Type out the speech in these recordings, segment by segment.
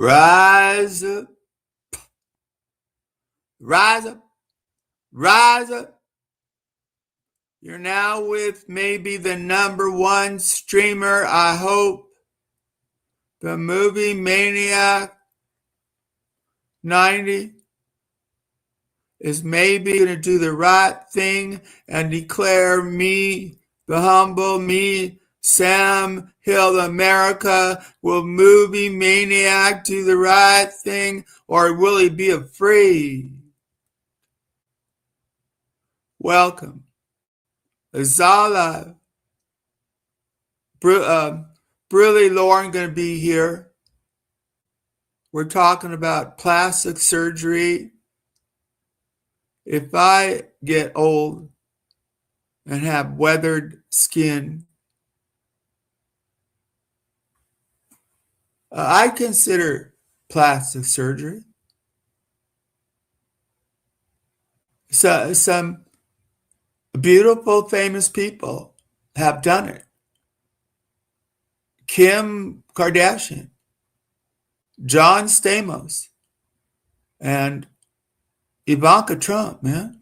Rise up, rise up, rise up. You're now with maybe the #1 streamer, I hope. The Movie Maniac 90 is maybe going to do the right thing and declare me, the humble me, Sam Hill America. Will Movie Maniac do the right thing, or will he be afraid? Welcome. Azala. Briley Lauren going to be here. We're talking about plastic surgery. If I get old and have weathered skin, I consider plastic surgery. So, some beautiful, famous people have done it. Kim Kardashian, John Stamos, and Ivanka Trump, man.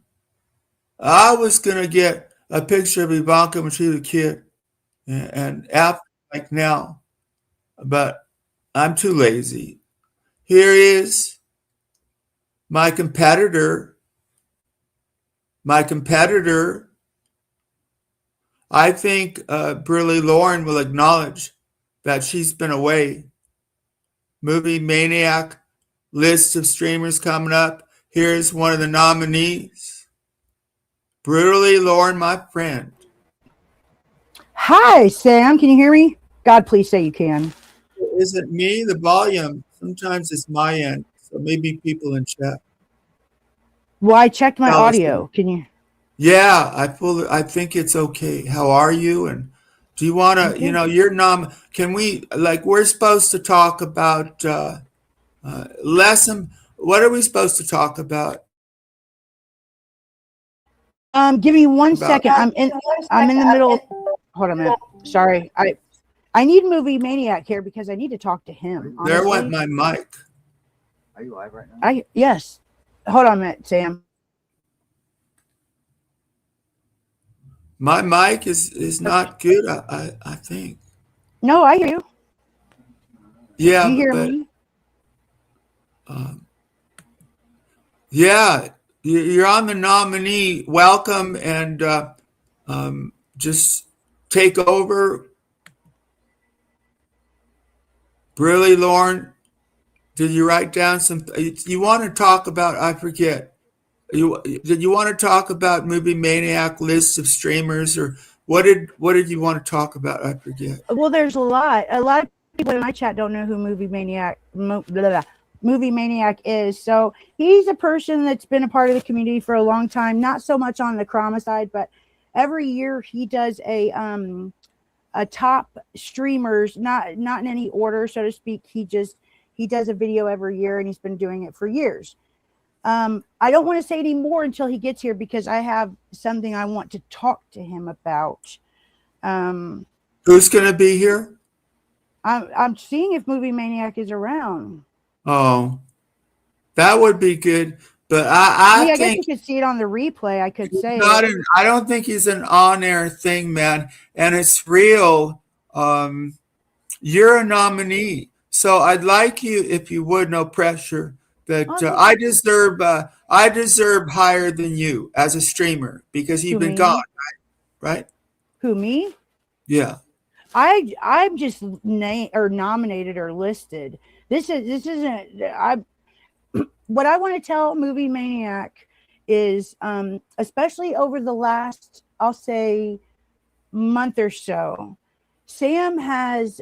I was going to get a picture of Ivanka when she was a kid and after, like now, but I'm too lazy. Here is my competitor. I think Briley Lauren will acknowledge that she's been away. Movie Maniac list of streamers coming up. Here's one of the nominees. Briley Lauren, my friend. Hi, Sam. Can you hear me? God, please say you can. Is it me? The volume. Sometimes it's my end. So maybe people in chat. Well, I checked my audio. Can you? Yeah, I think it's okay. How are you? And do you want to, can we, like, we're supposed to talk about lesson. What are we supposed to talk about? Give me one second. I'm in the middle. Hold on a minute. Sorry. I need Movie Maniac here because I need to talk to him. Honestly. There went my mic. Are you live right now? Yes. Hold on a minute, Sam. My mic is not good, I think. No, I hear you. Yeah. Do you hear me? Yeah, you're on the nominee. Welcome, and just take over. Briley Lauren, did you write down some? You want to talk about? I forget. Did you want to talk about Movie Maniac list of streamers, or what did you want to talk about? I forget. Well, there's a lot of people in my chat don't know who Movie Maniac is. So he's a person that's been a part of the community for a long time, not so much on the Krama side, but every year he does a top streamers, not in any order, so to speak. He does a video every year, and he's been doing it for years. I don't want to say any more until he gets here because I have something I want to talk to him about. Who's going to be here? I'm seeing if Movie Maniac is around. Oh, that would be good. But I think guess you could see it on the replay. I could say I don't think he's an on-air thing, man. And it's real. You're a nominee, so I'd like you, if you would, no pressure. That I deserve higher than you as a streamer because you've been gone, right? Who, me? Yeah. I'm just nominated or listed. This isn't. What I want to tell Movie Maniac is, especially over the last, I'll say, month or so, Sam has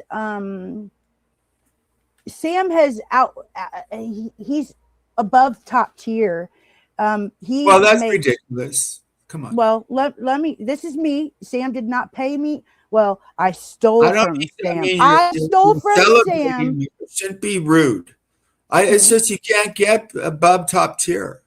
he's above top tier. Well, that's ridiculous. Come on. Well, let me. This is me. Sam did not pay me. Well, I stole from Sam. I stole from Sam. It shouldn't be rude. It's just you can't get above top tier.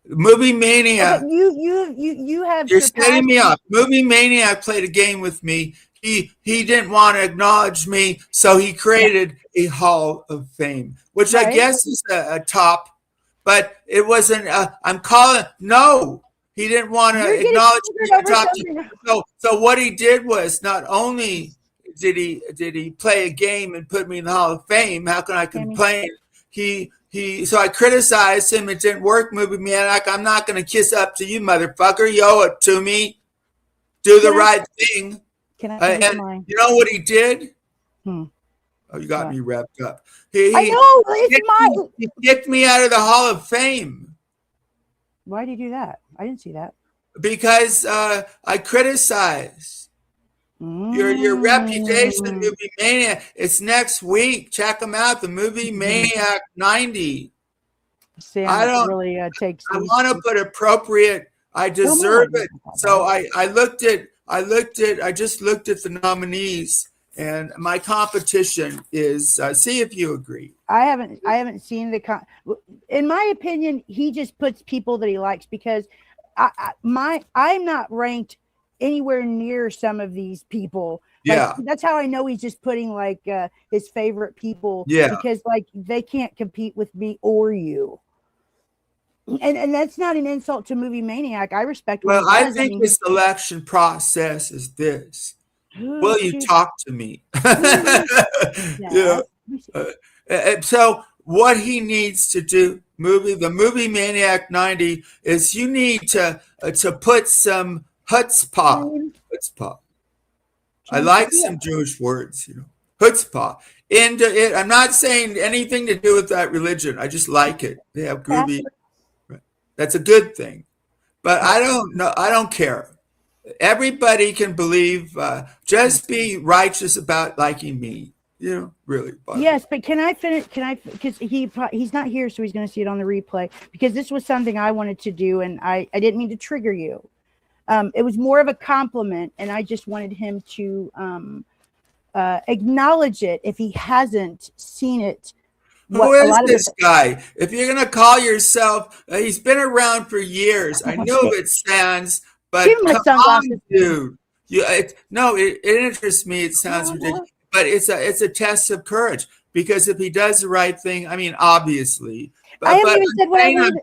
Movie Maniac. You have. You're setting me up. Movie Maniac played a game with me. he didn't want to acknowledge me, so he created a Hall of Fame, which I guess is a top, but it wasn't. I'm calling. No, he didn't want to acknowledge me. So what he did was not only did he play a game and put me in the Hall of Fame. How can I complain? So I criticized him. It didn't work, movie maniac. I'm not going to kiss up to you, motherfucker. You owe it to me. Do the right thing. And you know what he did? Oh, you got me wrapped up. He kicked me out of the Hall of Fame. Why did you do that? I didn't see that. Because I criticized. Your reputation, Movie Maniac. It's next week. Check them out. The Movie Maniac 90. Sam, I don't really takes. I want to put appropriate. I deserve it. So I just looked at the nominees, and my competition is. See if you agree. I haven't seen in my opinion, he just puts people that he likes because I'm not ranked anywhere near some of these people. That's how I know he's just putting like his favorite people. Because like they can't compete with me or you. And that's not an insult to Movie Maniac. I respect. Well, I think the selection process is this. Will you talk to me? So what he needs to do, the Movie Maniac 90, is you need to put some chutzpah. I like some Jewish words, chutzpah into it. I'm not saying anything to do with that religion. I just like it. They have groovy. That's a good thing. But I don't know. I don't care. Everybody can believe. Just be righteous about liking me. Really. Yes, but can I finish? Because he's not here, so he's going to see it on the replay. Because this was something I wanted to do, and I didn't mean to trigger you. It was more of a compliment, and I just wanted him to acknowledge it if he hasn't seen it. Who is this guy? If you're going to call yourself, he's been around for years. I know it sounds, but come on, dude. It interests me. It sounds ridiculous, but it's a test of courage because if he does the right thing, I mean, obviously. But I'm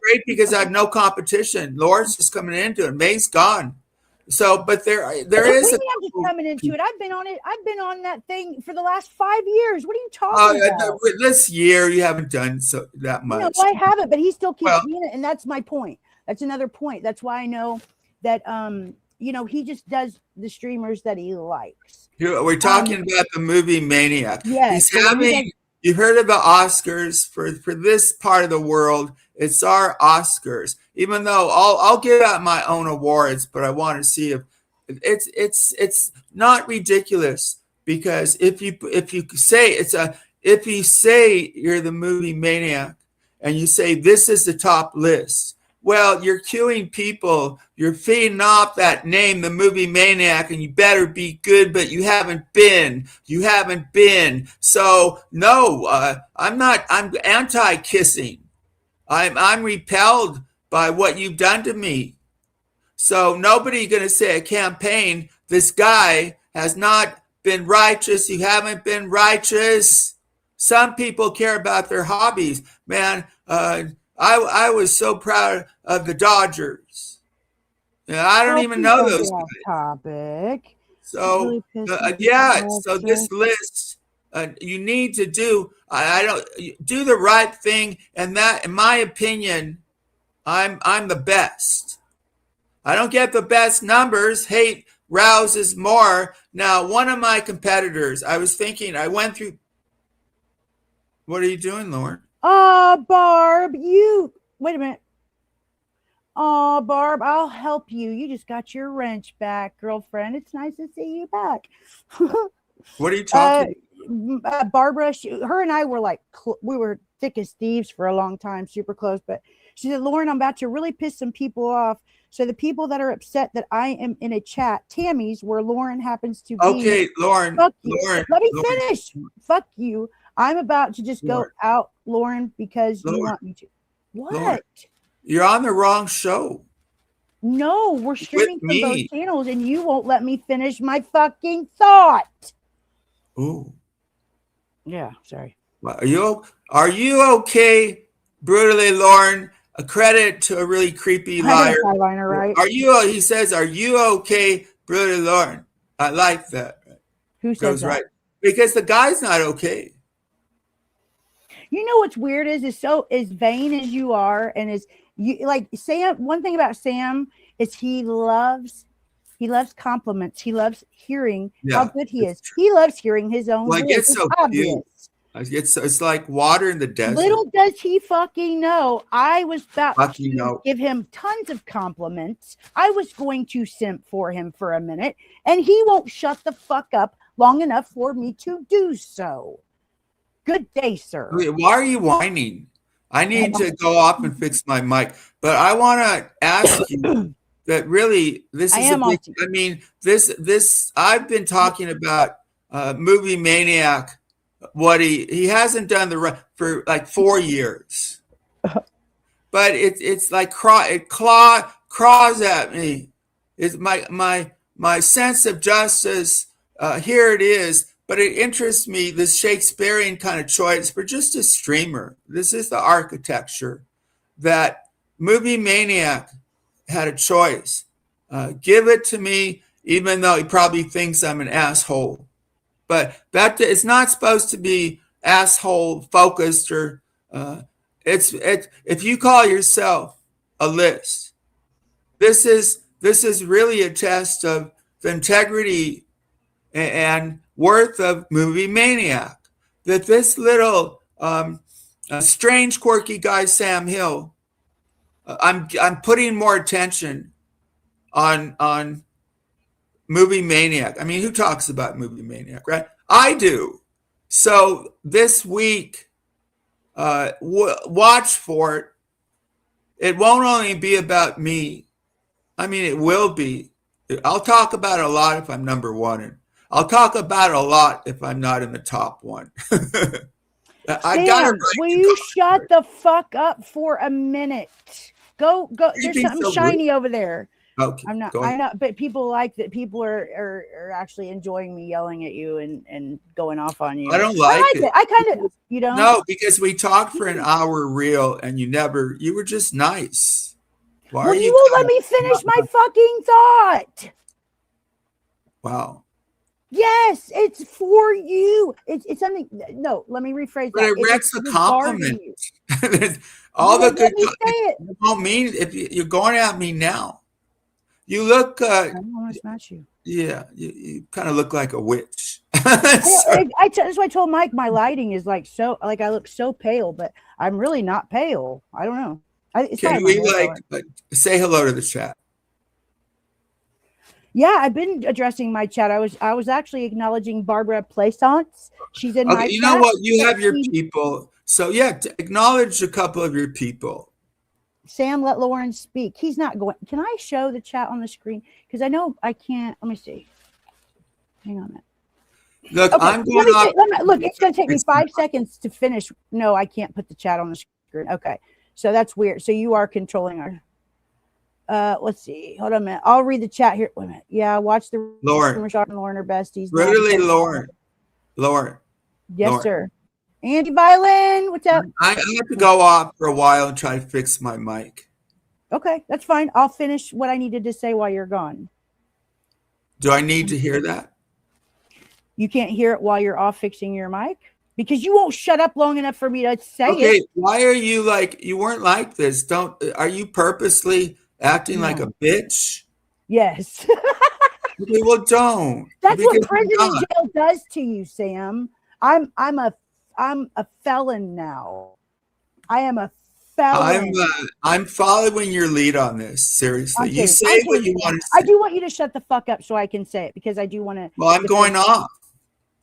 great because I have no competition. Lawrence is coming into it. May's gone. So, but there is. I'm just coming into it. I've been on it. I've been on that thing for the last 5 years. What are you talking about? This year you haven't done that much. No, I haven't, but he still keeps doing it, and that's my point. That's another point. That's why I know that he just does the streamers that he likes. We're talking about the Movie Maniac. Yes, he's having. You heard of the Oscars for this part of the world? It's our Oscars. Even though I'll give out my own awards, but I want to see if it's not ridiculous because if you say you're the Movie Maniac and you say this is the top list, well, you're cueing people, you're feeding off that name, the Movie Maniac, and you better be good, but you haven't been. So no, I'm anti-kissing. I'm repelled by what you've done to me. So nobody going to say a campaign, this guy has not been righteous. You haven't been righteous. Some people care about their hobbies. Man, I was so proud of the Dodgers. I don't even know those guys. Topic. So, so this list, you need to do, do the right thing. And that, in my opinion, I'm the best. I don't get the best numbers. Hate rouses more. Now, one of my competitors, I was thinking, I went through. What are you doing, Lauren? Barb, wait a minute. Barb, I'll help you. You just got your wrench back, girlfriend. It's nice to see you back. What are you talking Barbara, her and I were we were thick as thieves for a long time, super close. But she said, Lauren, I'm about to really piss some people off. So the people that are upset that I am in a chat, Tammy's, where Lauren happens to be. Okay, Lauren. Fuck you. Lauren. Let me finish. Fuck you. I'm about to just go out, Lauren, because you want me to. What? Lauren, you're on the wrong show. No, we're streaming from both me. channels, and you won't let me finish my fucking thought. Ooh. Yeah, sorry. Are you okay, brutally Lauren? A credit to a really creepy liar. Eyeliner, right? He says, are you okay, brutally Lauren? I like that. Who says Goes that? right. Because the guy's not okay. You know what's weird is so as vain as you are, and as you like Sam. One thing about Sam is he loves compliments. He loves hearing how good he is. He loves hearing his own voice. It's so obvious. Cute. It's like water in the desert. Little does he fucking know, I was about to give him tons of compliments. I was going to simp for him for a minute, and he won't shut the fuck up long enough for me to do so. Good day, sir. Why are you whining? I need to go off and fix my mic. But I want to ask you that really, this is I've been talking about Movie Maniac, what he hasn't done for like 4 years. But it's like it claws at me. It's my sense of justice. Here it is. But it interests me, this Shakespearean kind of choice for just a streamer. This is the architecture that Movie Maniac had a choice. Give it to me, even though he probably thinks I'm an asshole. But it's not supposed to be asshole focused or if you call yourself a list, this is really a test of the integrity and worth of Movie Maniac. That this little strange, quirky guy, Sam Hill, I'm putting more attention on Movie Maniac. I mean, who talks about Movie Maniac, right? I do. So this week, watch for it. It won't only be about me. I mean, it will be. I'll talk about it a lot if I'm number one. I'll talk about it a lot if I'm not in the top one. Sam, will you shut the fuck up for a minute? Go. There's something shiny over there. Okay, I'm not. I know, but people like that. People are actually enjoying me yelling at you and going off on you. I don't like it. I kind of. You don't. No, because we talked for an hour real, and you were just nice. Why are you won't let me finish my fucking thought. Wow. Yes, it's for you. It's something. No, let me rephrase that. But it wrecks the compliment. All the good. You don't mean if you're going at me now. You look. I don't want to smash you. Yeah, you kind of look like a witch. That's why I told Mike my lighting is like I look so pale, but I'm really not pale. I don't know. Can we say hello to the chat? Yeah, I've been addressing my chat. I was actually acknowledging Barbara Plaisance. She's in my chat. You know what? You have your people. So yeah, acknowledge a couple of your people. Sam, let Lauren speak. He's not going. Can I show the chat on the screen? Because I know I can't. Let me see. Hang on a minute. Look, okay, I'm going off. Look, it's going to take me 5 seconds to finish. No, I can't put the chat on the screen. Okay, so that's weird. So you are controlling our. Let's see. Hold on a minute. I'll read the chat here. Wait a minute. Yeah, watch the Lauren and Lauren are besties. Really, Lauren. Yes, Lauren. Sir. Andy Violin, what's up? I have to go off for a while and try to fix my mic. Okay, that's fine. I'll finish what I needed to say while you're gone. Do I need to hear that? You can't hear it while you're off fixing your mic? Because you won't shut up long enough for me to say it. Okay, why are you you weren't like this? Are you purposely acting like a bitch? Yes. Okay, well, don't. That's what prison and jail does to you, Sam. I'm a felon now. I am a felon. I'm following your lead on this. Seriously, you say what you want to say. I do want you to shut the fuck up so I can say it because I do want to. Well, I'm going off.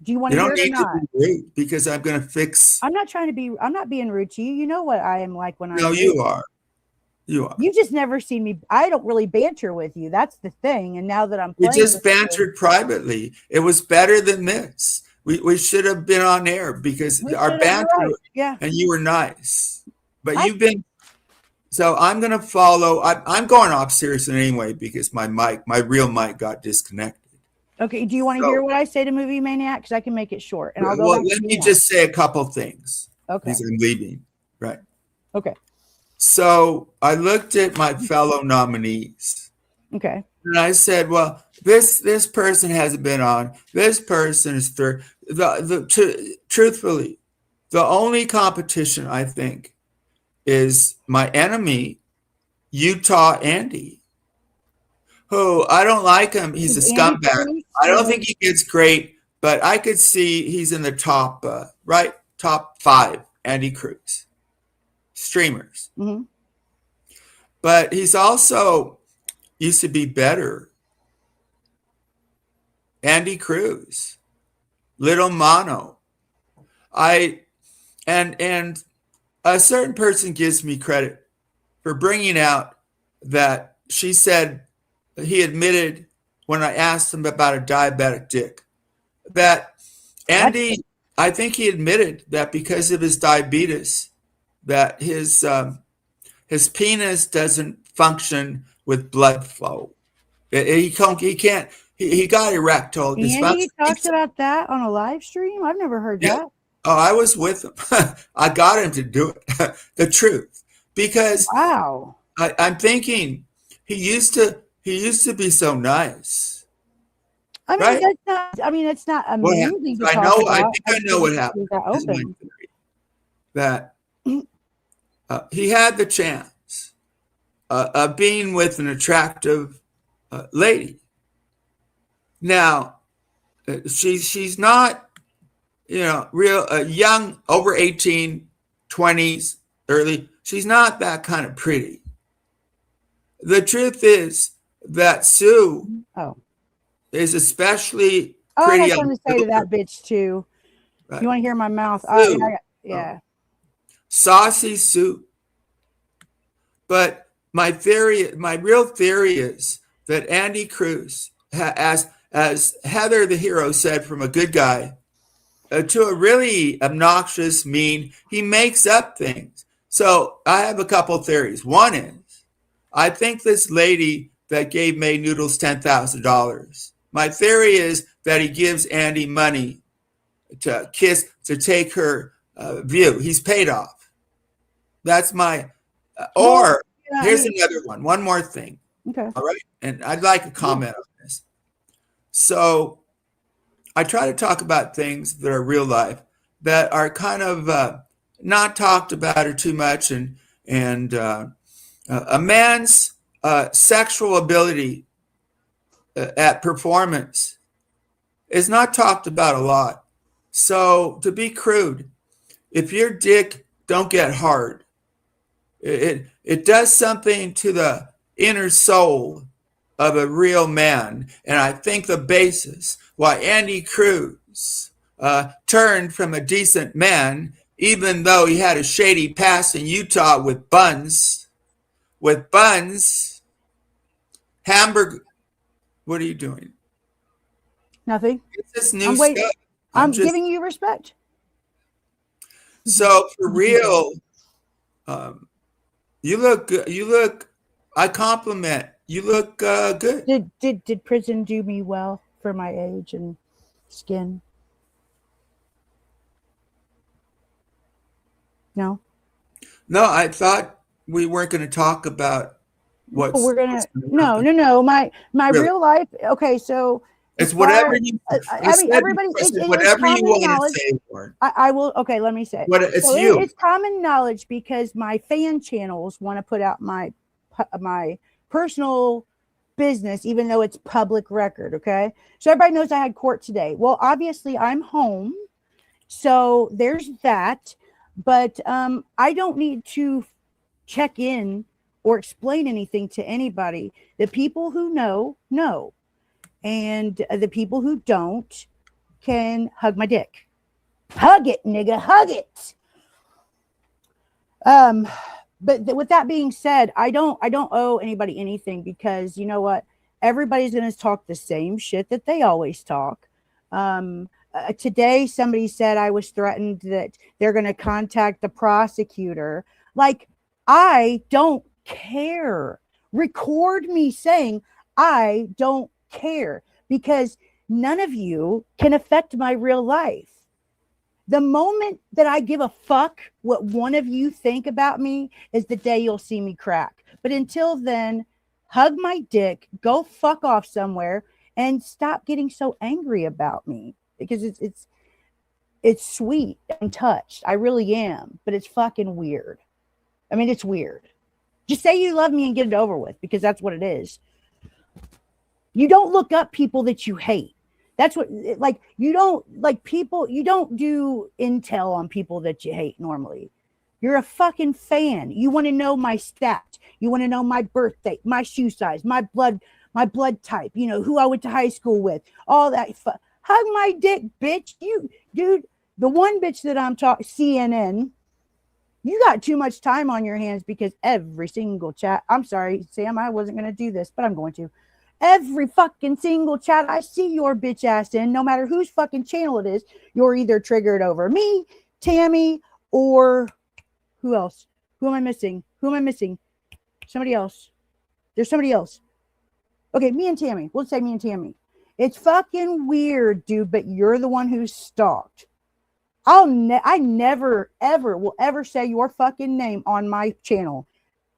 Do you want to hear it or not? To be rude because I'm going to fix. I'm not being rude to you. You know what I am like when I'm. No, you are. You are. You've just never seen me. I don't really banter with you. That's the thing. And now that I'm playing, we just bantered privately. It was better than this. We should have been on air because our banter. Right. Yeah. And you were nice, but you've been So I'm going to follow. I'm going off seriously anyway because my real mic got disconnected. Okay. Do you want to hear what I say to Movie Maniac? Because I can make it short, and I'll go well, back. let me just say a couple things. Okay. Because I'm leaving. Right. Okay. So I looked at my fellow nominees. Okay. And I said, well, this person hasn't been on. This person is third. Truthfully, the only competition I think is my enemy, Utah Andy, who I don't like him. He's a scumbag. I don't think he gets great, but I could see he's in the top, top 5 Andy Cruz streamers. Mm-hmm. But he's also used to be better. Andy Cruz, Little Mono. And a certain person gives me credit for bringing out that she said he admitted when I asked him about a diabetic dick that Andy, I think he admitted that because of his diabetes, that his penis doesn't function with blood flow. He can't. He got erectile dysfunction. Andy talks about that on a live stream. I've never heard that. Oh, I was with him. I got him to do it. The truth, because wow, I'm thinking he used to be so nice. I mean, right? That's not. I mean, it's not amazing. I know. I think I know what happened. That he had the chance of being with an attractive lady. Now, she's not, real young, over 18, 20s, early. She's not that kind of pretty. The truth is that Sue is especially pretty. I have something to say to that bitch too. Right. You want to hear my mouth? Yeah. Saucy Sue. But my real theory is that Andy Cruz, as Heather the hero said, from a good guy to a really obnoxious, mean, he makes up things. So I have a couple theories. One is, I think this lady that gave May Noodles $10,000. My theory is that he gives Andy money to take her view. He's paid off. That's my. Here's another one. One more thing. Okay. All right. And I'd like a comment on this. So I try to talk about things that are real life that are kind of not talked about or too much. And a man's sexual ability at performance is not talked about a lot. So to be crude, if your dick don't get hard, it does something to the inner soul of a real man. And I think the basis why Andy Cruz turned from a decent man, even though he had a shady past in Utah with buns, hamburger. What are you doing? Nothing. It's this new stuff. I'm giving you respect. So for real, you look good. I compliment. You look good. Did prison do me well for my age and skin? No. No, I thought we weren't going to talk about what we're gonna. No. My really? Real life. Okay, so it's whatever you. I mean, everybody. Whatever you want to say, Lauren. I will. Okay, let me say. It's common knowledge because my fan channels want to put out my personal business, even though it's public record. Okay, so everybody knows I had court today. Well, obviously I'm home, so there's that. But I don't need to check in or explain anything to anybody. The people who know. And the people who don't can hug my dick. Hug it, nigga, hug it. But with that being said, I don't owe anybody anything because you know what? Everybody's going to talk the same shit that they always talk. Today, somebody said I was threatened that they're going to contact the prosecutor. Like, I don't care. Record me saying, I don't care, because none of you can affect my real life. The moment that I give a fuck what one of you think about me is the day you'll see me crack. But until then, hug my dick, go fuck off somewhere, and stop getting so angry about me, because it's sweet. I'm touched. I really am, but it's fucking weird. I mean, it's weird. Just say you love me and get it over with, because that's what it is. You don't look up people that you hate. That's what, like, you don't, like, people, you don't do intel on people that you hate normally. You're a fucking fan. You want to know my stats. You want to know my birthday, my shoe size, my blood type, you know, who I went to high school with, all that. Hug my dick, bitch. You, dude, the one bitch that I'm talking, CNN, you got too much time on your hands, because every single chat, I'm sorry, Sam, I wasn't going to do this, but I'm going to. Every fucking single chat I see your bitch ass in, no matter whose fucking channel it is, you're either triggered over me, Tammy, or who else? Who am I missing? Somebody else. There's somebody else. Okay, me and Tammy. We'll say me and Tammy. It's fucking weird, dude, but you're the one who's stalked. I never, ever will ever say your fucking name on my channel.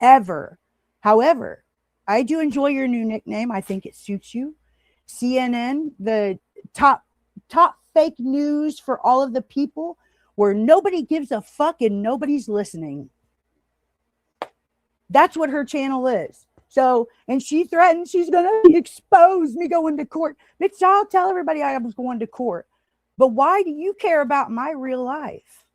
Ever. However, I do enjoy your new nickname. I think it suits you. CNN, the top fake news for all of the people where nobody gives a fuck and nobody's listening. That's what her channel is. So, and she threatened she's going to expose me going to court. Bitch, I'll tell everybody I was going to court. But why do you care about my real life?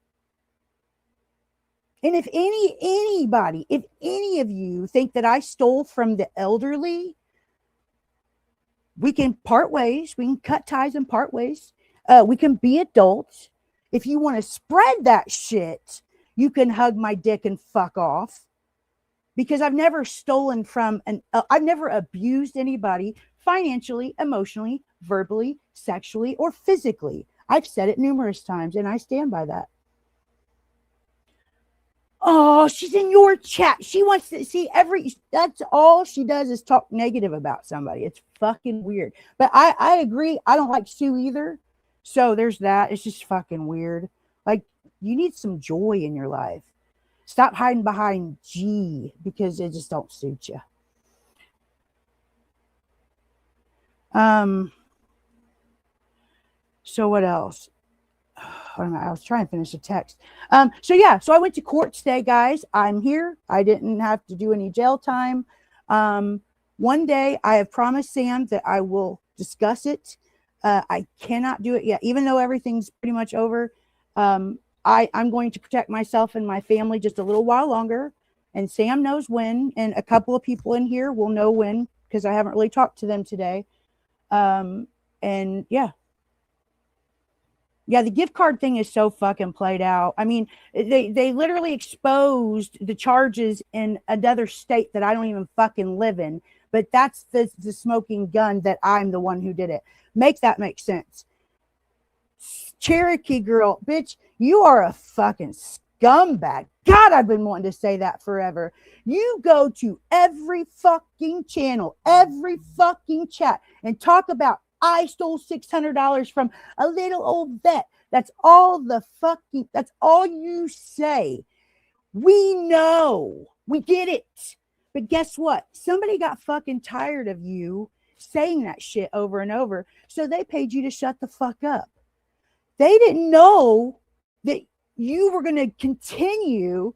And if anybody, if any of you think that I stole from the elderly, we can part ways. We can cut ties and part ways. We can be adults. If you want to spread that shit, you can hug my dick and fuck off. Because I've never stolen from I've never abused anybody financially, emotionally, verbally, sexually, or physically. I've said it numerous times, and I stand by that. Oh, she's in your chat. She wants to see that's all she does is talk negative about somebody. It's fucking weird. But I agree. I don't like Sue either. So there's that. It's just fucking weird. Like, you need some joy in your life. Stop hiding behind G, because it just don't suit you. So what else? I was trying to finish the text. So I went to court today, guys. I'm here. I didn't have to do any jail time. One day I have promised Sam that I will discuss it. I cannot do it yet, even though everything's pretty much over. I'm going to protect myself and my family just a little while longer. And Sam knows when, and a couple of people in here will know when, because I haven't really talked to them today. And yeah. Yeah, the gift card thing is so fucking played out. I mean, they literally exposed the charges in another state that I don't even fucking live in. But that's the smoking gun that I'm the one who did it. Make that make sense. Cherokee girl, bitch, you are a fucking scumbag. God, I've been wanting to say that forever. You go to every fucking channel, every fucking chat, and talk about I stole $600 from a little old vet. That's all that's all you say. We know. We get it. But guess what? Somebody got fucking tired of you saying that shit over and over. So they paid you to shut the fuck up. They didn't know that you were going to continue,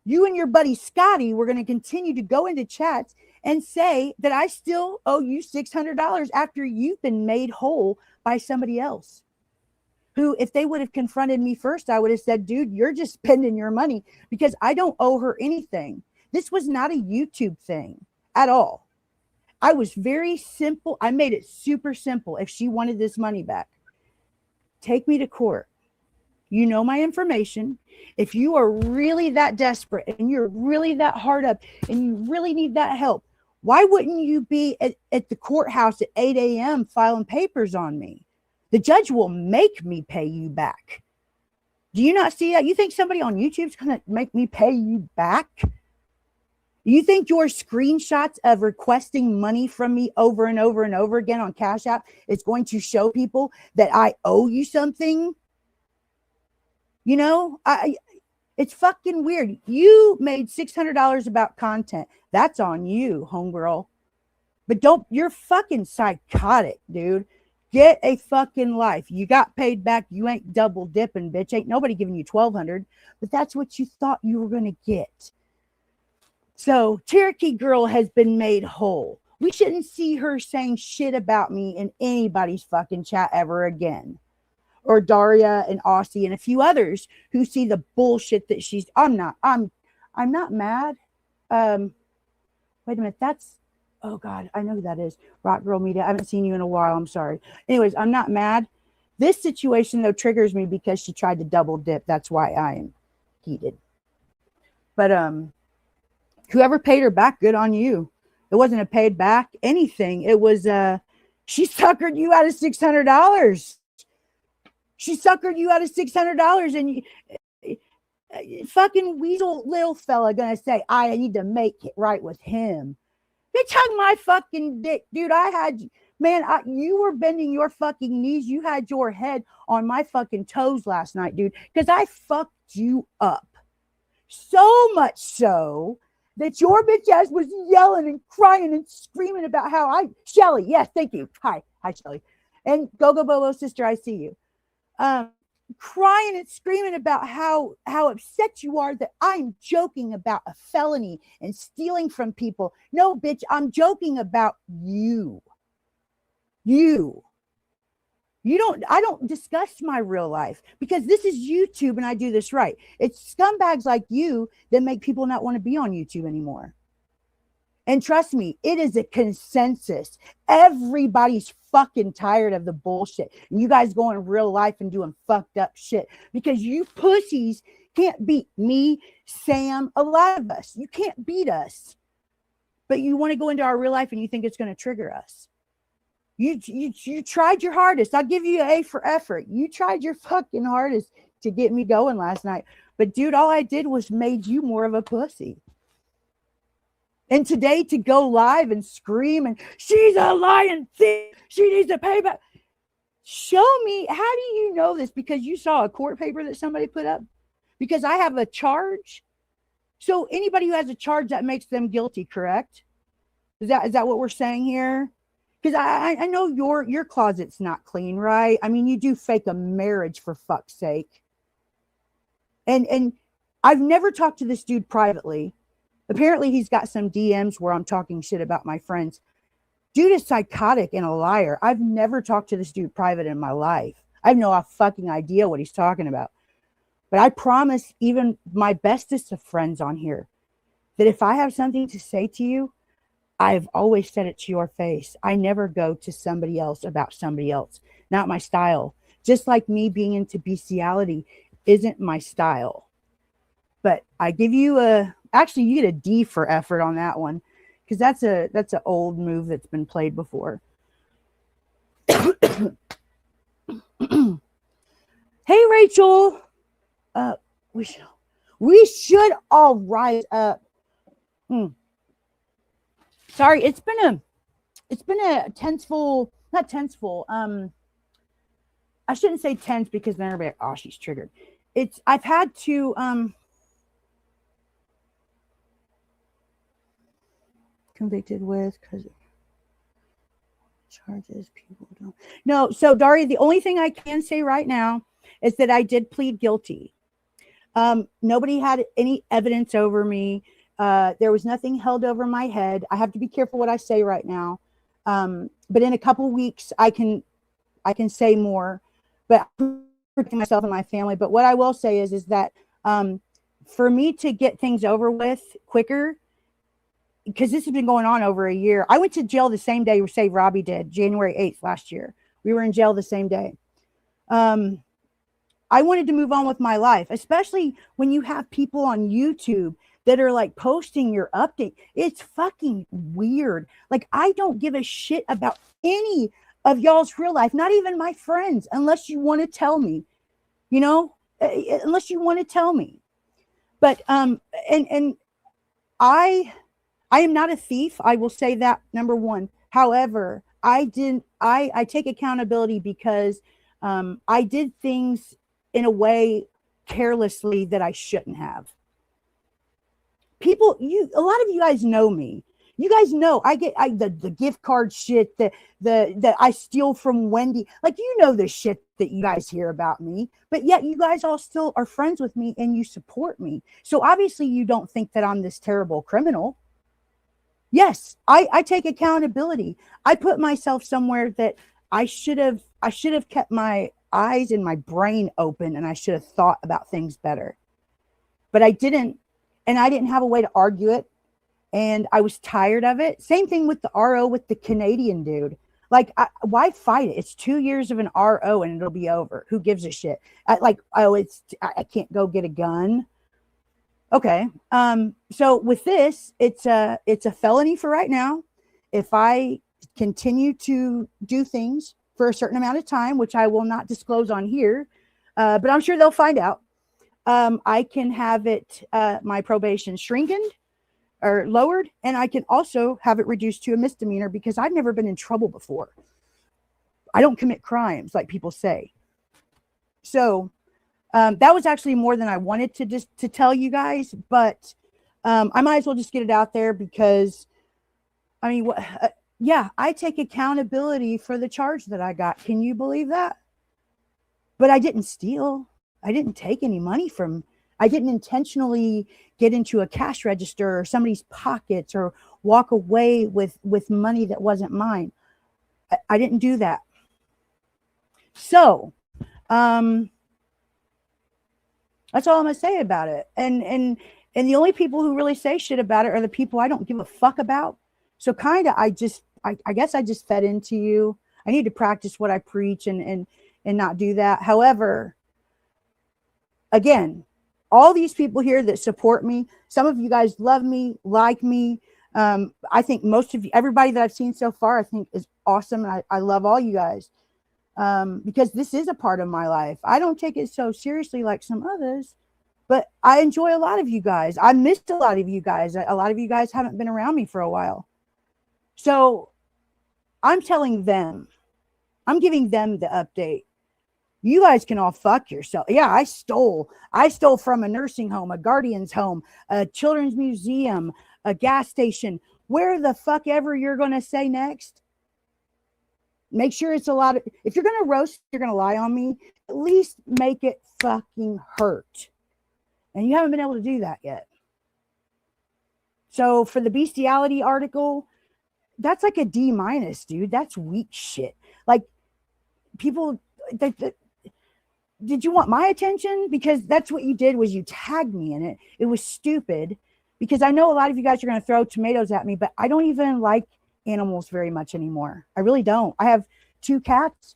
you and your buddy Scotty were going to continue to go into chats and say that I still owe you $600 after you've been made whole by somebody else. Who, if they would have confronted me first, I would have said, dude, you're just spending your money, because I don't owe her anything. This was not a YouTube thing at all. I was very simple. I made it super simple. If she wanted this money back, take me to court. You know my information. If you are really that desperate and you're really that hard up and you really need that help, why wouldn't you be at the courthouse at 8 a.m. filing papers on me? The judge will make me pay you back. Do you not see that? You think somebody on YouTube is going to make me pay you back? You think your screenshots of requesting money from me over and over and over again on Cash App is going to show people that I owe you something? You know, it's fucking weird. You made $600 about content. That's on you, homegirl. But you're fucking psychotic, dude. Get a fucking life. You got paid back. You ain't double dipping, bitch. Ain't nobody giving you $1,200, but that's what you thought you were going to get. So Cherokee Girl has been made whole. We shouldn't see her saying shit about me in anybody's fucking chat ever again. Or Daria and Aussie and a few others who see the bullshit that she's. I'm not mad. Wait a minute. Oh God, I know who that is. Rock Girl Media. I haven't seen you in a while. I'm sorry. Anyways, I'm not mad. This situation though triggers me because she tried to double dip. That's why I'm heated. But whoever paid her back, good on you. It wasn't a paid back anything. It was she suckered you out of $600. She suckered you out of $600, and you fucking weasel little fella gonna say, I need to make it right with him. Bitch, hug my fucking dick, dude. You were bending your fucking knees. You had your head on my fucking toes last night, dude, because I fucked you up. So much so that your bitch ass was yelling and crying and screaming about how Shelly, yes, thank you. Hi, Shelly. And Go Bobo sister, I see you. Crying and screaming about how upset you are that I'm joking about a felony and stealing from people. No, bitch, I'm joking about you. I don't discuss my real life because this is YouTube and I do this right. It's scumbags like you that make people not want to be on YouTube anymore. And trust me, it is a consensus. Everybody's fucking tired of the bullshit. And you guys go in real life and doing fucked up shit because you pussies can't beat me, Sam, a lot of us. You can't beat us. But you want to go into our real life and you think it's going to trigger us. You tried your hardest. I'll give you an A for effort. You tried your fucking hardest to get me going last night. But dude, all I did was made you more of a pussy. And today to go live and scream and she's a lying thief. She needs to pay back. Show me, how do you know this? Because you saw a court paper that somebody put up? Because I have a charge. So anybody who has a charge, that makes them guilty, correct? Is that what we're saying here? Because I know your closet's not clean, right? I mean, you do fake a marriage for fuck's sake. And I've never talked to this dude privately. Apparently he's got some DMs where I'm talking shit about my friends. Dude is psychotic and a liar. I've never talked to this dude private in my life. I have no fucking idea what he's talking about. But I promise even my bestest of friends on here that if I have something to say to you, I've always said it to your face. I never go to somebody else about somebody else. Not my style. Just like me being into bestiality isn't my style. But I give you actually you get a D for effort on that one. Because that's an old move that's been played before. Hey Rachel. We should all rise up. Sorry, it's been a tenseful, not tenseful. I shouldn't say tense because then everybody, oh, she's triggered. I've had to convicted with because charges people don't. No, so Daria, the only thing I can say right now is that I did plead guilty. Nobody had any evidence over me. There was nothing held over my head. I have to be careful what I say right now. But in a couple weeks, I can say more. But I'm protecting myself and my family. But what I will say is that for me to get things over with quicker, because this has been going on over a year. I went to jail the same day Save Robbie did, January 8th last year. We were in jail the same day. I wanted to move on with my life, especially when you have people on YouTube that are like posting your update. It's fucking weird. Like, I don't give a shit about any of y'all's real life, not even my friends, unless you want to tell me, unless you want to tell me. But, and I I am not a thief. I will say that, number one. However, I take accountability because I did things in a way carelessly that I shouldn't have. People, a lot of you guys know me. You guys know the gift card shit that I steal from Wendy. Like, you know, the shit that you guys hear about me, but yet you guys all still are friends with me and you support me. So obviously you don't think that I'm this terrible criminal. Yes, I take accountability. I put myself somewhere that I should have kept my eyes and my brain open, and I should have thought about things better. But I didn't, and I didn't have a way to argue it, and I was tired of it. Same thing with the RO with the Canadian dude. Like, why fight it? It's 2 years of an RO and it'll be over. Who gives a shit? I can't go get a gun. Okay. So with this, it's a felony for right now. If I continue to do things for a certain amount of time, which I will not disclose on here, but I'm sure they'll find out, I can have it, my probation shrinkened or lowered, and I can also have it reduced to a misdemeanor because I've never been in trouble before. I don't commit crimes like people say. So that was actually more than I wanted to tell you guys, but I might as well just get it out there because, I mean, yeah, I take accountability for the charge that I got. Can you believe that? But I didn't steal. I didn't take any money I didn't intentionally get into a cash register or somebody's pockets or walk away with money that wasn't mine. I didn't do that. So, that's all I'm gonna say about it. And the only people who really say shit about it are the people I don't give a fuck about. So kind of, I guess I just fed into you. I need to practice what I preach and not do that. However, again, all these people here that support me, some of you guys love me, like me. I think most of you, everybody that I've seen so far, I think is awesome. And I love all you guys because this is a part of my life. I don't take it so seriously like some others, but I enjoy a lot of you guys. I missed a lot of you guys. A lot of you guys haven't been around me for a while. So I'm telling them, I'm giving them the update. You guys can all fuck yourself. Yeah, I stole from a nursing home, a guardian's home, a children's museum, a gas station, where the fuck ever you're going to say next. Make sure it's a lot of, if you're going to roast, you're going to lie on me, at least make it fucking hurt. And you haven't been able to do that yet. So for the bestiality article, that's like a D-, dude. That's weak shit. Like, people, did you want my attention? Because that's what you did, was you tagged me in it. It was stupid because I know a lot of you guys are going to throw tomatoes at me, but I don't even like animals very much anymore. I really don't. I have 2 cats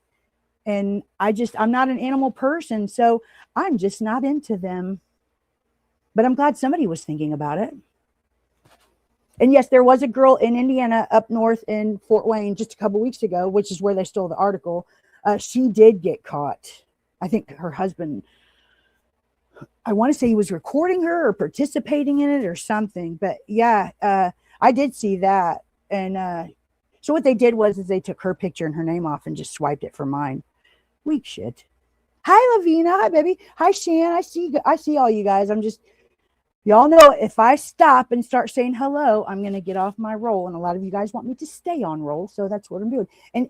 and I'm not an animal person. So I'm just not into them, but I'm glad somebody was thinking about it. And yes, there was a girl in Indiana up north in Fort Wayne just a couple weeks ago, which is where they stole the article. She did get caught. I think her husband, I want to say he was recording her or participating in it or something. But yeah, I did see that. And so what they did was they took her picture and her name off and just swiped it for mine. Weak shit. Hi, Lavina. Hi, baby. Hi, Shan. I see all you guys. Y'all know if I stop and start saying hello, I'm going to get off my roll. And a lot of you guys want me to stay on roll. So that's what I'm doing. And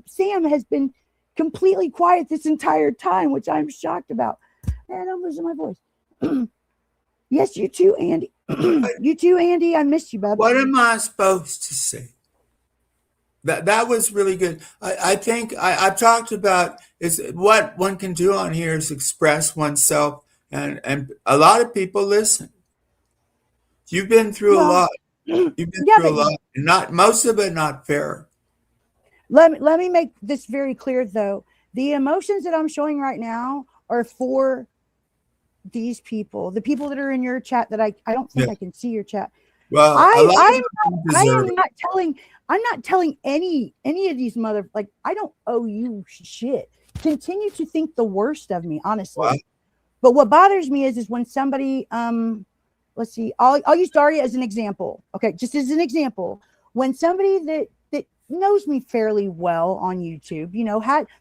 Sam has been completely quiet this entire time, which I'm shocked about. Man, I'm losing my voice. Yes, you too, Andy. You too, Andy. I missed you, bub. What am I supposed to say? That was really good. I think I've talked about is what one can do on here is express oneself, and a lot of people listen. You've been through a lot. You've been through a lot. Not most of it not fair. Let me make this very clear, though. The emotions that I'm showing right now are for these people, the people that are in your chat that I don't think I can see your chat. Well, I'm not telling any of these I don't owe you shit. Continue to think the worst of me, honestly. Wow. But what bothers me is when somebody let's see. I'll use Daria as an example. Okay, just as an example. When somebody that knows me fairly well on YouTube,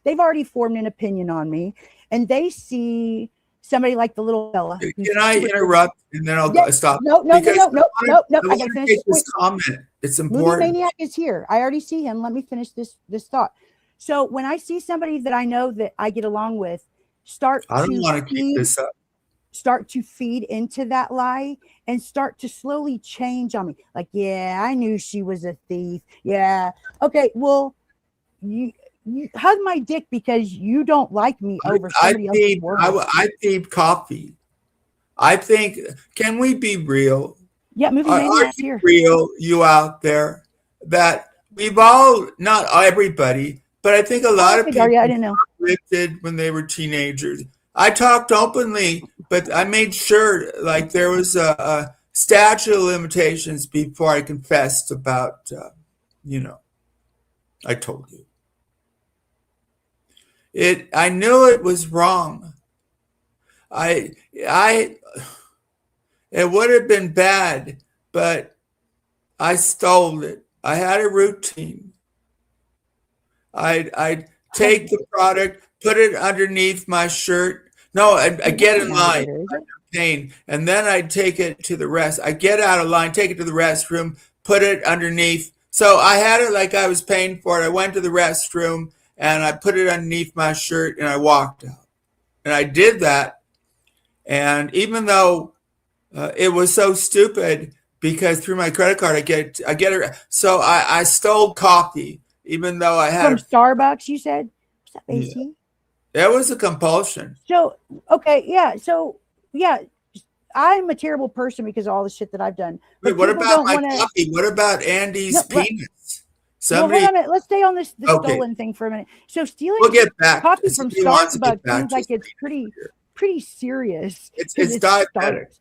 they've already formed an opinion on me, and they see somebody like the little fella. Can I interrupt and then I'll stop? No. I gotta finish this comment. It's important. Movie Maniac is here. I already see him. Let me finish this thought. So when I see somebody that I know that I get along with I don't want to keep this up. Start to feed into that lie and start to slowly change on me. Like, yeah, I knew she was a thief. Yeah. Okay. Well, you hug my dick because you don't like me over somebody else's world. I thieved coffee. I think, can we be real? Yeah, Movie Maniac here. Real, you out there, that we've all, not everybody, but I think a lot of people I didn't know. convicted when they were teenagers. I talked openly, but I made sure like there was a statute of limitations before I confessed about, I told you. I knew it was wrong. It would have been bad, but I stole it. I had a routine. I'd take the product, put it underneath my shirt. No, I get in line, pain, and then I'd take it to the rest. I get out of line, take it to the restroom, put it underneath. So I had it like I was paying for it. I went to the restroom and I put it underneath my shirt and I walked out. And I did that. And even though it was so stupid, because through my credit card I get it. So I stole coffee, even though I had from Starbucks. You said, "What's up, AC?" Yeah. That was a compulsion. So okay, yeah. So yeah, I'm a terrible person because of all the shit that I've done. Wait, what about my coffee? What about Andy's peanuts? Wait a minute. Let's stay on this stolen thing for a minute. So stealing coffee from Starbucks seems like it's pretty serious. It's diabetic.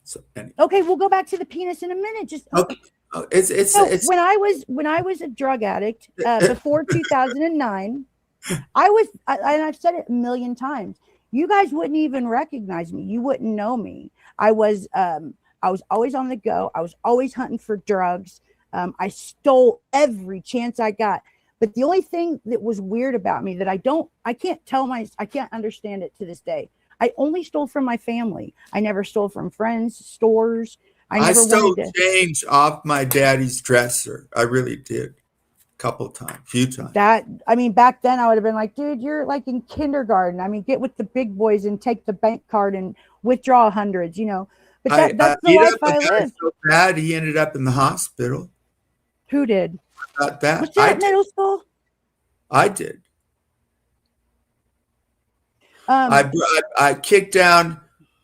So, anyway. Okay, we'll go back to the penis in a minute. Just okay. It's when I was a drug addict before 2009, and I've said it a million times. You guys wouldn't even recognize me. You wouldn't know me. I was always on the go. I was always hunting for drugs. I stole every chance I got. But the only thing that was weird about me that I can't understand it to this day. I only stole from my family. I never stole from friends, stores. I stole change off my daddy's dresser. I really did. Few times. Back then I would have been like, dude, you're like in kindergarten. Get with the big boys and take the bank card and withdraw hundreds, But that's the life I lived. So bad he ended up in the hospital. Who did? About that. Was that middle school? I did. I kicked down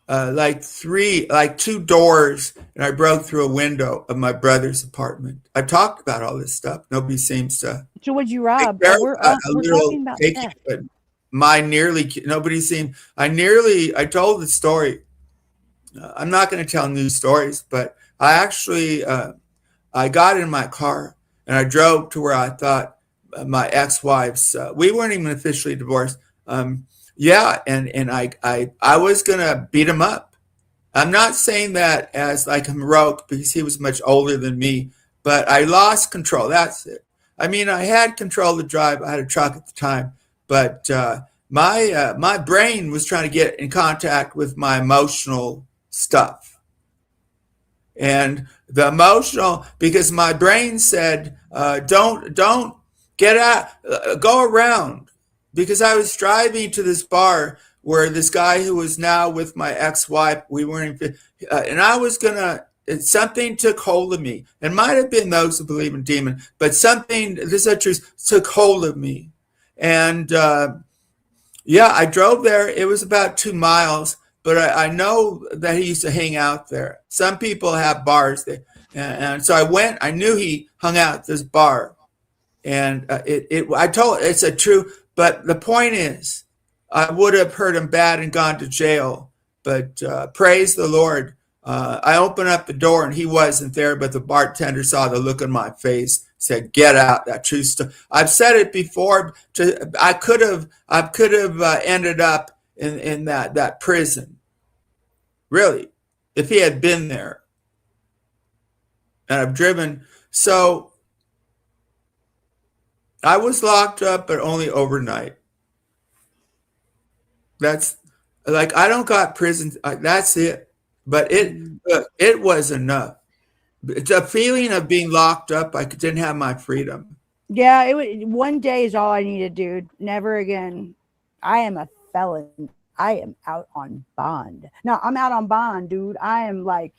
two doors, and I broke through a window of my brother's apartment. I talked about all this stuff. Nobody seems to. So would you rob? We're talking about theft. But nobody seemed. I told the story. I'm not going to tell new stories, but I actually I got in my car and I drove to where I thought my ex-wife's. We weren't even officially divorced. Yeah, and I was gonna beat him up. I'm not saying that as like heroic because he was much older than me, but I lost control. That's it. I had control of the drive. I had a truck at the time, but my brain was trying to get in contact with my emotional stuff, and the emotional, because my brain said, "Don't get out, go around." Because I was driving to this bar where this guy who was now with my ex-wife, we weren't, and I was something took hold of me. It might have been those who believe in demon, but something, this is truth, took hold of me. And I drove there. It was about 2 miles, but I know that he used to hang out there. Some people have bars there. And so I went, I knew he hung out at this bar. And it's a true. But the point is, I would have hurt him bad and gone to jail. But praise the Lord. I opened up the door and he wasn't there, but the bartender saw the look on my face, said, "Get out." That true stuff. I've said it before. I could have ended up in that prison. Really. if he had been there. And I've driven. So I was locked up, but only overnight. That's like, I don't got prison. That's it. But it was enough. It's a feeling of being locked up. I didn't have my freedom. Yeah, it was, one day is all I needed, dude. Never again. I am a felon. I am out on bond. No, I'm out on bond, dude. I am like,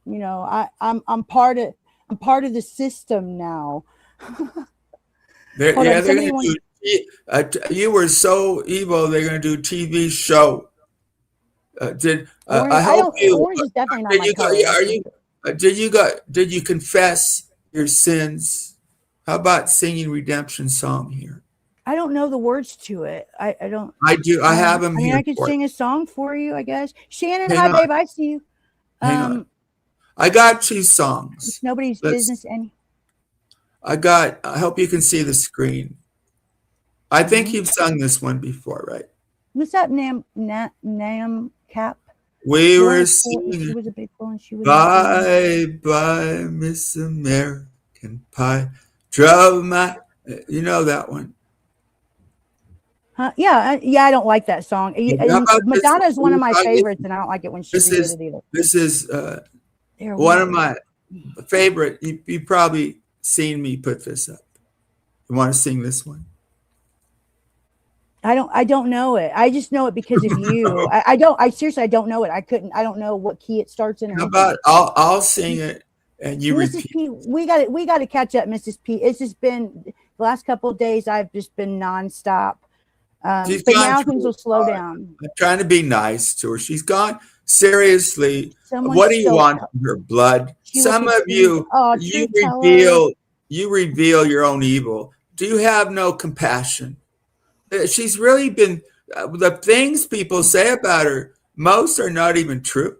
you know, I'm part of the system now. They're going to do. You were so evil. They're going to do TV show. Did I hope you? Orange is definitely not my color. Did you confess your sins? How about singing redemption song here? I don't know the words to it. I don't. I do. I have them. I mean, here I could sing a song for you, I guess. Shannon, Hang hi, on. babe. I see you. Hang on. I got 2 songs. It's nobody's business. I hope you can see the screen. I think you've sung this one before, right? What's up, Nam Cap? We were singing. She was a big one. She was Bye, bye, Miss American Pie. Drove my. You know that one. Huh? Yeah, I don't like that song. Madonna is one of my favorites, and I don't like it when she did it either. This is one of my favorite. You probably seen me put this up. You want to sing this one? I don't know it. I just know it because of you. I seriously don't know it. I don't know what key it starts in. How about I'll sing it and you Mrs. repeat. P, we got to catch up, Mrs. P. It's just been the last couple of days. I've just been nonstop. But now things will slow down. I'm trying to be nice to her. She's gone. Seriously, what do you want from her? Blood? Some of you, you reveal your own evil. Do you have no compassion? She's really been, the things people say about her, most are not even true.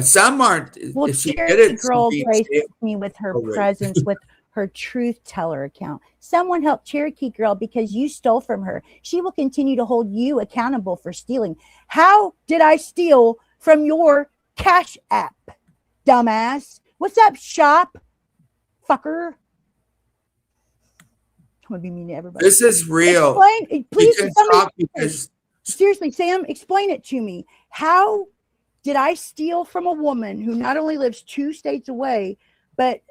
Some aren't. Well, if she Cherokee did it, Girl graced me with her presence, with her truth teller account. Someone help Cherokee Girl because you stole from her. She will continue to hold you accountable for stealing. How did I steal from your Cash App, dumbass? What's up, shop, fucker? I'm gonna be mean to everybody. This is real. Explain, please. Seriously, Sam, explain it to me. How did I steal from a woman who not only lives 2 states away, but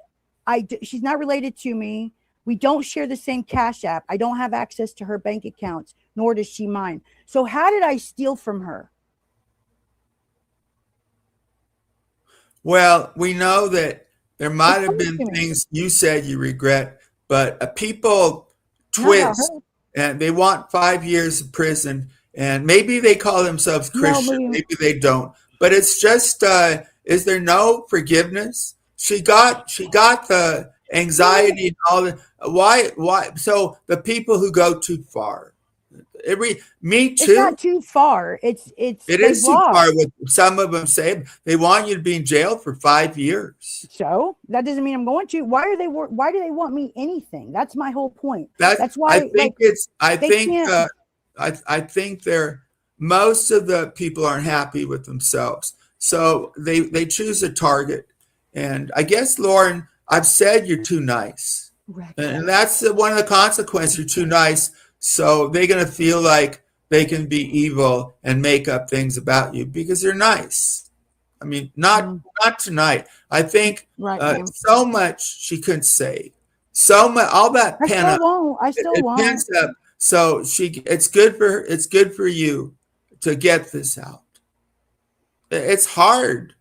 she's not related to me. We don't share the same Cash App. I don't have access to her bank accounts, nor does she mine. So how did I steal from her? Well, we know that there might have been things you said you regret, but people twist and they want 5 years of prison, and maybe they call themselves Christian, maybe they don't. But it's just, is there no forgiveness? She got the anxiety and all that. Why? So the people who go too far, me too. It's not too far. It is too far. What some of them say, they want you to be in jail for 5 years. So that doesn't mean I'm going to. Why do they want me anything? That's my whole point. That's why I think they're, most of the people aren't happy with themselves, so they choose a target. And I guess, Lauren, I've said you're too nice, and that's one of the consequences. You're too nice. So they're going to feel like they can be evil and make up things about you because they're nice. I mean, not tonight. I think so much she couldn't say. So much, all that pen up. I still won't. So it's good for her. It's good for you to get this out. It's hard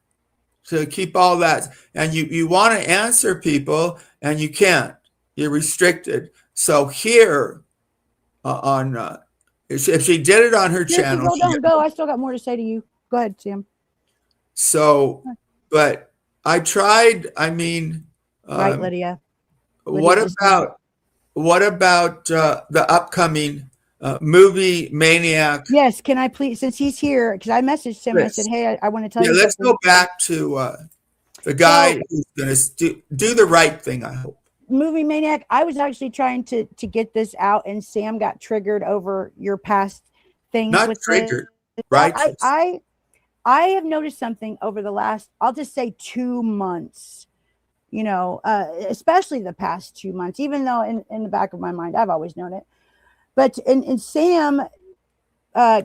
to keep all that, and you want to answer people and you can't. You're restricted. So here. If she did it on her channel, don't go. I still got more to say to you. Go ahead, Sam. So, but I tried. I mean, right, Lydia. What about the upcoming movie Maniac? Yes, can I please? Since he's here, because I messaged him. I said, "Hey, I want to tell you." Let's go back to the guy who's going to do the right thing. I hope. Movie Maniac, I was actually trying to get this out, and Sam got triggered over your past things. Not triggered, right? I have noticed something over the last, I'll just say 2 months, you know, especially the past 2 months, even though in the back of my mind, I've always known it. But in Sam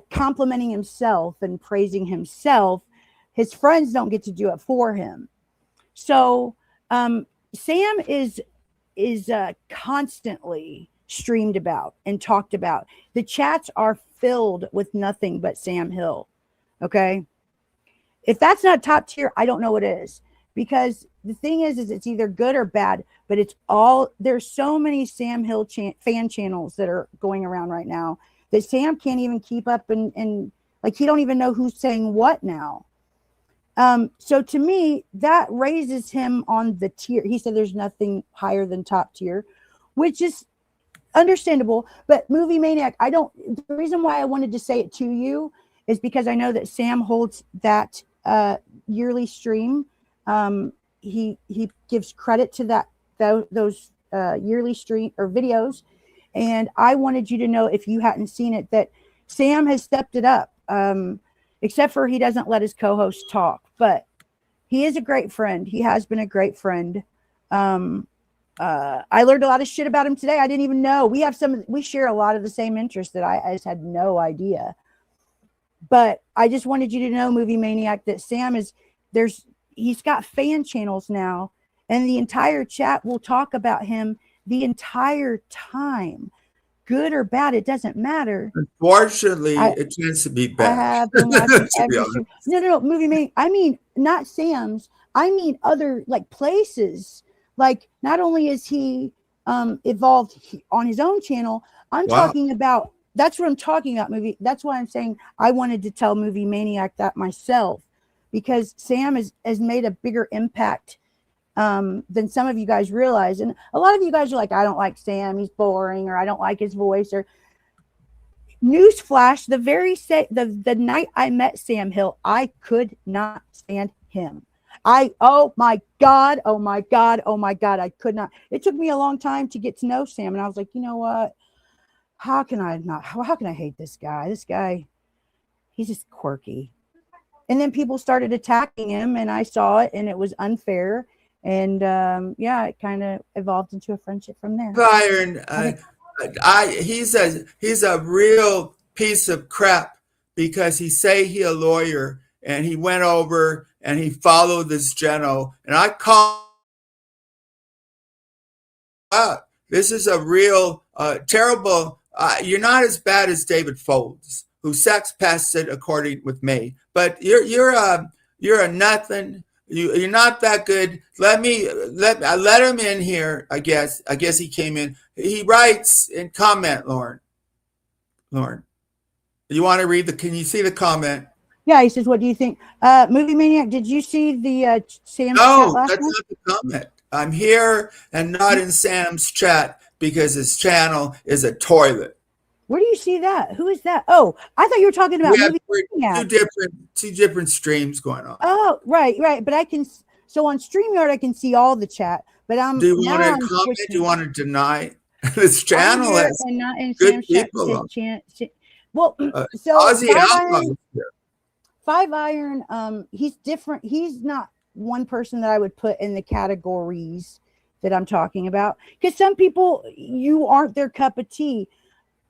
complimenting himself and praising himself, his friends don't get to do it for him. So Sam is constantly streamed about and talked about. The chats are filled with nothing but Sam Hill. Okay. If that's not top tier, I don't know what is. Because the thing is it's either good or bad, but it's all, there's so many Sam Hill fan channels that are going around right now that Sam can't even keep up, and like he don't even know who's saying what now. So to me, that raises him on the tier. He said there's nothing higher than top tier, which is understandable. But Movie Maniac, the reason why I wanted to say it to you is because I know that Sam holds that yearly stream. He gives credit to those yearly stream or videos. And I wanted you to know, if you hadn't seen it, that Sam has stepped it up. Except for he doesn't let his co-host talk, but he is a great friend. He has been a great friend. I learned a lot of shit about him today. I didn't even know. We share a lot of the same interests that I just had no idea. But I just wanted you to know, Movie Maniac, that Sam he's got fan channels now, and the entire chat will talk about him the entire time. Good or bad, it doesn't matter. Unfortunately, it tends to be bad. I have been watching every stream. No, Movie Maniac. I mean, not Sam's. I mean other like places. Like, not only is he evolved on his own channel, I'm talking about, that's what I'm talking about, movie. That's why I'm saying I wanted to tell Movie Maniac that myself, because Sam has made a bigger impact than some of you guys realize. And a lot of you guys are like, I don't like Sam, he's boring, or I don't like his voice. Or newsflash, the night I met Sam Hill, I could not stand him. Oh my God, I could not. It took me a long time to get to know Sam, and I was like, you know what? How can I hate this guy? This guy, he's just quirky. And then people started attacking him, and I saw it, and it was unfair. And it kind of evolved into a friendship from there. Byron, he's a real piece of crap, because he say he a lawyer, and he went over and he followed this Geno, and I call out. This is a real terrible. You're not as bad as David Folds, who sex pested according with me, but you're a nothing. You're not that good. Let him in here. I guess he came in. He writes in comment, Lauren. You want to read can you see the comment? Yeah, he says, what do you think? Movie Maniac, did you see the Sam's chat last that's night? not the comment. I'm here and not in Sam's chat because his channel is a toilet. Where do you see that? Who is that? Oh, I thought you were talking about Movie Maniac. Two different streams going on. Oh, right. But I can, so on StreamYard I can see all the chat, but do you want to comment? Do you want to deny this channel? And not in good Sam's chat. Well, so Five Iron, he's different. He's not one person that I would put in the categories that I'm talking about, because some people, you aren't their cup of tea.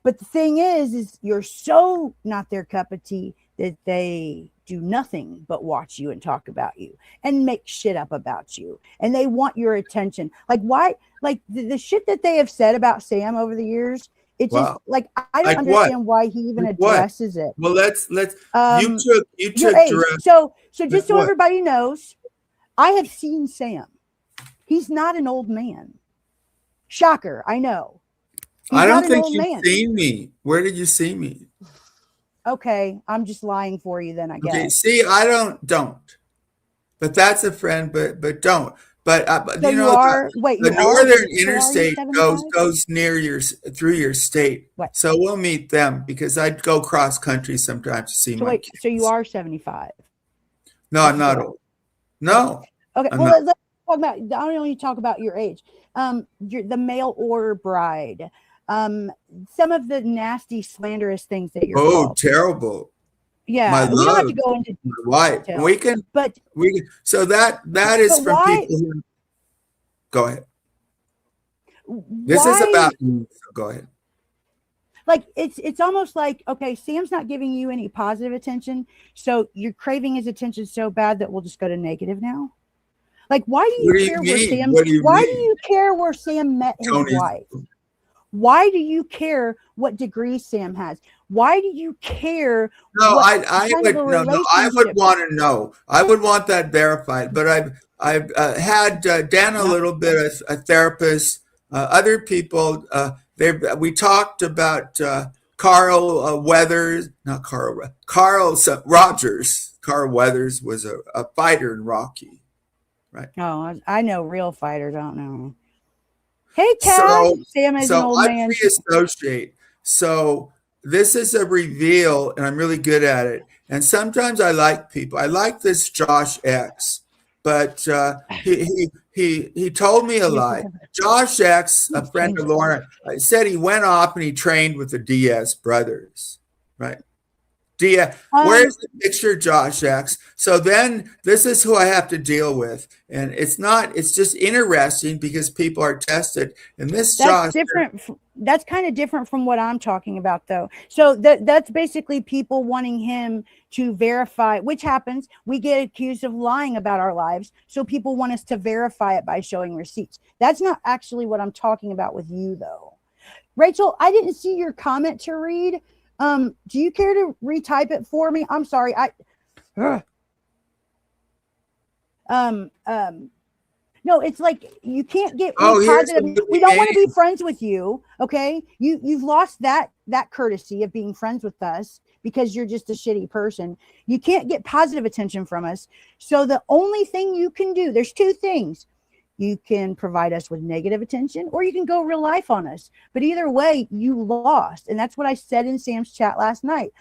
But the thing is you're so not their cup of tea that they do nothing but watch you and talk about you and make shit up about you. And they want your attention. Like, why? Like the shit that they have said about Sam over the years, it just like, I don't understand why he even addresses it. Well, let's you took so just so everybody knows, I have seen Sam. He's not an old man. Shocker, I know. I don't think you've seen me. Where did you see me? Okay, I'm just lying for you then, I guess. Okay, see, I don't. But that's a friend, but don't. But so you know, the northern interstate goes through your state. What? So we'll meet them, because I'd go cross country sometimes to see my kids. So you are 75? No, I'm not old. No. Okay, well, let's talk about, I don't only talk about your age. The mail order bride. Some of the nasty, slanderous things that you're called. Terrible. my Yeah, we don't have love, to go into my wife. detail, We can, but so that is from why? people who, go ahead. This is Why? about you, so go ahead. Like it's almost like, okay, Sam's not giving you any positive attention, so you're craving his attention so bad that we'll just go to negative now. Like, why do you care where Sam's? Why do you care where Sam met his wife? Why do you care what degree Sam has? Why do you care? No, I would want to know. I would want that verified. But I've had Dan a little bit, a therapist, other people. We talked about Carl Weathers, not Carl, Carl Rogers. Carl Weathers was a fighter in Rocky, right? Oh, I know real fighters. I don't know. Hey, Kat. Sam is an old man. Reassociate. So this is a reveal, and I'm really good at it. And sometimes I like people. I like this Josh X, but he told me a lie. Josh X, a friend of Lauren, said he went off and he trained with the Diaz brothers, right? Where's the picture, Josh X? So then this is who I have to deal with. And it's just interesting because people are tested. And this that's different. That's kind of different from what I'm talking about, though. So that's basically people wanting him to verify, which happens. We get accused of lying about our lives. So people want us to verify it by showing receipts. That's not actually what I'm talking about with you, though. Rachel, I didn't see your comment to read. Do you care to retype it for me? I'm sorry. No, it's like you can't get positive. We don't want to be friends with you. Okay. You've lost that courtesy of being friends with us because you're just a shitty person. You can't get positive attention from us. So the only thing you can do, there's two things. You can provide us with negative attention or you can go real life on us. But either way, you lost. And that's what I said in Sam's chat last night.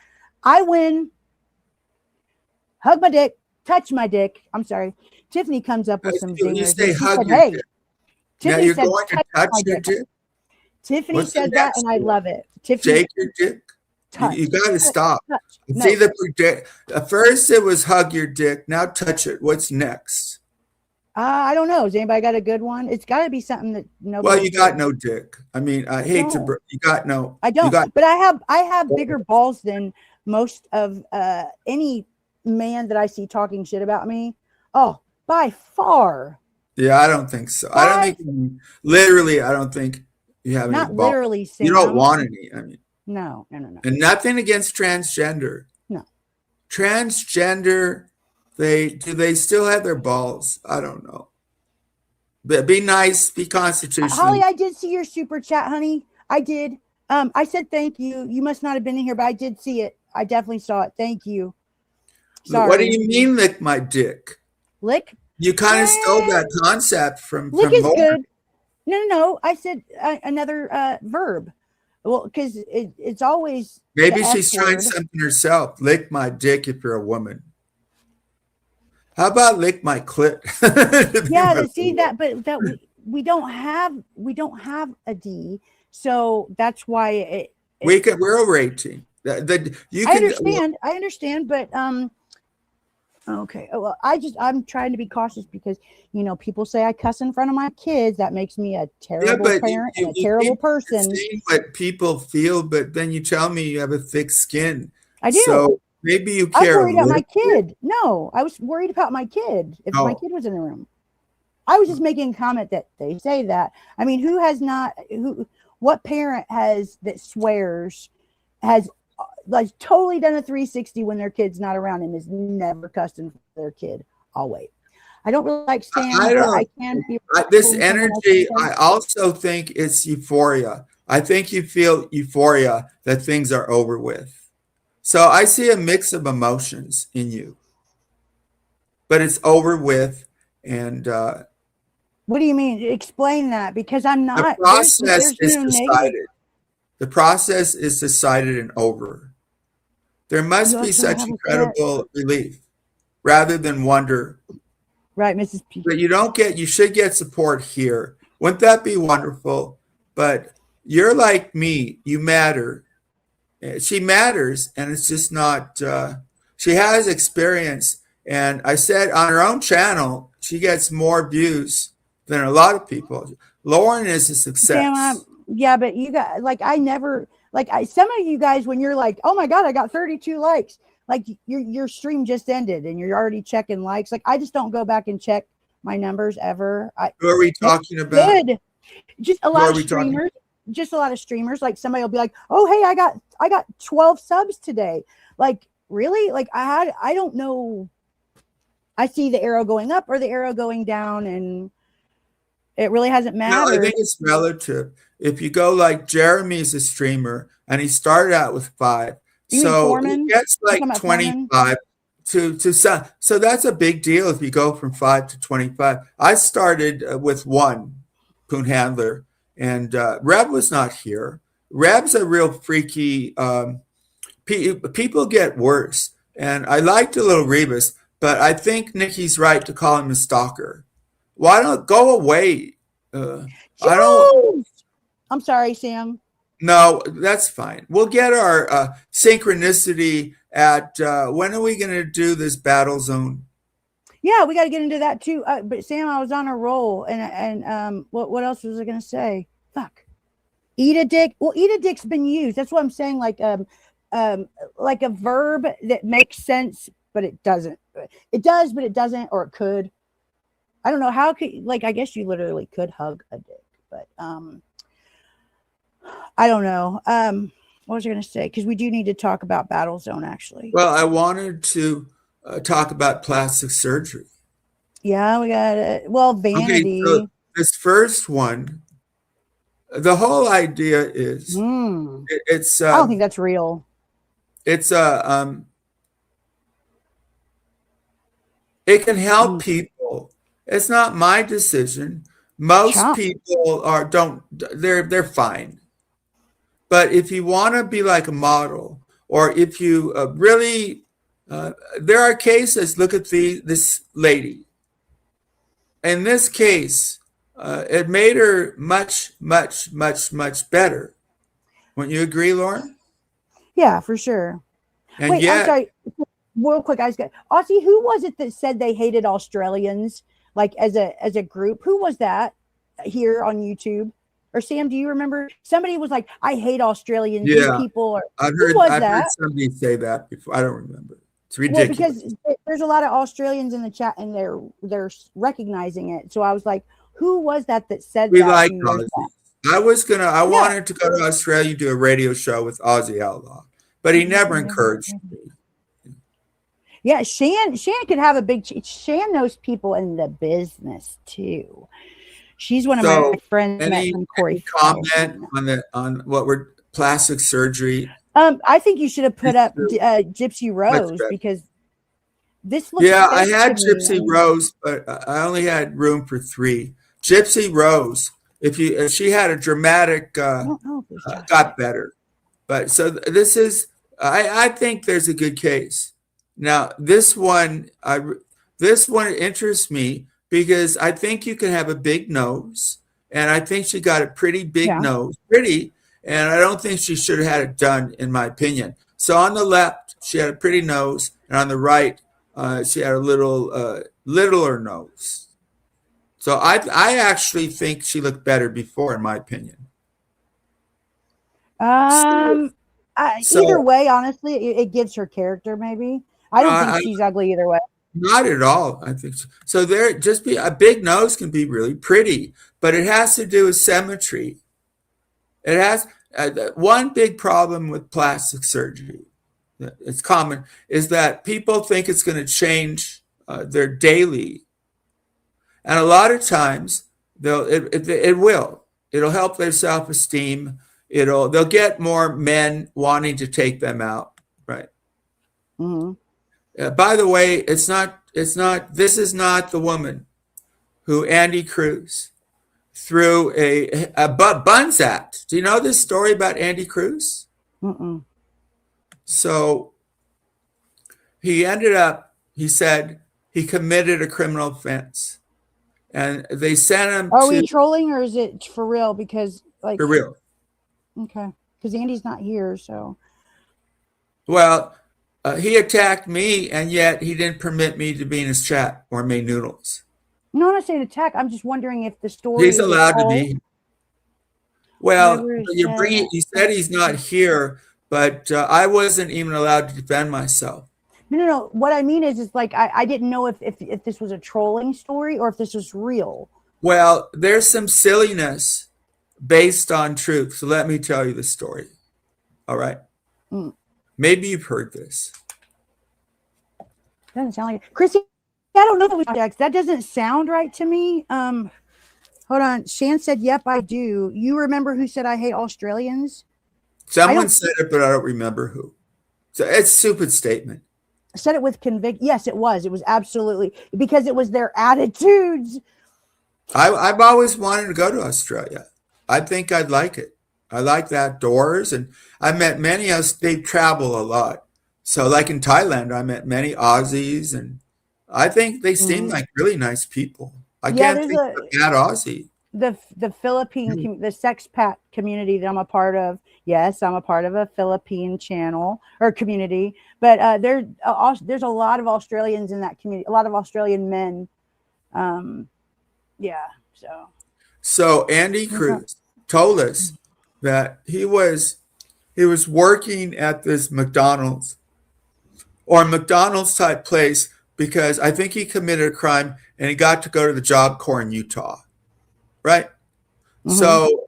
I win. Hug my dick. Touch my dick. I'm sorry. Tiffany comes up with some zingers. You say hug your dick. Tiffany you're said, going to touch your dick. Tiffany said that, and I love it. Tiffany, shake your dick. You got to stop. Touch. It's either at first it was hug your dick. Now touch it. What's next? I don't know. Has anybody got a good one? It's got to be something that nobody. Well, you got no dick. I mean, I hate to. You got no. I don't. But I have bigger balls than most of any man that I see talking shit about me. Oh, by far. Yeah, I don't think so. I don't think literally. I don't think you have any. Not literally. Sam. You don't want any. I mean. No. And nothing against transgender. No. Transgender. Do they still have their balls? I don't know. But be nice, be constitutional. Holly, I did see your super chat, honey. I did. I said thank you. You must not have been in here, but I did see it. I definitely saw it. Thank you. Sorry. What do you mean, lick my dick? Lick? You kind of stole that concept from lick is Lauren. good. No. I said another verb. Well, because it's always. Maybe she's trying something herself. Lick my dick if you're a woman. How about lick my clit? Yeah, to see that, but that we don't have a D, so that's why we're rating. I understand, but okay. Well, I'm trying to be cautious because people say I cuss in front of my kids. That makes me a terrible parent and a terrible person. Saying what people feel, but then you tell me you have a thick skin. I do. So maybe you care. I was worried about my kid. No, I was worried about my kid. If my kid was in the room, I was just making a comment that they say that. I mean, what parent that swears has like totally done a 360 when their kid's not around and is never cussed in their kid? I'll wait. I don't really like Sam. I can be this energy. I also think it's euphoria. I think you feel euphoria that things are over with. So I see a mix of emotions in you, but it's over with. And what do you mean? Explain that, because I'm not. The process is decided. The process is decided and over. There must be such incredible relief, rather than wonder. Right, Mrs. P. But you should get support here. Wouldn't that be wonderful? But you're like me. You matter. She matters, and it's just not she has experience. And I said on her own channel, she gets more views than a lot of people. Lauren is a success. Sam, yeah, but you got like I never like some of you guys when you're like, oh my god, I got 32 likes. Like your stream just ended and you're already checking likes. Like I just don't go back and check my numbers ever. Who are we talking about? Good. Just a lot of streamers. Just a lot of streamers. Like somebody will be like, oh hey, I got 12 subs today. Like really? Like I don't know. I see the arrow going up or the arrow going down, and it really hasn't mattered. No, I think it's relative. If you go like Jeremy's a streamer and he started out with 5. So he gets like 25 to some. So that's a big deal if you go from 5 to 25. I started with 1 Poon Handler, and Reb was not here. Reb's a real freaky. People get worse, and I liked a little Rebus, but I think Nikki's right to call him a stalker. Why don't go away? I don't. I'm sorry, Sam. No, that's fine. We'll get our synchronicity at when are we going to do this battle zone? Yeah, we got to get into that too. But Sam, I was on a roll, and what else was I going to say? Fuck. Eat a dick. Well, eat a dick's been used. That's what I'm saying. Like a verb that makes sense, but it doesn't. It does, but it doesn't, or it could. I don't know how could like. I guess you literally could hug a dick, but I don't know. What was I going to say? Because we do need to talk about Battle Zone, actually. Well, I wanted to talk about plastic surgery. Yeah, we got it. Well, vanity. Okay, so this first one, the whole idea is it's. I don't think that's real. It's a. It can help people. It's not my decision. Most people they're fine. But if you want to be like a model, or if you really, there are cases, look at this lady. In this case, it made her much, much, much, much better. Wouldn't you agree, Lauren? Yeah, for sure. And wait, I'm sorry. Real quick, guys. Aussie, who was it that said they hated Australians, like as a group? Who was that here on YouTube? Or Sam, do you remember? Somebody was like, "I hate Australians." Yeah, these people. I've heard somebody say that before. I don't remember. It's ridiculous. Well, because there's a lot of Australians in the chat, and they're recognizing it. So I was like, "Who was that said that?" We like Aussie. I wanted to go to Australia and do a radio show with Aussie Outlaw, but he never encouraged me. Yeah, Shan could have a big. Shan knows people in the business too. She's one of my friends. Any comment on what we're plastic surgery? I think you should have put up Gypsy Rose because this looks. Yeah, I had Gypsy Rose, but I only had room for 3. Gypsy Rose, if she had a dramatic, got better. But so this is, I think there's a good case. Now this one interests me. Because I think you can have a big nose, and I think she got a pretty big nose, and I don't think she should have had it done, in my opinion. So on the left, she had a pretty nose, and on the right, she had a littler nose. So I actually think she looked better before, in my opinion. Either way, honestly, it gives her character. Maybe I don't think she's ugly either way. Not at all. I think so. So there, just a big nose can be really pretty, but it has to do with symmetry. It has one big problem with plastic surgery. It's common is that people think it's going to change their daily, and a lot of times it will. It'll help their self-esteem. They'll get more men wanting to take them out, right? Mm-hmm. By the way, this is not the woman who Andy Cruz threw a buns at. Do you know this story about Andy Cruz? Mm-mm. So he said he committed a criminal offense, and they sent him. Are we trolling or is it for real? Because for real. Okay, because Andy's not here, so. Well, He attacked me, and yet he didn't permit me to be in his chat or make noodles. No, I'm not saying attack. I'm just wondering if the story He's allowed to be. Well, you're bringing. He said he's not here, but I wasn't even allowed to defend myself. No. What I mean is like I didn't know if this was a trolling story or if this was real. Well, there's some silliness based on truth. So let me tell you the story. All right. Maybe you've heard this. Doesn't sound like it. Chrissy, I don't know if it was Jax. That doesn't sound right to me. Hold on. Shan said, yep, I do. You remember who said I hate Australians? Someone said it, but I don't remember who. So it's a stupid statement. I said it with conviction. Yes, it was. It was absolutely because it was their attitudes. I've always wanted to go to Australia. I think I'd like it. I like the outdoors, and I met many of us. They travel a lot. So like in Thailand, I met many Aussies, and I think they seem like really nice people. I can't think of a bad Aussie. The Philippine, the sexpat community that I'm a part of. Yes, I'm a part of a Philippine channel or community, but there's a lot of Australians in that community, a lot of Australian men. Yeah, So Andy Cruz told us that he was working at this McDonald's or McDonald's type place because I think he committed a crime and he got to go to the Job Corps in Utah, right? So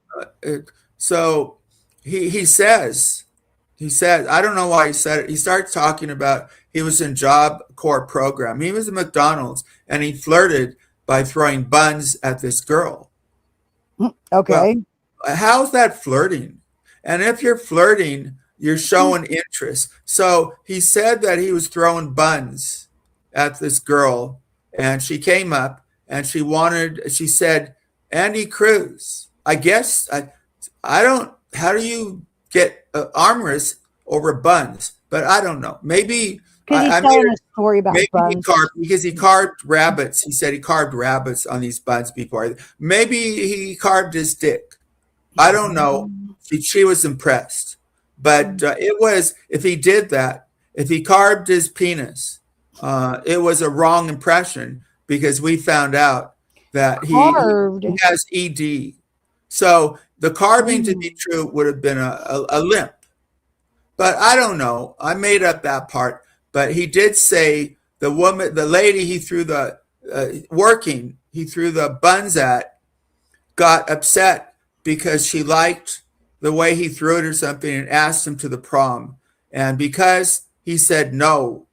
he says I don't know why he said it. He starts talking about he was in Job Corps program. He was at McDonald's and he flirted by throwing buns at this girl. Okay. Well, how's that flirting? And if you're flirting, you're showing interest. So he said that he was throwing buns at this girl, and she came up and she said, Andy Cruz, I guess, I don't, how do you get armorous over buns? But I don't know. Maybe I made a story about buns. Because he carved rabbits. He said he carved rabbits on these buns before. Maybe he carved his dick. I don't know. She was impressed. But it was, if he did that, if he carved his penis, it was a wrong impression because we found out that he has ED. So the carving to be true would have been a limp. But I don't know. I made up that part. But he did say the lady he threw the buns at got upset because she liked the way he threw it or something and asked him to the prom. And because he said no,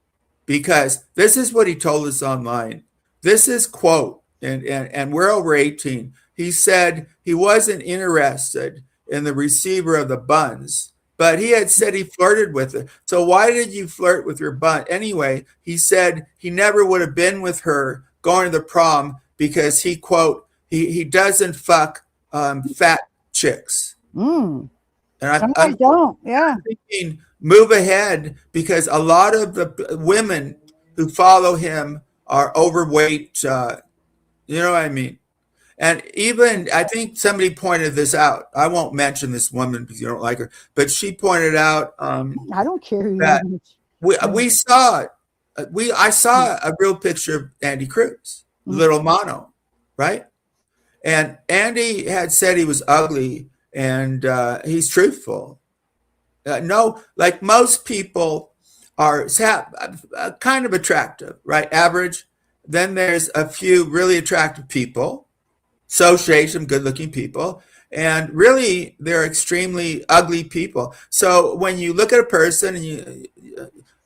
because this is what he told us online. This is quote, and we're over 18. He said he wasn't interested in the receiver of the buns. But he had said he flirted with it. So why did you flirt with your bun? Anyway, he said he never would have been with her going to the prom because he, quote, he doesn't fuck fat chicks. And I don't. Yeah. I'm thinking, move ahead because a lot of the women who follow him are overweight. You know what I mean? And even, I think somebody pointed this out. I won't mention this woman because you don't like her, but she pointed out. I don't care. That I saw a real picture of Andy Cruz, little mono, right? And Andy had said he was ugly, and he's truthful. No, like most people are kind of attractive, right? Average. Then there's a few really attractive people. Associate some good-looking people, and really they're extremely ugly people. So when you look at a person and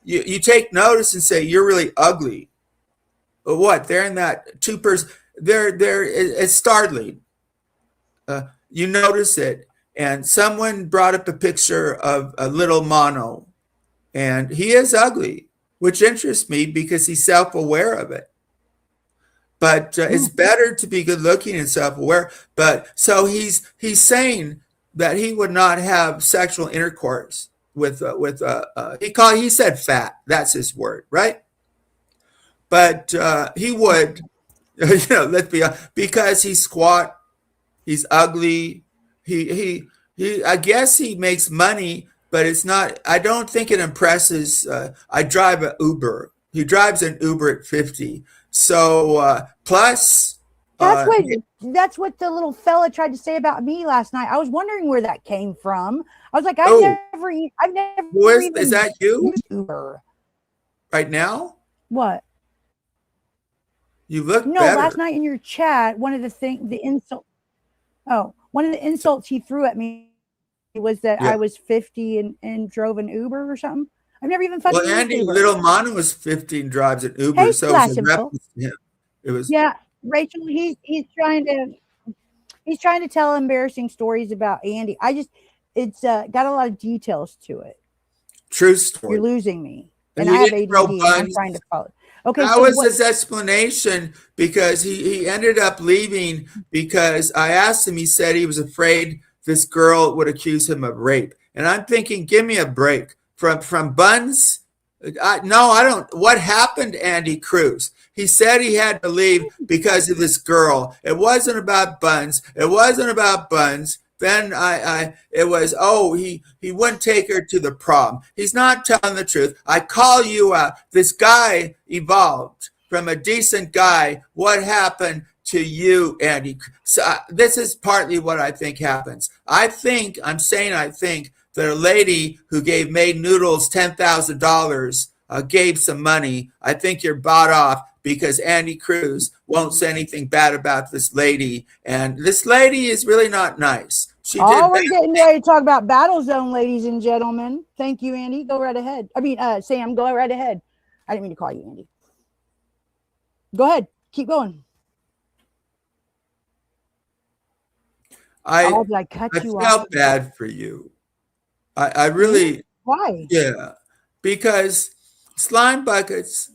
you take notice and say you're really ugly, but what they're in that two-person, it's startling. You notice it, and someone brought up a picture of a little mono, and he is ugly, which interests me because he's self-aware of it. But it's better to be good looking and self-aware. But so he's saying that he would not have sexual intercourse with he said fat. That's his word, right? But he would, let's be honest, because he's squat, he's ugly. He I guess he makes money but it's not. I don't think it impresses. I drive an Uber. He drives an Uber at 50. So plus, That's what the little fella tried to say about me last night. I was wondering where that came from. I was like, I've never is that you used Uber right now? What? You look No, better. last night in your chat, one of the insults he threw at me was that I was 50 and drove an Uber or something. I've never even fucking used Andy Uber. Little Mono was 50 and drives an Uber, Hey, so it was a reference to him. It was Rachel. He's trying to tell embarrassing stories about Andy. It's got a lot of details to it. True story. You're losing me, and I have ADD. And I'm trying to follow. Okay, that was his explanation, because he ended up leaving because I asked him. He said he was afraid this girl would accuse him of rape, and I'm thinking, give me a break from buns. No, I don't. What happened to Andy Cruz? He said he had to leave because of this girl. It wasn't about buns. It wasn't about buns. Then it was, he wouldn't take her to the prom. He's not telling the truth. I call you out. This guy evolved from a decent guy. What happened to you, Andy? So this is partly what I think happens. I think that a lady who gave Maid Noodles $10,000 gave some money. I think you're bought off, because Andy Cruz won't say anything bad about this lady. And this lady is really not nice. We're getting ready to talk about Battle Zone, ladies and gentlemen. Thank you, Andy. Go right ahead. Sam, go right ahead. I didn't mean to call you Andy. Go ahead. Keep going. I you felt off? bad for you. I really. Why? Yeah, because slime buckets.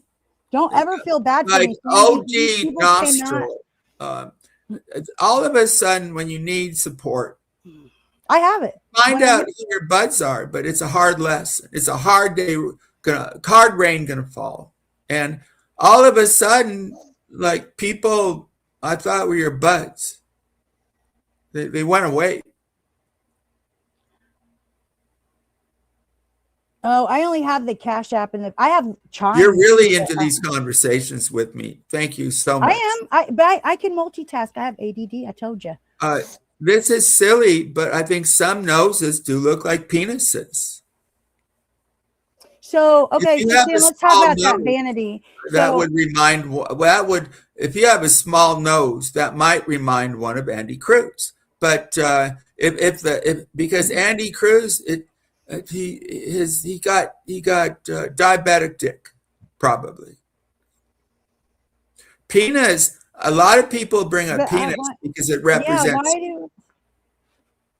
Don't ever feel bad for me. OD nostril. All of a sudden, when you need support, I have it. Find out who your buds are, but it's a hard lesson. It's a hard day. Hard rain gonna fall, and all of a sudden, like, people I thought were your buds, they went away. Oh, I only have the Cash App and I have Chime. You're really into these conversations with me. Thank you so much. I am. But I can multitask. I have ADD. I told you. This is silly, but I think some noses do look like penises. So, okay, let's talk about that vanity. That would remind. If you have a small nose, that might remind one of Andy Cruz. But because Andy Cruz, he got diabetic dick, probably. Penis. A lot of people bring up penis because it represents. Yeah,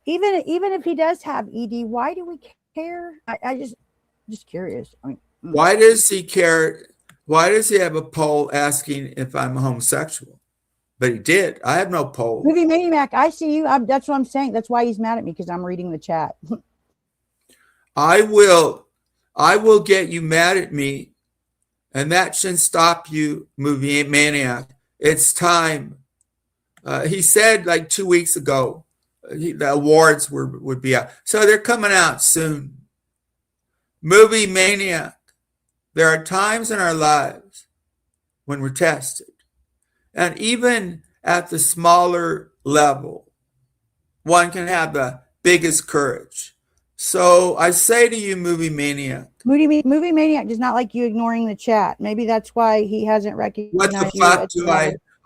even if he does have ED, why do we care? I just curious. I mean, why does he care? Why does he have a poll asking if I'm homosexual? But he did. I have no poll. Movie Maniac, I see you. That's what I'm saying. That's why he's mad at me, because I'm reading the chat. I will get you mad at me, and that shouldn't stop you, Movie Maniac. It's time. He said like 2 weeks ago the awards would be out. So they're coming out soon. Movie Maniac. There are times in our lives when we're tested. And even at the smaller level, one can have the biggest courage. So I say to you, Movie Maniac. Movie Maniac does not like you ignoring the chat. Maybe that's why he hasn't recognized what the fuck do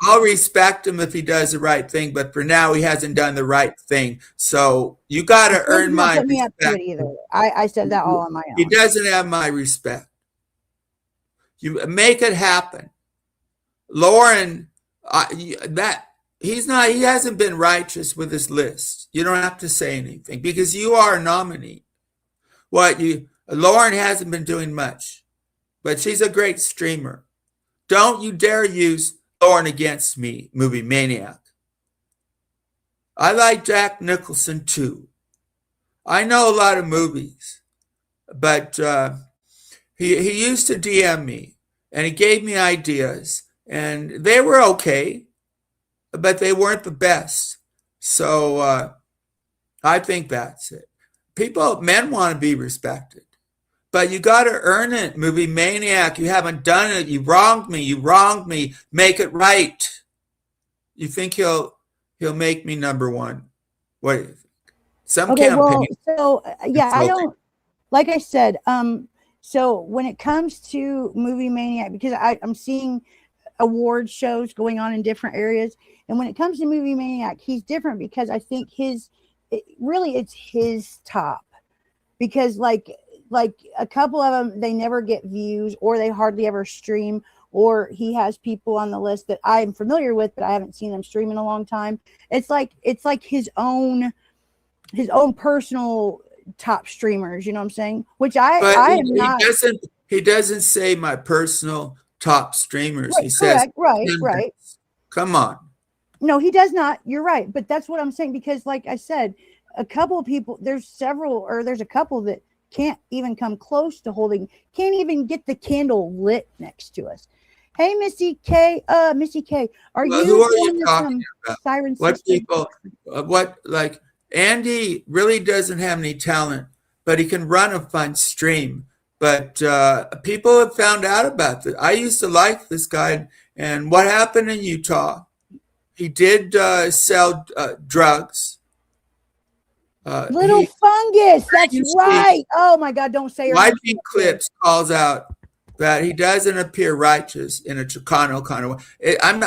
I'll respect him if he does the right thing, but for now he hasn't done the right thing. So you got to earn my respect. I said that all on my own. He doesn't have my respect. You make it happen. Lauren, he hasn't been righteous with his list. You don't have to say anything because you are a nominee. Lauren hasn't been doing much, but she's a great streamer. Don't you dare use Lauren against me, Movie Maniac. I like Jack Nicholson too. I know a lot of movies, but he used to DM me and he gave me ideas and they were okay, but they weren't the best. So I think that's it. men want to be respected. But you got to earn it, movie maniac. You haven't done it. You wronged me. You wronged me. Make it right. You think he'll make me number one? What do you think? Some Okay, campaign. well, so yeah, I don't, like I said, so when it comes to movie maniac, because I'm seeing award shows going on in different areas, and when it comes to movie maniac, he's different because I think it's his top, because like a couple of them, they never get views, or they hardly ever stream, or he has people on the list that I'm familiar with, but I haven't seen them stream in a long time. It's like his own personal top streamers, you know what I'm saying? Which I am not. He doesn't say my personal top streamers. Right, he says, right. Come on. No, he does not. You're right. But that's what I'm saying, because like I said, a couple of people, there's a couple that can't even come close to can't even get the candle lit next to us. Hey, Missy K, are Who are you talking about? Siren what System? people, Andy really doesn't have any talent, but he can run a fun stream. But people have found out about this. I used to like this guy, and what happened in Utah? He did sell drugs. Little fungus. That's right. Oh my God! Don't say her name. YB Clips calls out that he doesn't appear righteous in a Chicano kind of way. I'm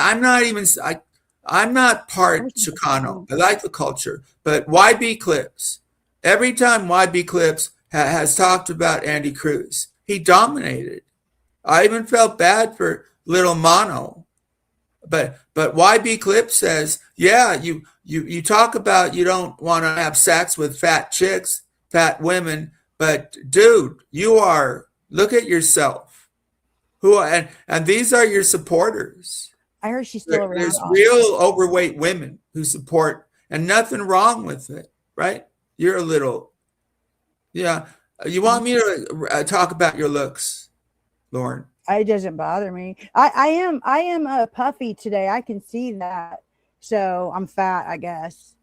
not part Chicano. I like the culture, but YB Clips. Every time YB Clips has talked about Andy Cruz, he dominated. I even felt bad for Little Mono, but YB Clips says, yeah, you talk about you don't want to have sex with fat chicks, fat women, but dude, look at yourself. And these are your supporters. I heard she's still around. There's real overweight women who support, and nothing wrong with it, right? You're a little, yeah. You want me to talk about your looks, Lauren? It doesn't bother me. I am puffy today. I can see that. So I'm fat, I guess.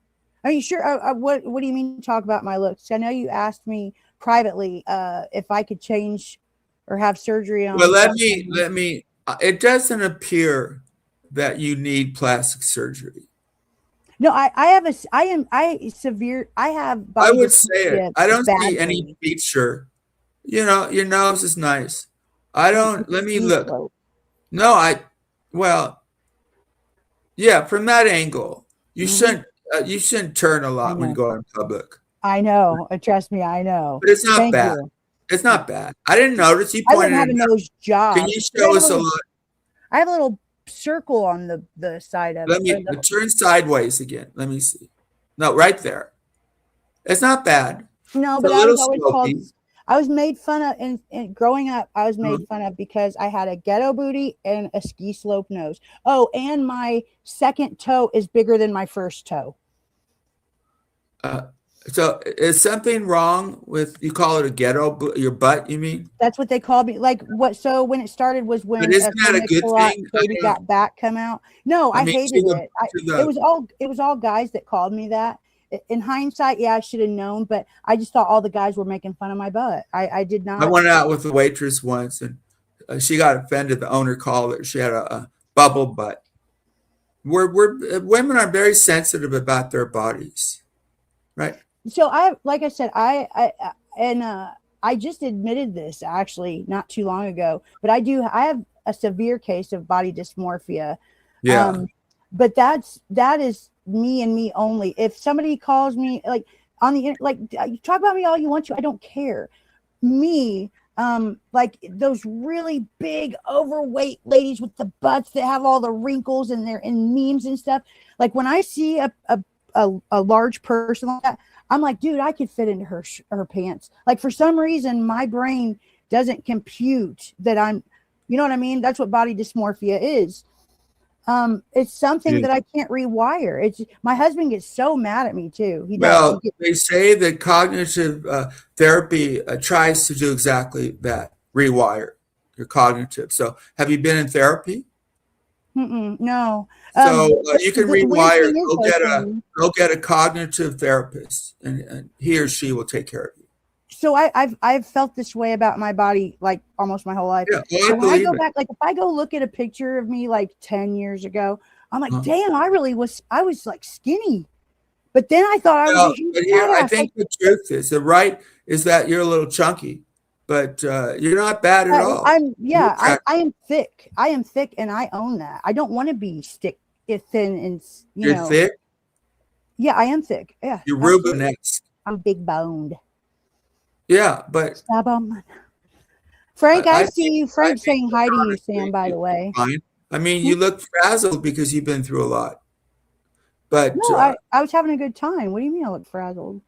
Are you sure? What do you mean talk about my looks? I know you asked me privately if I could change or have surgery on. Well, let me. It doesn't appear that you need plastic surgery. No, I have severe. I have. I would say it. I don't see any feature. Your nose is nice. Let me look. No, yeah, from that angle, you shouldn't turn a lot when you go out in public. I know. Trust me, I know. But it's not bad. It's not bad. I didn't notice. You pointed I don't have a nose job. Can you show us a lot? I have a little circle on the side of it. Turn sideways again. Let me see. No, right there. It's not bad. No, but I was made fun of, and growing up, I was made fun of because I had a ghetto booty and a ski slope nose. Oh, and my second toe is bigger than my first toe. So is something wrong with, you call it a ghetto, your butt, you mean? That's what they called me. Like what? So when it started was when isn't that a good thing? Baby got back come out. No, I hated it. It was all guys that called me that. In hindsight, yeah, I should have known, but I just thought all the guys were making fun of my butt. I did not. I went out with a waitress once, and she got offended. The owner called her. She had a bubble butt. Women are very sensitive about their bodies, right? So like I said, I just admitted this actually not too long ago, but I have a severe case of body dysmorphia. Yeah. But that is me and me only. If somebody calls me like on the like, you talk about me all you want to, I don't care. Me, like those really big overweight ladies with the butts that have all the wrinkles and they're in memes and stuff. Like when I see a large person like that, I'm like, dude, I could fit into her pants. Like for some reason, my brain doesn't compute that you know what I mean? That's what body dysmorphia is. It's something that I can't rewire. My husband gets so mad at me too. They say that cognitive therapy tries to do exactly that, rewire your cognitive. So have you been in therapy? No. So you can The weird rewire. thing is, though, Sam, Go get a cognitive therapist, and he or she will take care of you. so I've felt this way about my body like almost my whole life. Yeah, well, So I when I believe go it. back, like if I go look at a picture of me like 10 years ago, I'm like, Huh. damn, I was like skinny. But then I thought I was Well, a huge but here, I badass. think the truth is that you're a little chunky, but you're not bad at all. I am thick. I am thick, and I own that. I don't want to be thin, and You're thick. Yeah, I am thick. Yeah, You're absolutely. Rubenesque. I'm big boned. Yeah, but Frank, I see think, you. Frank's saying hi to you, Sam. By the way, fine. I mean, you look frazzled because you've been through a lot. But no, I was having a good time. What do you mean I look frazzled?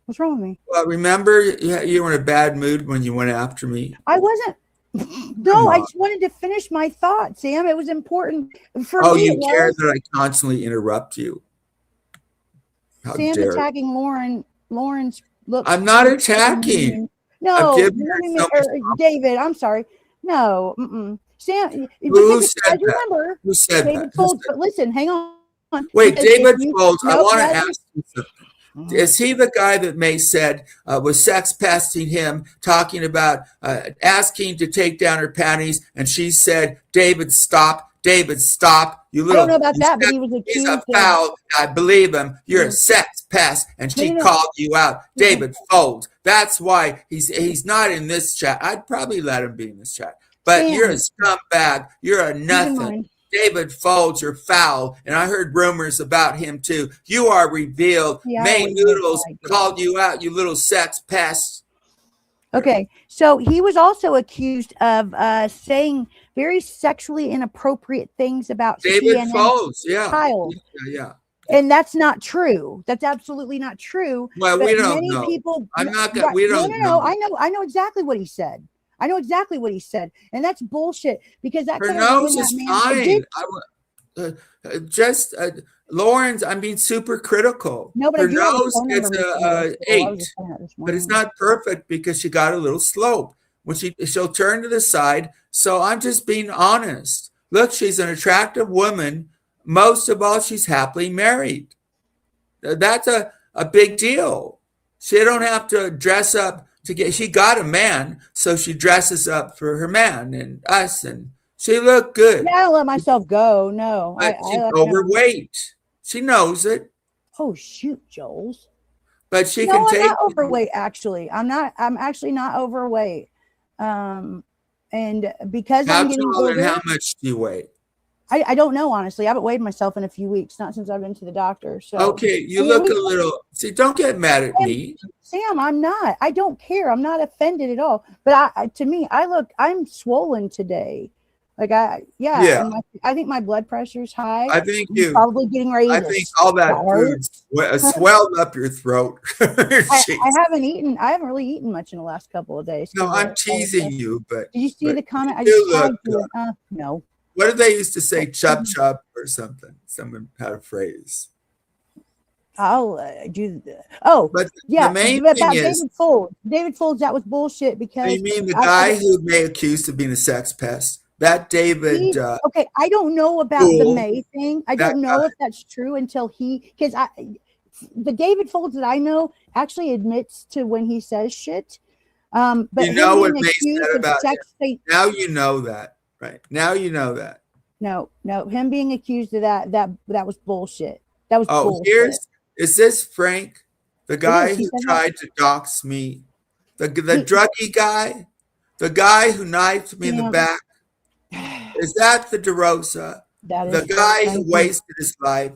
What's wrong with me? Well, remember, you were in a bad mood when you went after me. I wasn't. No, I just wanted to finish my thought, Sam. It was important for me. Oh, you care that I constantly interrupt you. How Sam's dare attacking Lauren. Lauren's look. I'm not attacking. No, David, I'm sorry. No, Sam. Who said that? Remember, Who said David that? Folds. But listen, hang on. Wait, David Folds. I want to Brad, ask you something. Is he the guy that May said was sex pesting him, talking about asking to take down her panties, and she said, "David, stop! David, stop! You little." I don't know about that, but he was accused. He's a foul. I believe him. You're a sex pest, and she called you out, David Folds. That's why he's not in this chat. I'd probably let him be in this chat, but Sam, you're a scumbag. You're a nothing. David Folds, you're foul, and I heard rumors about him too. You are revealed. May Noodles called you out, you little sex pest. Okay, so he was also accused of saying very sexually inappropriate things about David Folds, child. Yeah. And that's not true. That's absolutely not true. Well, we don't know. People, I'm not gonna. We don't know. I know exactly what he said. I know exactly what he said, and that's bullshit because that her nose is fine. Lawrence, I'm being super critical. No, but her nose gets a 8, but it's not perfect because she got a little slope. When she'll turn to the side. So I'm just being honest. Look, she's an attractive woman. Most of all, she's happily married. That's a big deal. She don't have to dress up. She got a man, so she dresses up for her man and us, and she looked good. Yeah, I don't let myself go. No, she's overweight. She knows it. Oh shoot, Joel's. But she can take. I'm not overweight. Actually, I'm not. I'm actually not overweight. And because I'm getting older, and how much do you weigh? I don't know, honestly. I haven't weighed myself in a few weeks, not since I've been to the doctor. So okay, you look a little. See, don't get mad at me, Sam. I'm not. I don't care. I'm not offended at all. But to me, I'm swollen today. Like I think my blood pressure's high. I think you probably getting ready. I think all that food swelled up your throat. I haven't eaten. I haven't really eaten much in the last couple of days. No, I'm teasing you. But did you see the comment? I just no. What did they used to say? Chub chub or something. Someone had a phrase. I'll do. But the main thing is David Folds. That was bullshit because. You mean the guy who May accused of being a sex pest? That David. Okay, I don't know about the May thing. I don't know if that's true until because the David Folds that I know actually admits to when he says shit. But you know what May said about him. Now you know that. Right. Now you know that. No, him being accused of that was bullshit. That was bullshit. Is this Frank, the guy who tried to dox me? The druggy guy? The guy who knifed me in the back? Is that the DeRosa? The guy who wasted his life?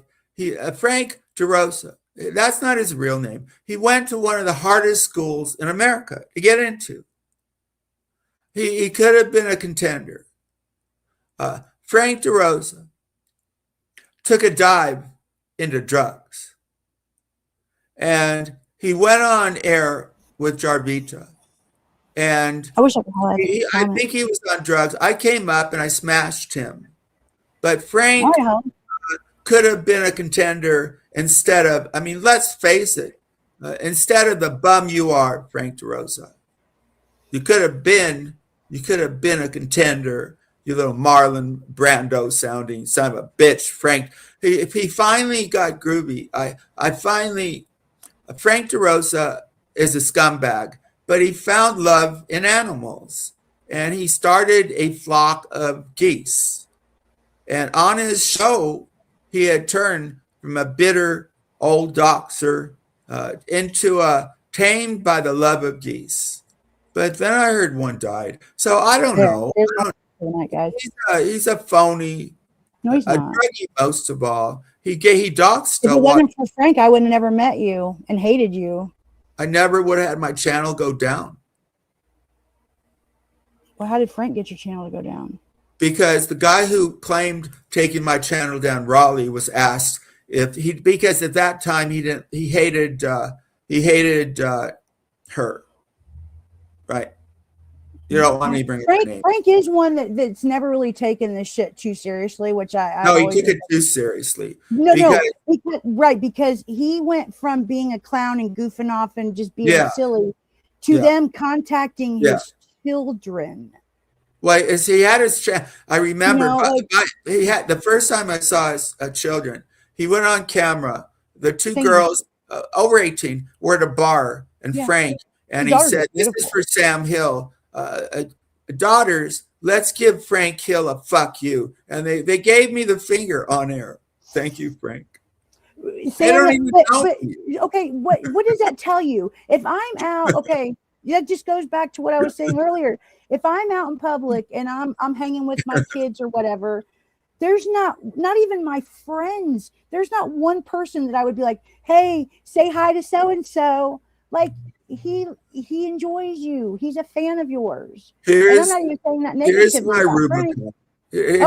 Frank DeRosa. That's not his real name. He went to one of the hardest schools in America to get into. He could have been a contender. Frank DeRosa took a dive into drugs, and he went on air with Jarvita, and I think he was on drugs. I came up and I smashed him, but Frank could have been a contender instead of. I mean, let's face it. Instead of the bum you are, Frank DeRosa, you could have been a contender. You little Marlon Brando sounding son of a bitch, Frank. He finally got groovy. Frank DeRosa is a scumbag, but he found love in animals. And he started a flock of geese. And on his show, he had turned from a bitter old doxer into a tamed by the love of geese. But then I heard one died. So I don't know. He's a phony, No, he's a not. druggie most of all. He doxed If a it lot. wasn't for Frank, I would have never met you and hated you. I never would have had my channel go down. Well, how did Frank get your channel to go down? Because the guy who claimed taking my channel down, Raleigh, was asked if he, because at that time he hated her, right? You don't want me bringing her name. Frank is one that's never really taken this shit too seriously, which I no, he took it too seriously. Because he went from being a clown and goofing off and just being silly to them contacting his children. Well, as he had his I remember he had the first time I saw his children. He went on camera. The two girls over 18 were at a bar, and Frank, and he said, "This is for Sam Hill. Daughters, let's give Frank Hill a fuck you." And they gave me the finger on air. Thank you, Frank. Sam, okay, what does that tell you? If I'm out, okay, that just goes back to what I was saying earlier. If I'm out in public and I'm hanging with my kids or whatever, there's not even my friends. There's not one person that I would be like, "Hey, say hi to so and so." Like he enjoys you. He's a fan of yours. And I'm not even saying that negatively. Here's my Rubicon. Here's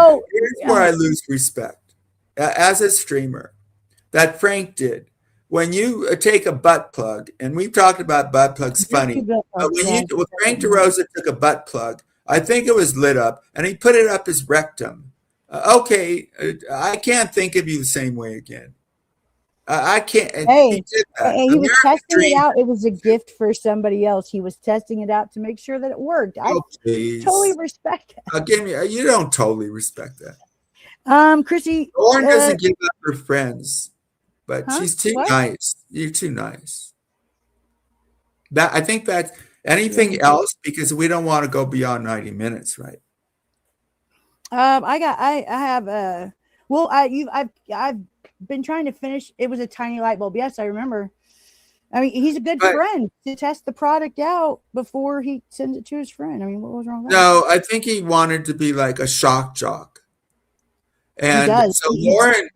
where I lose respect as a streamer. That Frank did. When you take a butt plug, and we've talked about butt plugs funny, but when Frank DeRosa took a butt plug, I think it was lit up, and he put it up his rectum. I can't think of you the same way again. I can't. He did that. He was testing it out. It was a gift for somebody else. He was testing it out to make sure that it worked. I totally respect it. You don't totally respect that. Chrissy. Lauren doesn't give up her friends. But she's too nice. You're too nice. I think that's anything else, because we don't want to go beyond 90 minutes, right? I've been trying to finish. It was a tiny light bulb. Yes, I remember. I mean, he's a good friend to test the product out before he sends it to his friend. I mean, what was wrong with that? No, I think he wanted to be like a shock jock. And so Lauren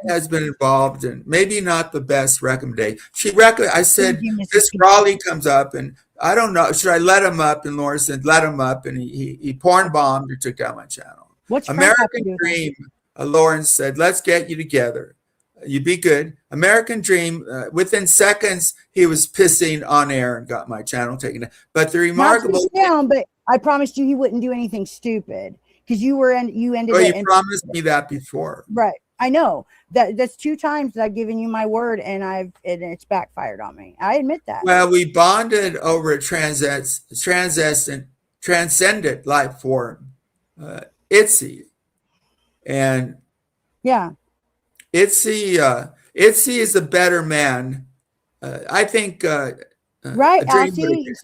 has been involved in maybe not the best recommendation. I said, this Raleigh comes up, and I don't know, should I let him up? And Lauren said, let him up. And he porn bombed and took down my channel. What's American Dream? Lauren said, let's get you together. You be good. American Dream, within seconds, he was pissing on air and got my channel taken down. But the remarkable but I promised you he wouldn't do anything stupid. Because you ended up. You promised me that before, right? I know that's 2 times that I've given you my word, and it's backfired on me. I admit that. Well, we bonded over a transcendent life form, Itzy, and Itzy is a better man. I think. Right, Sam doesn't even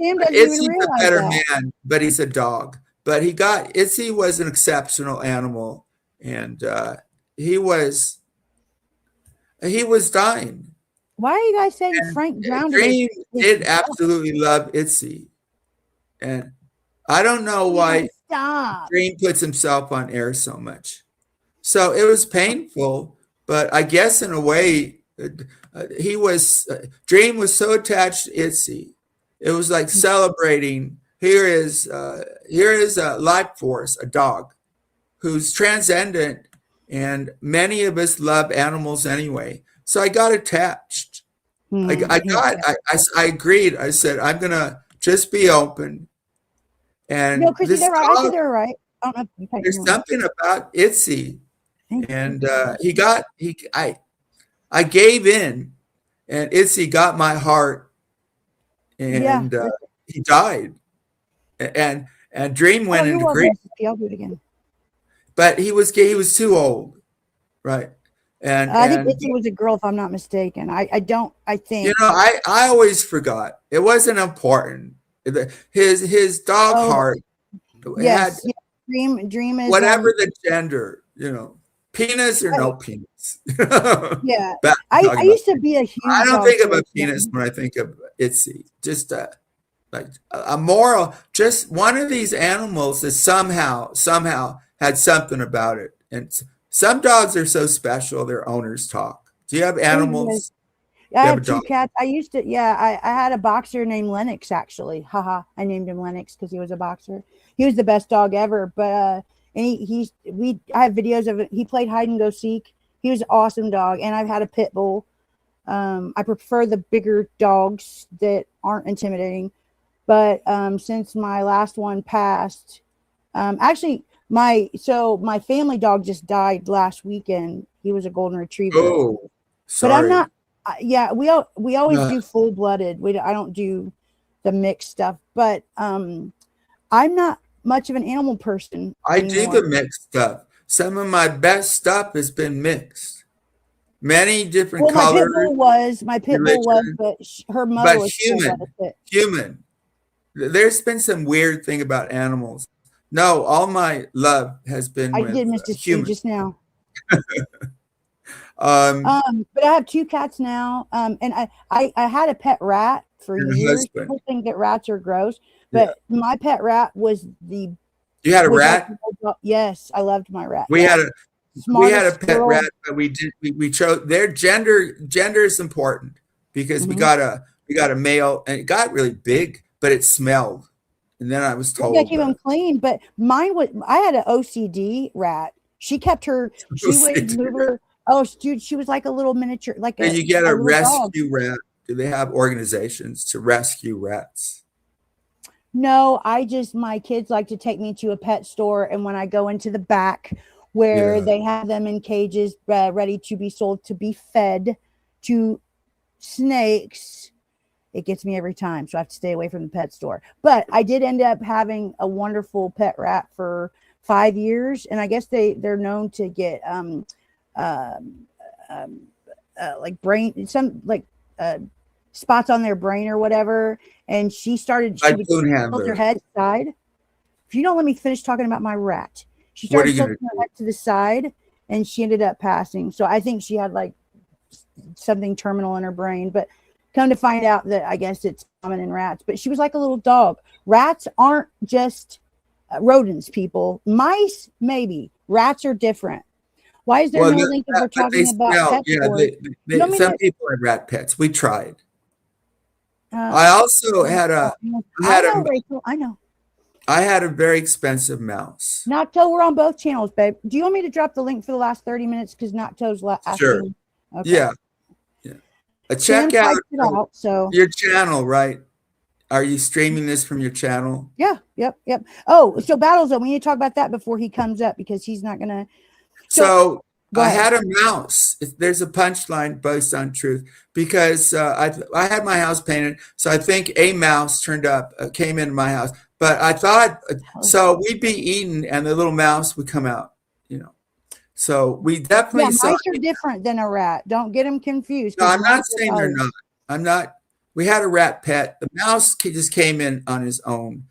realize a better man, but he's a dog. But Itzy was an exceptional animal, and he was dying. Why are you guys saying Frank drowned? Dream did absolutely love Itzy, and I don't know why Dream puts himself on air so much. So it was painful, but I guess in a way, Dream was so attached to Itzy. It was like celebrating. Here is a life force, a dog, who's transcendent, and many of us love animals anyway. So I got attached. I agreed. I said, I'm gonna just be open. And Chrissy, they're right. There's something about Itzy, and I gave in, and Itzy got my heart, and he died. And And Dream went you're into welcome, grief, Mississippi. I'll do it again. but he was too old, right? I think And Itzy was a girl, if I'm not mistaken. I think. you know, I always forgot. It wasn't important. His dog Oh, heart had yes. Dream is whatever the gender, you know, penis or no right. penis. Yeah. Back to I talking about used to be a huge I don't dog think of a person. penis when I think of Itzy. Just like a moral, just one of these animals that somehow had something about it. And some dogs are so special, their owners talk. Do you have animals? I You have a two dog? cats. I used to, I had a boxer named Lennox, actually. Haha. I named him Lennox because he was a boxer. He was the best dog ever. But, and I have videos of it. He played hide and go seek. He was an awesome dog. And I've had a pit bull. I prefer the bigger dogs that aren't intimidating. But since my last one passed, actually, my family dog just died last weekend. He was a golden retriever. Oh, sorry. But I'm not. Yeah, we always do full blooded. I don't do the mixed stuff. But I'm not much of an animal person. I anymore. do the mixed stuff. Some of my best stuff has been mixed. Many different colors. My pit bull was, but her mother was human. There's been some weird thing about animals. No, all my love has been with did Mr. human. Just now. But I have two cats now. And I had a pet rat for years. People think that rats are gross, but my pet rat was the. You had a rat? Yes, I loved my rat. We had a pet rat, but we chose their gender. Gender is important because we got a male, and it got really big, but it smelled. And then I was told I keep them clean, but mine was. I had an OCD rat. She kept her. She would move her. Oh, dude, she was like a little miniature. And you get a rescue rat. Do they have organizations to rescue rats? No, my kids like to take me to a pet store, and when I go into the back where they have them in cages ready to be sold to be fed to snakes, it gets me every time. So I have to stay away from the pet store. But I did end up having a wonderful pet rat for 5 years, and I guess they're known to get like brain spots on their brain or whatever. And she would tilt her head side. If you don't let me finish talking about my rat, she started tilting her head to the side, and she ended up passing. So I think she had like something terminal in her brain, but come to find out that I guess it's common in rats. But she was like a little dog. Rats aren't just rodents, people. Mice, maybe. Rats are different. Why is there no link if we're talking about pet stores? Some people have rat pets. We tried. I also had I know. I had a very expensive mouse. Nocto, we're on both channels, babe. Do you want me to drop the link for the last 30 minutes? Because Nocto's asking. Sure. Okay. Yeah. Check out so your channel, right? Are you streaming this from your channel? Yeah. Yep. Oh, so Battlezone, we need to talk about that before he comes up because he's not going to. So I had a mouse. There's a punchline based on truth because I had my house painted. So I think a mouse came into my house. But I thought, so we'd be eating and the little mouse would come out, you know. So we definitely mice are different than a rat. Don't get them confused. No, I'm not saying they're not. I'm not. We had a rat pet. The mouse just came in on his own.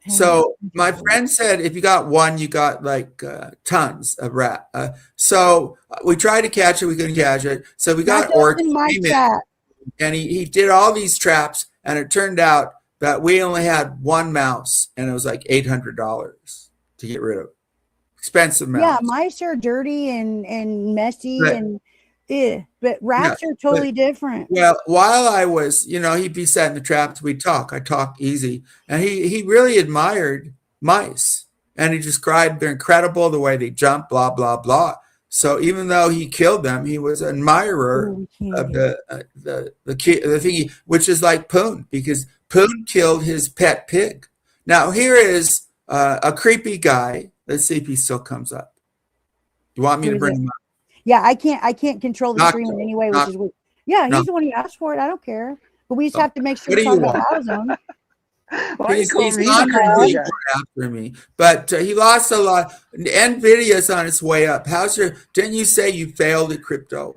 So my friend said, if you got one, you got like tons of rat. So we tried to catch it. We couldn't catch it. So we got Orc. And he did all these traps. And it turned out that we only had one mouse. And it was like $800 to get rid of. Expensive mouse. Yeah, mice are dirty and messy. But rats are totally different. Well, while I was, he'd be setting the traps, we'd talk. I talk easy. And he really admired mice. And he described they're incredible, the way they jump, blah, blah, blah. So even though he killed them, he was an admirer of the thingy, which is like Poon, because Poon killed his pet pig. Now, here is a creepy guy. Let's see if he still comes up. You want me to bring him up? Yeah, I can't control the stream in any way, which is weird. Yeah, he's the one who asked for it. I don't care. but we just have to make sure What we do talk you about want? AutoZone. Why you He's call me on the the crazy league guy? after me, but he lost a lot. Nvidia's on its way up. Didn't you say you failed at crypto?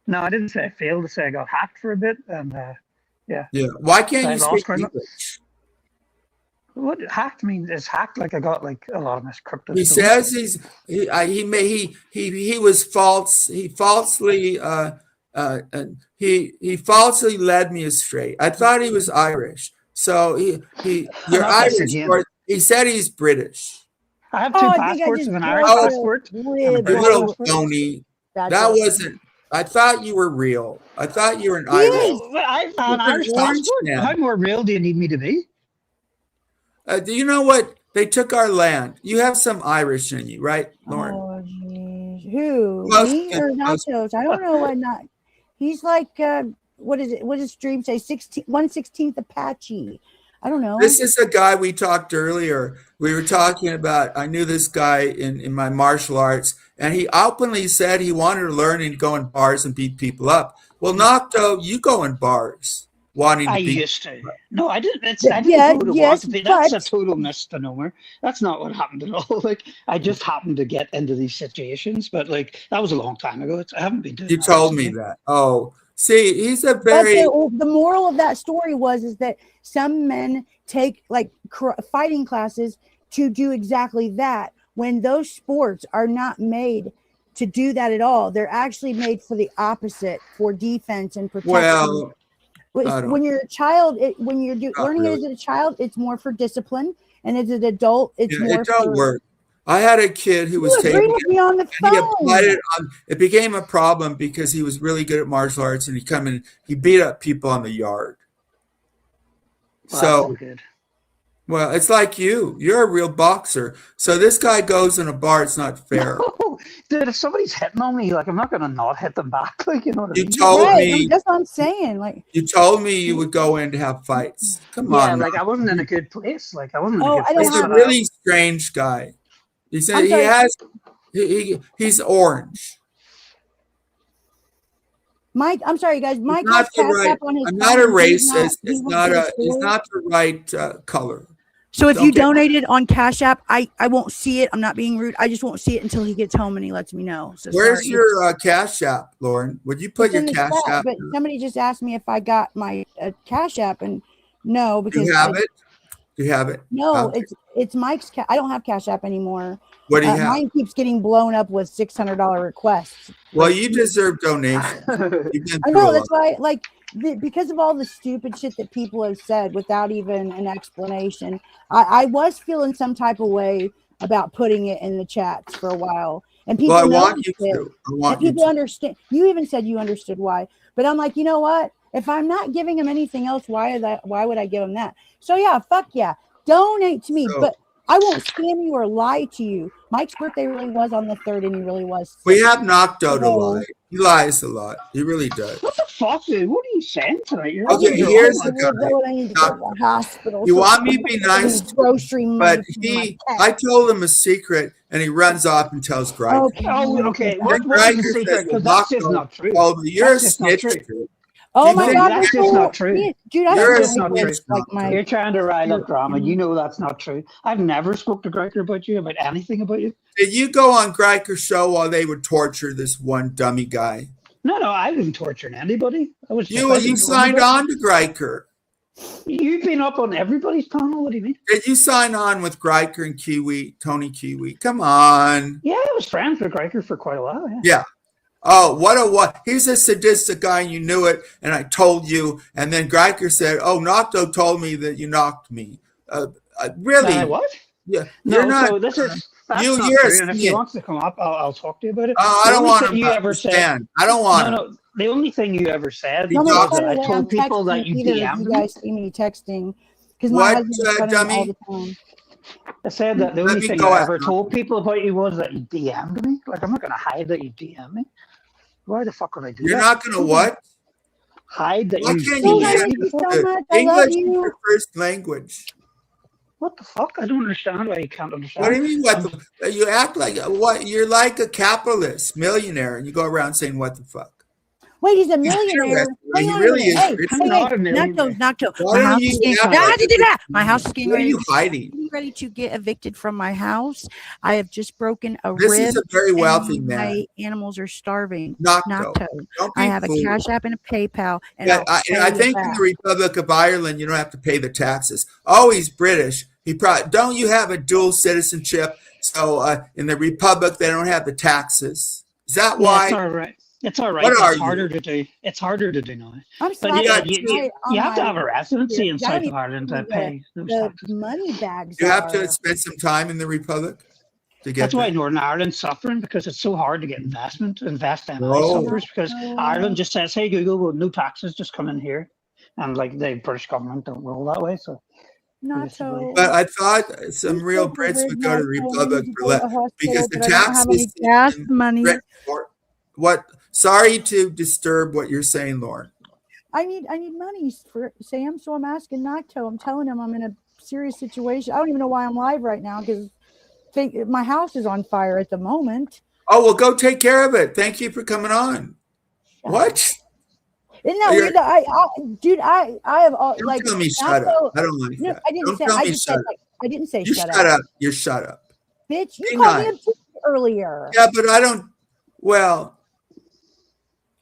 No, I didn't say I failed. I say I got hacked for a bit, and yeah, Yeah. Why so can't I you lost speak quite a lot. English? What hacked means is hacked. Like I got like a lot of my crypto He stolen. says he was false. He falsely he falsely led me astray. I thought he was Irish. So you're Not this Irish, again. or he said he's British. I have Oh, two I think I passports: just of an Irish broke Oh, the passport and a rib You British while little passport. phony. That's That it. wasn't. I thought you were real. I thought you were an He Irish. is. Well, I've an With an Irish orange passport. man. How more real do you need me to be? Do you know what? They took our land. You have some Irish in you, right, Lauren? Oh, jeez. Who? Most- Me or most- Nachos? I don't know what not. He's like, what is it? What does Stream say? 1/16 Apache. I don't know. This is a guy we talked earlier. We were talking about, I knew this guy in my martial arts, and he openly said he wanted to learn and go in bars and beat people up. Well, Nocto, you go in bars wanting I to beat. used to. No, I didn't. I didn't Yeah, go to yes, want to be. That's a but- total misnomer. That's not what happened at all. Like I just happened to get into these situations, but like that was a long time ago. I haven't been doing. You that told me recently. that. Oh, see, he's a But very. the moral of that story is that some men take like fighting classes to do exactly that, when those sports are not made to do that at all. They're actually made for the opposite, for defense and protection. Well, I don't- when you're a child, when you're Not learning really. it as a child, it's more for discipline, and as an adult, it's yeah, more it don't for. work. I had a kid who was You agree taking with me on the and he phone. applied it on. It became a problem because he was really good at martial arts, and he beat up people on the yard. Well, So, that's good. well, it's like you're a real boxer. So this guy goes in a bar. It's not fair. Dude, if somebody's hitting on me, like I'm not gonna not hit them back. Like you know what I You mean? told Right, me. that's what I'm saying. Like, You told me you would go in to have fights. Come Yeah, on, like I wasn't in a good place. Like I wasn't in Oh, a good I don't place. he's a have- but really strange guy. He said I'm he sorry. has. He's orange. Mike, I'm sorry, guys. Mike not has the Cash right- App on his I'm phone. not a and he's racist. he It's won't not get a. his It's story. not the right color. So if Don't you get- donated on Cash App, I won't see it. I'm not being rude. I just won't see it until he gets home and he lets me know. So Where's sorry. your Cash App, Lauren? Would you put It's your in the Cash chat, App? but somebody just asked me if I got my Cash App, and no, Do because you have it? Do you have it? no, Okay. it's Mike's. I don't have Cash App anymore. What do you have? Mine keeps getting blown up with $600 requests. Well, you deserve donations. You've been I through know a that's lot. why, because of all the stupid shit that people have said without even an explanation, I was feeling some type of way about putting it in the chats for a while, and people Well, I want you noticed it, to. I and want you people to. understand. You even said you understood why, but I'm like, you know what? If I'm not giving them anything else, why would I give them that? So yeah, fuck yeah, donate to me, So- but I won't scam you or lie to you. Mike's birthday really was on the 3rd, and he really was. We sick. have Nocto to No. lie. He lies a lot. He really does. What the fuck, dude? What are you saying tonight? You're Okay, you're here's all- the guy. What I need to go to the hospital. You so want I me can to be get nice some grocery money But for my cat. I told him a secret, and he runs off and tells Greg. Okay. Oh, okay. And What was Greiger the says, secret? Because well, that's just Nocto not true. told me, you're That's a just not snitch. true. Dude. Oh You my think God, that's this just not whole- true. dude! I You're feel a like snitch, it's like my. You're trying to rile up drama. You know that's not true. I've never spoke to Greiger about you, about anything about you. Did you go on Greiker's show while they would torture this one dummy guy? No, I didn't torture anybody. I was You signed on to Greiker. You've been up on everybody's panel. What do you mean? Did you sign on with Greiker and Kiwi, Tony Kiwi? Come on. Yeah, I was friends with Greiger for quite a while. Yeah. Yeah. Oh, what? He's a sadistic guy, and you knew it, and I told you. And then Greiker said, "Oh, Nocto told me that you knocked me." Really? What? Yeah. No, You're not. so this is that's you're not a true. And if he snitch. wants to come up, I'll talk to you about it. Oh, I The don't only want thing him you to ever said. understand. I don't want him. No, the only thing you ever said He was talks- that I I'm told people that texting you either of DM'd you me. guys see me texting because my What, husband's running all dummy? the time. I said that the Let only me thing go I at ever him. told people about you was that you DM'd me. Like I'm not gonna hide that you DM'd me. Why the fuck would I do You're that? not going to what? Hide that Why you can't So you DM'd thank me you before? so much. I love English is you. your first language. What the fuck? I don't understand why you can't understand. What do you mean? You act like what? You're like a capitalist millionaire, and you go around saying "what the fuck." Wait, he's a He's millionaire. interesting. Hang He on a really minute. is Hey, rich. I'm not a millionaire. Nocto. Why My don't house you is getting have my house is getting What are ready. you hiding? Getting ready to get evicted from my house. I have just broken a This rib. is a very wealthy and man. my animals are starving. Nocto. Nocto. Don't I be have a fooled. Cash App and a PayPal, and But I'll I pay you think in back. the Republic of Ireland, you don't have to pay the taxes. Oh, he's British. He probably don't. You have a dual citizenship, so in the Republic they don't have the taxes. Is that Yeah, why? it's all right. It's all right. What are It's harder you? to do. It's harder to do now. I'm But slapping yeah, got two- you have to have a residency Yeah, in I South don't of even Ireland know to pay those the taxes. money bags You have to are. spend some time in the Republic to get That's why that. Northern Ireland's suffering, because it's so hard to get investment. Invest NI Oh. suffers because Ireland just says, "Hey Google, well, no taxes, just come in here," and like the British government don't roll that way. So Natto. But I thought some I'm real so Brits worried would go to the now, I Republic need to for go to less a hospital, because the but I don't have any taxes. gas in money. Britain are- What? Sorry to disturb what you're saying, Lauren. I need money for Sam, so I'm asking Nocto. I'm telling him I'm in a serious situation. I don't even know why I'm live right now because my house is on fire at the moment. Oh, well, go take care of it. Thank you for coming on. What? Isn't that You're- weird? Dude, I have all Don't like tell me shut Nocto. up. I don't like No, that. I didn't Don't say. tell I me just shut said up. like I didn't say You shut shut up, up. You shut up. bitch. You Be called me a nice. bitch earlier. Yeah, but I don't. Well,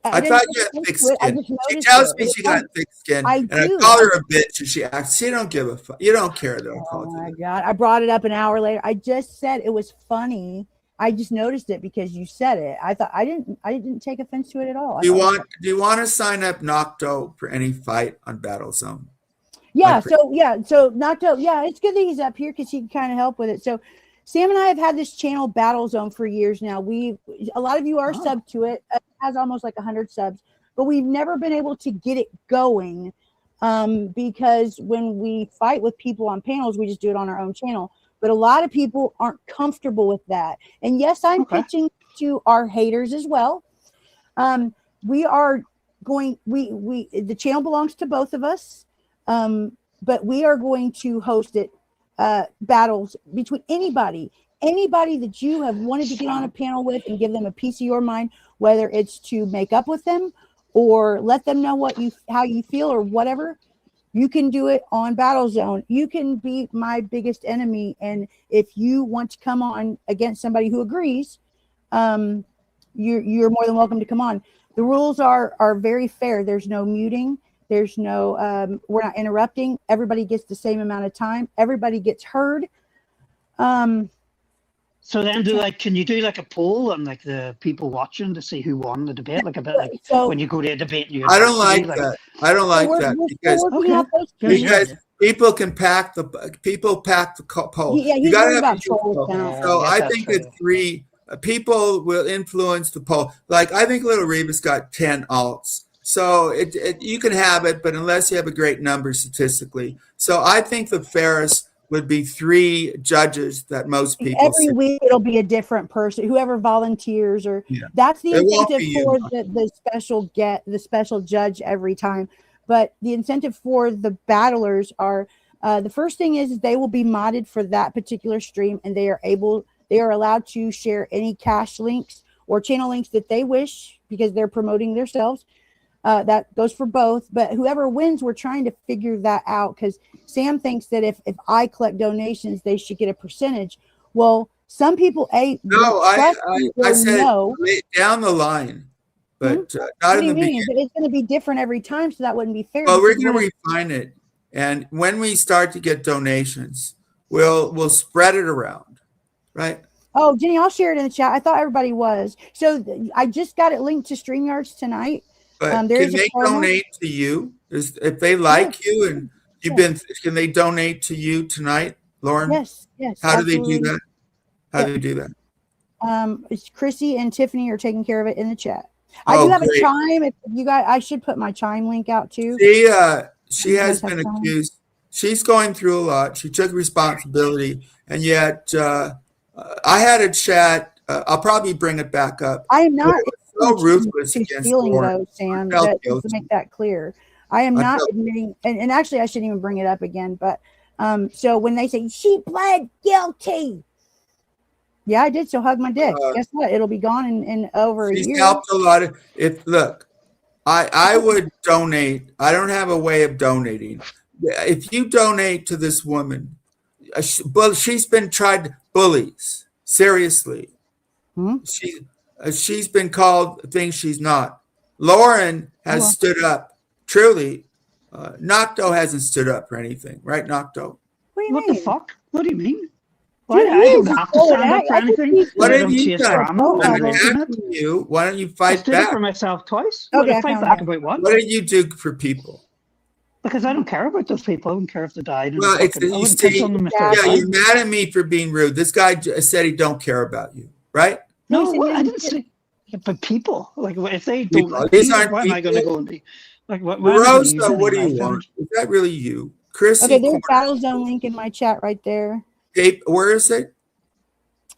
I didn't thought say you had anything thick to it. I skin. just She noticed tells it. me It she was got funny. thick skin, I and I do. call her a bitch, and she acts. She don't give a fuck. You don't care that I Oh called my you. god! I brought it up an hour later. I just said it was funny. I just noticed it because you said it. I thought I didn't take offense to it at all. Do you want to sign up Nocto for any fight on Battlezone? Yeah. So Nocto. Yeah, it's good that he's up here because he can kind of help with it. So Sam and I have had this channel Battle Zone for years now. A lot of you are subbed to it. It has almost like 100 subs, but we've never been able to get it going because when we fight with people on panels, we just do it on our own channel. But a lot of people aren't comfortable with that. And yes, I'm pitching to our haters as well. We are going. The channel belongs to both of us, but we are going to host it. Battles between anybody that you have wanted to get on a panel with and give them a piece of your mind, whether it's to make up with them or let them know how you feel or whatever. You can do it on Battlezone. You can be my biggest enemy, and if you want to come on against somebody who agrees, you're more than welcome to come on. The rules are very fair. There's no muting. There's no, we're not interrupting. Everybody gets the same amount of time. Everybody gets heard. So then can you do like a poll on like the people watching to see who won the debate? Like a bit like when you go to a debate. I don't like that. I don't like that because people can pack the poll. Yeah, you got to have poll. So I think that 3 people will influence the poll. Like I think Little Reba's got 10 alts. So you can have it, but unless you have a great number statistically. So I think the fairest would be 3 judges that most people every week it'll be a different person, whoever volunteers, or that's the incentive for the special judge every time. But the incentive for the battlers are the first thing is they will be modded for that particular stream, and they are allowed to share any cache links or channel links that they wish because they're promoting themselves. That goes for both, but whoever wins, we're trying to figure that out because Sam thinks that if I collect donations, they should get a percentage. Well, some people I said down the line, but not in the beginning. But it's going to be different every time, so that wouldn't be fair. Well, we're going to refine it, and when we start to get donations, we'll spread it around, right? Oh, Jenny, I'll share it in the chat. I thought everybody was. So I just got it linked to StreamYards tonight. But can they donate to you? If they like you and can they donate to you tonight, Lauren? Yes. How do they do that? How do they do that? It's Chrissy and Tiffany are taking care of it in the chat. I do have a chime. If you guys, I should put my chime link out too. She has been accused. She's going through a lot. She took responsibility, and yet I had a chat. I'll probably bring it back up. I am not so ruthless against stealing those, Sam. To make that clear, I am not admitting. And actually, I shouldn't even bring it up again. But so when they say she pled guilty, yeah, I did. So hug my dick. Guess what? It'll be gone in over a year. She's helped a lot. Look, I would donate. I don't have a way of donating. If you donate to this woman, she's been tried bullies. Seriously. Hmm? She's been called things she's not. Lauren has stood up. Truly, Nocto hasn't stood up for anything, right, Nocto? What do you What mean? the fuck? What do you mean? Why Dude, I he don't is have to going stand up at- for I think anything. he's- What I have don't you see a done? drama on I'm the internet. attacking you. Why don't you I fight stood up back? for myself twice. Okay, What, I fight found back out. about what? What did you do for people? Because I don't care about those people. I don't care if they died. And Well, it's I you wouldn't pick see, on them if Yeah, they're yeah, dead. you're mad at me for being rude. This guy said he don't care about you, right? No, No, he said what? I he didn't say. But people, like, if they don't People. like These me, aren't why am I going to people. go and be like? Why am I going to use Rosa, any what do life you want? energy? Is that really you? Chrissy, Okay, there's Battle Zone link in my chat right there. where is it?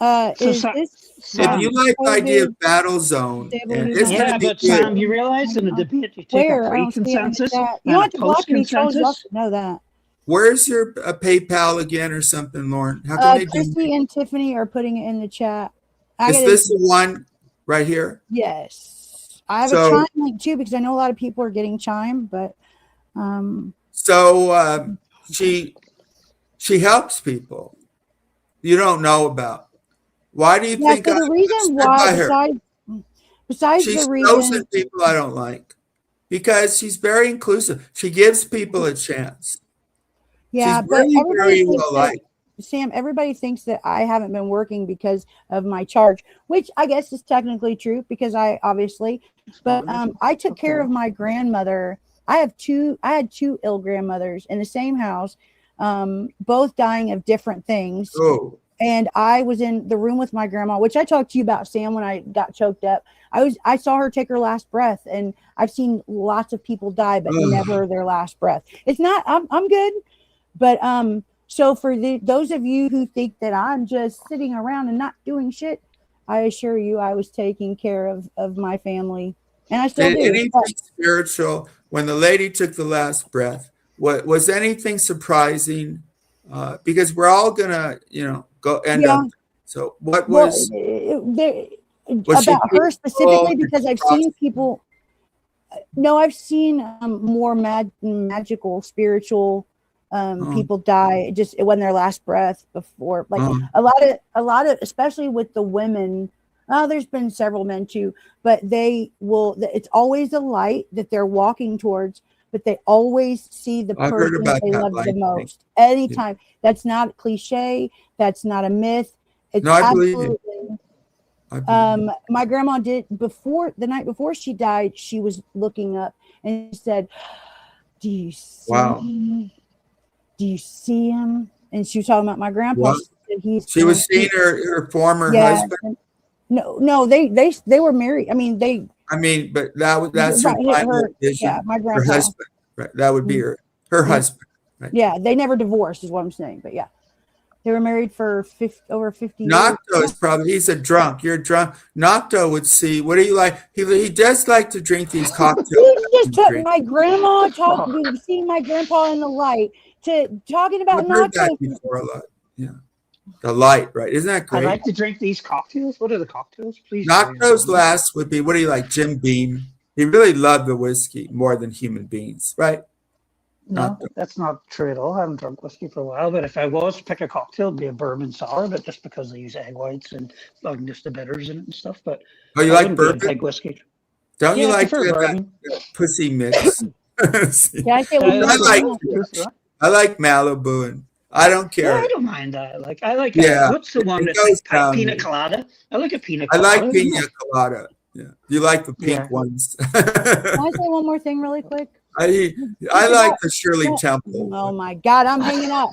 So, Is Sa- this If you like the idea of Battle Zone, and it's Yeah, going to be but good. Sam, you realize in a debate you take where? a I don't see it in the pre-consensus chat. You and don't a have to block me, Charles. You post-consensus. know that. Where's your PayPal again or something, Lauren? How can they do? Christy and Tiffany are putting it in the chat. Is this the one right here? Yes. I have So- a Chime link too because I know a lot of people are getting Chime, but So she helps people you don't know about. Why do you yeah, think so the reason stood why by her? besides She's the reason chosen people I don't like because she's very inclusive. She gives people a chance. yeah, she's but really everybody very thinks well that, liked. Sam, everybody thinks that I haven't been working because of my charge, which I guess is technically true because I obviously, but I took care of my grandmother. I had two ill grandmothers in the same house, both dying of different things. Oh, And I was in the room with my grandma, which I talked to you about, Sam, when I got choked up. I saw her take her last breath, and I've seen lots of people die, but never their last breath. It's not, I'm good. But, so for those of you who think that I'm just sitting around and not doing shit, I assure you, I was taking care of my family, and I still do. anything spiritual when the lady took the last breath? Was anything surprising? Because we're all gonna, go end up. So what was about her specifically? Because I've seen people. No, I've seen more magical, spiritual people die just when their last breath before, like a lot of, especially with the women. Oh, there's been several men too, but they will. It's always a light that they're walking towards, but they always see the person that they love the most. Anytime. That's not cliche. That's not a myth. It's absolutely. My grandma did the night before she died. She was looking up and said, "Do you see him? Do you see him?" And she was talking about my grandpa. She was seeing her former husband. No, they were married. But that's her final vision. Yeah, my grandpa. Her husband. Right. That would be her husband. Right. Yeah, they never divorced, is what I'm saying. But yeah, they were married for over 50 years. Nocto is he's a drunk. You're drunk. Nocto would see. What do you like? He does like to drink these cocktails. You just took my grandma seeing my grandpa in the light to talking about I've heard that Nocto before a lot. Yeah. The light, right? Isn't that great? I like to drink these cocktails. What are the cocktails? Please. Nocto's last would be, what do you like? Jim Beam. He really loved the whiskey more than human beings, right? No, that's not true at all. I haven't drunk whiskey for a while, but if I was to pick a cocktail, it'd be a bourbon sour, but just because they use egg whites and just the bitters in it and stuff. But you like bourbon? Big whiskey. Don't you like that pussy mix? Yeah, I like Malibu, and I don't care. Yeah, I don't mind that. I like. What's the one that's like pina colada? I like a pina colada. I like pina colada. Yeah, you like the pink ones. Can I say one more thing really quick? I like the Shirley Temple. Oh my God, I'm hanging up.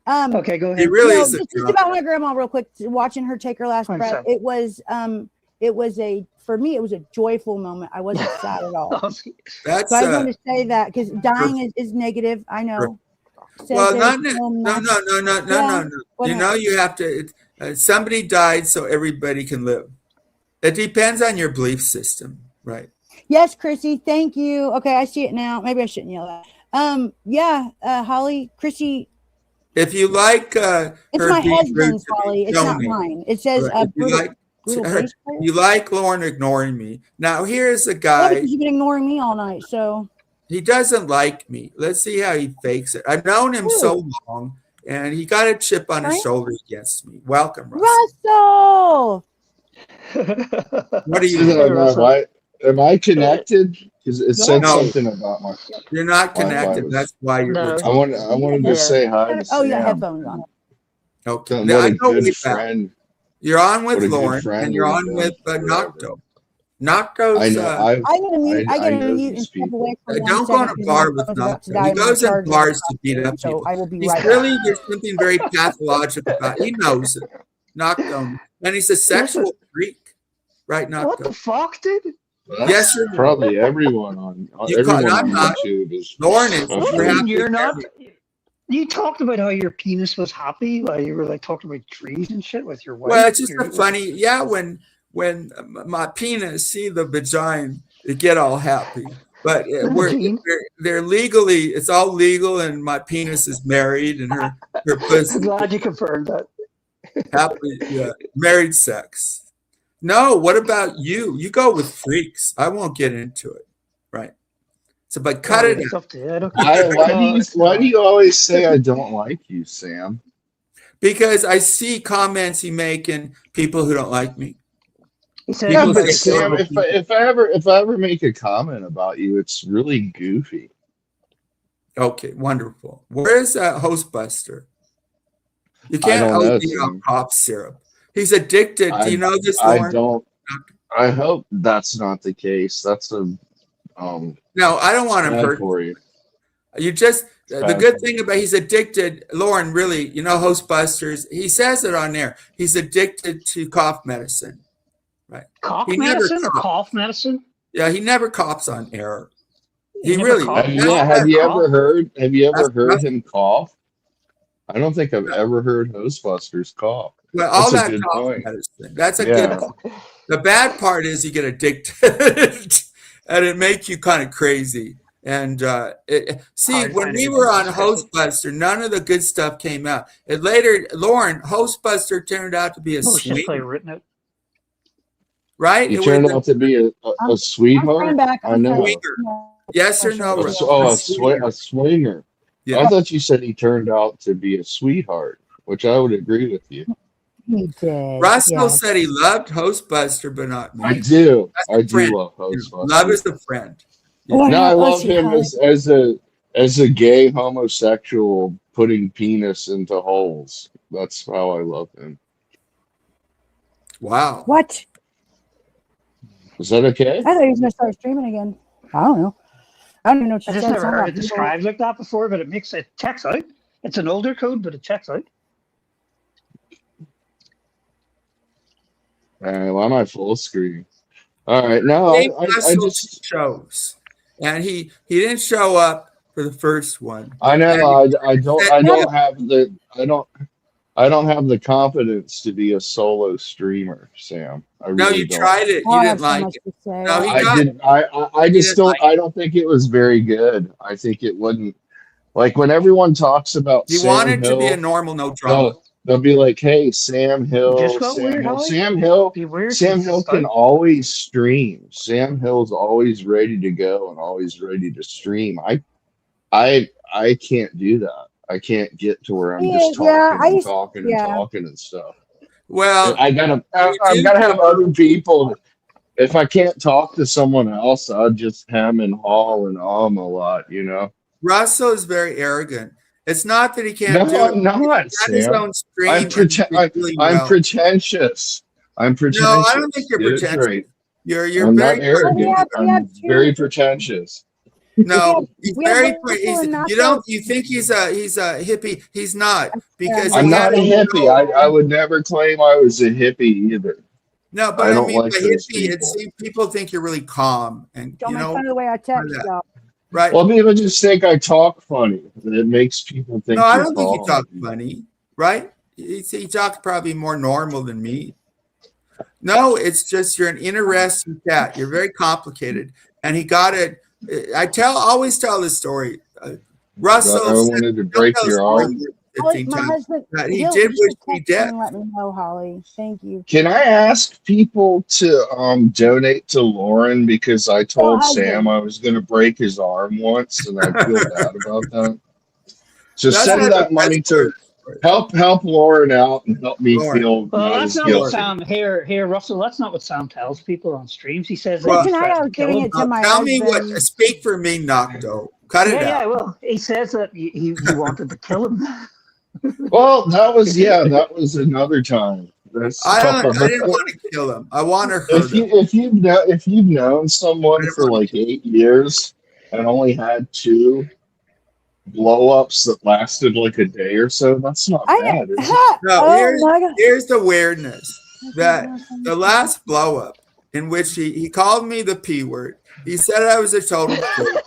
Okay, go ahead. He really is just about my grandma real quick, watching her take her last breath. It was for me, it was a joyful moment. I wasn't sad at all. So I want to say that because dying is negative. I know. Well, no. You have to. Somebody died so everybody can live. It depends on your belief system, right? Yes, Chrissy. Thank you. Okay, I see it now. Maybe I shouldn't yell that. Holly, Chrissy. If you like, it's my husband's, Holly. It's not mine. It says Little bass player? You like Lauren ignoring me. Now here's a Yeah, guy. because you've been ignoring me all night. So He doesn't like me. Let's see how he fakes it. I've known him so long, and he got a chip on his Right? shoulder against me. Welcome, Russell. Russell. What are you? Am I connected? Because it said No. something about my. You're not My connected. virus. That's why you're. No. I wanted to say hi to Oh, you got Sam. headphones on. Okay. What Now, I a know good we friend. You're on What with a good Lauren, friend and you're we've on been with forever. Nocto. Nocto's. I know. I gotta mute. I I gotta know mute and these step people. away for 1 Don't go in second a because bar my with phone's about to Nocto. die He and my goes in charger's bars about to beat up So people. I will be He's right really, back. there's something very pathological about it. He knows it. Nocto. And he's a sexual freak. Right, Nocto? What the fuck, dude? That's Yes, you're probably everyone on I'm on not. YouTube is. Lauren is. What do You're you mean happy you're with not? everything. You talked about how your penis was happy while you were like talking about trees and shit with your wife. Well, it's just a funny, when my penis see the vagina, they get all happy. But they're legally, it's all legal, and my penis is married, and her pussy. I'm glad you confirmed that. Happily, yeah, married sex. No, what about you? You go with freaks. I won't get into it, right? So, but cut it It's out. up to you. I don't Why do you always say I don't like you, Sam? Because I see comments you make in people who don't like me. He said, Yeah, People but say Sam, horrible if I ever make a comment about you, it's really goofy. Okay, wonderful. Where's Hostbuster? You I can't don't know, OD on Sam. cough syrup. He's addicted. Do you know this, I Lauren? don't. I hope that's not the case. That's a No, I don't want him bad hurt. for you. You just the bad good for thing about he's addicted, Lauren. Really, Hostbusters. He says it on there. He's addicted to cough medicine, right? cough He never medicine or coughed. cough medicine? Yeah, he never coughs on air. He never really. coughed? Have you ever heard? Have you ever That's heard him cough? I don't think I've ever heard Ghostbusters cough. Well, all That's a that good cough point. medicine. That's a Yeah. good. The bad part is you get addicted, and it makes you kind of crazy. And see, Hard when finding we a were good on discussion. Hostbuster, none of the good stuff came out. And later, Lauren, Hostbuster turned out to be a Oh, it's just swing, written out. right? You It turned was out to be a I'm sweetheart. back. I know. yes or no? A swinger. Yeah. I thought you said he turned out to be a sweetheart, which I would agree with you. He did. Russell yes. said he loved Hostbuster, but not me. I do. That's a I do friend. love Ghostbusters. Love is a friend. Oh, No, I love see him how- as a gay homosexual putting penis into holes. That's how I love him. Wow. What? Is that okay? I thought he was gonna start streaming again. I don't know. I don't even know what I you just said. never Something heard about it people- described like that before, but it checks out. It's an older code, but it checks out. All right, why am I full screen? All right, no, Dave I Russell just shows, and he didn't show up for the first one. I know I don't have the confidence to be a solo streamer, Sam. I No, really you don't. tried it. Oh, You I didn't have so like much it. to say. No, he I got didn't. I just didn't don't. I don't think it was very good. I think it wouldn't. Like when everyone talks about He Sam wanted Hill, to be a normal, no drama. they'll be like, "Hey, Sam Hill, Just got weird, Holly. Be weird. Sam Hill can always stream. Sam Hill's always ready to go and always ready to stream. I can't do that. I can't get to where I'm just talking and stuff. Well, I've gotta have other people. If I can't talk to someone else, I'll just hem and haw and a lot, Russell is very arrogant. It's not that he can't do No, it. I'm not, He's got his Sam. own stream. I'm and he's doing well. pretentious. I'm pretentious. No, I don't think you're Get it pretentious. straight. You're I'm very not arrogant. I'm two. very pretentious. No, he's we have very. Russell and You Nocto. don't. You think he's a hippie? He's not because I'm he not a had- hippie. I would never claim I was a hippie either. No, but I I don't mean, like the those hippie. people. People think you're really calm, and Don't you make know, fun of the way I text, that. y'all. right? Well, people just think I talk funny. It makes people think. No, I you're don't think he calm. talks funny, right? He talks probably more normal than me. No, it's just you're an interesting cat. You're very complicated, and he got it. I always tell this story. Russell, I wanted to break tell your the story. arm. 15 my times. husband, He he'll did wish text me me dead. and let me know, Holly. Thank you. Can I ask people to donate to Lauren because I told Sam husband. I was going to break his arm once, and I feel bad about that. So That's send not that the money best to word. help Lauren out and help me Lauren. feel Well, not that's as not what guilty. Sam here, Russell. That's not what Sam tells people on streams. He says that Well, you Tonight I threatened was to kill giving him. it to my Tell me what. husband. Speak for me, Nocto. Cut it Yeah, out. well, he says that you wanted to kill him. Well, that was another time. That's I didn't want to kill him. I want to hurt him. if you've known I someone didn't for want like 8 years and only had 2 blow ups that lasted like a day or so, that's not bad, is it? No, Oh my God. here's the weirdness that the last blow up in which he called me the P word. He said I was a total freak.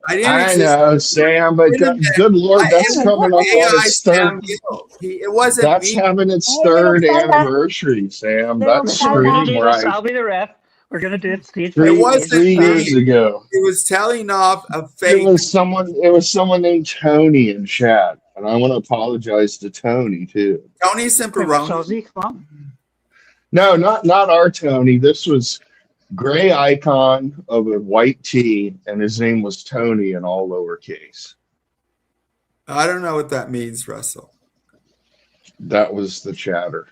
I didn't I exist. know, Sam, but Wait a minute. good Lord, that's It coming up was on AI its third. Sam Gill. It wasn't That's me. having its Hey, little third fella. anniversary, Sam. Little That's Listen, we're gonna screaming do this. right. I'll be the ref. We're gonna do it stage It by wasn't stage. 3 me. years ago. It was telling off a It fake. was someone named Tony in chat, and I want to apologize to Tony too. Tony Hey, Simperoni. Shawzy, come on. No, not our Tony. This was gray icon of a white tee, and his name was Tony in all lowercase. I don't know what that means, Russell. That was the chatter.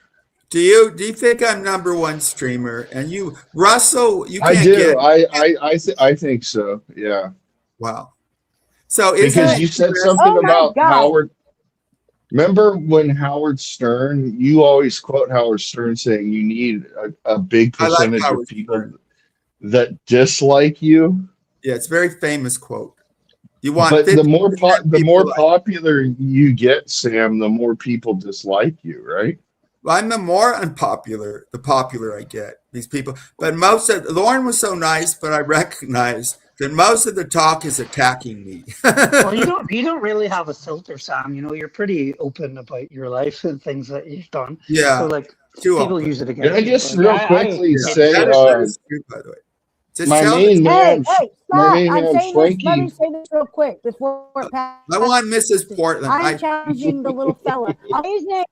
Do you think I'm #1 streamer? And you, Russell, you can't I do. get. I think so. Yeah. Wow. So Because you said something Oh my about God. Howard. Remember when Howard Stern, you always quote Howard Stern saying you need a big I like percentage Howard of people Stern. that dislike you. Yeah, it's a very famous quote. You want But the more 50% the more people like- popular you get, Sam, the more people dislike you, right? I'm the more unpopular, the popular I get, these people. But Lauren was so nice, but I recognize that most of the talk is attacking me. Well, you don't really have a filter, Sam. You know, you're pretty open about your life and things that you've done. Yeah. So like Too people open. use it against Can I you. just but real quickly say, That is true, by the way. Just my tell main me- man, Hey, my stop. main I'm man saying this. Let me Frankie. say this real quick before it passes. I want Mrs. Portland. I'm challenging the little fella. I'll say his name.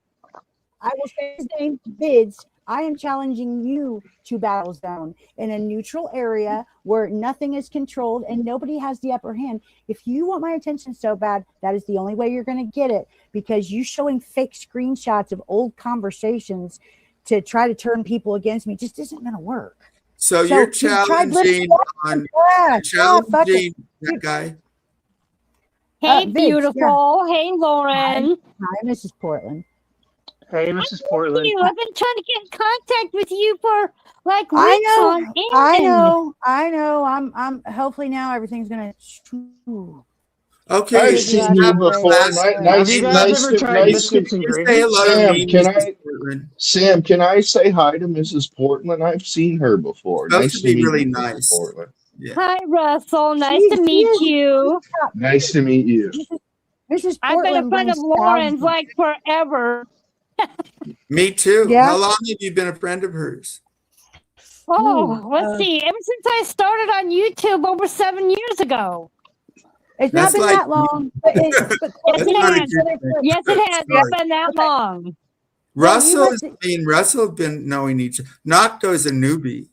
I will say his name, Bids. I am challenging you to Battle Zone in a neutral area where nothing is controlled and nobody has the upper hand. If you want my attention so bad, that is the only way you're going to get it, because you showing fake screenshots of old conversations to try to turn people against me just isn't going to work. So So you're he tried challenging fuck challenging it. that guy. Hey, Vince, beautiful. Hey, Lauren. Hi, Mrs. Portland. Hey, Mrs. Portland. I've been trying to get in contact with you for like weeks I know, on end. I know. I'm hopefully now everything's gonna. Okay. I've seen you before. Have you guys ever tried biscuits and Say gravy? hello to Sam, me, can Mrs. Portland. Sam, can I say hi to Mrs. Portland? I've seen her before. Supposed Nice to to be meet really you, nice. Mrs. Portland. Yeah. Hi, Russell. Nice She to meet is. you. Nice to meet you. Mrs. I've been a Portland friend of brings Lauren's thousands. like forever. Me too. Yeah. How long have you been a friend of hers? Oh, let's see. Ever since I started on YouTube over 7 years ago. It's That's not been like- that long. But Yes, That's it not a has. good thing. Yes, it has. Sorry. It's been that long. Russell must- me and Russell have been knowing each other. Nocto is a newbie.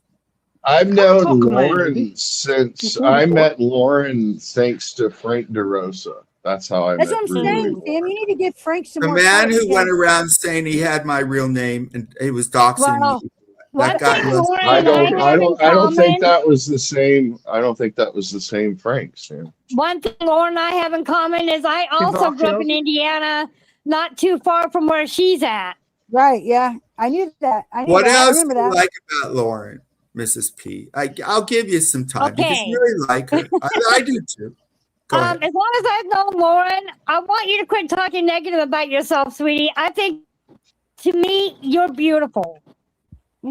I've Talk known about Lauren it. since Before I before. met Lauren thanks to Frank DeRosa. That's how I That's met what I'm Ruby saying, Lauren. Sam. You need to give Frank some The more. man credit who went because- around saying he had my real name and he was doxing Well, me. one That guy thing was. Lauren I and don't have in think common- that was the same. I don't think that was the same Frank, Sam. One thing Lauren and I have in common is I also grew up in Indiana, not too far from where she's at. Right? Yeah, I knew that. I knew What that. I else do remember you that. like about Lauren, Mrs. P? I'll give you some time because Okay. you really like her. I do too. Go ahead. As long as I've known Lauren, I want you to quit talking negative about yourself, sweetie. I think, to me, you're beautiful.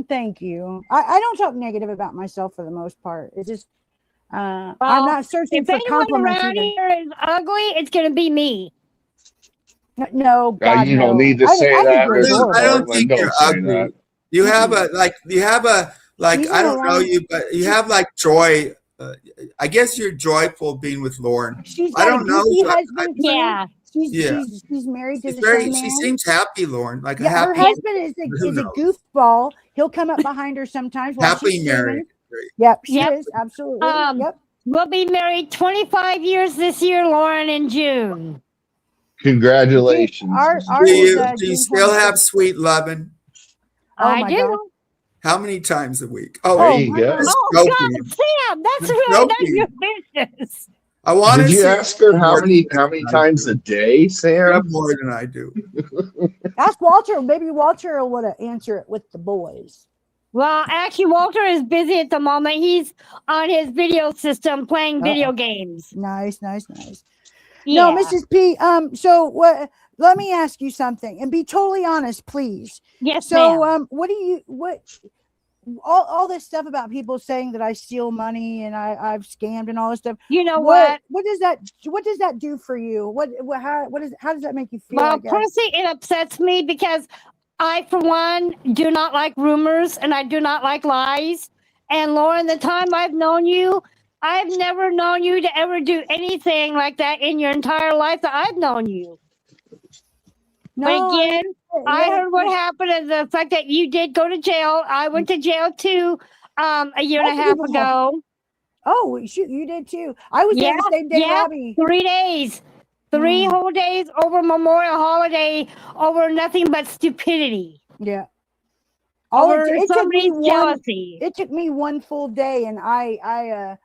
Thank you. I don't talk negative about myself for the most part. It's just I'm Well, not searching If for anyone compliments. around Either. here is ugly, it's going to be me. No, God, you don't no. need to I say think that, you're Mrs. adorable. I don't Portland. think Don't you're say ugly. that. You have a She's I don't been know around- you, but you have like joy. I guess you're joyful being with Lauren. She's I got don't a know, goofy but husband too. Yeah. She's married to She's the very. same She man. seems happy, Lauren. Like a Yeah, her happy. husband is Who a knows? goofball. He'll come up behind her sometimes while Happily she's married. streaming. Yep, she Yep. is absolutely. Yep. We'll be married 25 years this year, Lauren, in June. Congratulations. Ours Do is you, do you June still 26th. have sweet loving? Oh I my do. God. How many times a week? There Oh, you my go. God. Oh, joking. God, Sam, that's Just really not joking. your business. I want Did to you see ask her how more many than I times do. a day, You have Sam? more than I do. Ask Walter. Maybe Walter will answer it with the boys. Well, actually, Walter is busy at the moment. He's on his video system playing video games. Nice. Yeah. No, Mrs. P. So what? Let me ask you something, and be totally honest, please. Yes, So, ma'am. all this stuff about people saying that I steal money and I've scammed and all this stuff. You know what? What does that do for you? How does that make you feel? Well, personally, it upsets me because I, for one, do not like rumors and I do not like lies. And Lauren, the time I've known you, I've never known you to ever do anything like that in your entire life that I've known you. No, But again, I heard what happened and the fact that you did go to jail. I went to jail too a year and a half ago. Oh, shoot, you did too. I was there the same day, Robbie. 3 days. 3 whole days over Memorial Holiday over nothing but stupidity. Yeah. Over somebody's jealousy. It took me one full day, and I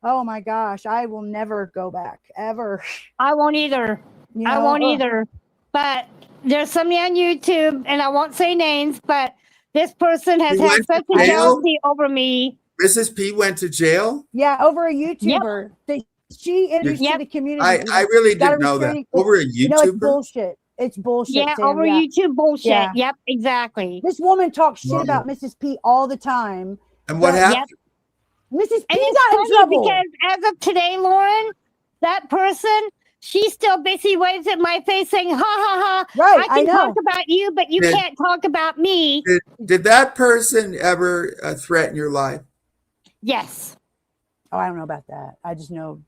oh my gosh, I will never go back ever. I won't either. I won't either. But there's somebody on YouTube, and I won't say names, but this person has had such a jealousy over me. Mrs. P went to jail? Yeah, over a YouTuber. She introduced to the community. I really didn't know that. Over a YouTuber? You know, it's bullshit. It's bullshit. Yeah, Sam, over YouTube bullshit. Yeah. Yep, exactly. This woman talks shit about Mrs. P all the time. And what happened? Mrs. P And got in trouble. because as of today, Lauren, that person, she still basically waves at my face saying, ha ha ha, right, I can talk about you, but you can't talk about me. Did that person ever threaten your life? Yes. Oh, I don't know about that. I just know.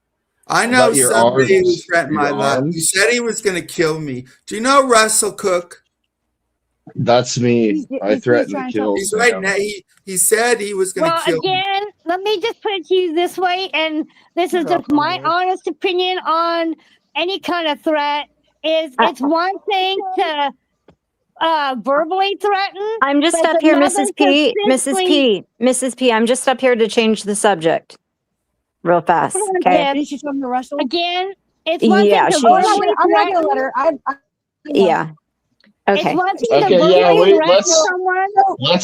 I know somebody who arms? threatened my Your life. arms? He said he was going to kill me. Do you know Russell Cook? That's me. I threatened to kill He's right Sam. now. He said he was going to kill me. Well, again, let me just put it to you this way, and this is just my honest opinion on any kind of threat, is it's one thing to verbally threaten. I'm just up here, Mrs. P. Mrs. P. I'm just up here to change the subject real fast. Okay. Did she talk to Russell? Again, it's one thing to Yeah, verbally I'm not gonna let threaten. her. Yeah. Okay. It's one thing to Okay, verbally wait, threaten someone.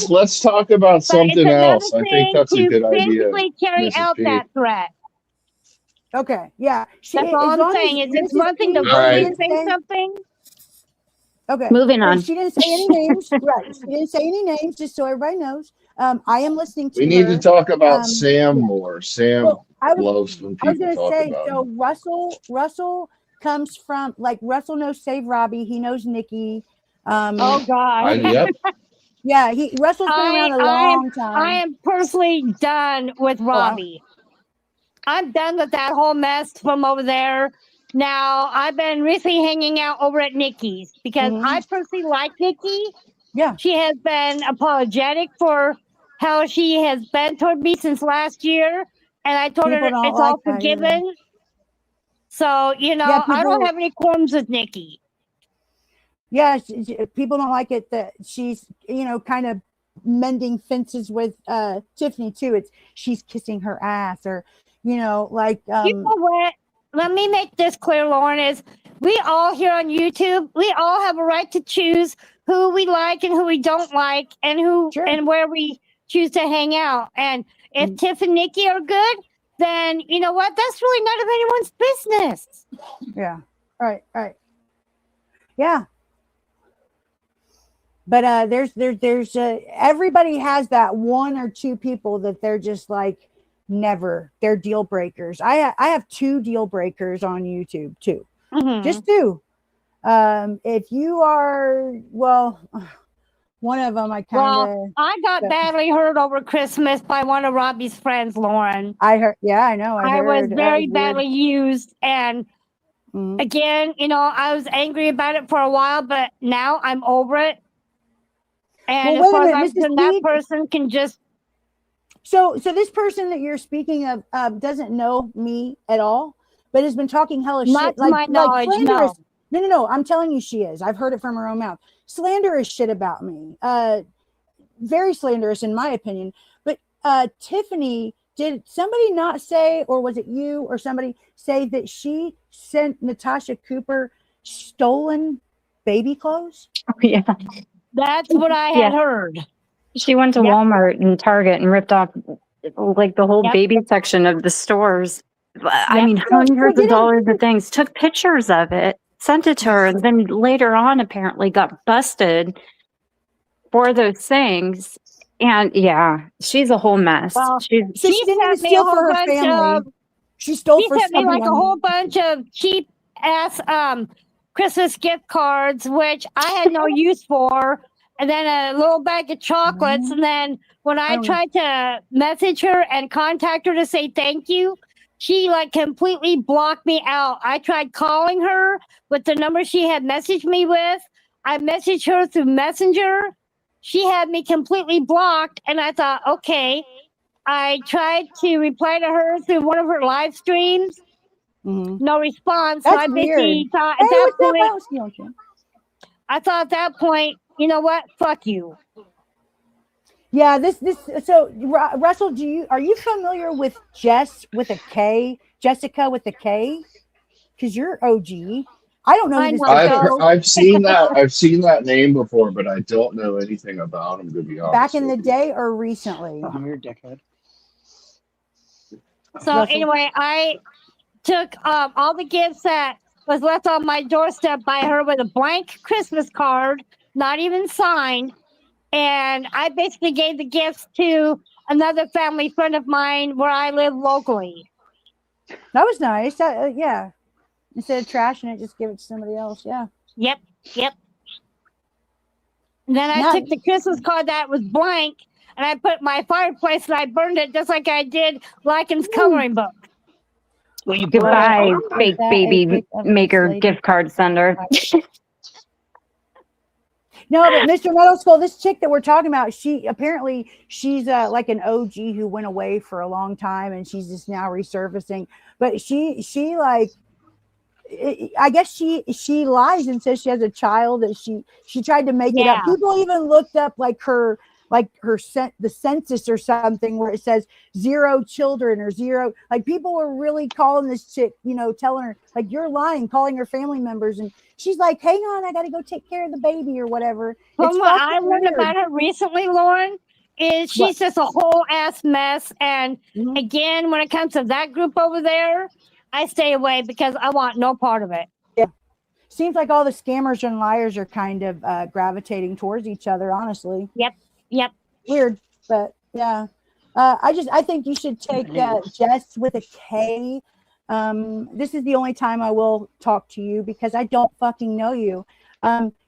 Let's talk about But it's something another else. I think thing that's a to good idea. physically carry Mrs. out P. that threat. Okay, yeah. That's all I'm saying. Is it's one thing to All right. verbally say something. Okay. Moving on. She didn't say any names. Right. She didn't say any names, just so everybody knows. I am listening to We need her. to talk about Sam more. Sam Well, loves when I was people gonna talk say, about so him. Russell comes from, like, Russell knows Save Robbie. He knows Nikki. Oh God. Yep. Yeah, Russell's been around a long time. I am personally done with Robbie. I'm done with that whole mess from over there. Now, I've been recently hanging out over at Nikki's because I personally like Nikki. Yeah. She has been apologetic for how she has been toward me since last year. And I told her it's all forgiven. So, you know, I don't have any qualms with Nikki. Yeah, people don't like it that she's, kind of mending fences with Tiffany too. It's she's kissing her ass, or you know what? Let me make this clear, Lauren, is we all here on YouTube, we all have a right to choose who we like and who we don't like, and who and where we choose to hang out. And if Tiff and Nikki are good, then you know what? That's really none of anyone's business. Yeah. Right. Yeah. But there's everybody has that one or two people that they're just like never. They're deal breakers. I have 2 deal breakers on YouTube too. Just 2. If you are, one of them I got badly hurt over Christmas by one of Robbie's friends, Lauren. I heard. Yeah, I know. I was very badly used, and Again, you know, I was angry about it for a while, but now I'm over it. And Well, as far as wait a I'm minute, Mrs. concerned, that Pete. person can just. So this person that you're speaking of doesn't know me at all, but has been talking hella Not shit, to my knowledge, slanderous. no. No. I'm telling you, she is. I've heard it from her own mouth. Slanderous shit about me. Very slanderous in my opinion. But Tiffany, did somebody not say, or was it you or somebody say that she sent Natasha Cooper stolen baby clothes? Oh, yeah. That's what I had heard. She went to Walmart and Target and ripped off like the whole baby section of the stores. I mean, hundreds of dollars of things, took pictures of it, sent it to her, and then later on apparently got busted for those things. And yeah, she's a whole mess. Well, she sent me a whole bunch of. She stole for sent me like a someone. whole bunch of cheap ass Christmas gift cards, which I had no use for, and then a little bag of chocolates. And then when I tried to message her and contact her to say thank you, she like completely blocked me out. I tried calling her with the number she had messaged me with. I messaged her through Messenger. She had me completely blocked, and I thought, okay. I tried to reply to her through one of her live streams. No response. That's so I basically weird. thought Hey, at that what's point, up, I thought at that point, you know what? Fuck you. Yeah, so Russell, are you familiar with Jess with a K, Jessica with a K? Because you're OG. I don't know. I've seen that. I've seen that name before, but I don't know anything about him, to be honest. Back in the day or recently? Oh, you're a dickhead. So anyway, I took all the gifts that was left on my doorstep by her with a blank Christmas card, not even signed. And I basically gave the gifts to another family friend of mine where I live locally. That was nice. Yeah. Instead of trashing it, just give it to somebody else. Yeah. Yep. And then I took the Christmas card that was blank, and I put it in my fireplace, and I burned it just like I did Lycan's coloring book. Well, you Goodbye, fake baby maker gift card sender. No, but Mr. Middle School, this chick that we're talking about, she's like an OG who went away for a long time, and she's just now resurfacing. But she like, I guess she lies and says she has a child that she tried to make it up. People even looked up the census or something where it says 0 children or 0. Like people were really calling this chick, telling her like you're lying, calling her family members, and she's like, hang on, I got to go take care of the baby or whatever. Well, what I learned about her recently, Lauren, is she's just a whole ass mess. And again, when it comes to that group over there, I stay away because I want no part of it. Yeah. Seems like all the scammers and liars are kind of gravitating towards each other, honestly. Yep. Weird, but yeah. I think you should take Jess with a K. This is the only time I will talk to you because I don't fucking know you.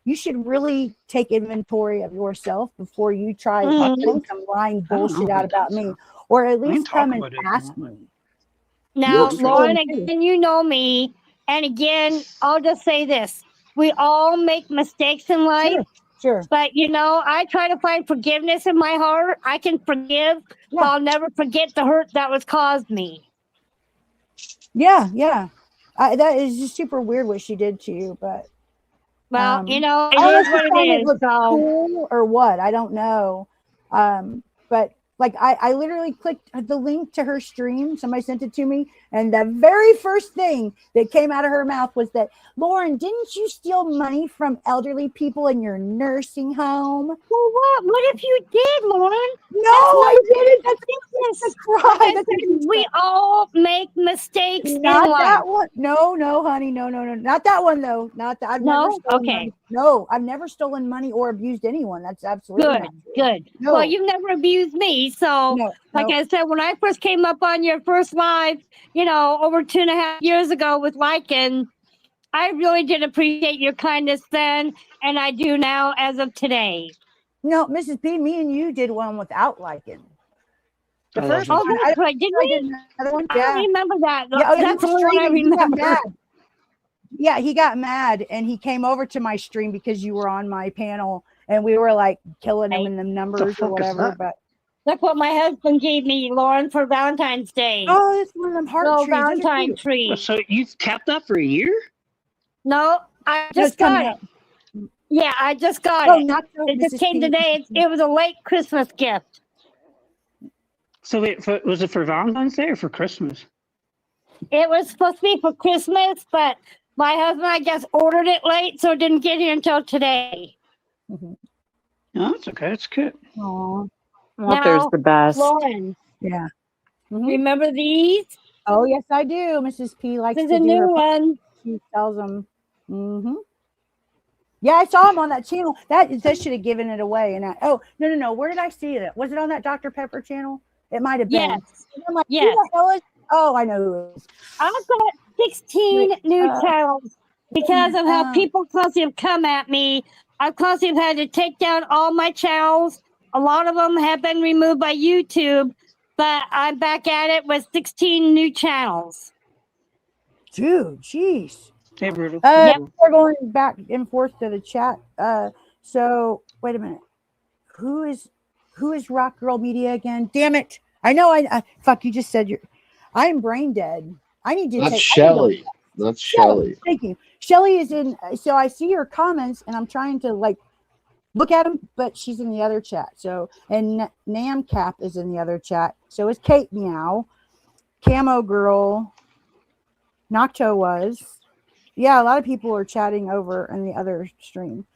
You should really take inventory of yourself before you try to some lying bullshit out about me, or at least come and ask me. Now, Lauren, again, you know me, and again, I'll just say this: we all make mistakes in life. Sure. But I try to find forgiveness in my heart. I can forgive, but I'll never forget the hurt that was caused me. Yeah. That is just super weird what she did to you, but well, it is what it is. Cool or what? I don't know. But like I literally clicked the link to her stream. Somebody sent it to me, and the very first thing that came out of her mouth was that, Lauren, didn't you steal money from elderly people in your nursing home? Well, what? What if you did, Lauren? No, I didn't. That's cry. We all make mistakes in Not life. that one. No, honey. No. Not that one, though. Not that. I've never stolen money. No, I've never stolen money or abused anyone. That's absolutely good. No. Well, you've never abused me. So, I said, when I first came up on your first live, over 2.5 years ago with Lycan, I really did appreciate your kindness then, and I do now as of today. No, Mrs. P, me and you did one without Lycan. The first one. I did another one. Yeah. I don't remember that. That's the one I remember. Yeah, he got mad and he came over to my stream because you were on my panel and we were like killing him in the numbers or whatever. But look what my husband gave me, Lauren, for Valentine's Day. oh, it's one of them heart Little trees. Those are Valentine cute. tree. So you've kept that for a year? No, I It's just coming got up. it. Yeah, I just got Oh, it. not so, It just Mrs. came P. today. It was a late Christmas gift. So wait, was it for Valentine's Day or for Christmas? It was supposed to be for Christmas, but my husband, I guess, ordered it late, so it didn't get here until today. No, that's okay. It's good. Aw. Walter's Now, the best. Lauren, Yeah. remember these? Oh, yes, I do. Mrs. P likes This is to a do new her. one. She sells them. Yeah, I saw him on that channel. That should have given it away. And no. Where did I see it? Was it on that Dr. Pepper channel? It might have been. Yes. And I'm like, Yes. who the hell is? Oh, I know who it is. I've got 16 new channels because of how people constantly have come at me. I've constantly had to take down all my channels. A lot of them have been removed by YouTube, but I'm back at it with 16 new channels. Dude, jeez. Hey, Brutal. We're going back and forth to the chat. So wait a minute. Who is Rock Girl Media again? Damn it! I know. I fuck. You just said I'm brain dead. I need to. That's take, Shelly. That's Shelly. Thank you. Shelly is in. So I see her comments, and I'm trying to like look at them, but she's in the other chat. So and Nam Cap is in the other chat. So is Kate Meow, Camo Girl, Nacho was. Yeah, a lot of people are chatting over in the other stream.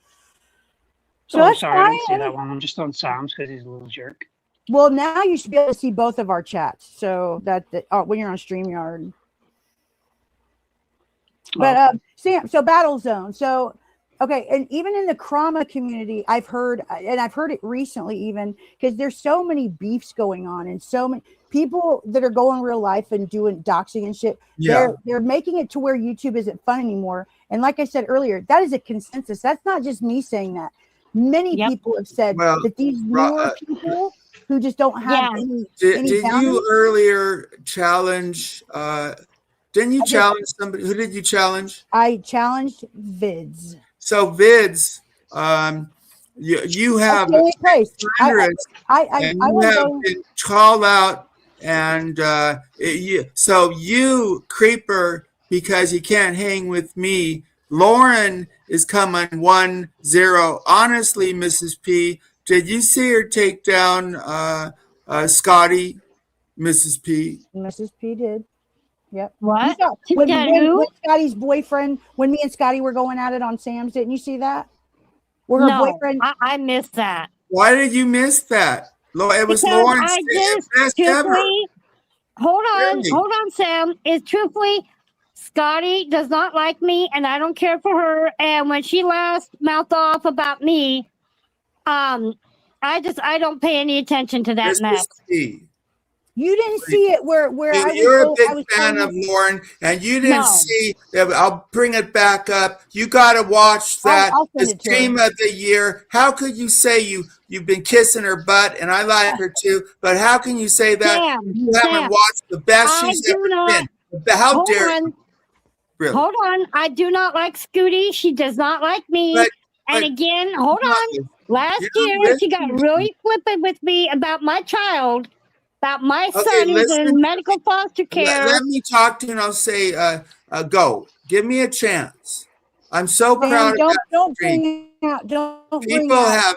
So Oh, that's sorry, I didn't see fine. that one. I'm just on Sam's because he's a little jerk. Well, now you should be able to see both of our chats. So that when you're on StreamYard. But Sam, so Battle Zone. So okay, and even in the Krama community, I've heard it recently, even because there's so many beefs going on, and so many people that are going real life and doing doxing and shit. Yeah. They're making it to where YouTube isn't fun anymore. And like I said earlier, that is a consensus. That's not just me saying that. Many people have said that these newer people who just don't have any Did boundaries. you earlier challenge? Didn't you challenge somebody? Who did you challenge? I challenged Vids. So Vids, you have hundreds, and you have been called out, and so you creeper because you can't hang with me. Lauren is coming 1-0. Honestly, Mrs. P, did you see her take down Scotty, Mrs. P? Mrs. P did. Yep. What? When Scotty's boyfriend, when me and Scotty were going at it on Sam's, didn't you see that? Where her boyfriend. I missed that. Why did you miss that? It was Lauren's best ever. Hold on, Sam. It's truthfully, Scotty does not like me, and I don't care for her. And when she last mouthed off about me, I don't pay any attention to that mess. You didn't see it where you're a big fan of Lauren, and you didn't see that. I'll bring it back up. You got to watch that. The stream of the year. How could you say you've been kissing her butt, and I like her too, but how can you say that you haven't watched the best she's ever been? How dare you? Really? Hold on. I do not like Scooty. She does not like me. And again, hold on. Last year, she got really flippant with me about my child. About my son who's in medical foster care. Let me talk to you and I'll say, go. Give me a chance. I'm so proud of that. Don't bring out. People have.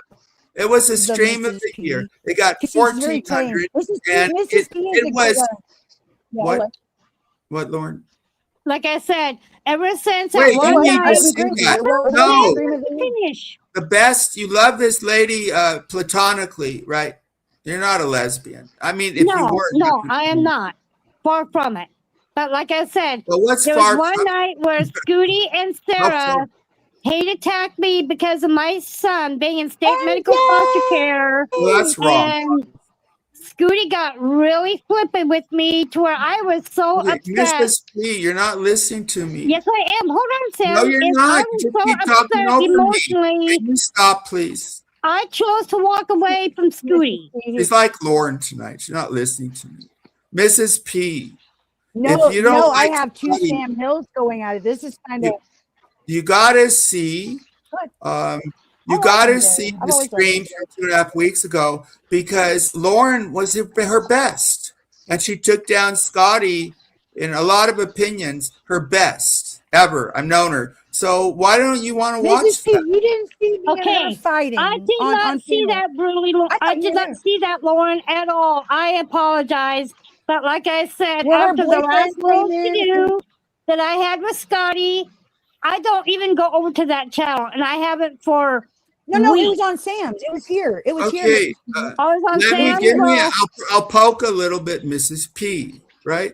It was a stream of the year. It got 1,400. And it was. What? What, Lauren? Like I said, ever since Wait, that one night, no. Finish. The best. You love this lady platonically, right? You're not a lesbian. I mean, if you were. No, I am not. Far from it. But like I said, there was one night where Scooty and Sarah hate attacked me because of my son being in state medical foster care. Well, that's wrong. And Scooty got really flippant with me to where I was so upset. Mrs. P, you're not listening to me. Yes, I am. Hold on, Sam. No, you're not. You keep talking over emotionally. Me. Can you stop, please? I chose to walk away from Scooty. She's like Lauren tonight. She's not listening to me. Mrs. P, No, if you don't no, like I have two Scotty, Sam Hills going at it. This is kind of you gotta see. good. You I like gotta him, see Jerry. I've the always liked stream him, from 2.5 weeks ago because Lauren was her best, and she took down Scotty in a lot of opinions, her best ever. I've known her. So why don't you want to watch Mrs. P, that? you didn't see me and her Okay, fighting. I did not see camera. that brutally. I I thought you did were not there. see that, Lauren, at all. I apologize, but like I said, Well, her after the last boyfriend little came in. to-do that I had with Scotty, I don't even go over to that channel, and I haven't for No, it weeks. was on Sam's. It was here. It was here. Okay, Mrs. P. I was on let me Sam's give me. Row. I'll poke a little bit, Mrs. P. Right.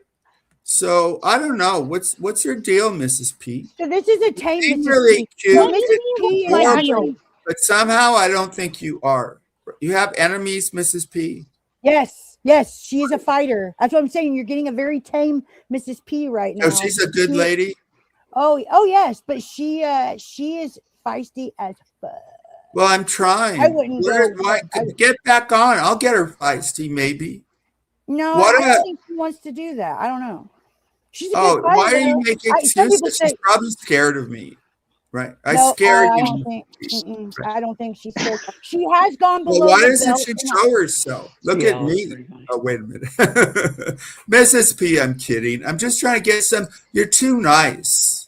So I don't know what's your deal, Mrs. P. So this is a tame Seem Mrs. really P. cute. So Mrs. P My is deal. actually, But somehow I don't think you are. You have enemies, Mrs. P. yes, she is a fighter. That's what I'm saying. You're getting a very tame Mrs. P right now. Oh, she's a good lady. Oh yes, but she is feisty as fuck. Well, I'm trying. I wouldn't Get back on. I'll get her feisty, maybe. No, What I don't think she wants to do that. I don't know. She's a Oh, good fighter. why are you making Some people excuses? say- She's probably scared of me. Right. I No, scared I you. don't think. I don't think she's scared. She has gone below. Well, why the doesn't belt she and show herself? Look Yeah, at me. that's pretty funny. Oh, wait a minute. Mrs. P, I'm kidding. I'm just trying to get some. You're too nice.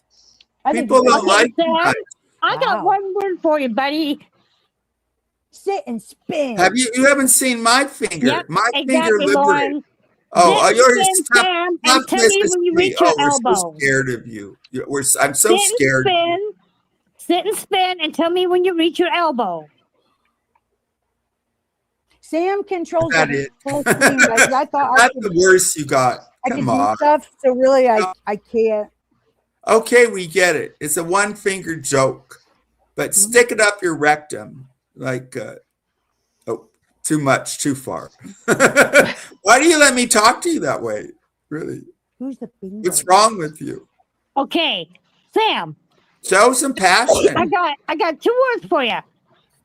I think People you're don't right. like you Sam, nice. I got Wow. one word for you, buddy. Sit and spin. Have you haven't seen my finger? Yep, My finger exactly, liberated. Lauren. Oh, Sit you're and spin, Sam, tough, and tell me Mrs. when you P. reach your We're so elbow. scared of you. I'm so Sit scared. and spin. Sit and spin, and tell me when you reach your elbow. Sam controls Is that the it? whole screen. Like, I thought I That's could, the worst you got. I could Come do on. stuff. So really, I can't. Okay, we get it. It's a one finger joke, but stick it up your rectum. Like, oh, too much, too far. Why do you let me talk to you that way? Really? Who's the bingo? What's wrong with you? Okay, Sam. Show some passion. I got 2 words for you.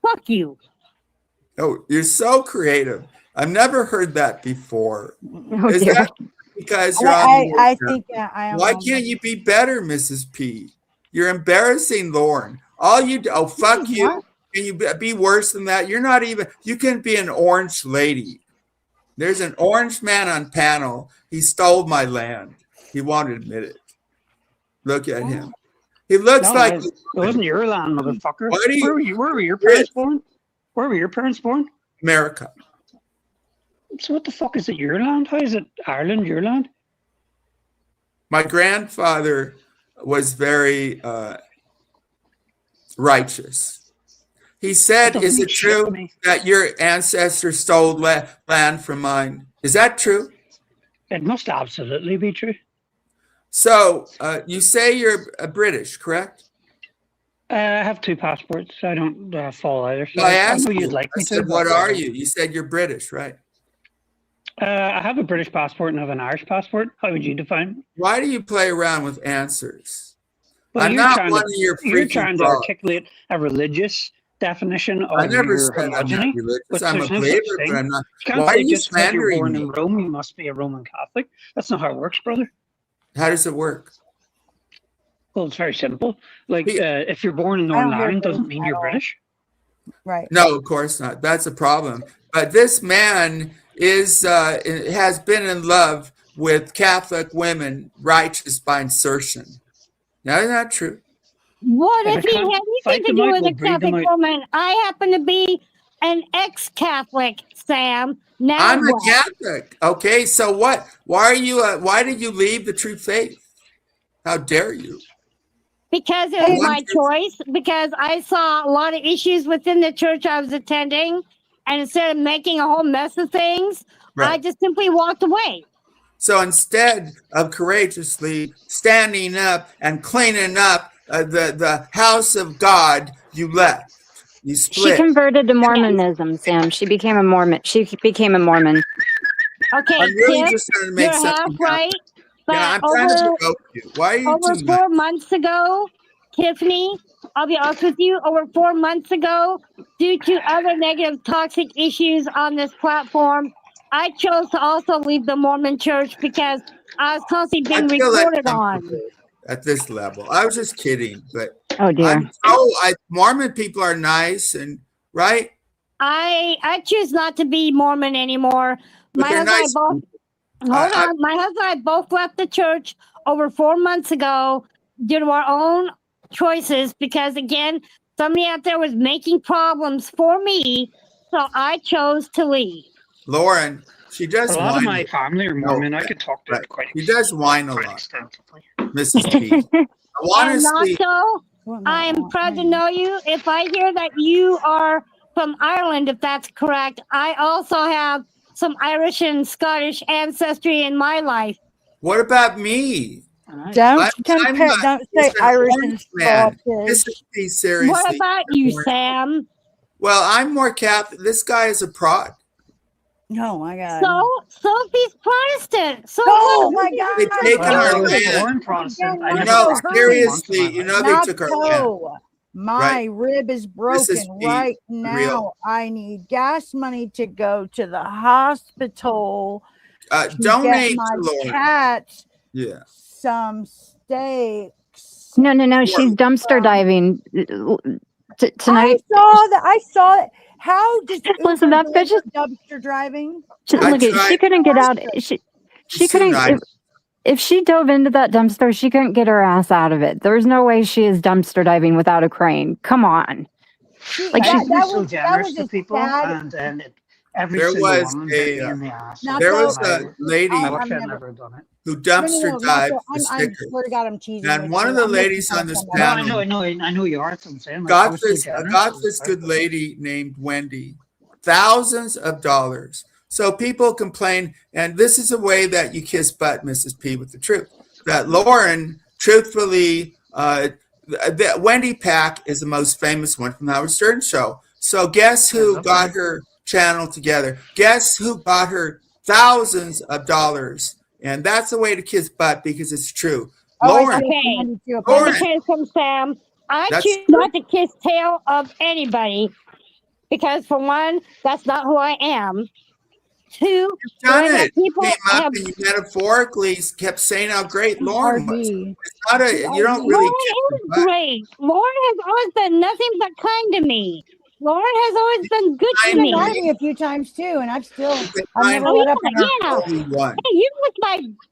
Fuck you. Oh, you're so creative. I've never heard that before. Oh, Is dear. that because you're on the I air? think I am. Why can't you be better, Mrs. P? You're embarrassing Lauren. All you do, oh, fuck you. What? Can you be worse than that? You're not even, you can be an orange lady. There's an orange man on panel. He stole my land. He won't admit it. Look at him. He looks No, like. it wasn't your land, motherfucker. Why do you- Where were your parents born? Where were your parents born? America. So what the fuck is it your land? How is it Ireland your land? My grandfather was very righteous. He said, That is doesn't it make shit to true me. that your ancestors stole land from mine? Is that true? It must absolutely be true. So you say you're British, correct? I have 2 passports. I don't fall either. So Well, I I asked know you. you'd like I me said, to. what but, are you? You said you're British, right? I have a British passport and I have an Irish passport. How would you define it? Why do you play around with answers? Well, I'm you're not trying one to, of your You're freaking trying to frogs. articulate a religious definition I of never your said I'm not homogeny. religious. but I'm a there's no such believer, thing. but I'm not. You can't Why are say you just because you're slandering born me? in Rome, you must be a Roman Catholic. That's not how it works, brother. How does it work? Well, it's very simple. Like, He- if you're born in I don't Northern hear Ireland, doesn't British mean at you're all. British. Right. No, of course not. That's a problem. But this man is has been in love with Catholic women, righteous by insertion. Now, isn't that true? What If if it he can't had fight anything to them do out, with we'll a breed them Catholic out. woman? I happen to be an ex-Catholic, Sam. Now I'm a what? Catholic. Okay, so what? Why are you? Why did you leave the true faith? How dare you? Because it was One my thing- choice. Because I saw a lot of issues within the church I was attending, and instead of making a whole mess of things, I Right. just simply walked away. So instead of courageously standing up and cleaning up the house of God, you left. You She split. converted to Mormonism, Sam. She became a Mormon. She became a Mormon. Okay, I'm really Tiff, just trying to make you're something half happen. right. But Yeah, I'm trying to over provoke you. Why are you over too 4 months ago, Tiffany, I'll be honest with you, over 4 months ago, due to other negative toxic issues on this platform, I chose to also leave the Mormon church because I was constantly I being feel reported on. uncomfortable at this level. I was just kidding, but Oh dear. Mormon people are nice and right. I choose not to be Mormon anymore. But My they're husband nice. and I both my husband and I both left the church over 4 months ago due to our own choices because again, somebody out there was making problems for me, so I chose to leave. Lauren, she does A lot of whine. my family are Mormon. I could talk to it quite. She does whine a lot, extensively. Mrs. P. And Honestly, Nacho, I am proud to know you. If I hear that you are from Ireland, if that's correct, I also have some Irish and Scottish ancestry in my life. what about me? Don't I'm compare. not- Don't it's say an Irish orange and man. Scottish. Mrs. P, seriously. What about you, Sam? Well, I'm more Catholic. This guy is a prod. Oh my God. So if he's Protestant, so Oh what? my God. They've taken I our was land. born Protestant. I You never know, practiced once seriously, in my you life. know they took our land. Nacho, my Right. rib is This broken is right now. real. I need gas money to go to the hospital to Donate get my to Lauren. cat Yeah. some steaks. No. She's dumpster diving tonight. I saw that. How does Listen, Uber that do bitch is- dumpster driving? Look, she couldn't get out. She She's too couldn't. nice. If she dove into that dumpster, she couldn't get her ass out of it. There's no way she is dumpster diving without a crane. Come on. Like I she- think we're so generous to a people, sad- and every There single was one a, bit me in the ass. Not There so- was a lady I I've wish I'd never- never done it. who dumpster dived I for stickers. swear to God, I'm cheesing. And with one you. of the I'm making ladies fun on of this somebody. No, panel I know you are. I'm saying. Like, I got was so this generous, got it was this good perfect. lady named Wendy thousands of dollars. So people complain, and this is a way that you kiss butt, Mrs. P, with the truth. That Lauren, truthfully, that Wendy Pack is the most famous one from the Howard Stern show. So guess who got her channel together? Guess who got her thousands of dollars? And that's the way to kiss butt because it's true. Lauren, Okay. Let Lauren. me tell you something, Sam. I That's choose true. not to kiss tail of anybody because, for one, that's not who I am. Two, You've done when it. people Came up have and you metaphorically kept saying how great Lauren was. RD. It's not a, you don't really Lauren kiss is the butt. great. Lauren has always been nothing but kind to me. Lauren has always been good to You've been me. mad at me a few times too, and I've You've been never kind Oh, let up on her. yeah. only one. Hey,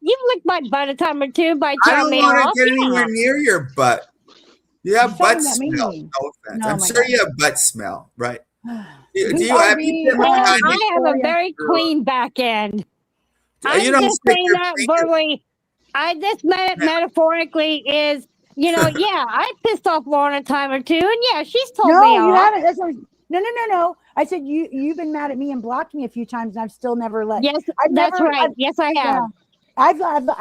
you've licked my butt a time or two by I telling don't me want off. to get anywhere Yeah. near your butt. You have You're butt talking about me. smell. No offense. No, I'm my sure God. you have butt smell, right? Do Who's you have RD? you been Well, behind I have a Victoria. very clean back end. I'm You don't just stick saying your that finger- verbally. I just meant it metaphorically is, yeah, I pissed off Lauren a time or two, and yeah, she's told No, me you off. haven't. That's what, no. I said you've been mad at me and blocked me a few times, and I've still never let. Yes, I've that's never- right. Yes, I have. I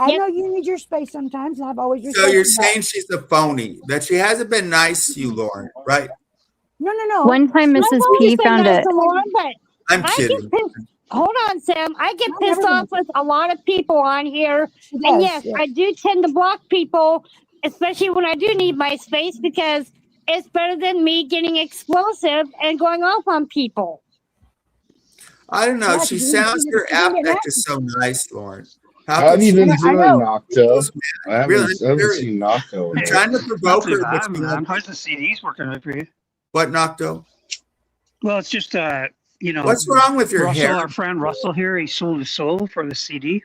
Yep. know you need your space sometimes, and I've always. So you're respected that. saying she's a phony, that she hasn't been nice to you, Lauren, right? No. One time I've Mrs. always P been found nice it. to Lauren, but I'm I kidding. get pissed. Hold on, Sam. I get I've pissed never off with a lot of people on here. And yes, I do tend to block people, especially when I do need my space, because it's better than me getting explosive and going off on people. I don't know. Yeah, She you sounds, didn't her get mad. affect is so nice, Lauren. How could have you she- been I doing, know. Nocto? I haven't Really? seen Nocto. I'm trying to provoke her. Not but too she bad, man. won't. How's the CDs working out for you? What, Nocto? Well, it's just What's wrong with your Russell, hair? our friend Russell here, he sold his soul for the CD.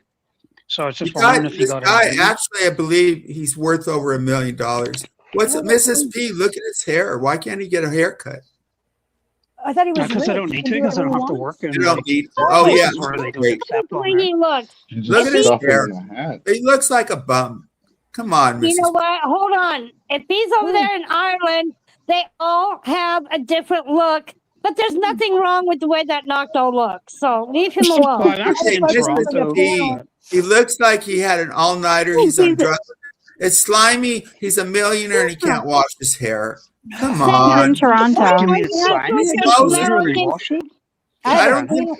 So it's You just got, wondering if you this got guy, anything. actually, I believe he's worth over $1 million. What's it, Mrs. P? Look at his hair. Why can't he get a haircut? I thought he was Because I rich. don't He need can to, do because I don't whatever have to he work. You don't need to. Oh, yeah. Places where they don't Great. accept The on way that. he looks. Look at his Stuff it hair. in a hat. He looks like a bum. Come on, Mrs. You know what? Hold on. If he's over there in Ireland, they all have a different look, but there's nothing wrong with the way that Nocto looks. So leave him alone. Well, I'm actually in Mrs. Toronto. P, he looks like he had an all-nighter. He's on drugs. It's slimy. He's a millionaire and he can't wash his hair. Come He's on. in Toronto. You mean it's slimy? You Close. can literally wash it? I don't think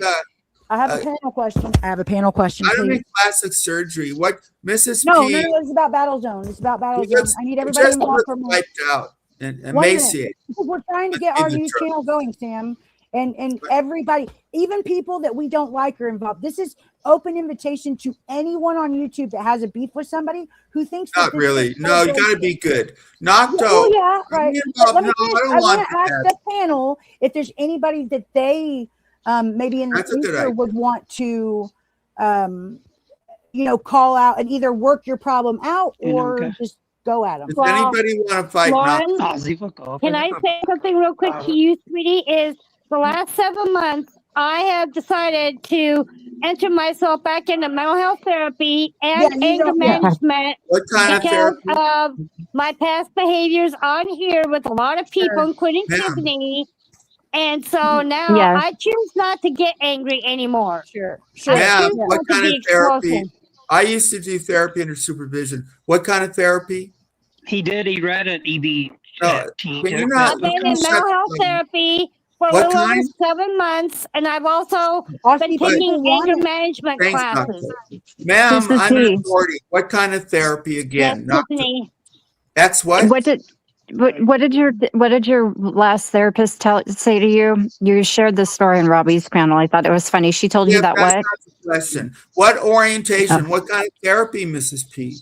I have a panel question. I have a panel question, I don't please. think plastic surgery. What Mrs. No, P? it's about Battle Zone. It's about Battle He Zone. looks, I need he everybody just involved looks for me. wiped out and One minute. emaciated. Because we're trying to get In our the news truck. channel going, Sam. and everybody, even people that we don't like, are involved. This is open invitation to anyone on YouTube that has a beef with somebody who thinks Not really. No, you got to be good. Not Oh yeah, right. No, Let me I finish. don't I want want to ask that. the panel if there's anybody that they maybe in the That's a good future idea. would want to call out and either work your problem out or Okay. just go at them. Does Well, anybody want to fight? Lauren, Ozzy, fuck off. can I say something real quick to you, sweetie? Is the last 7 months I have decided to enter myself back into mental health therapy and Yeah, you anger don't- yeah. management What kind of because therapy? of my past behaviors on here with a lot of people, Sure. including Ma'am. Tiffany. And so now Yes. I choose not to get angry anymore. Sure. Ma'am, choose what not to kind of be therapy? explosive. I used to do therapy under supervision. What kind of therapy? He did. He read an EB. No, can you not- I've been you in shut mental health the- therapy for a What little over kind? 7 months, and I've also Austin, been people taking want anger it. management Thanks, classes. Doctor. Ma'am, This is I'm an T. authority. What kind of therapy Yes, again? Not Tiffany. That's what? What did your last therapist say to you? You shared this story in Robbie's panel. I thought it was funny. She told you that that's what? not the question. What orientation? What kind of therapy, Mrs. P?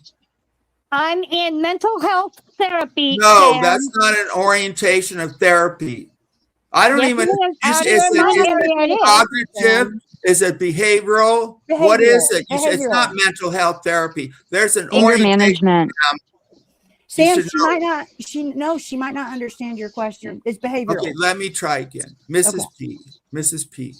I'm in mental health therapy. No, Sam. that's not an orientation of therapy. I don't Yes, even. it is. Out Is here in my it area, it is. cognitive? Is it behavioral? What is it? It's Behavioral. not mental health therapy. There's an Anger orientation. management. Sam, should she know. might not. She might not understand your question. It's behavioral. Okay, let me try again. Mrs. P. Mrs. P.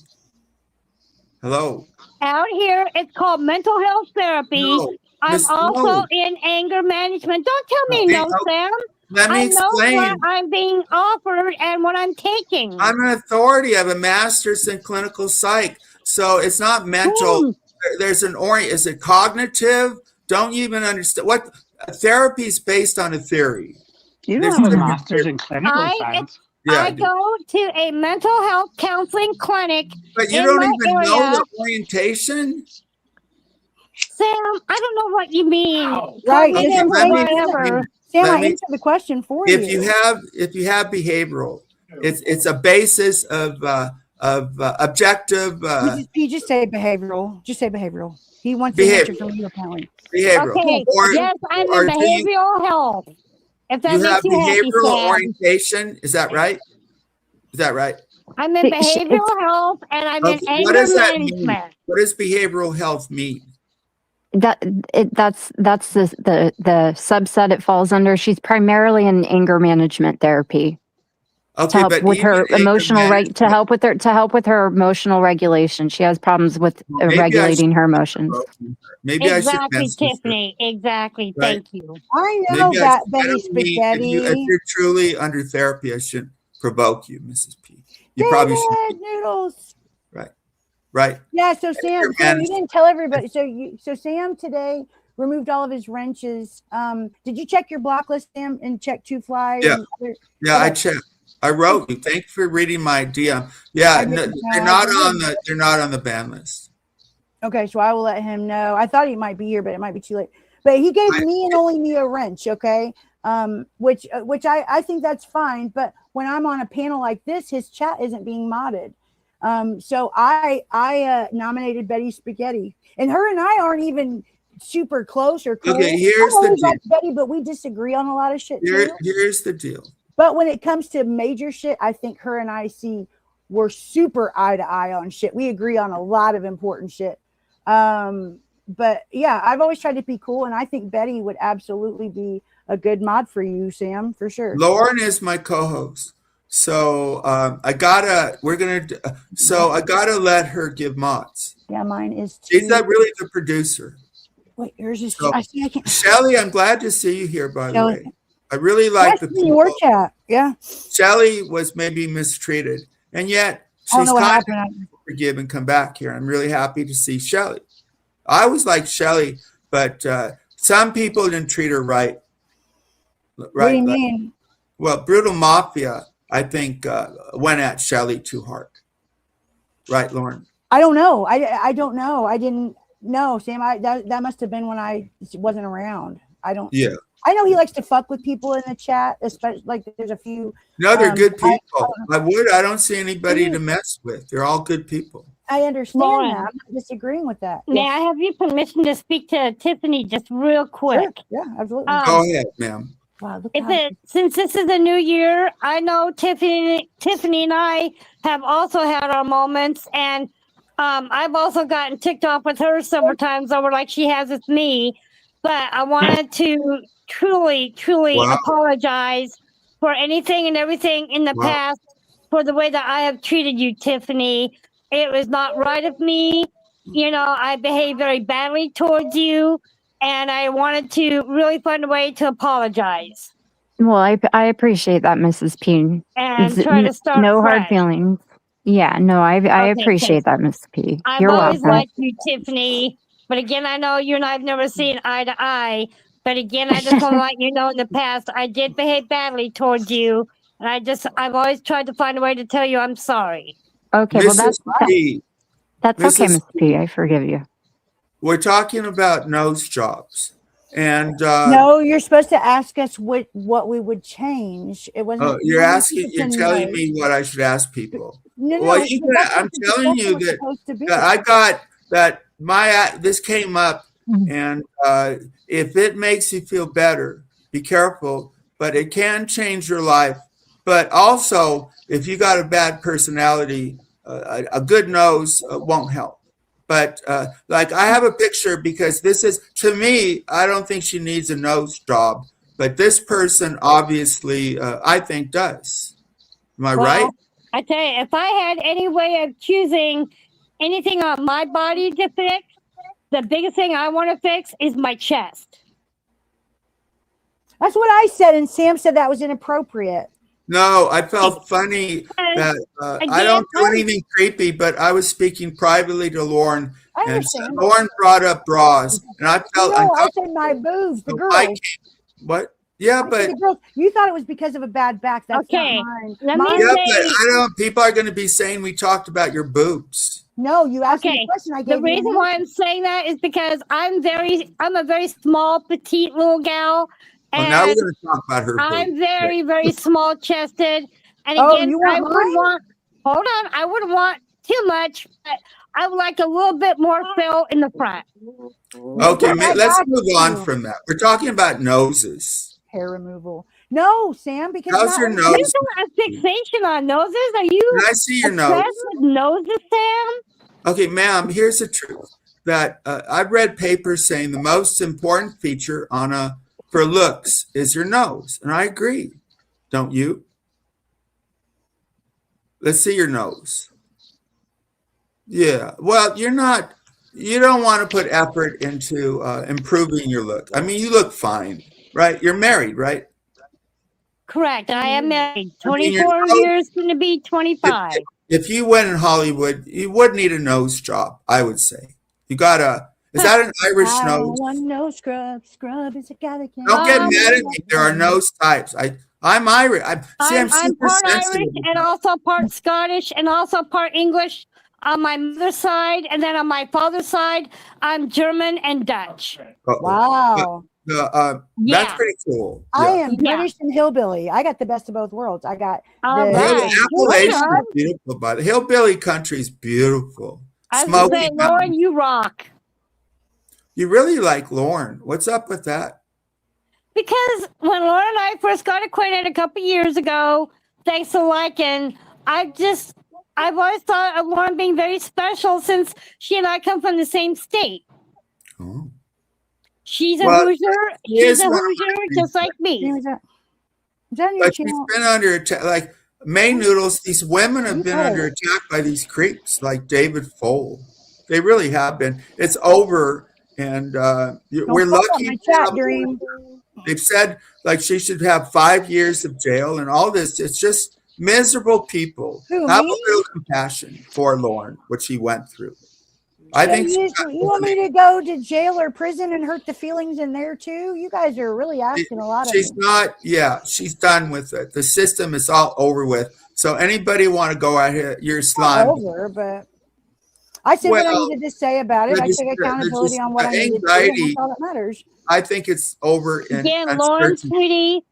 Hello. Out here, it's called mental health therapy. No, I'm Miss- also no. in anger management. Don't tell me Okay, no, no. Sam. Let me I know explain. what I'm being offered and what I'm taking. I'm an authority. I have a master's in clinical psych. So it's not mental. There's an Is it cognitive? Don't you even understand what therapy is based on a theory. You There's don't have a different- master's in clinical I- science. Yeah, I go to a mental health counseling clinic. but you in don't my even know area. the orientation. Sam, I don't know what you mean. Right. Okay, Cognitive let or me- whatever. Sam, Let I me- answered the question for you. If you have behavioral, it's a basis of objective You just say behavioral. Just say behavioral. He wants Behavioral. an answer from you, apparently. behavioral. Okay, Or- yes, I'm or in do you- behavioral health. If that You makes have you happy, behavioral Sam. orientation. Is that right? Is that right? I'm in It's- behavioral health and I'm in Okay, anger what does that mean? management. What does behavioral health mean? That's the subset it falls under. She's primarily in anger management therapy to Okay, help but with even her anger emotional management- to help with her emotional regulation. She has problems with Maybe I regulating should- her emotions. Maybe I should Exactly, mention this. Tiffany. Exactly. Right. Thank you. I know Maybe that, I Betty don't mean Spaghetti. if you're truly under therapy, I shouldn't provoke you, Mrs. P. You probably should. David Noodles. Right. Yeah, so Sam, Anger you management. didn't tell everybody. So Sam today removed all of his wrenches. Did you check your block list, Sam, and check Two Fly? Yeah. and other- Yeah, I Okay. checked. I wrote you. Thank you for reading my DM. Yeah, I no, didn't know. they're not on the ban list. Okay, so I will let him know. I thought he might be here, but it might be too late. But he gave me and only me a wrench, okay? Which I think that's fine. But when I'm on a panel like this, his chat isn't being modded. So I nominated Betty Spaghetti, and her and I aren't even super close or cool. Okay, here's I the always deal. like Betty, but we disagree on a lot of shit too. Here's the deal. But when it comes to major shit, I think her and we're super eye to eye on shit. We agree on a lot of important shit. But yeah, I've always tried to be cool, and I think Betty would absolutely be a good mod for you, Sam, for sure. Lauren is my co-host. So I gotta let her give mods. Yeah, mine is too. She's not really the producer. Wait, yours is. So- I see. I can't. Shelly, I'm glad to see you here, by the Shelley. way. I really like That's the in your people. chat. Yeah. Shelly was maybe mistreated, and yet I don't she's know what kind happened. of forgive and come back here. I'm really happy to see Shelly. I was like Shelly, but some people didn't treat her right. What do you mean? Well, Brutal Mafia, I think, went at Shelly too hard. Right, Lauren? I don't know. I don't know. I didn't know, Sam. That must have been when I wasn't around. I don't. Yeah. I know he likes to fuck with people in the chat, especially like there's a few. No, they're good people. I don't see anybody to mess with. They're all good people. I understand Lauren, that. I'm not disagreeing with that. May I have your permission to speak to Tiffany just real quick? Sure. Yeah, absolutely. Go ahead, ma'am. Wow, look Since this is a new year, I know Tiffany and I have also had our moments, and I've also gotten ticked off with her several times over like she has with me. But I wanted to truly apologize for anything and everything in the past for the way that I have treated you, Tiffany. It was not right of me. You know, I behaved very badly towards you, and I wanted to really find a way to apologize. Well, I appreciate that, Mrs. P. And try to start no fresh. hard feelings. Yeah, no, I appreciate that, Mrs. P. I've always liked you, Tiffany. But again, I know you and I have never seen eye to eye. But again, I just want to let you know in the past, I did behave badly towards you. And I've always tried to find a way to tell you I'm sorry. Okay, well, that's okay, Mrs. P. I forgive you. We're talking about nose jobs. And no, you're supposed to ask us what we would change. It wasn't. You're telling me what I should ask people. No, well, I'm telling you that I got that this came up, and if it makes you feel better, be careful. But it can change your life. But also, if you got a bad personality, a good nose won't help. But like I have a picture because this is, to me, I don't think she needs a nose job. But this person obviously, I think, does. Am I right? I tell you, if I had any way of choosing anything on my body to fix, the biggest thing I want to fix is my chest. That's what I said, and Sam said that was inappropriate. No, I felt funny that I don't do anything creepy, but I was speaking privately to Lauren, and so Lauren brought up bras, and I felt. No, I said my boobs, the girls. What? Yeah, but you thought it was because of a bad back. That's okay. Not mine. Yeah, but I don't. People are going to be saying we talked about your boobs. No, you asked me the question. I gave the reason why I'm saying that is because I'm a very small, petite little gal. Well, now we're going to talk about her. I'm very, very small chested. And again, I wouldn't want too much, but I would like a little bit more fill in the front. Okay, let's move on from that. We're talking about noses. Hair removal. No, Sam, because how's your nose? You don't have fixation on noses. Are you? Can I see your nose? With noses, Sam? Okay, ma'am, here's the truth. That I've read papers saying the most important feature for looks is your nose. And I agree. Don't you? Let's see your nose. Yeah. Well, you don't want to put effort into improving your look. I mean, you look fine, right? You're married, right? Correct. I am married. 24 years, going to be 25. If you went in Hollywood, you would need a nose job, I would say. You got is that an Irish nose? One nose scrub is a guy that can. Don't get mad at me. There are nose types. I'm Irish. I'm part Irish and also part Scottish and also part English on my mother's side, and then on my father's side, I'm German and Dutch. Wow. That's pretty cool. I am British and hillbilly. I got the best of both worlds. I got Appalachian is beautiful, but the hillbilly country is beautiful. I was say, Lauren, you rock. You really like Lauren. What's up with that? Because when Lauren and I first got acquainted a couple years ago, thanks to liking, I've always thought of Lauren being very special since she and I come from the same state. Oh. She's a Hoosier. She's a Hoosier, just like me. But she's been under attack. Like May Noodles, these women have been under attack by these creeps like David Fole. They really have been. It's over, and we're lucky. They've said like she should have 5 years of jail and all this. It's just miserable people. Have a little compassion for Lauren, what she went through. I think you want me to go to jail or prison and hurt the feelings in there too? You guys are really asking a lot of She's not, she's done with it. The system is all over with. So anybody want to go out here, you're slime. Over, but I said what I Well, needed to say about it. I there's took just- accountability on what I needed to do, and anxiety. that's all that matters. I think it's over in Again, Lauren, uncertainty. sweetie,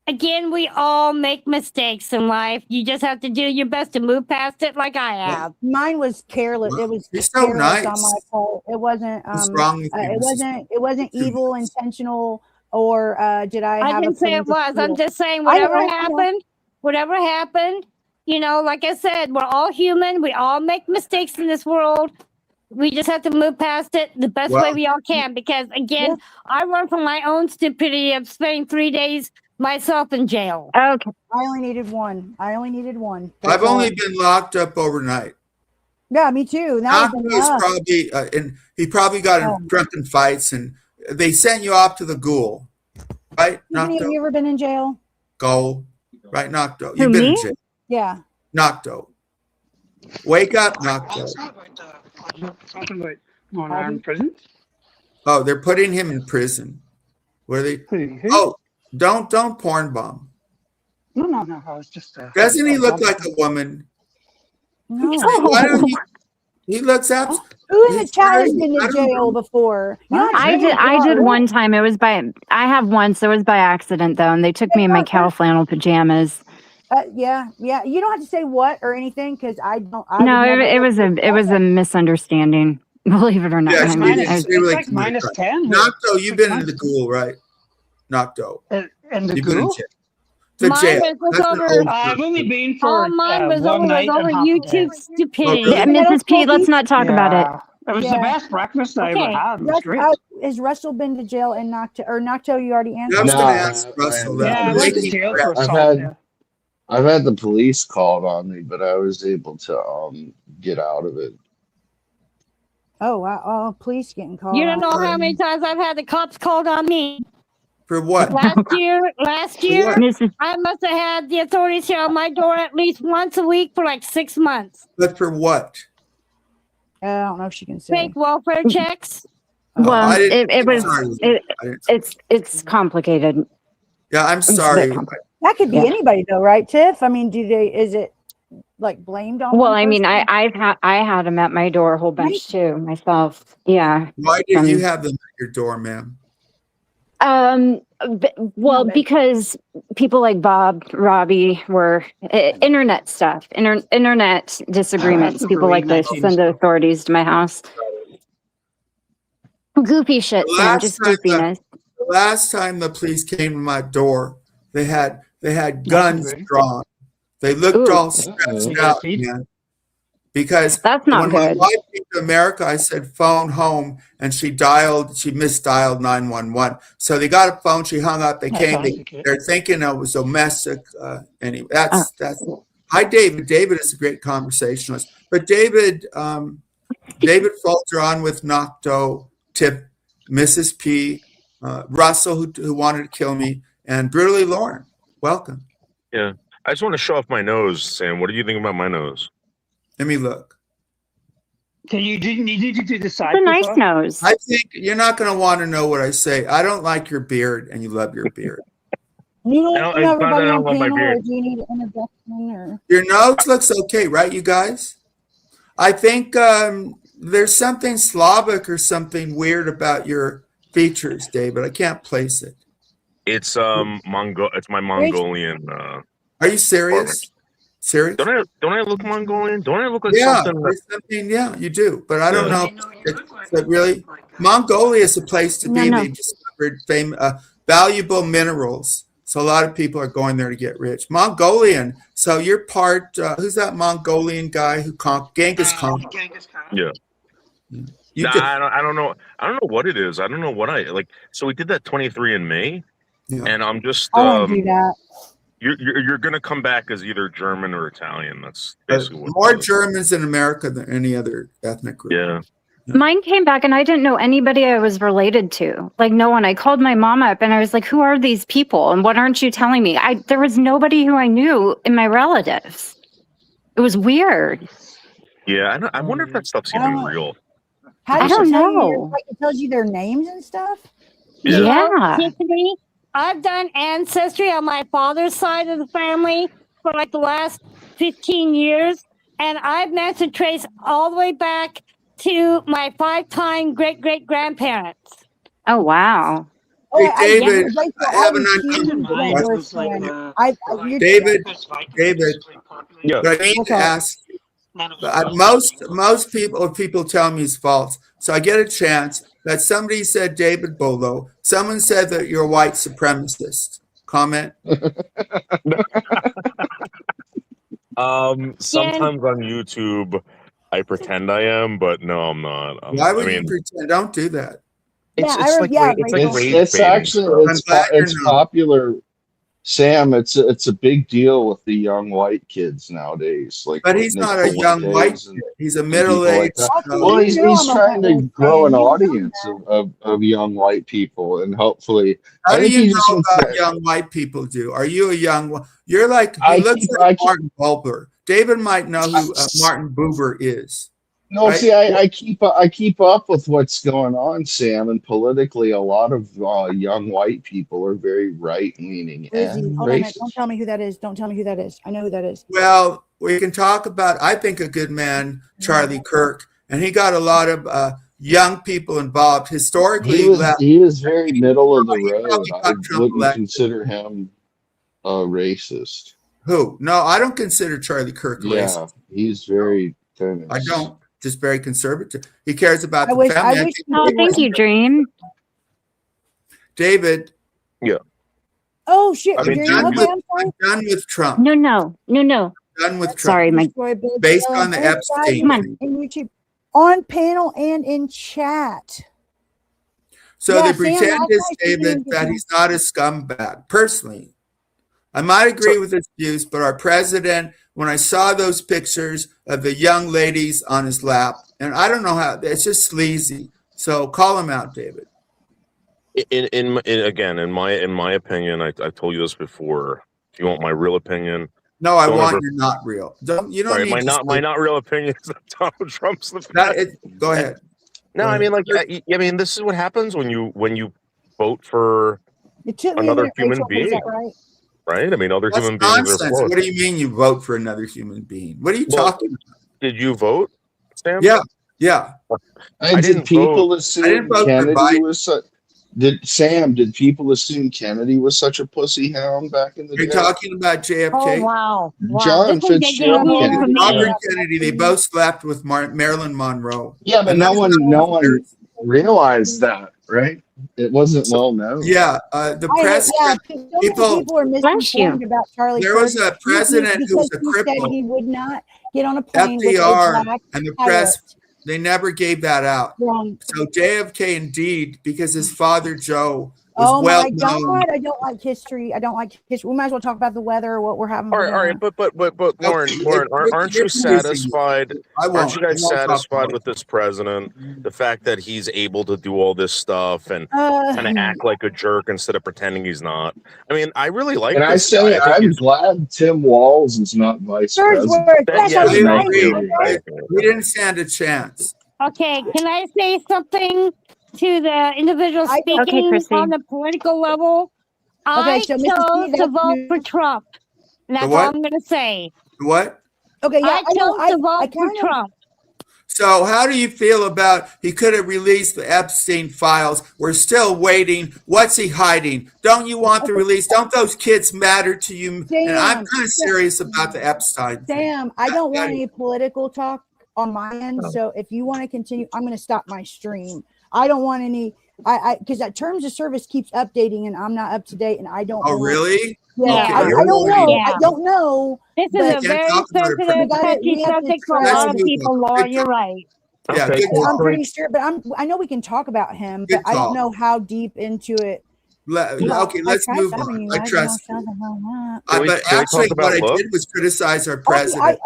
again, we all make mistakes in life. You just have to do your best to move past it like I have. Mine was careless. It was He's so careless on nice. my part. It wasn't. What's wrong with you? It wasn't evil, intentional, or did I have? I didn't say it was. I'm just saying I know, whatever happened, you know, like I said, we're all human. We all make mistakes in this world. We just have to move past it the best way we all can. Because again, I learned from my own stupidity of spending 3 days myself in jail. Okay. I only needed one. I've only been locked up overnight. Yeah, me too. Nocto is probably, and he probably got in drunken fights, and they sent you off to the ghoul, right? Have you ever been in jail? Go, right, Nocto. You've been in jail. Yeah. Nocto. Wake up, Nocto. Talking about non-armed prison. Oh, they're putting him in prison. What are they? Who? Oh, don't porn bomb. No. I was just. Doesn't he look like a woman? No. Why don't you? He looks up. Who in the chat has been to jail before? I did one time. It was I have once. It was by accident though, and they took me in my cow flannel pajamas. Yeah. You don't have to say what or anything because I don't. It was a misunderstanding. Believe it or not. Yeah, It's like minus 10. Nocto, you've been in the ghoul, right? Nocto. In the You've been in ghoul? jail. The jail. I've only been for mine was one night over and half a day. YouTube stupidity. Yeah, Mrs. P, let's not talk about it. It was the best breakfast I ever had. It was great. Has Russell been to jail in Nocto? Or Nocto, you already answered? I was No, going to ask Russell that. Yeah, I went to jail for I've assault. had- I've had the police called on me, but I was able to get out of it. Oh, wow. Oh, police getting called. You don't know how many times I've had the cops called on me. For what? Last year, Mrs. I must have had the authorities here on my door at least once a week for like 6 months. But for what? I don't know if she can say. Fake welfare checks. Well, I didn't- it was sorry. it's complicated. Yeah, I'm sorry. That could be anybody though, right, Tiff? I mean, is it like blamed on? Well, one I mean, person? I had them at my door a whole bunch too myself. Yeah. Why did you have them at your door, ma'am? Well, because people like Bob, Robbie were internet stuff, internet disagreements. People like this send the authorities to my house. Goofy shit, Sam, just goofiness. The last time the police came to my door, they had guns drawn. They looked all stressed out, man. Because that's not when good. my wife came to America, I said phone home, and she misdialed 911. So they got a phone, she hung up, they came. They're thinking it was domestic. Anyway, that's. Hi, David. David is a great conversationalist, but David Falter on with Nocto, Tip, Mrs. P, Russell who wanted to kill me, and brutally Lauren. Welcome. Yeah, I just want to show off my nose, Sam. What do you think about my nose? Let me look. Can you need to do the side? It's a nice nose. I think you're not going to want to know what I say. I don't like your beard, and you love your beard. You need I don't everybody love on my panel, beard. or do you need an introduction? Or Your nose looks okay, right, you guys? I think there's something Slavic or something weird about your features, David. I can't place it. It's It's my Mongolian. Are you serious? Serious? Don't I look Mongolian? Don't I look like something? Yeah, you do. But I don't know. But really, Mongolia is a place to be. They discovered valuable minerals. So a lot of people are going there to get rich. Mongolian. So you're part. Who's that Mongolian guy who conquered Genghis Khan? Yeah. I don't know. I don't know what it is. I don't know what I like. So we did that 23andMe, and I'm just. I won't do that. You're gonna come back as either German or Italian. That's basically what more Germans in America than any other ethnic group. Yeah. Mine came back and I didn't know anybody I was related to. Like no one. I called my mom up and I was like, who are these people? And what aren't you telling me? There was nobody who I knew in my relatives. It was weird. Yeah, I wonder if that stuff's even real. How I don't know. Like it tells you their names and stuff? Yeah. Tiffany, I've done ancestry on my father's side of the family for like the last 15 years. And I've managed to trace all the way back to my 5-time great-great-grandparents. Oh, wow. Hey, David, I have an David, Yeah. but I need to ask. Most people tell me it's false. So I get a chance that somebody said David Bolo. Someone said that you're a white supremacist. Comment. Sometimes on YouTube, I pretend I am, but no, I'm not. Why would you pretend? Don't do that. It's popular. Sam, it's a big deal with the young white kids nowadays. Like, but he's not a young white kid. He's a middle-aged. Well, he's trying to grow an audience of young white people, and hopefully. How do you know about young white people? Are you a young? You're like Martin Buber. David might know who Martin Buber is. No, right? See, I keep up with what's going on, Sam, and politically, a lot of young white people are very right leaning and racist. Don't tell me who that is. Don't tell me who that is. I know who that is. Well, we can talk about. I think a good man, Charlie Kirk, and he got a lot of young people involved. Historically, he was very middle of the road. I wouldn't consider him a racist. Who? No, I don't consider Charlie Kirk racist. Yeah, he's very feminist. I don't. Just very conservative. He cares about the family. Thank you, Dream. David. Yeah. Oh shit! I'm done with Trump. No. Done with Trump. Sorry, Mike. Based on the Epstein. Come on. On panel and in chat. So they pretend is David that he's not a scumbag. Personally, I might agree with his views, but our president, when I saw those pictures of the young ladies on his lap, and I don't know how, it's just sleazy. So call him out, David. In my opinion, I told you this before. If you want my real opinion, no, I want your not real. My not real opinion is that Donald Trump's the best. Go ahead. No, I mean, this is what happens when you vote for another human being. Right? I mean, other human beings are flawed. What do you mean you vote for another human being? What are you talking about? Did you vote, Sam? Yeah. Did people assume Kennedy was Did people assume Kennedy was such a pussy hound back in the day? You're talking about JFK? Oh, wow. John Fitzgerald Kennedy. Robert Kennedy. They both slept with Marilyn Monroe. Yeah, but no one realized that, right? It wasn't well known. Yeah, the press. People were misinformed about Charlie. There was a president who was a cripple. Said he would not get on a plane FDR with a black and the pirate. press. They never gave that out. Wrong. So JFK, indeed, because his father Joe was well known. I don't like history. We might as well talk about the weather or what we're having. All right, but Lauren, aren't you satisfied? Aren't you guys satisfied with this president? The fact that he's able to do all this stuff and kind of act like a jerk instead of pretending he's not. I mean, I really like. And this guy. I'm glad Tim Walz is not vice president. We didn't stand a chance. Okay, can I say something to the individual speaking on the political level? I chose to vote for Trump. And that's all I'm going to say. What? Okay, yeah, I chose to vote for Trump. So how do you feel about he could have released the Epstein files? We're still waiting. What's he hiding? Don't you want the release? Don't those kids matter to you? And I'm kind of serious about the Epstein. Sam, I don't want any political talk on my end. So if you want to continue, I'm going to stop my stream. I don't want any, because that terms of service keeps updating and I'm not up to date and I don't know. Really? Yeah, okay. I don't know. Yeah. I don't know. This is a very sensitive, touchy subject for a lot of people, Laura. You're right. Yeah, I'm pretty sure, but I know we can talk about him, but I don't know how deep into it. Okay, let's move on. I trust you. But actually, what I did was criticize our president.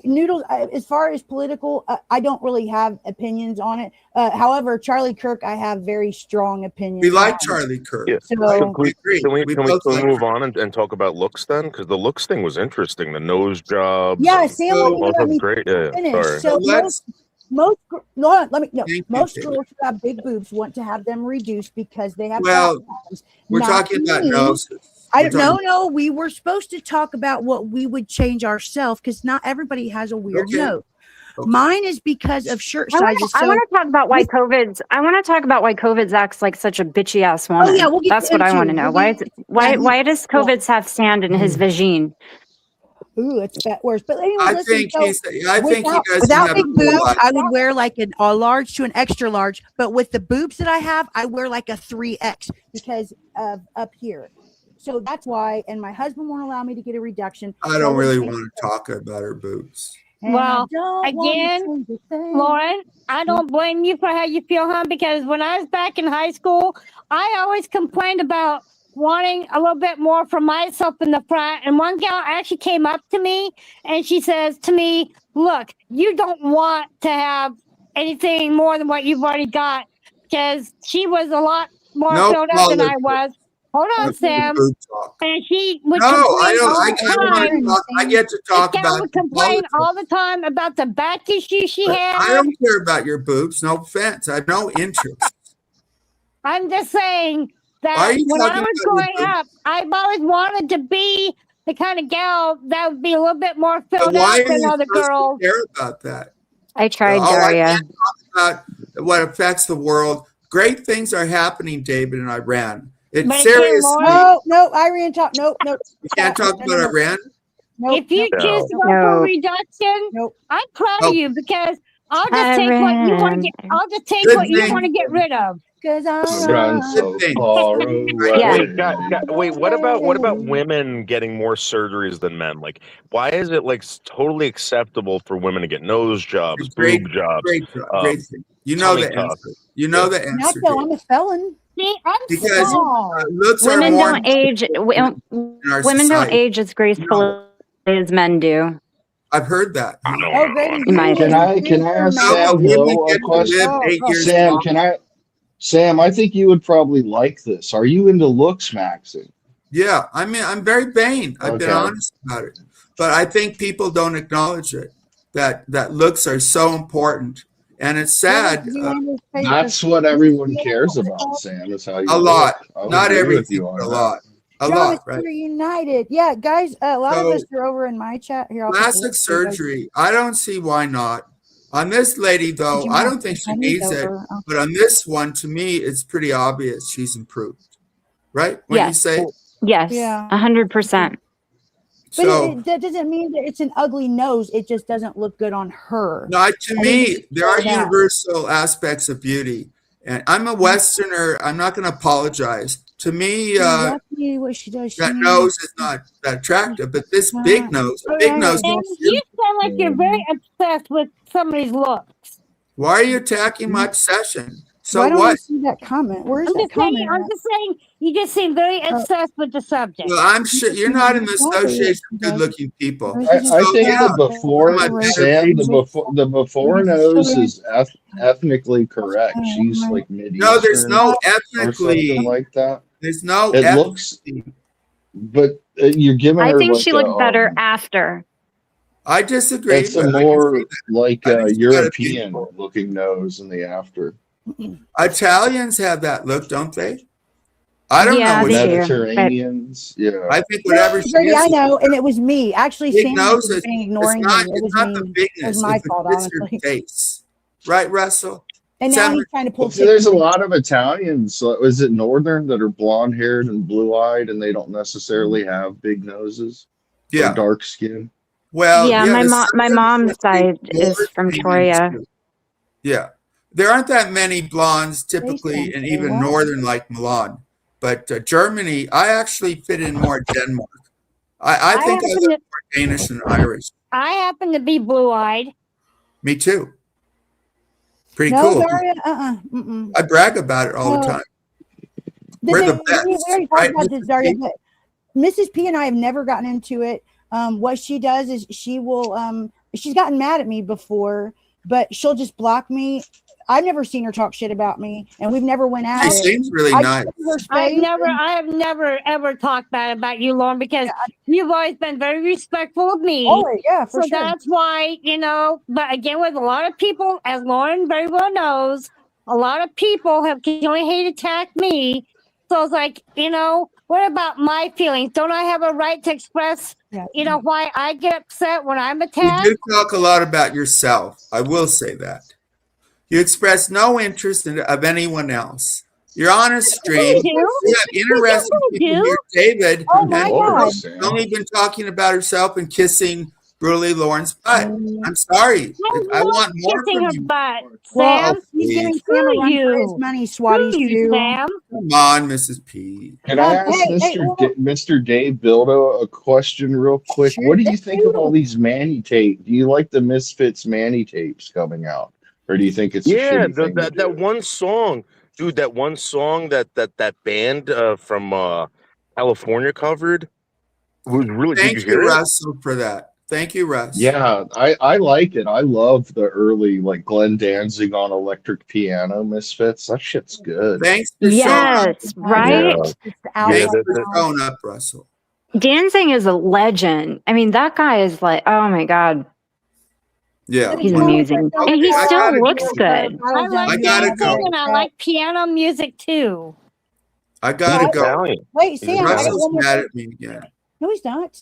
Noodles, as far as political, I don't really have opinions on it. However, Charlie Kirk, I have very strong opinions. We like Charlie Kirk. Yeah. So, can we move on and talk about looks then? Because the looks thing was interesting. The nose job. Yeah, Sam, was great. Yeah, sorry. So most girls who have big boobs want to have them reduced because they have. Well, we're talking about noses. No. We were supposed to talk about what we would change ourselves because not everybody has a weird nose. Mine is because of shirt I sizes. want to talk about why COVID's acts like such a bitchy ass woman. Oh yeah, we'll get That's to what him I want to too. know. We'll Why does COVID's have sand in his vagine? Ooh, it's worse. But anyway, I listen. think So I think he doesn't without have big a boobs, lot. I would wear like a large to an extra large. But with the boobs that I have, I wear like a 3X because of up here. So that's why. And my husband won't allow me to get a reduction. I don't really want to talk about her boobs. Well, again, Lauren, I don't blame you for how you feel, hon, because when I was back in high school, I always complained about wanting a little bit more for myself in the front. And one gal actually came up to me and she says to me, look, you don't want to have anything more than what you've already got, because she was a lot more filled up than I was. Hold on, Sam. And she would complain all the time. I get to talk this gal about would complain all the time about the back issue she had. I don't care about your boobs. No offense. I have no interest. I'm just saying that when I was growing up, I've always wanted to be the kind of gal that would be a little bit more filled up than other girls. Care about that? I tried, Daria. I can't talk about what affects the world. Great things are happening, David, in Iran. It's seriously. No, Iran talk. No. You can't talk about Iran. If you choose to go for a reduction, I'm proud of you, because I'll just take what you want to get. I'll just take what you want to get rid of. Run so far away. Wait, what about women getting more surgeries than men? Like, why is it like totally acceptable for women to get nose jobs, boob jobs? Great thing. You know the answer. You know the answer. Not though, I'm a felon. See, I'm because looks women are more don't age. Women don't age as gracefully as men do. I've heard that. Can I ask Sam a question? Sam, I think you would probably like this. Are you into looks maxing? Yeah, I mean, I'm very vain. I've been honest about it, but I think people don't acknowledge it. That looks are so important, and it's sad. That's what everyone cares about, Sam. Is how you a lot, look. not everything, but a lot. A lot, right? United. Yeah, guys, a lot of us are over in my chat here. Plastic surgery. I don't see why not. On this lady, though, I don't think she needs it. But on this one, to me, it's pretty obvious she's improved. Right? When you say? Yes. Yeah. 100%. But that doesn't mean that it's an ugly nose. It just doesn't look good on her. No, to me, there are universal aspects of beauty. And I'm a Westerner. I'm not going to apologize. To me, what she does, that nose is not that attractive, but this big nose, And you sound like you're very obsessed with somebody's looks. Why are you attacking my obsession? So why don't what? I see that comment? Where is that comment? I'm just saying, you just seem very obsessed with the subject. Well, I'm sure you're not in the association of good-looking people. I think the before nose is ethnically correct. She's like Mideastern. No, there's no ethnically like that. There's no. It looks, but you're giving her. I think like she looked better after. I disagree. It's a more like a European looking nose in the after. Italians have that look, don't they? I don't know. Mediterraneans, yeah. I think whatever she is. I know, and it was me. Actually, Sam was ignoring me. It's not the bigness. It was my fault, honestly. Face. Right, Russell? And now he's trying to pull. There's a lot of Italians. Is it northern that are blonde haired and blue eyed, and they don't necessarily have big noses? Or dark skin. Well, my mom's side is from Troya. Yeah, there aren't that many blondes typically, and even northern like Milan. But Germany, I actually fit in more Denmark. I think I look more Danish than Irish. I happen to be blue eyed. Me too. Pretty cool. Daria, I brag about it all the time. We're the best. We already talked about this, Daria, but Mrs. P and I have never gotten into it. What she does is she will, she's gotten mad at me before, but she'll just block me. I've never seen her talk shit about me, and we've never went at it. She seems really nice. I have never ever talked bad about you, Lauren, because you've always been very respectful of me. Oh yeah, for sure. That's why, but again, with a lot of people, as Lauren very well knows, a lot of people have continually hate attacked me. So it's like, What about my feelings? Don't I have a right to express, why I get upset when I'm attacked? You do talk a lot about yourself. I will say that. You express no interest of anyone else. You're on a stream. You have interesting people here. David has only been talking about herself and kissing Bruley Lauren's butt. I'm sorry. I want more from you. Sam, he's giving Sam a run for his money, Swatty Sue. Sam. Come on, Mrs. P. Can I ask Mr. Dave Bildo a question real quick? What do you think of all these Manny tapes? Do you like the Misfits Manny tapes coming out? Or do you think it's that one song, dude? That one song that band from California covered was really. Thank you, Russell, for that. Thank you, Russ. Yeah, I like it. I love the early like Glenn Danzig on electric piano Misfits. That shit's good. Thanks for right? Thanks for showing up, Russell. Danzig is a legend. I mean, that guy is like, oh my god. Yeah, he's amazing, and he still looks good. I like dancing and I like piano music too. I gotta go. Wait, Sam, Russell's mad at me again. No, he's not.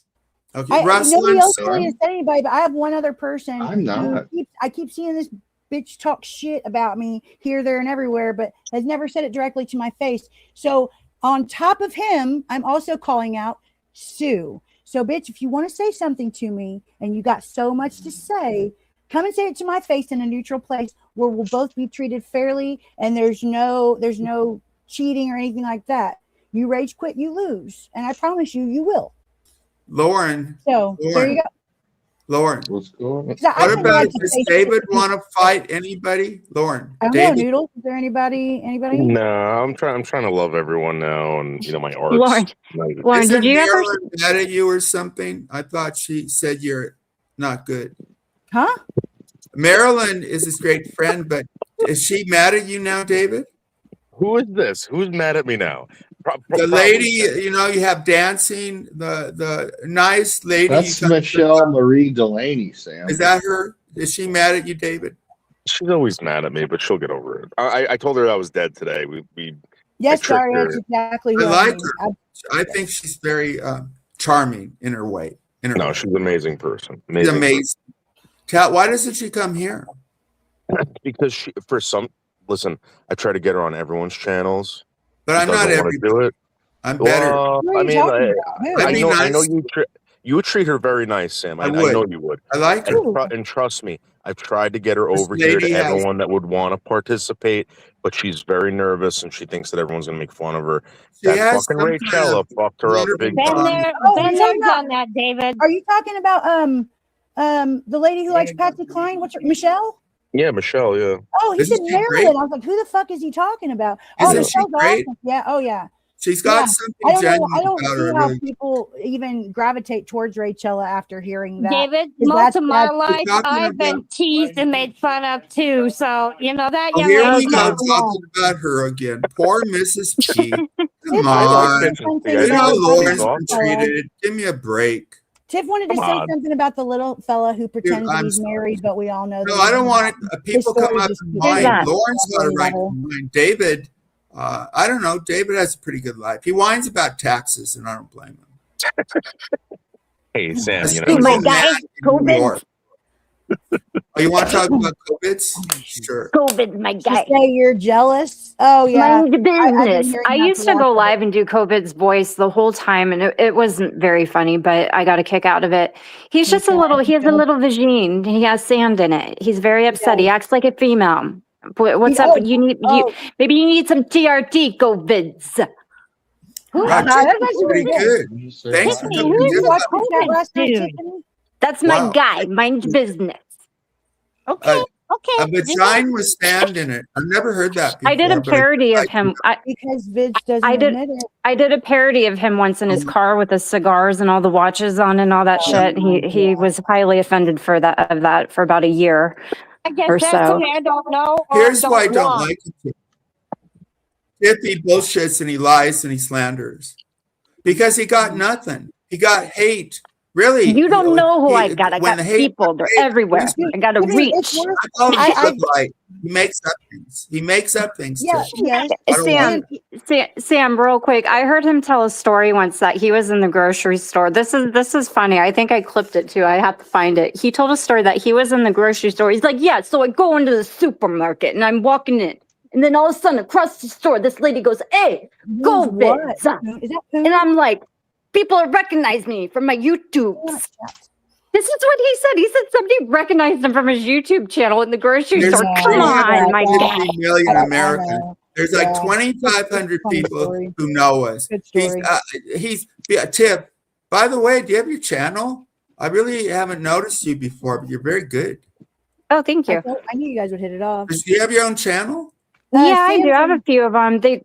Okay, Russell, nobody else really has said anybody, but I have one other person. I'm not. I keep seeing this bitch talk shit about me here, there, and everywhere, but has never said it directly to my face. So on top of him, I'm also calling out Sue. So, bitch, if you want to say something to me and you got so much to say, come and say it to my face in a neutral place where we'll both be treated fairly and there's no cheating or anything like that. You rage quit, you lose. And I promise you, you will. Lauren. So there you go. Lauren. What's going on? What about, does David want to fight anybody? Lauren. I don't know, Noodles. Is there anybody? No, I'm trying to love everyone now, and my arts. Lauren, did you ever mad at you or something? I thought she said you're not good. Huh? Marilyn is his great friend, but is she mad at you now, David? Who is this? Who's mad at me now? The lady, you have dancing, the nice lady. That's Michelle Marie Delaney, Sam. Is that her? Is she mad at you, David? She's always mad at me, but she'll get over it. I told her I was dead today. Yes, sorry, that's exactly who I like her. I think she's very charming in her way. No, she's an amazing person. She's amazing. Why doesn't she come here? Because listen, I try to get her on everyone's channels. But I'm not everybody. I'm better. I know you would treat her very nice, Sam. I know you would. I like her. And trust me, I've tried to get her over here to everyone that would want to participate, but she's very nervous and she thinks that everyone's going to make fun of her. That fucking Rachella fucked her up big time. Been there, done that, David. Are you talking about the lady who likes Patsy Cline? What's her, Michelle? Yeah, Michelle, yeah. Oh, he said Marilyn. I was like, who the fuck is he talking about? Isn't she great? Awesome. Yeah, oh yeah. She's got something genuine I don't about see her. how people even gravitate towards Rachella after hearing that. David, most of my life I've been teased and made fun of too. So, that young here lady. we go talking about her again. Poor Mrs. P. Come on. Lauren's been treated. Give me a break. Tiff wanted to say something about the little fella who pretends that he's married, but we all know. No, I don't want it. People come up to mind. Lauren's got a right to mind. David, I don't know. David has a pretty good life. He whines about taxes, and I don't blame him. Hey, Sam, my guy, COVID. Oh, you want to talk about COVIDs? Sure. COVID, my guy. Say you're jealous. Oh yeah. Mind business. I used to go live and do COVID's voice the whole time, and it wasn't very funny, but I got a kick out of it. He has a little vagine. He has sand in it. He's very upset. He acts like a female. What's up? Maybe you need some TRT COVIDs. That's pretty good. Thanks for coming. That's my guy. Mind business. Okay. A vagina with sand in it. I've never heard that before. I did a parody of him. Because Vidge doesn't admit it. I did a parody of him once in his car with the cigars and all the watches on and all that shit. He was highly offended for that for about a year. I guess or that's so. what I don't know. Here's why I don't like it. If he bullshits and he lies and he slanders. Because he got nothing. He got hate. Really, You don't know who I got. I got people. They're everywhere. I got to reach. He makes up things. He makes up things. Yeah, yes. Sam, real quick. I heard him tell a story once that he was in the grocery store. This is funny. I think I clipped it too. I have to find it. He told a story that he was in the grocery store. He's like, yeah, so I go into the supermarket and I'm walking in. And then all of a sudden across the store, this lady goes, hey, go Vids. And I'm like, people recognize me from my YouTubes. This is what he said. He said somebody recognized him from his YouTube channel in the grocery store. Come on, my guy. Million Americans. There's like 2,500 people who know us. He's Tip. By the way, do you have your channel? I really haven't noticed you before, but you're very good. Oh, thank you. I knew you guys would hit it off. Do you have your own channel? Yeah, I do. I have a few of them. They.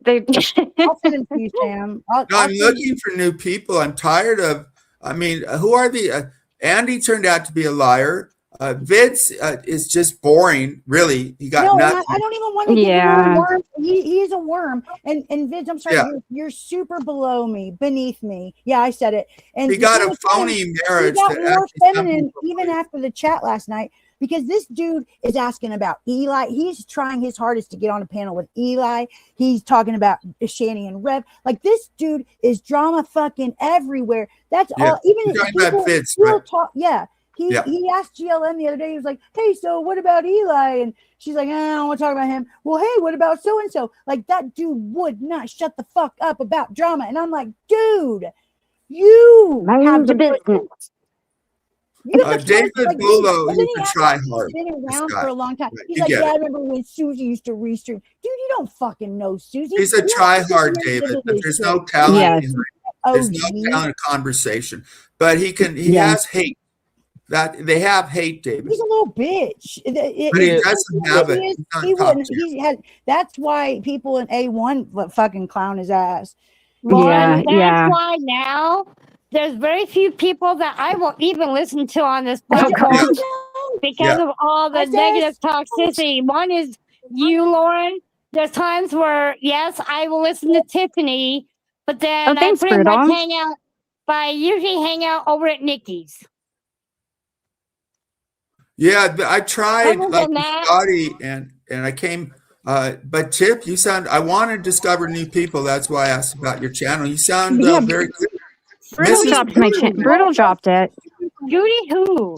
I'll send them to you, Sam. I'm looking for new people. I'm tired of. I mean, who are the? Andy turned out to be a liar. Vids is just boring. Really, he got nothing. I don't even want to get a worm. He is a worm. And Vids, I'm sorry, you're super below me, beneath me. Yeah, I said it. And he got a phony marriage. He got more feminine even after the chat last night. Because this dude is asking about Eli. He's trying his hardest to get on a panel with Eli. He's talking about Shani and Rev. Like, this dude is drama fucking everywhere. That's all. Even if people talk. Yeah. He asked GLM the other day. He was like, hey, so what about Eli? And she's like, I don't want to talk about him. Well, hey, what about so-and-so? Like, that dude would not shut the fuck up about drama. And I'm like, dude, you have the business. David Bulow, he's a try-hard. He's been around for a long time. He's like, I remember when Susie used to restream. Dude, you don't fucking know Susie. He's a try-hard, David. But there's no talent. There's no talent conversation. But he has hate. That they have hate, David. He's a little bitch. But he doesn't have it. He wouldn't. That's why people in A1 fucking clown his ass. Lauren, that's why now there's very few people that I will even listen to on this platform because of all the negative toxicity. One is you, Lauren. There's times where, yes, I will listen to Tiffany, but then I pretty much hang out. But I usually hang out over at Nikki's. Yeah, I tried like Scotty and I came. But Tip, I want to discover new people. That's why I asked about your channel. You sound very good. Brutal dropped it. Scooty who?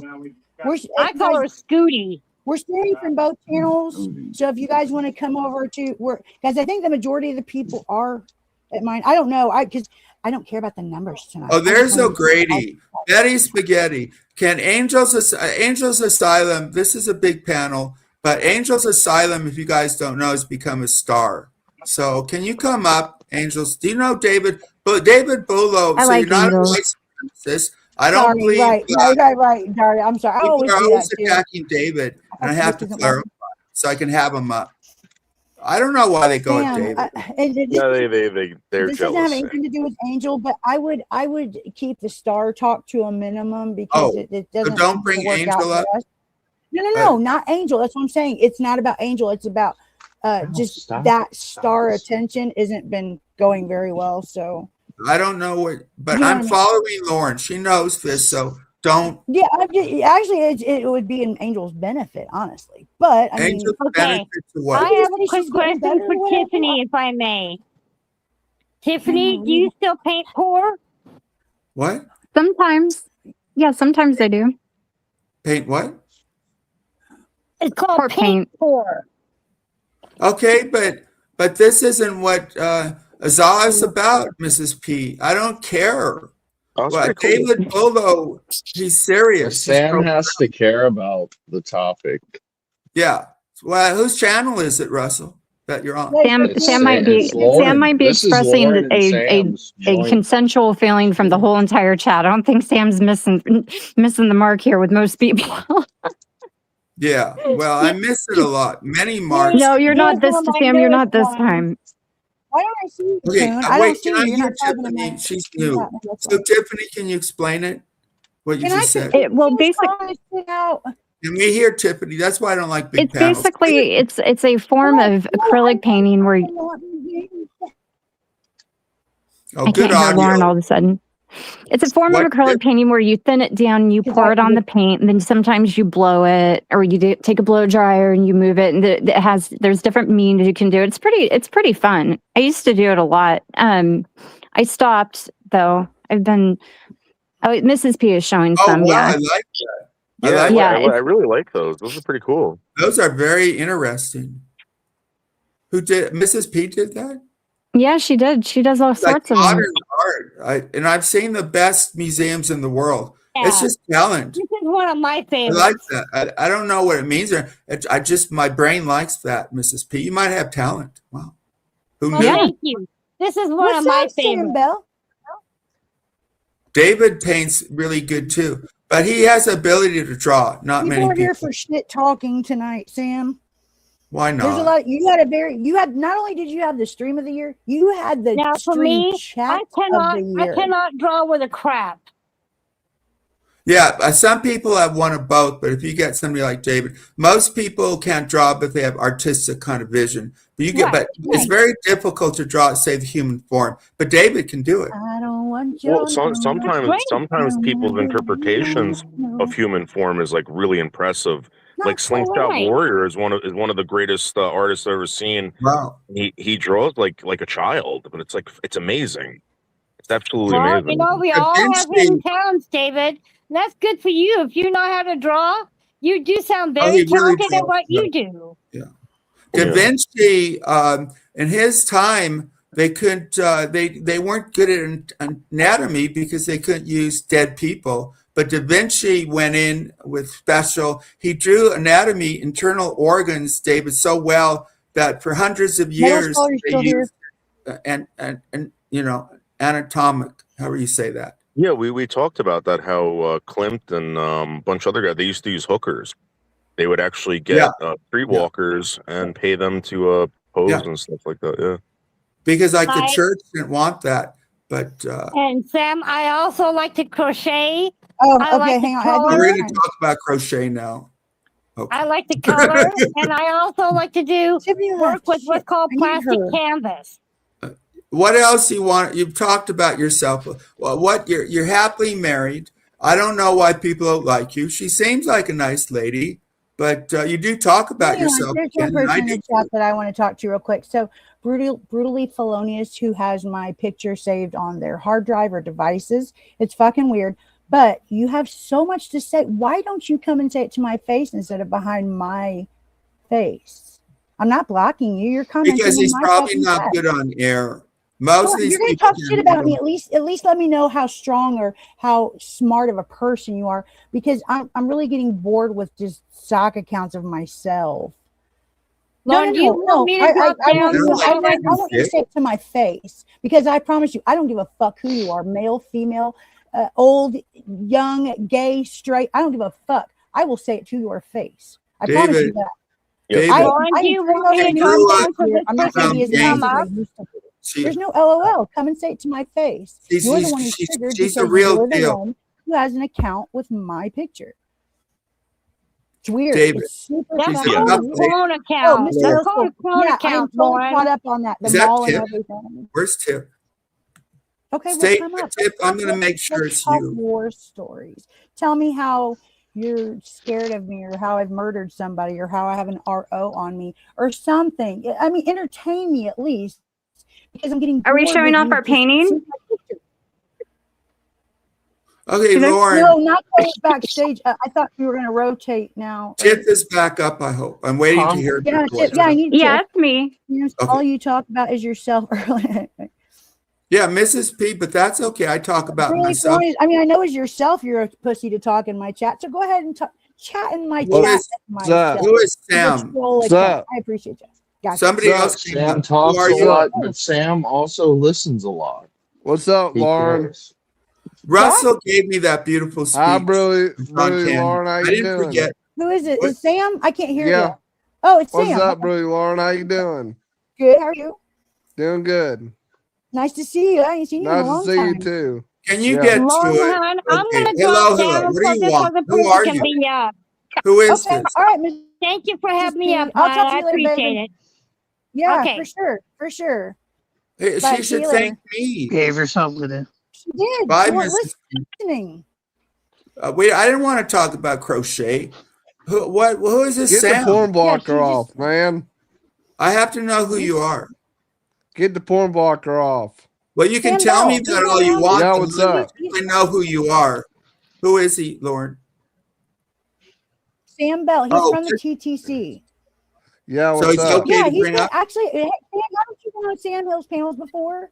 I call her Scooty. We're streaming from both channels. So if you guys want to come over to guys, I think the majority of the people are at mine. I don't know. Because I don't care about the numbers tonight. Oh, there's O'Grady. Betty Spaghetti. Can Angels Asylum, this is a big panel, but Angels Asylum, if you guys don't know, has become a star. So can you come up, Angels? Do you know David? David Bulow. So you're not a white supremacist. I don't believe. Right, Daria. I'm sorry. People are always attacking David, and I have to clarify so I can have him up. I don't know why they go at David. They're this jealous. Doesn't have anything to do with Angel, but I would keep the star talk to a minimum because it doesn't. So don't bring Angel up. No, not Angel. That's what I'm saying. It's not about Angel. It's about just that star attention isn't been going very well. So I don't know what, but I'm following Lauren. She knows this, so don't. Yeah, actually, it would be in Angel's benefit, honestly. But I mean, benefit to what? I have a quick question for Tiffany, if I may. Tiffany, do you still paint pour? What? Sometimes. Yeah, sometimes I do. Paint what? It's called paint pour. Okay, but this isn't what Azah is about, Mrs. P. I don't care. David Bulow, he's serious. Sam has to care about the topic. Yeah. Well, whose channel is it, Russell, that you're on? Sam might be expressing a consensual feeling from the whole entire chat. I don't think Sam's missing the mark here with most people. Yeah. Well, I miss it a lot. Many marks. No, you're not this Sam. You're not this time. Why don't I see you? Okay, I wait, don't can I see you. hear Tiffany? She's new. So, Tiffany, can you explain it? What you just said? Basically, can we hear Tiffany? That's why I don't like big it's panels. Basically, it's a form of acrylic painting where I can't hear Lauren all of a sudden. It's a form of acrylic painting where you thin it down and you pour it on the paint, and then sometimes you blow it, or you take a blow dryer and you move it, and there's different means you can do it. It's pretty fun. I used to do it a lot. I stopped though. Mrs. P is showing some. Wow, Yeah, I like that. I really like those. Those are pretty cool. Those are very interesting. Who did Mrs. P did that? Yeah, she did. She does all sorts of modern art. And I've seen the best museums in the world. Yeah. It's just talent. This is one of my favorites. I like that. I don't know what it means. My brain likes that, Mrs. P. You might have talent. Wow. Who knew? Thank you. This is one of my favorites. Bill? David paints really good too, but he has the ability to draw. Not many people. We're here for shit talking tonight, Sam. Why not? There's a lot. Not only did you have the stream of the year, you had the stream chat of the year. I cannot draw with a crap. Yeah, some people have one of both, but if you get somebody like David, most people can't draw, but they have artistic kind of vision. But it's very difficult to draw, say, the human form. But David can do it. I don't want you. Well, sometimes people's interpretations of human form is like really impressive. Like Slingshot Warrior is one of the greatest artists I've ever seen. Wow. He draws like a child, but it's amazing. It's absolutely amazing. You know, we all have hidden talents, David. That's good for you. If you know how to draw, you do sound very talented at what you do. Yeah. Da Vinci, in his time, they couldn't. They weren't good at anatomy because they couldn't use dead people. But Da Vinci went in with special. He drew anatomy, internal organs, David, so well that for hundreds of years they used anatomic. However you say that. Yeah, we talked about that. How Klimt and a bunch of other guys, they used to use hookers. They would actually get streetwalkers and pay them to pose and stuff like that. Yeah, because the church didn't want that. But and Sam, I also like to crochet. Oh, okay, hang on. We're going to talk about crochet now. Okay. I like to color, and I also like to do work with what's called plastic canvas. What else you want? You've talked about yourself. Well, you're happily married. I don't know why people don't like you. She seems like a nice lady, but you do talk about yourself. There's one person in the chat that I want to talk to real quick. So brutally felonious, who has my picture saved on their hard drive or devices. It's fucking weird. But you have so much to say. Why don't you come and say it to my face instead of behind my face? I'm not blocking you. You're commenting because he's probably not good on air. Most of these you're going to talk shit about me. At least let me know how strong or how smart of a person you are, because I'm really getting bored with just stock accounts of myself. No. I want you to say it to my face, because I promise you, I don't give a fuck who you are, male, female, old, young, gay, straight. I don't give a fuck. I will say it to your face. I promise you that. David, I'm not going to be as nice as I used to be. There's no LOL. Come and say it to my face. You're the one who's triggered because the real you're the deal. one who has an account with my picture. It's weird. David. It's super That's called a clone account. That's called a clone account. I'm totally caught up on that. The mall and everything. Where's Tip? Okay, Stay come up. Tip. I'm going to make sure it's you. War stories. Tell me how you're scared of me, or how I've murdered somebody, or how I have an RO on me, or something. I mean, entertain me at least. Because I'm getting. Are we showing off our painting? Okay, Lauren. No, not going backstage. I thought we were going to rotate now. Tip is back up, I hope. I'm waiting to hear. I need to. Yeah, it's me. All you talk about is yourself. Yeah, Mrs. P, but that's okay. I talk about myself. I mean, I know as yourself, you're a pussy to talk in my chat. So go ahead and chat in my chat. Who is Sam? I appreciate you. Gotcha. Somebody else. Sam talks a lot, but Sam also listens a lot. What's up, Lauren? Russell gave me that beautiful speech. Hi, really, Lauren. How you doing? Forget. Who is it? Is Sam? I can't hear you. Oh, it's Sam. What's up, really, Lauren? How you doing? Good. How are you? Doing good. Nice to see you. I ain't seen you in a long time. Nice to see you too. Can you get to it? I'm gonna go down. What do you want? Who are you? Who is this? All right, Miss. Thank you for having me up. I'll talk to I you later, appreciate baby. it. Yeah, Okay. for sure. She should thank me. Gave her something to do. she did. Bye, You weren't Mrs. listening. Wait, I didn't want to talk about crochet. Who is this Get Sam? the porn blocker she off, just- man. I have to know who you are. Get the porn blocker off. Well, you can Sam tell Bell. me that all you want. Yeah, but what's let me- up? I know who you are. Who is he, Lauren? Sam Bell. He's Oh, from the TTC. Yeah, So what's it's up? okay Yeah, to he's bring been, up. actually. Haven't you been on Sam Hill's panels before?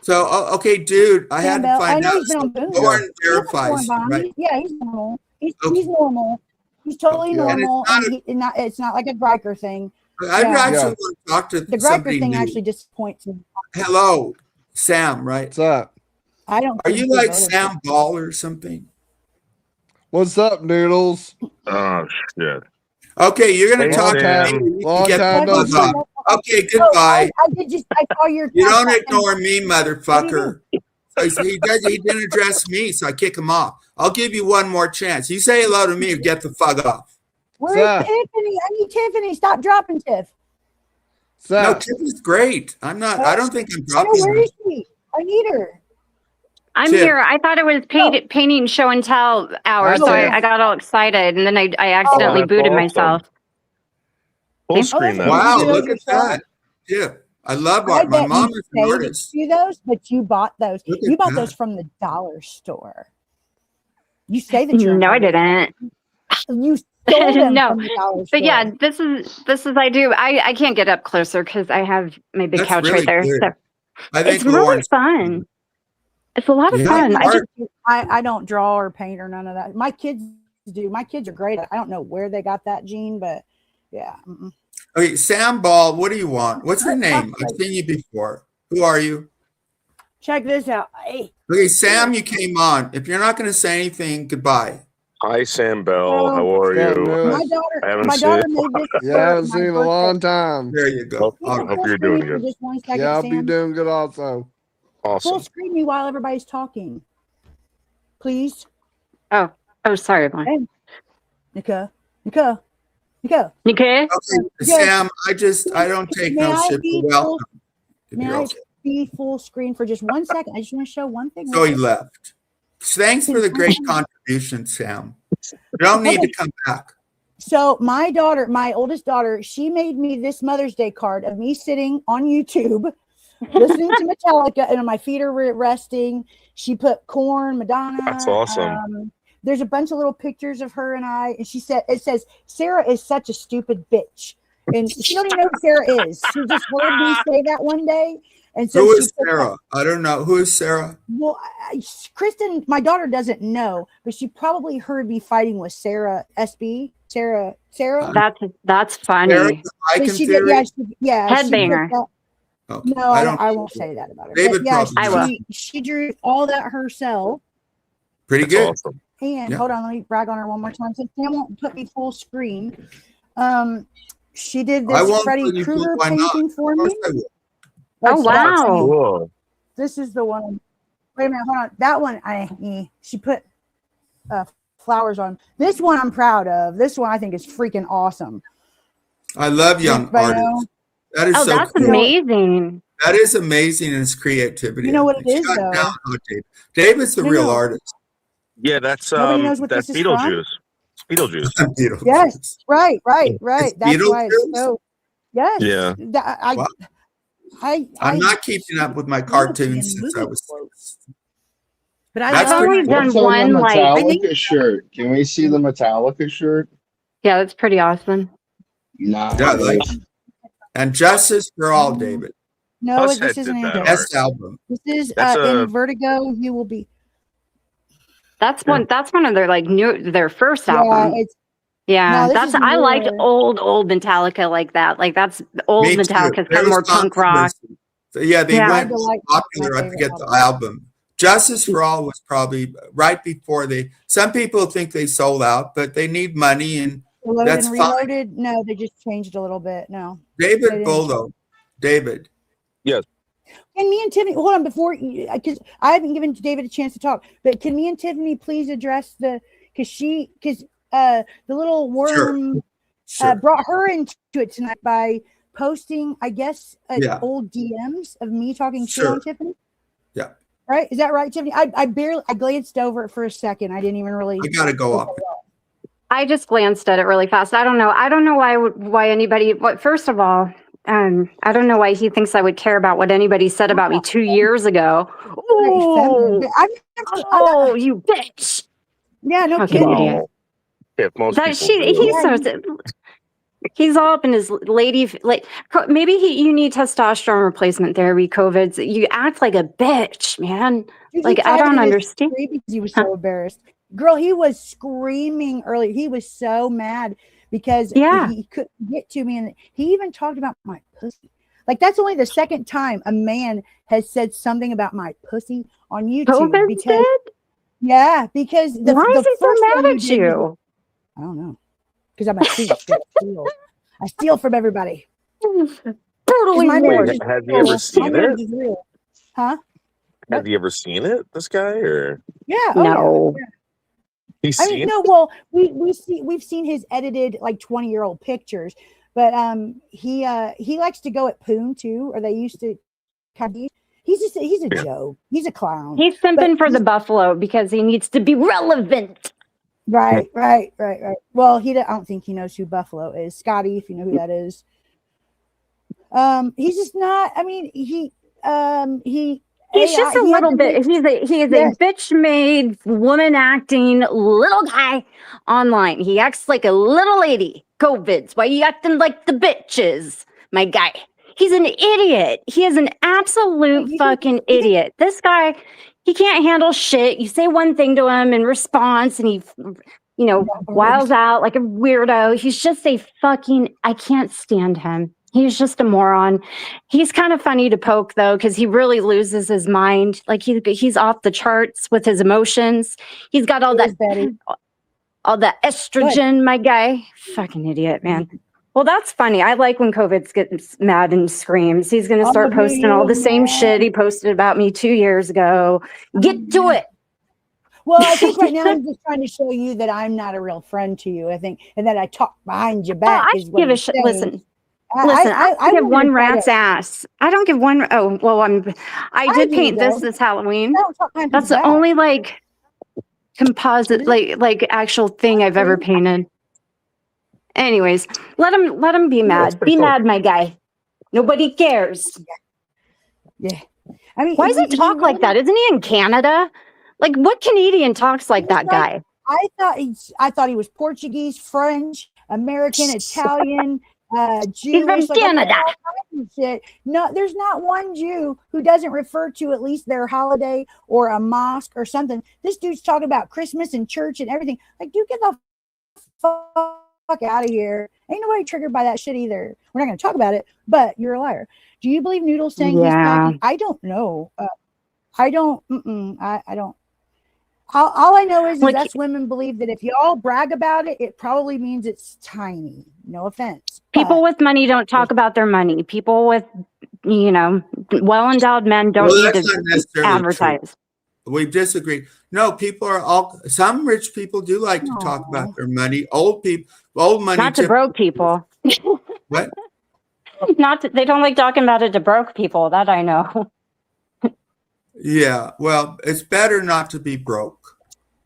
So okay, dude, I had Sam to Bell. find I know out. he's been on Boom. Lauren He's not verifies, foreign bomb. right? Yeah, he's normal. He's Okay. normal. He's totally Yeah. And normal, it's it's not like a Riker thing. I Yeah. actually Yeah. want to talk to The Riker somebody thing new. actually disappoints me. Hello, Sam, right? What's up? I don't. Are think you he like voted Sam Ball or something? What's up, Noodles? Oh shit. Okay, you're gonna Hey, talk to Sam. me. You Long get time the no bug see. off. Okay, goodbye. I saw your. You don't text. ignore me, motherfucker. So he didn't address me, so I kick him off. I'll give you one more chance. You say hello to me or get the fuck off. Where's Sir. Tiffany? I need Tiffany. Stop dropping Tiff. What's No, up? Tiffany's great. I don't think I'm I know, dropping where her. is she? I need her. I'm Tip. here. I thought it was painting show and tell hour, Hi, so Tiff. I got all excited, and then I accidentally that's booted awesome. myself. Full screen that's that. Wow, You do look those at that. Yeah, I love I art. My bet mom you is an say that artist. you do those, but you bought those. Look You at bought that. those from the dollar store. You say that you're an No, I artist. didn't. You stole them No, from the dollar store. But yeah, this is I do. I can't get up closer because I have my big That's couch really right there. good. So I think it's really Lauren's fun. It's a lot of Yeah, fun. art. I don't draw or paint or none of that. My kids do. My kids are great. I don't know where they got that gene, but yeah. Okay, Sam Ball, what do you want? What's your name? I've seen you before. Who are you? Check this out. Hey, Okay, Sam, you came on. If you're not going to say anything, goodbye. Hi, Sam Bell. How are What's up, you? Noodles? I haven't my seen daughter it. made this. Yeah, I haven't for my seen in a long time. There you go. I All Can you right. hope you're full doing screen for good. just 1 second, Yeah, I'll be Sam? doing good also. Full Awesome. screen me while everybody's talking, please. Oh, sorry, Lauren. Nika. Okay. Okay, Yes. Sam, I don't take May no I shit be for welcome. If May you're I okay. be full screen for just 1 second? I just want to show one thing. So he left. Thanks for the great contribution, Sam. You don't need to come back. So my daughter, my oldest daughter, she made me this Mother's Day card of me sitting on YouTube listening to Metallica and my feet are resting. She put Korn, Madonna. That's awesome. There's a bunch of little pictures of her and I, and she said, it says, Sarah is such a stupid bitch. And she don't even know who Sarah is. She just heard me say that one day. And so Who she is put Sarah? I don't know. Who is Sarah? Well, Kristen, my daughter doesn't know, but she probably heard me fighting with Sarah SB. Sarah. That's funny. Sarah, the But Viking she did, theory? yeah. She put Headbanger. that- Okay. No, I won't say that about her. David But yeah, probably I will. she drew all that herself. Pretty That's good. awesome. And Yeah. hold on, let me brag on her one more time. Since Sam won't put me full screen, she did I this won't Freddy put you full- Krueger why not? painting for Of course me. I will. Oh, wow. Cool. This is the one. Wait a minute, hold on. That one, she put flowers on. This one I'm proud of. This one I think is freaking awesome. I love young Anybody know? artists. That is Oh, so that's cool. amazing. That is amazing in its creativity. You know what I it think. is, Shut though? down on David. David's the No, real no. artist. Yeah, that's Nobody knows what that's this is from? Beetlejuice. Beetlejuice. Beetlejuice. Yes, right. It's That's why it's Beetlejuice? so. Yes. Yeah. Wow. I'm not keeping up with my cartoons since I was. But I That's I've love only pretty- done What's on one the like Metallica shirt? Can we see the Metallica shirt? yeah, that's pretty awesome. Nah. Yeah, like, and Justice for All, David. No, Plus this Head isn't did that it. art. Best album. This is That's a- in Vertigo. You will be. That's one of their like their first Yeah, album. it's Yeah, No, this that's is I like newer. old Metallica like that. Like that's old Me too. Metallica's Their kind of more punk rock. responsibility. So, yeah, they Yeah. went I like popular. my I favorite forget the album. album. Justice for All was probably right before they. Some people think they sold out, but they need money. And Reloaded That's and fine. Reloaded. No, they just changed a little bit. No. They David didn't Boldo, David. Can me and Tiffany hold on before because I haven't given David a chance to talk, but can me and Tiffany please address the because the little worm Sure. brought her into it tonight by posting, I guess, Yeah. old DMs of me talking shit Sure. on Tiffany. Yeah. Right? Is that right, Tiffany? I glanced over it for a second. I didn't even really. I gotta go up. I just glanced at it really fast. I don't know why anybody. First of all, I don't know why he thinks I would care about what anybody said about me 2 years ago. Oh, you bitch! Yeah, no fucking kidding. idiot. If most people he's all up in his lady. Like maybe you need testosterone replacement therapy. COVID's. You act like a bitch, man. Like I don't understand. Because he was so embarrassed. Girl, he was screaming earlier. He was so mad because he couldn't get to me, and he even talked about my pussy. Like that's only the second time a man has said something about my pussy on YouTube. COVID because did? Yeah, because why is he so mad at you? I don't know. Because I'm a steal. I steal from everybody. Totally. Have you ever seen it? Huh? Have you ever seen it? This guy or yeah? No. Yeah. He's seen no. Well, we've seen his edited like 20-year-old pictures, but he likes to go at Poon too, or they used to kind of. He's a joke. He's a clown. He's simping for the buffalo because he needs to be relevant. Right. Well, I don't think he knows who Buffalo is. Scotty, if you know who that is. He's just not. I mean, he's just a little bit. He is a bitch-made, woman-acting little guy online. He acts like a little lady. COVID's why you acting like the bitches, my guy. He's an idiot. He is an absolute fucking idiot. This guy, he can't handle shit. You say one thing to him in response, and he, wiles out like a weirdo. He's just I can't stand him. He's just a moron. He's kind of funny to poke though, because he really loses his mind. Like he's off the charts with his emotions. He's got all that estrogen, my guy. Fucking idiot, man. Well, that's funny. I like when COVID's gets mad and screams. He's going to start posting all the same shit he posted about me 2 years ago. Get to it. Well, I think right now I'm just trying to show you that I'm not a real friend to you, I think, and that I talk behind your back. I give a shit. Listen, I don't give one rat's ass. I don't give one. Oh, well, I did paint this Halloween. That's the only composite, like actual thing I've ever painted. Anyways, let him be mad. Be mad, my guy. Nobody cares. Yeah. I mean, why does he talk like that? Isn't he in Canada? Like, what Canadian talks like that guy? I thought he was Portuguese, French, American, Italian, Jewish. He's from Canada. Shit. No, there's not one Jew who doesn't refer to at least their holiday or a mosque or something. This dude's talking about Christmas and church and everything. Like, dude, get the fuck out of here. Ain't nobody triggered by that shit either. We're not going to talk about it, but you're a liar. Do you believe Noodle's saying he's packing? I don't know. I don't. I don't. All I know is us women believe that if y'all brag about it, it probably means it's tiny. No offense. People with money don't talk about their money. People with, well-endowed men don't need to advertise. True. We disagree. No, some rich people do like to talk about their money. Old money. Not to broke people. What? They don't like talking about it to broke people. That I know. Yeah, well, it's better not to be broke.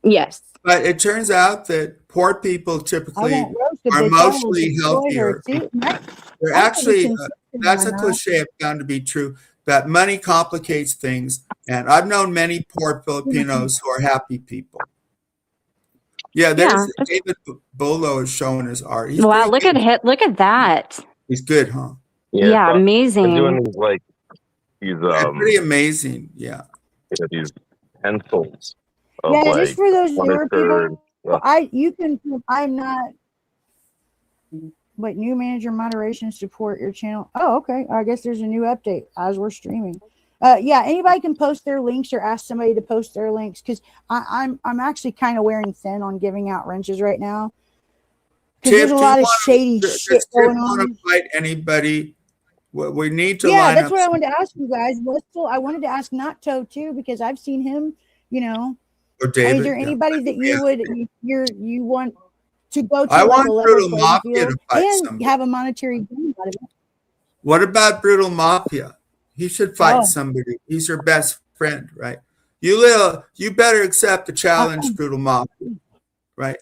Yes. But it turns out that poor people typically are mostly healthier. They're actually, that's a cliche I've found to be true, that money complicates things. And I've known many poor Filipinos who are happy people. Yeah, David Bolo is showing his art. Wow, look at that. He's good, huh? Yeah, amazing. I'm doing these pretty amazing. Yeah. These pencils. Just for those newer people. I'm not. Wait, new manager moderation support your channel. Oh, okay. I guess there's a new update as we're streaming. Anybody can post their links or ask somebody to post their links because I'm actually kind of wearing thin on giving out wrenches right now. Because there's a lot of shady shit going on. Want to fight anybody? We need to. Yeah, that's what I wanted to ask you guys. I wanted to ask Natto too because I've seen him. Or David. Is there anybody that you want to go to? I want Brutal Mafia to fight and somebody. Have a monetary gain out of it. What about Brutal Mafia? He should fight somebody. He's your best friend, right? You better accept the challenge, Brutal Mom. Right?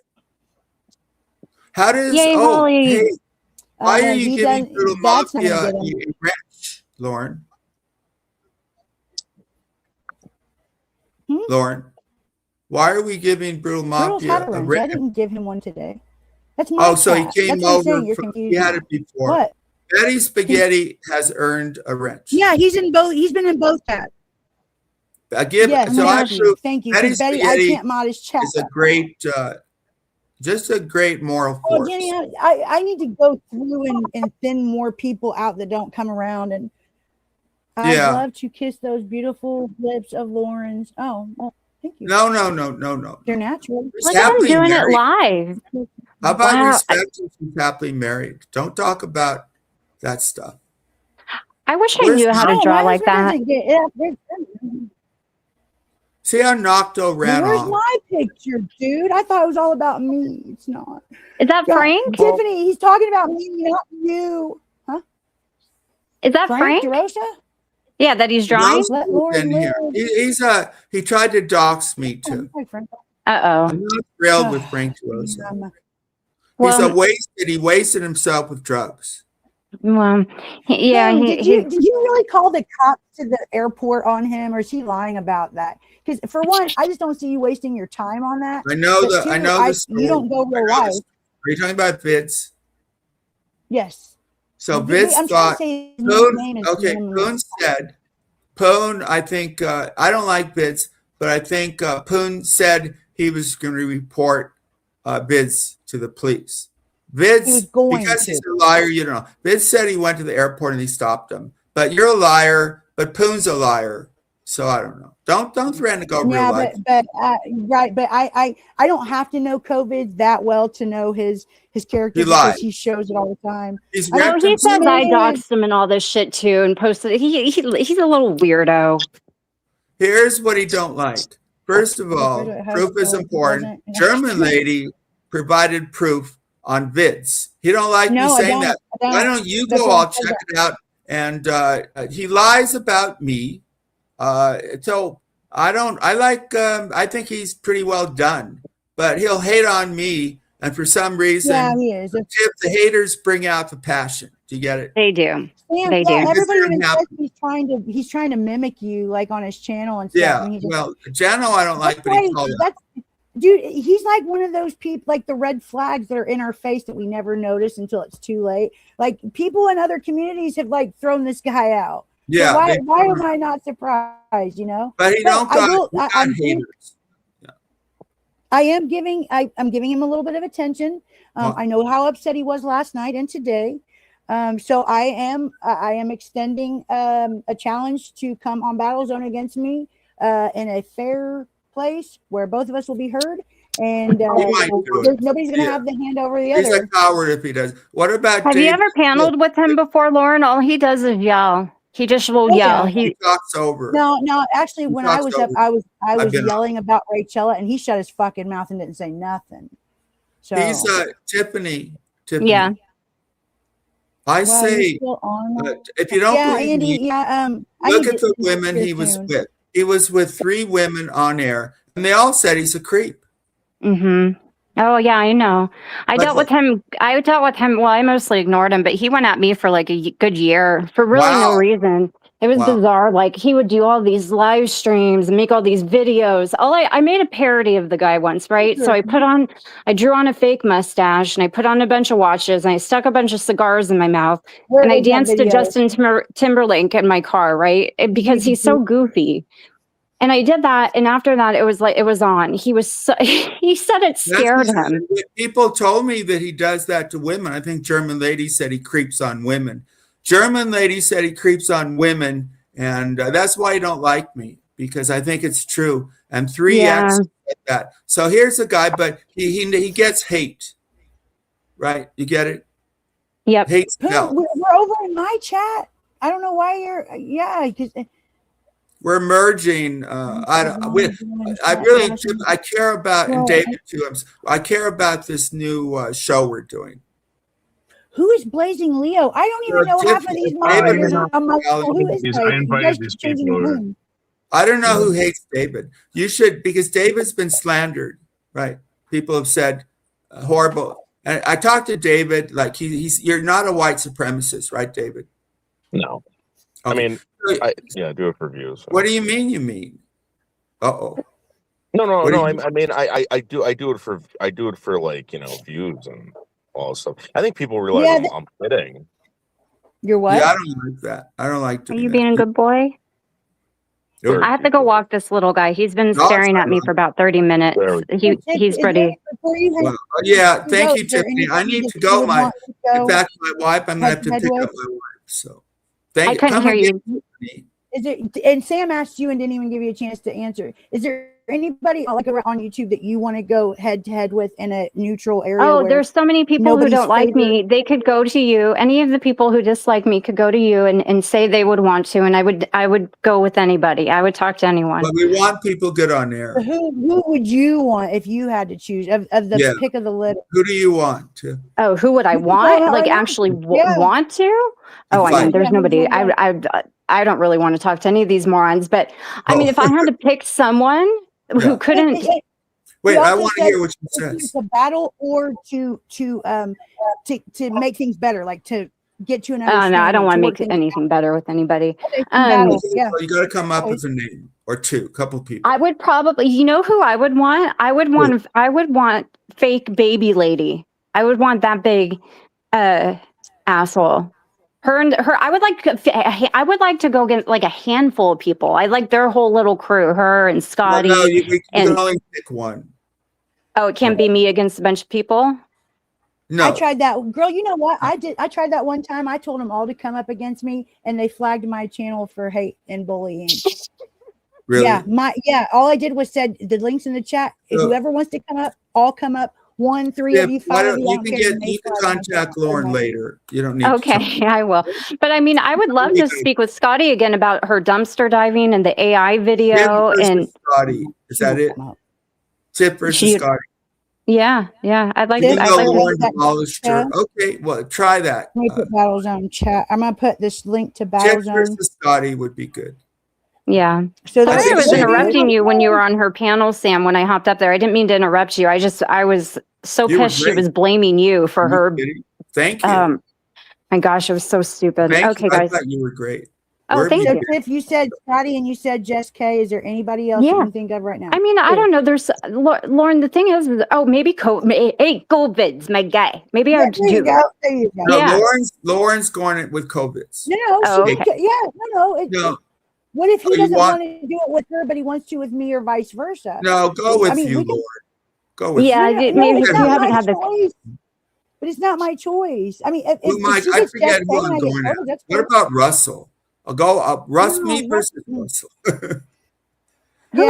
How does? Yay, oh, Molly. hey, why are you he giving does- Brutal that's not gonna Mafia get him. a wrench, Lauren? Lauren, why are we giving Brutal Brutal's Mafia had a a wrench. I wrench? didn't give him one today. That's my Oh, so he cat. came That's what I'm over. saying. You're He confused. had now. it before. What? Betty Spaghetti has earned a wrench. Yeah, he's in both. He's been in both cats. Yes, So I thank you. prove Thank you. Betty 'Cause Betty, I Spaghetti can't mod his chat. is a great, just a great moral Oh, force. Jenny, I need to go through and thin more people out that don't come around. And I'd Yeah. love to kiss those beautiful lips of Lauren's. Oh, well, thank you. No. They're natural. She's Look at him happily doing married. it live. How about Wow. respect if she's happily married? Don't talk about that stuff. I wish I Where's- knew how to Oh, draw my like husband that. doesn't get it. See how Nocto ran Where's off? my picture, dude? I thought it was all about me. It's not. Is that Yeah, Frank? Tiffany, he's talking about me, not you. Huh? Is that Frank Frank? DeRosa? Yeah, that he's drawing. Rose Let is Lauren in here. live. He tried to dox me too. Hi, Frank. Uh-oh. I'm not thrilled with Frank DeRosa. Well, He wasted himself with drugs. well, yeah. Tim, He, did you really call the cops to the airport on him, or is he lying about that? Because for one, I just don't see you wasting your time on that. I know But the two, story. you don't go real I know the life. story. Are you talking about Vids? Yes. So I'm Vids trying to thought say his Poon, name is okay, Poon said, Poon, I think, I don't like Vids, but I think Poon said he was going to report Vids to the police. Vids, He was going because to. he's a liar, you don't know. Vids said he went to the airport and he stopped him. But you're a liar, but Poon's a liar. So I don't know. Don't threaten to go real life. but right, but I don't have to know COVID that well to know his character He because lied. he shows it all the time. He's I know ripped he himself. says I doxed him and all this shit too, and posted. He's a little weirdo. Here's what he don't like. First of all, proof is important. German lady provided proof on Vids. He don't like me saying that. Why don't you go? I'll check it out. And he lies about me. So I think he's pretty well done, but he'll hate on me. And for some reason, Yeah, he is. the haters bring out the passion. Do you get it? They do. Sam, They do. Everybody even Yeah. says he's trying to mimic you, like on his channel and stuff. Yeah. And he just, Well, Jano, I don't like, but he called it. Dude, he's like one of those people, like the red flags that are in our face that we never notice until it's too late. Like people in other communities have like thrown this guy out. Yeah. So why am I not surprised? You know. But he don't got haters. I'm giving him a little bit of attention. I know how upset he was last night and today. So I am extending a challenge to come on Battle Zone against me in a fair place where both of us will be heard. And nobody's going to have the hand over the other. He's a coward if he does. What about Have you ever paneled with him before, Lauren? All he does is yell. He just will yell. He talks over. No. Actually, when I was up, I was yelling about Rachella, and he shut his fucking mouth and didn't say nothing. So he's Tiffany. Yeah. I say, if you don't believe Andy, me, I look at the women he was with. He was with 3 women on air, and they all said he's a creep. Mm-hmm. Oh yeah, I know. I dealt with him. Well, I mostly ignored him, but he went at me for like a good year for really no reason. It was bizarre. Like he would do all these live streams and make all these videos. I made a parody of the guy once, right? So I drew on a fake mustache and I put on a bunch of watches and I stuck a bunch of cigars in my mouth and I danced to Justin Timberlake in my car, right? Because he's so goofy. And I did that, and after that, it was on. He said it scared him. People told me that he does that to women. I think German lady said he creeps on women. German lady said he creeps on women, and that's why he don't like me, because I think it's true. And 3X said that. So here's a guy, but he gets hate, right? You get it? Yep. Hate's hell. We're over in my chat. I don't know why because. We're merging. I care about, and David too. I care about this new show we're doing. Who is Blazing Leo? I don't even know half of these moderators. I invited these people. I don't know who hates David. You should, because David's been slandered, right? People have said horrible. And I talked to David, like you're not a white supremacist, right, David? No. Okay. I mean, I do it for views. So. What do you mean? You mean? No. I mean, I do it for like views and all this stuff. I think people realize I'm kidding. You're what? Yeah, I don't like that. I don't like to. Are you being a good boy? I have to go walk this little guy. He's been staring at me for about 30 minutes. He's ready. Well, yeah, thank you, Tiffany. I need to go. In fact, my wife, I'm going to have to pick up my wife. So, I couldn't hear you. Is there? And Sam asked you and didn't even give you a chance to answer. Is there anybody like on YouTube that you want to go head to head with in a neutral area? Oh, there's so many people who don't like me. They could go to you. Any of the people who dislike me could go to you and say they would want to, and I would go with anybody. I would talk to anyone. But we want people good on there. Who would you want if you had to choose of the pick of the list? Who do you want to? Oh, who would I want? Like actually want to? Oh, I mean, there's nobody. I don't really want to talk to any of these morons, but I mean, if I had to pick someone who couldn't. Wait, I want to hear what you said. To battle or to make things better, like to get to an understanding. Oh no, I don't want to make anything better with anybody. You got to come up with a name or two, couple people. I would probably, who I would want? I would want fake baby lady. I would want that big asshole. Her. I would like to go get like a handful of people. I like their whole little crew. Her and Scotty. No, you can only pick one. Oh, it can't be me against a bunch of people. No, I tried that, girl. You know what? I tried that one time. I told them all to come up against me, and they flagged my channel for hate and bullying. Really? Yeah. All I did was said the links in the chat. If whoever wants to come up, all come up. 1, 3 of you, 5 of you. You can contact Lauren later. You don't need. Okay, I will. But I mean, I would love to speak with Scotty again about her dumpster diving and the AI video. And Scotty, is that it? Tip versus Scotty. Yeah. I'd like to. Lauren demolished her. Okay, well, try that. Let me put Battlezone chat. I'm gonna put this link to Battlezone. Tip versus Scotty would be good. Yeah. So I was interrupting you when you were on her panel, Sam, when I hopped up there. I didn't mean to interrupt you. I was so pissed she was blaming you for her. Thank you. My gosh, it was so stupid. Okay, guys. I thought you were great. Oh, thank you. If you said Scotty and you said Jess K, is there anybody else you can think of right now? I mean, I don't know. There's Lauren. The thing is, maybe COVID's my guy. Maybe I do. There you go. No, Lauren's going with COVID's. No. What if he doesn't want to do it with her, but he wants to with me, or vice versa? No, go with you, Lauren. Go with you. Maybe you haven't had the choice. But it's not my choice. I mean, I forget who I'm going at. What about Russell? I'll go up. Me versus Russell. Who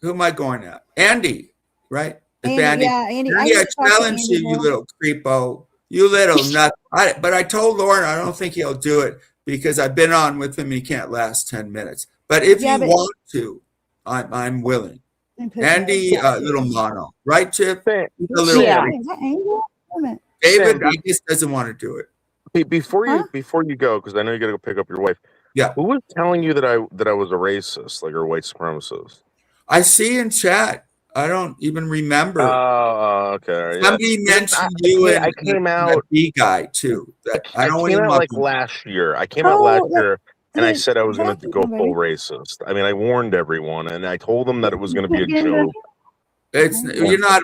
am I going at? Andy, right? Andy. Yeah, Andy. I challenge you little creepo. You little nut. But I told Lauren I don't think he'll do it because I've been on with him. He can't last 10 minutes. But if you want to, I'm willing. Andy, little mono, right, Chip? David, he just doesn't want to do it. Hey, before you go, because I know you got to go pick up your wife. Yeah. Who was telling you that I was a racist, like, or white supremacist? I see in chat. I don't even remember. Oh, okay. Somebody mentioned you and I came out B guy too. I came out like last year. I came out last year. And I said I was going to go full racist. I mean, I warned everyone, and I told them that it was going to be a joke. You're not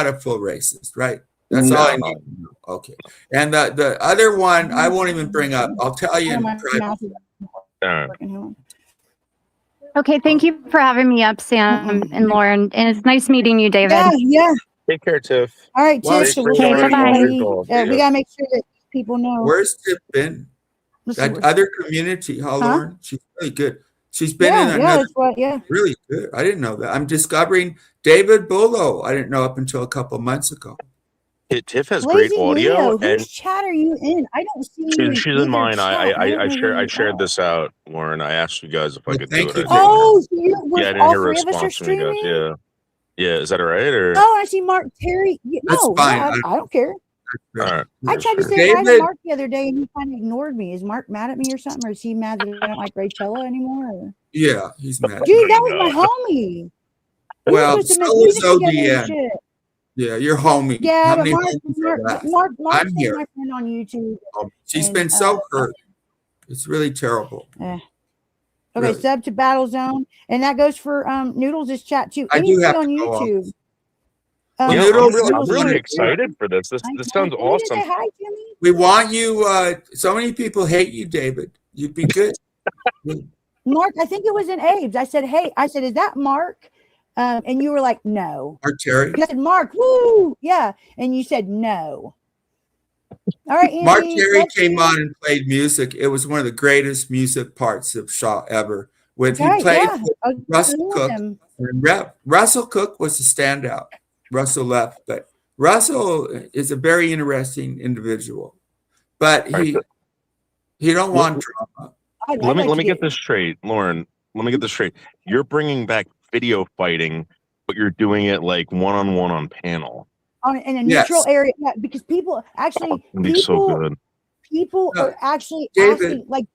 a full racist, right? That's all I need to know. Okay. And the other one, I won't even bring up. I'll tell you in private. Okay, thank you for having me up, Sam and Lauren. And it's nice meeting you, David. Yeah. Take care, Tiff. All right, Tiff. Okay, bye-bye. We got to make sure that people know. Where's Tiff been? That other community, Lauren? She's really good. She's been in another. Really good. I didn't know that. I'm discovering David Bullo. I didn't know up until a couple months ago. Tiff has great audio. Whose chat are you in? I don't see. She's in mine. I shared this out, Lauren. I asked you guys if I could do it. Oh, I didn't hear a response from you guys. Yeah. Is that all right? Or I see Mark Terry. No, that's fine. I don't care. All right. I tried to say hi to David, Mark the other day, and he kind of ignored me. Is Mark mad at me or something, or is he mad that I don't like Rachella anymore? Or? yeah, he's mad. Dude, that was my homie. Well, so was ODN. Shit. Yeah, you're homie. Yeah, How but many Mark, homies are left? Mark I'm is here. my friend on YouTube. She's and, been so hurt. It's really terrible. Okay, Really. sub to Battle Zone, and that goes for Noodles' chat too. I do Anything have on to go off. YouTube. I'm really excited for this. This sounds awesome. Say hi, Jimmy. We want you. So many people hate you, David. You'd be good. Mark, I think it was in Abe's. I said, hey, is that Mark? And you were like, no. Mark Terry. I said, Mark, woo, yeah. And you said no. All right, Andy, Mark Terry came on and played music. It was one of the greatest music parts of SHA ever. When he played with Russell Cook, and Russell Cook was a standout. Russell left, but Russell is a very interesting individual. But he don't want drama. Let me get this straight, Lauren. Let me get this straight. You're bringing back video fighting, but you're doing it like one-on-one on panel. In a neutral area, because people actually people are actually asking, like,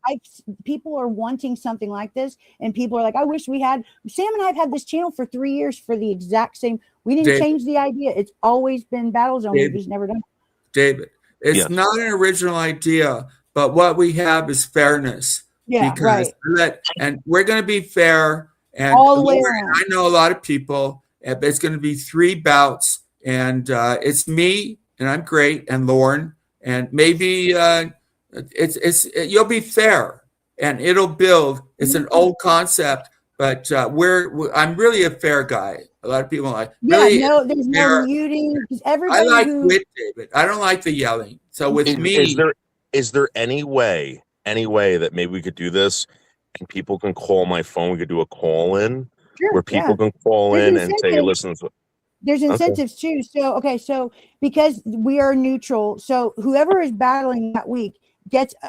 people are wanting something like this, and people are like, I wish we had. Sam and I have had this channel for 3 years for the exact same. We didn't change the idea. It's always been Battle Zone. We've just never done it. David, it's not an original idea, but what we have is fairness. Yeah, because and we're going to be fair. And all the way around. I know a lot of people. But it's going to be 3 bouts, and it's me, and I'm great, and Lauren, and maybe you'll be fair, and it'll build. It's an old concept, but I'm really a fair guy. A lot of people are like, really, there's no muting, because everybody. I like wit, David. I don't like the yelling. So with me, is there any way that maybe we could do this, and people can call my phone? We could do a call in where people can call in and say, listen. There's incentives too. So because we are neutral, so whoever is battling that week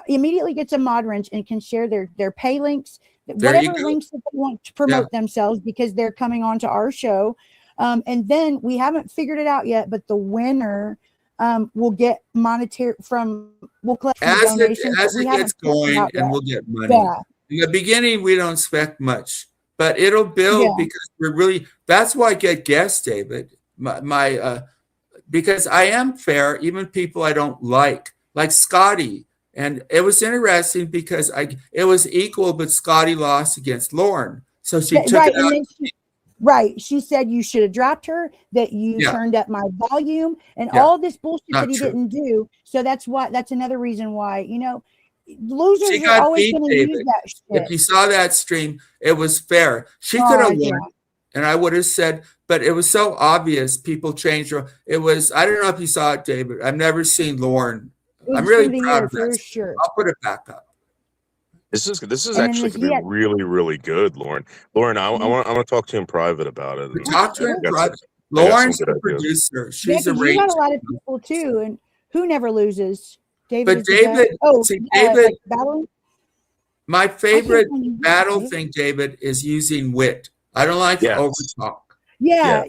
immediately gets a mod wrench and can share their pay links, whatever links that they want to promote themselves, because they're coming on to our show. And then we haven't figured it out yet, but the winner will get monetary we'll collect donations. As it gets going, and we'll get money. Yeah. In the beginning, we don't expect much, but it'll build because that's why I get guests, David. Because I am fair, even people I don't like Scotty. And it was interesting because it was equal, but Scotty lost against Lauren. So she took it out. She said you should have dropped her, that you turned up my volume, and all this bullshit that he didn't do. So that's another reason why, losers are always going to use that shit. If you saw that stream, it was fair. She could have won, and I would have said, but it was so obvious. People changed her. It was, I don't know if you saw it, David. I've never seen Lauren. I'm really proud of that. Sure. I'll put it back up. This is actually going to be really, really good, Lauren. Lauren, I want to talk to you in private about it. Talk to her in private. Lauren's the producer. She's a you got a lot of people too, and who never loses. David, David, my favorite battle thing, David, is using wit. I don't like to over talk. Yeah.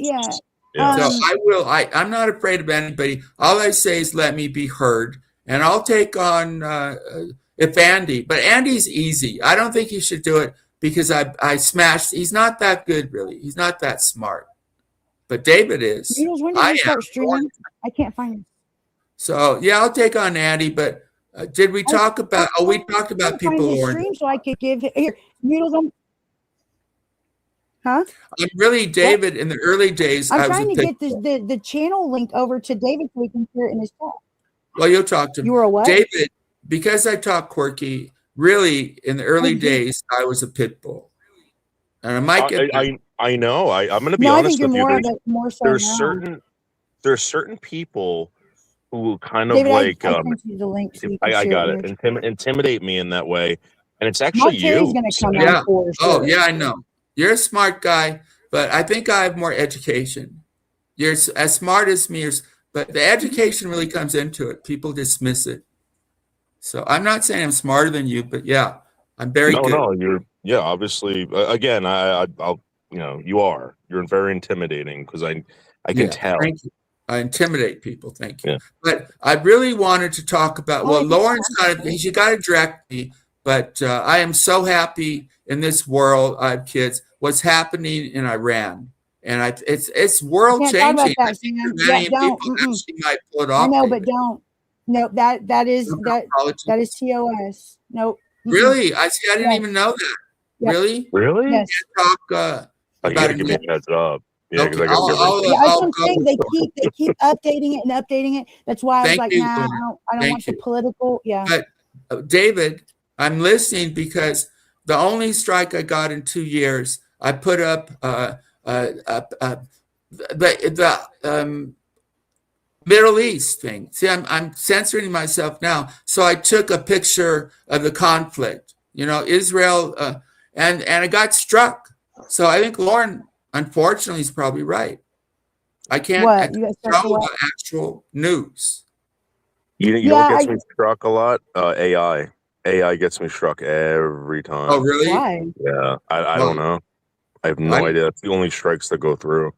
So I'm not afraid of anybody. All I say is let me be heard, and I'll take on if Andy. But Andy's easy. I don't think he should do it because I smashed. He's not that good, really. He's not that smart. But David is. When did you start streaming? I can't find it. So I'll take on Andy. But did we talk about? We talked about people. Stream so I could give here Noodles on. Huh? I'm really David. In the early days, I'm trying to get the channel link over to David so we can hear it in his talk. Well, you'll talk to him. You were a what? David, because I talk quirky. Really, in the early days, I was a pit bull, and I might get. I know. I'm going to be honest with you. There's certain people who kind of David, like I got it. Intimidate me in that way, and it's actually you. I know. You're a smart guy, but I think I have more education. You're as smart as me, but the education really comes into it. People dismiss it. So I'm not saying I'm smarter than you, but I'm very good. No, you're obviously. Again, I'll you are. You're very intimidating because I can tell. Thank you. intimidate people. Thank you. Yeah. But I really wanted to talk about, well, Lauren's got to direct me, but I am so happy in this world, kids, what's happening in Iran. And it's world changing. I think many people actually might pull it off. I know, but don't. No, that is TOS. Nope. Really? I didn't even know that. Yep. Really? Yes. Talk, you gotta give me a heads up. Yeah, okay. I'm saying they keep updating it and updating it. That's why I was like, nah, I don't want the political. Yeah. But David, I'm listening because the only strike I got in 2 years, I put up the Middle East thing. See, I'm censoring myself now. So I took a picture of the conflict, Israel, and I got struck. So I think Lauren, unfortunately, is probably right. I can't control the actual news. You know what gets me struck a lot? AI. AI gets me struck every time. Oh, really? Why? Yeah, I don't know. I have no idea. That's the only strikes that go through.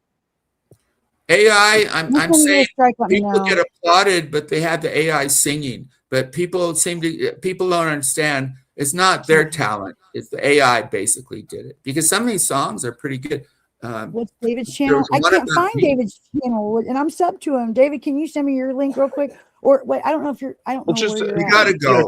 AI, I'm saying people get applauded, but they have the AI singing. But people don't understand it's not their talent. It's the AI basically did it. Because some of these songs are pretty good. What's David's channel? I can't find David's channel, and I'm sub to him. David, can you send me your link real quick? Or wait, I don't know if you're. I don't know where you're at. You gotta go.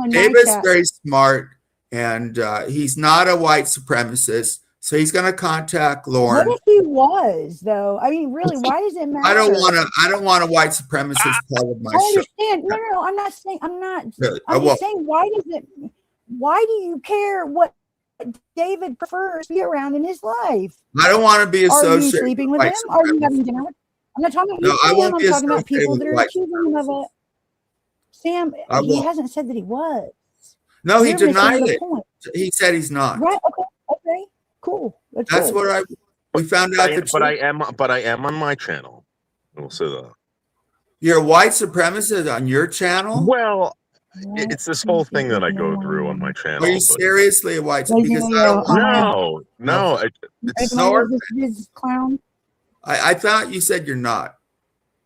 David's very smart, and he's not a white supremacist. So he's going to contact Lauren. What if he was, though? I mean, really, why does it matter? I don't want a white supremacist part of my show. I understand. No, I'm not saying. I'm not. Really? I'm just saying. Why do you care what David prefers to be around in his life? I don't want to be associated. Are you sleeping with him? Are you having dinner with him? I'm not talking about you, Sam. I'm talking about people that are accusing him of it. Sam, he hasn't said that he was. No, he denied it. He said he's not. Right. Okay. Cool. That's what we found out. But I am on my channel. We'll say that. You're a white supremacist on your channel? Well, it's this whole thing that I go through on my channel. Are you seriously a white supremacist? No. It's this clown. I thought you said you're not.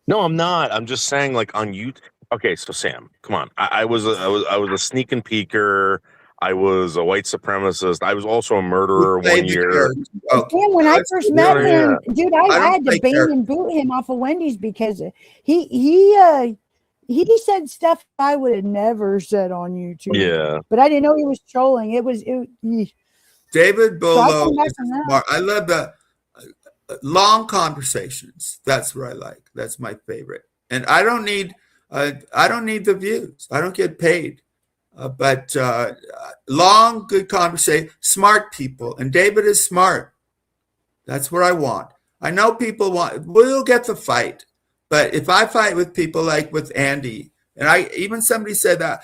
No, I'm not. I'm just saying, like on YouTube. Okay, so Sam, come on. I was a sneak and peeker. I was a white supremacist. I was also a murderer 1 year. Sam, when I first met him, dude, I had to bang and boot him off of Wendy's because he said stuff I would have never said on YouTube. Yeah, but I didn't know he was trolling. David Bolo is smart. I love the long conversations. That's what I like. That's my favorite. And I don't need the views. I don't get paid. But long, good conversation, smart people. And David is smart. That's what I want. I know people we'll get the fight. But if I fight with people like with Andy, and even somebody said that,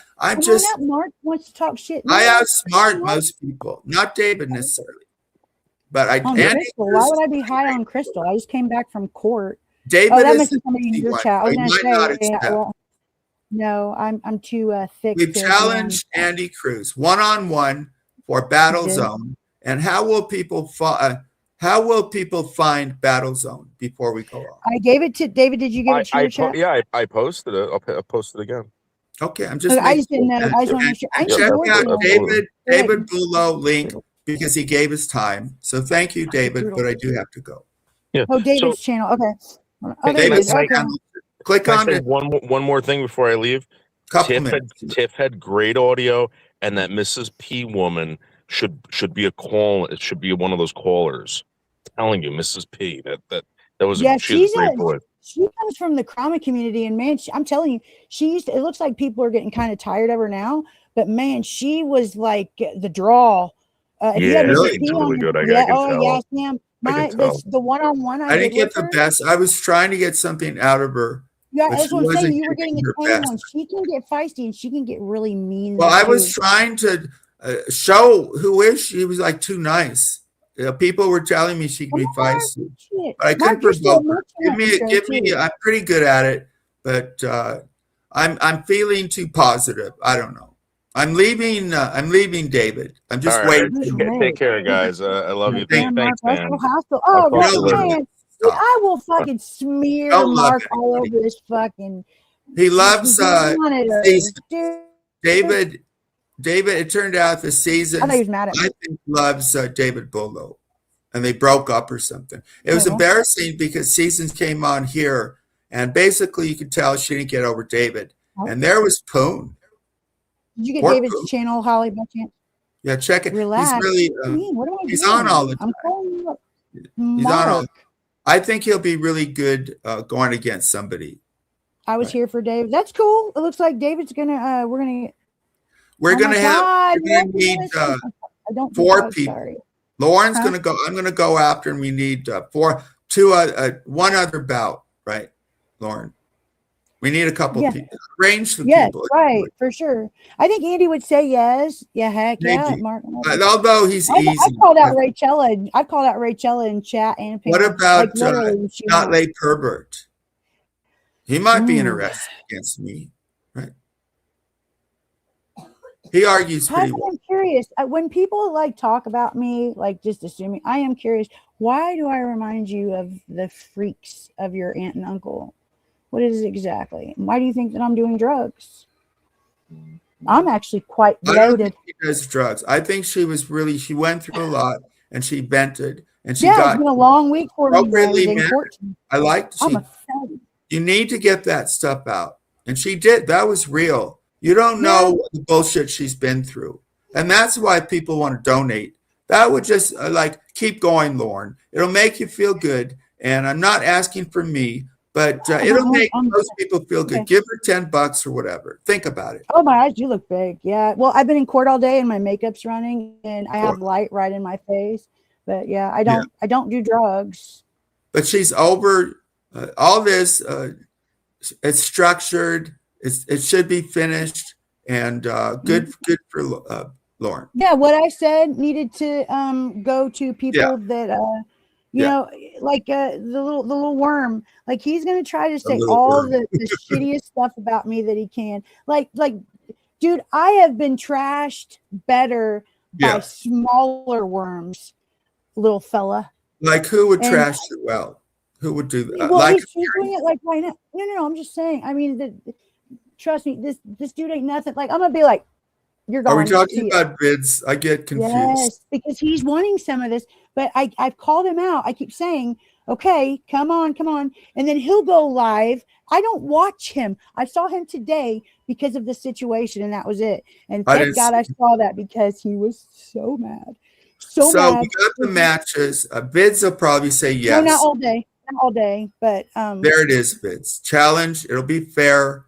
Mark wants to talk shit. I outsmart most people, not David necessarily. But Andy, why would I be high on Crystal? I just came back from court. David that must be somebody in your chat. I was going to say, no, I'm too thick. We've challenged Andy Cruz one-on-one for Battle Zone. And how will people find Battle Zone before we go on? I gave it to David. Did you give it to your chat? Yeah, I posted it. I'll post it again. Okay, I just didn't know. I just want to check out David Bulow link because he gave his time. So thank you, David, but I do have to go. Yeah. Oh, David's channel. Okay. David's channel. Click on it. One more thing before I leave. Tiff had great audio, and that Mrs. P woman should be a call. It should be one of those callers. I'm telling you, Mrs. P. That was she's a great voice. She comes from the Krama community, and man, I'm telling you, it looks like people are getting kind of tired of her now. But man, she was like the draw. Really good. I can tell. Yeah, Sam. The one-on-one. I didn't get the best. I was trying to get something out of her. Yeah, that's what I'm saying. You were getting a tame one. She can get feisty and she can get really mean. Well, I was trying to show who is she. Was like too nice. People were telling me she can be feisty, but I couldn't provoke her. Give me. I'm pretty good at it, but I'm feeling too positive. I don't know. I'm leaving David. I'm just waiting. Take care, guys. I love you. Thanks, man. Oh, man. stop. I will fucking smear Don't love Mark all anybody. over this fucking. He loves monitor, seasons. dude. David, it turned out the I seasons, thought he was mad at me. I think, loves David Bolo. And they broke up or something. It was embarrassing because Seasons came on here, and basically you could tell she didn't get over David. And there was Poon. Did you get Poor David's Poon. channel, Holly, by chance? Yeah, check it. Relax. He's really, What am I he's doing? on all the I'm time. calling you up. He's on all. Mark. I think he'll be really good going against somebody. I was here for David. That's cool. It looks like David's gonna. We're gonna need I don't 4 people. Sorry. Lauren's gonna go. I'm gonna go after, and we need one other bout, right, Lauren? We need a couple people. Arrange the people. Right, for sure. I think Andy would say yes. Yeah, heck yeah, Maybe. Mark. Although he's easy. I've called out Rachella. I've called out Rachella in chat and What about literally, not late pervert? He might be interested against me, right? He argues pretty well. I'm curious. When people like talk about me, like just assuming, I am curious. Why do I remind you of the freaks of your aunt and uncle? What is it exactly? Why do you think that I'm doing drugs? I'm actually quite I don't loaded. think she does drugs. I think she went through a lot, and she vented, and she It's got been a long week for me. appropriately guys, in married. 14. I liked. I'm offended. You need to get that stuff out, and she did. That was real. You don't know the bullshit she's been through, and that's why people want to donate. That would just keep going, Lauren. It'll make you feel good, and I'm not asking for me. But it'll make most people feel good. Give her $10 or whatever. Think about it. Oh, my eyes do look big. Yeah. Well, I've been in court all day and my makeup's running and I have light right in my face. But yeah, I don't do drugs. But she's over all this. It's structured. It should be finished and good for Lauren. Yeah. What I said needed to go to people that you know, like the little worm, like he's gonna try to say all the shittiest stuff about me that he can. Like, dude, I have been trashed better by smaller worms, little fella. Like who would trash you? Well, who would do that? Well, he's doing it like right now. No. I'm just saying. I mean, trust me, this dude ain't nothing. Like I'm gonna be like, you're going. Are we talking about bids? I get confused. Yes, because he's wanting some of this. But I've called him out. I keep saying, okay, come on. And then he'll go live. I don't watch him. I saw him today because of the situation, and that was it. And thank God I saw that because he was so mad. So mad. We got the matches. Bids will probably say yes. No, not all day. Not all day, but there it is, Bids. Challenge. It'll be fair.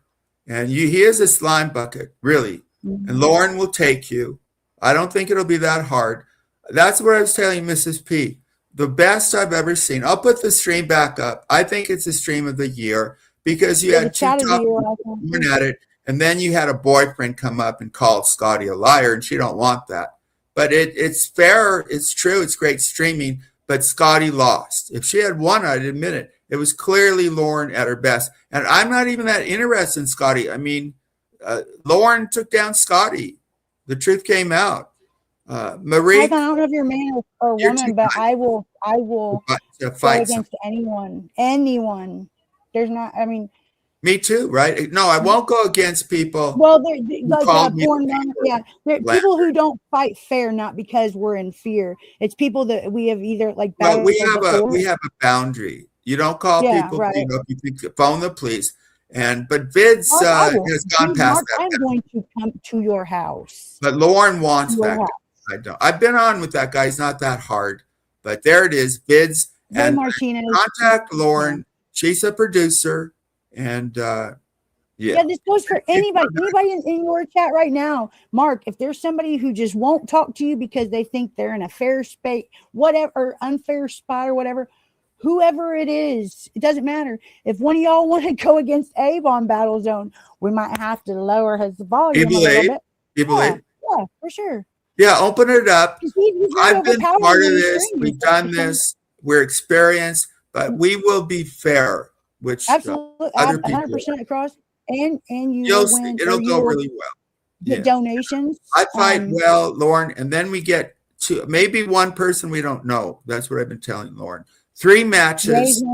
And he is a slime bucket, really. Mm-hmm. And Lauren will take you. I don't think it'll be that hard. That's what I was telling Mrs. P. The best I've ever seen. I'll put the stream back up. I think it's the stream of the year because you had two top women at it, and then you had a boyfriend come up and call Scotty a liar, and she don't want that. But it's fair. It's true. It's great streaming. But Scotty lost. If she had won, I'd admit it. It was clearly Lauren at her best. And I'm not even that interested in Scotty. I mean, Lauren took down Scotty. The truth came out. Marie, I don't know if you're a man or woman, but I will fight against anyone. There's not. I mean, me too, right? No, I won't go against people. Well, they're people who don't fight fair, not because we're in fear. It's people that we have either like. Well, we have a boundary. You don't call people. Right. You think phone the police. But Vids has gone past that. I'm going to come to your house. But Lauren wants that. I don't. I've been on with that guy. He's not that hard. But there it is. Vids and Martinez. Contact Lauren. She's a producer. And this goes for anybody in your chat right now. Mark, if there's somebody who just won't talk to you because they think they're in a fair space, whatever, or unfair spot or whatever, whoever it is, it doesn't matter. If one of y'all want to go against Abe on Battle Zone, we might have to lower his volume a little bit. Yeah, for sure. Yeah, open it up. I've been part of this. We've done this. We're experienced, but we will be fair. Which absolutely, other people 100% across, and you'll win. It'll go really well. Get donations. I fight well, Lauren, and then we get two, maybe one person we don't know. That's what I've been telling Lauren. 3 matches,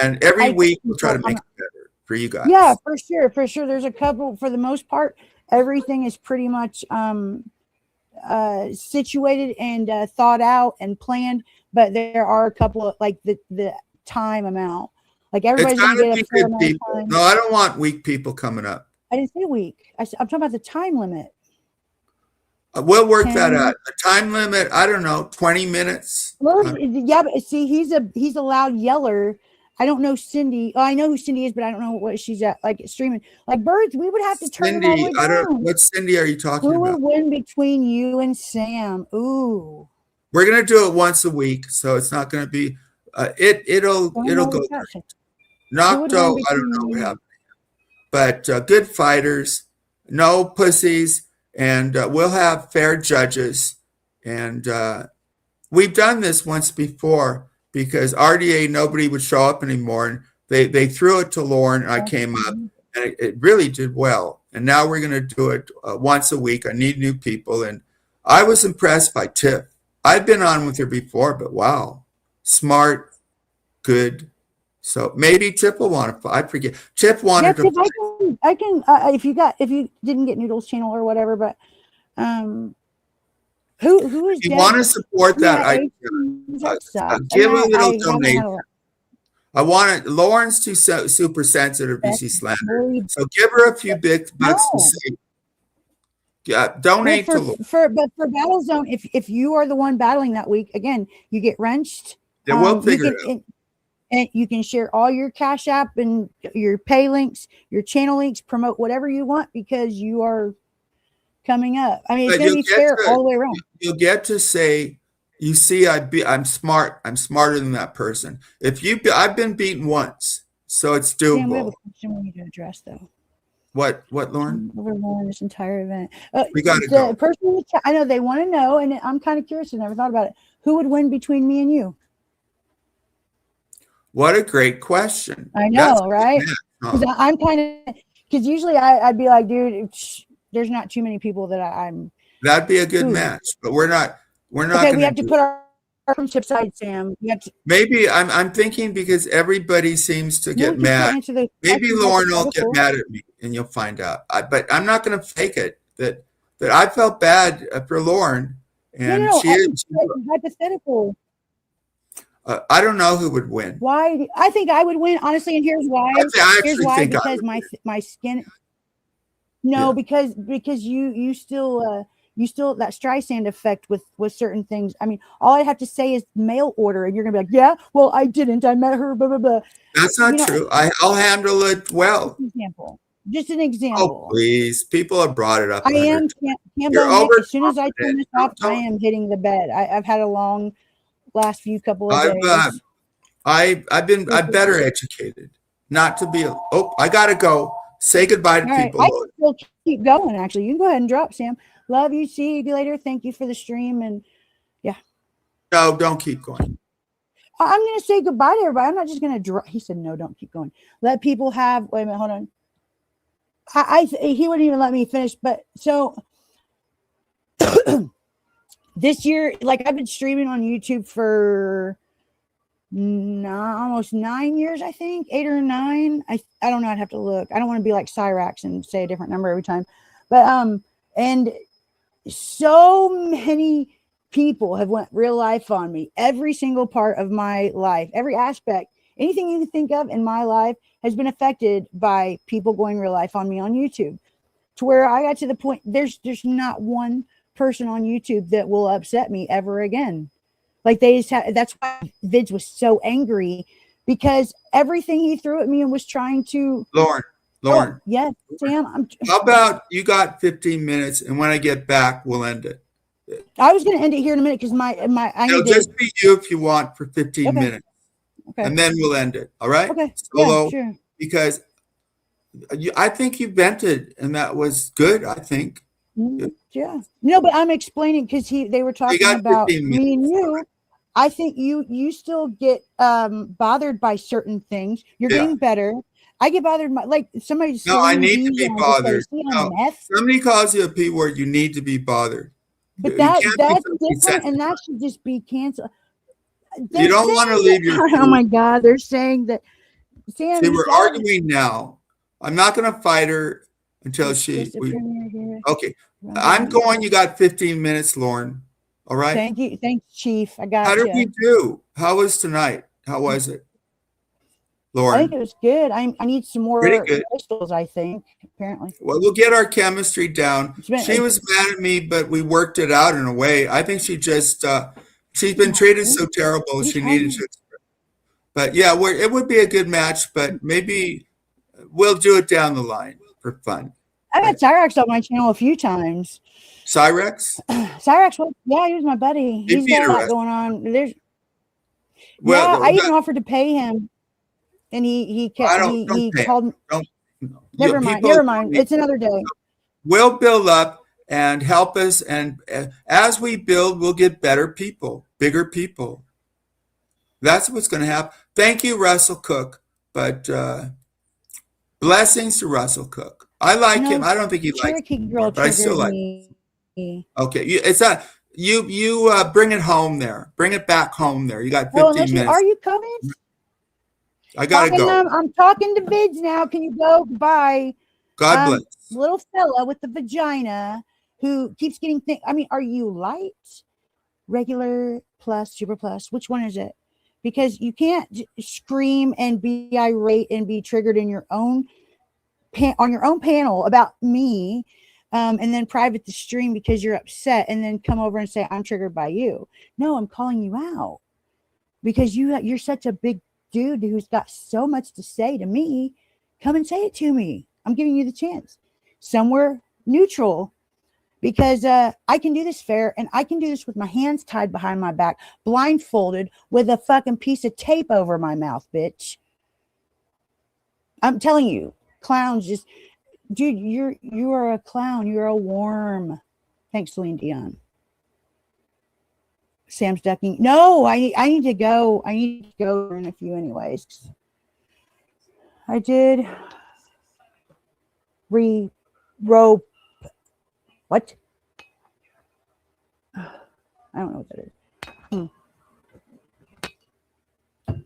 and every week we'll try to make it better for you guys. Yeah, for sure, for sure. There's a couple. For the most part, everything is pretty much situated and thought out and planned. But there are a couple of like the time amount. Like everybody's going to get a fair amount of time. No, I don't want weak people coming up. I didn't say weak. I'm talking about the time limit. We'll work that out. The time limit, I don't know, 20 minutes. Well, yeah, but see, he's a loud yeller. I don't know Cindy. Oh, I know who Cindy is, but I don't know what she's at. Like streaming, like birds. We would have to turn it all the way down. What Cindy are you talking about? Who would win between you and Sam? Ooh. We're gonna do it once a week, so it's not gonna be. It'll go. Nocto, I don't know what happened, but good fighters, no pussies. And we'll have fair judges. And we've done this once before because RDA, nobody would show up anymore. And they threw it to Lauren and I came up and it really did well. And now we're going to do it once a week. I need new people. And I was impressed by Tiff. I've been on with her before, but wow, smart, good. So maybe Tiff will want to. I forget. Tiff wanted to. I can if you didn't get Noodles channel or whatever, but who is? If you want to support that, give a little donation. I want it. Lauren's too super sensitive and she's slandered, so give her a few big bucks to say. Yeah, donate to Lauren. But for Battle Zone, if you are the one battling that week, again, you get wrenched. Yeah, we'll figure it out. And you can share all your Cash App and your pay links, your channel links, promote whatever you want because you are coming up. I mean, it's going to be fair all the way around. You'll get to say, you see, I'm smart. I'm smarter than that person. I've been beaten once, so it's doable. Sam, we have a question we need to address, though. What, Lauren? Over this entire event. We got to go. Person in the chat, I know they want to know, and I'm kind of curious. I never thought about it. Who would win between me and you? What a great question. I know, right? Because I'm kind of, because usually I'd be like, dude, there's not too many people that I'm. That'd be a good match, but we're not. Okay, we have to put our friendship aside, Sam. We have to, maybe I'm thinking because everybody seems to get mad. Maybe Lauren will get mad at me, and you'll find out. But I'm not going to fake it. That I felt bad for Lauren, and she is hypothetical. I don't know who would win. Why? I think I would win, honestly, and here's why. Here's why, because my skin. No, yeah. because you still that Streisand effect with certain things. I mean, all I have to say is mail order, and you're gonna be like, yeah, well, I didn't. I met her. Blah blah blah. That's not true. I'll handle it well. Just an example. Oh please, people have brought it up. I am. As soon as I turn this off, I am hitting the bed. I've had a long. Last few couple of days. I'm better educated. Not to be. I gotta go. Say goodbye to people. I can still keep going. Actually, you can go ahead and drop, Sam. Love you. See you later. Thank you for the stream. And yeah. No, don't keep going. I'm gonna say goodbye to everybody. I'm not just gonna drop. He said no. Don't keep going. Let people have. Wait a minute. Hold on. He wouldn't even let me finish. But so. This year, like I've been streaming on YouTube for almost 9 years, I think 8 or 9. I don't know. I'd have to look. I don't want to be like Cyrax and say a different number every time. But and so many people have went real life on me. Every single part of my life, every aspect, anything you can think of in my life has been affected by people going real life on me on YouTube. To where I got to the point, there's not one person on YouTube that will upset me ever again. Like they just that's why Vids was so angry because everything he threw at me and was trying to. Lauren. Yes, Sam. How about you got 15 minutes and when I get back, we'll end it. I was going to end it here in a minute because It'll just be you if you want for 15 minutes. Okay. And then we'll end it. All right. Okay. Solo, yeah, sure. Because I think you vented and that was good. I think. Yeah. No, but I'm explaining because they were talking about me and you. I think you still get bothered by certain things. You're getting better. I get bothered by like somebody. No, I need to be bothered. No, somebody calls you a P word. You need to be bothered. But You that's can't be so different, and that should just be canceled. You don't want to leave your Oh my God, they're saying that Sam. See, You we're said arguing now. I'm not going to fight her until it's just a premier here. okay. I'm going. You got 15 minutes, Lauren. All right. Thank you. Thanks, Chief. I got How did you. we do? How was tonight? How was it, Lauren? I think it was good. I need some more Pretty good. crystals, I think, apparently. Well, we'll get our chemistry down. She was mad at me, but we worked it out in a way. I think she just, she's been treated so terrible. She needed to. But yeah, it would be a good match, but maybe we'll do it down the line for fun. I've had Cyrex on my channel a few times. Cyrex? Cyrex, well, yeah, he was my buddy. He's got a lot going on. I even offered to pay him, and he called. Never mind. It's another day. We'll build up and help us, and as we build, we'll get better people, bigger people. That's what's going to happen. Thank you, Russell Cook. But blessings to Russell Cook. I like him. I don't think he likes me, but I still like him. Okay, it's not you. Bring it home there. Bring it back home there. You got 15 minutes. Are you coming? I gotta go. I'm talking to Vids now. Can you go? Bye. God bless. Little fella with the vagina who keeps getting things. I mean, are you light, regular, plus, super plus? Which one is it? Because you can't scream and be irate and be triggered in your own on your own panel about me, and then private the stream because you're upset, and then come over and say I'm triggered by you. No, I'm calling you out because you're such a big dude who's got so much to say to me. Come and say it to me. I'm giving you the chance. Somewhere neutral. Because I can do this fair, and I can do this with my hands tied behind my back, blindfolded with a fucking piece of tape over my mouth, bitch. I'm telling you, clowns just, dude, you are a clown. You're a worm. Thanks, Celine Dion. Sam's ducking. No, I need to go. I need to go in a few anyways. I did rope. What? I don't know what that is.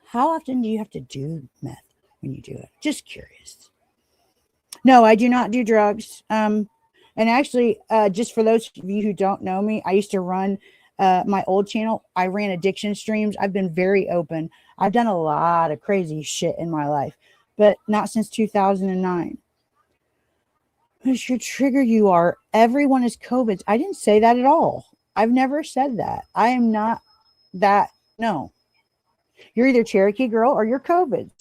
How often do you have to do meth when you do it? Just curious. No, I do not do drugs. And actually, just for those of you who don't know me, I used to run my old channel. I ran addiction streams. I've been very open. I've done a lot of crazy shit in my life, but not since 2009. Who's your trigger? You are. Everyone is COVID. I didn't say that at all. I've never said that. I am not that. No. You're either Cherokee girl or you're COVID.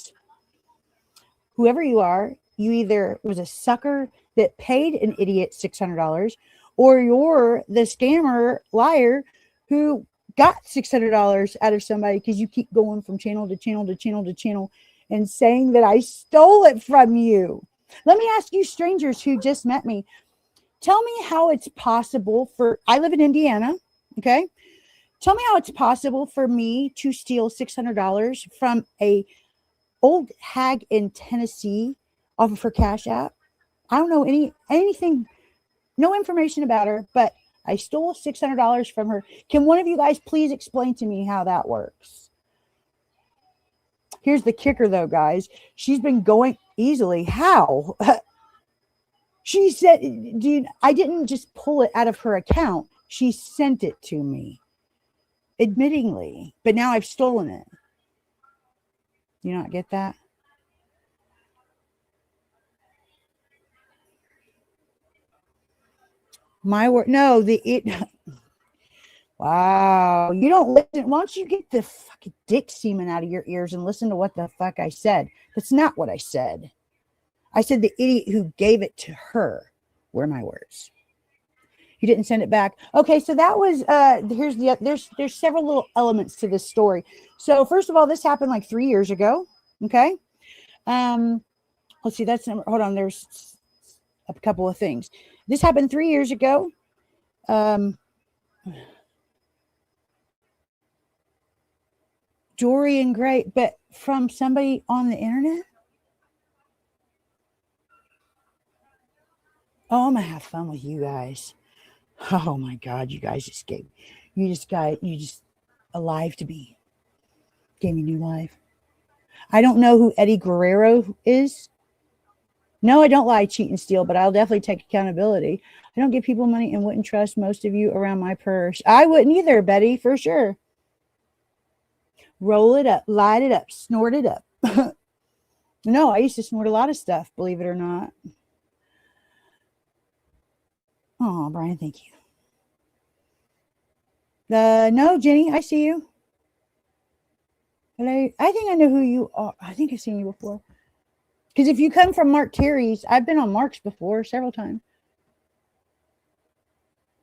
Whoever you are, you either was a sucker that paid an idiot $600, or you're the scammer liar who got $600 out of somebody because you keep going from channel to channel to channel to channel and saying that I stole it from you. Let me ask you strangers who just met me. Tell me how it's possible I live in Indiana, okay? Tell me how it's possible for me to steal $600 from a old hag in Tennessee off of her Cash App. I don't know anything, no information about her, but I stole $600 from her. Can one of you guys please explain to me how that works? Here's the kicker though, guys. She's been going easily. How? She said, dude, I didn't just pull it out of her account. She sent it to me, admittingly, but now I've stolen it. You not get that? My word. No, wow. You don't listen. Why don't you get the fucking dick semen out of your ears and listen to what the fuck I said? That's not what I said. I said the idiot who gave it to her were my words. You didn't send it back. Okay, so that was there's several little elements to this story. So first of all, this happened like 3 years ago. Okay. Let's see, hold on, there's a couple of things. This happened 3 years ago. Dorian Gray, but from somebody on the internet. Oh, I'm gonna have fun with you guys. Oh my God, you guys just alive to me. Gave me new life. I don't know who Eddie Guerrero is. No, I don't lie, cheat, and steal, but I'll definitely take accountability. I don't give people money and wouldn't trust most of you around my purse. I wouldn't either, Betty, for sure. Roll it up, light it up, snort it up. No, I used to snort a lot of stuff, believe it or not. Oh, Brian, thank you. No, Jenny, I see you. Hello. I think I know who you are. I think I've seen you before. Because if you come from Mark Terry's, I've been on Mark's before several times.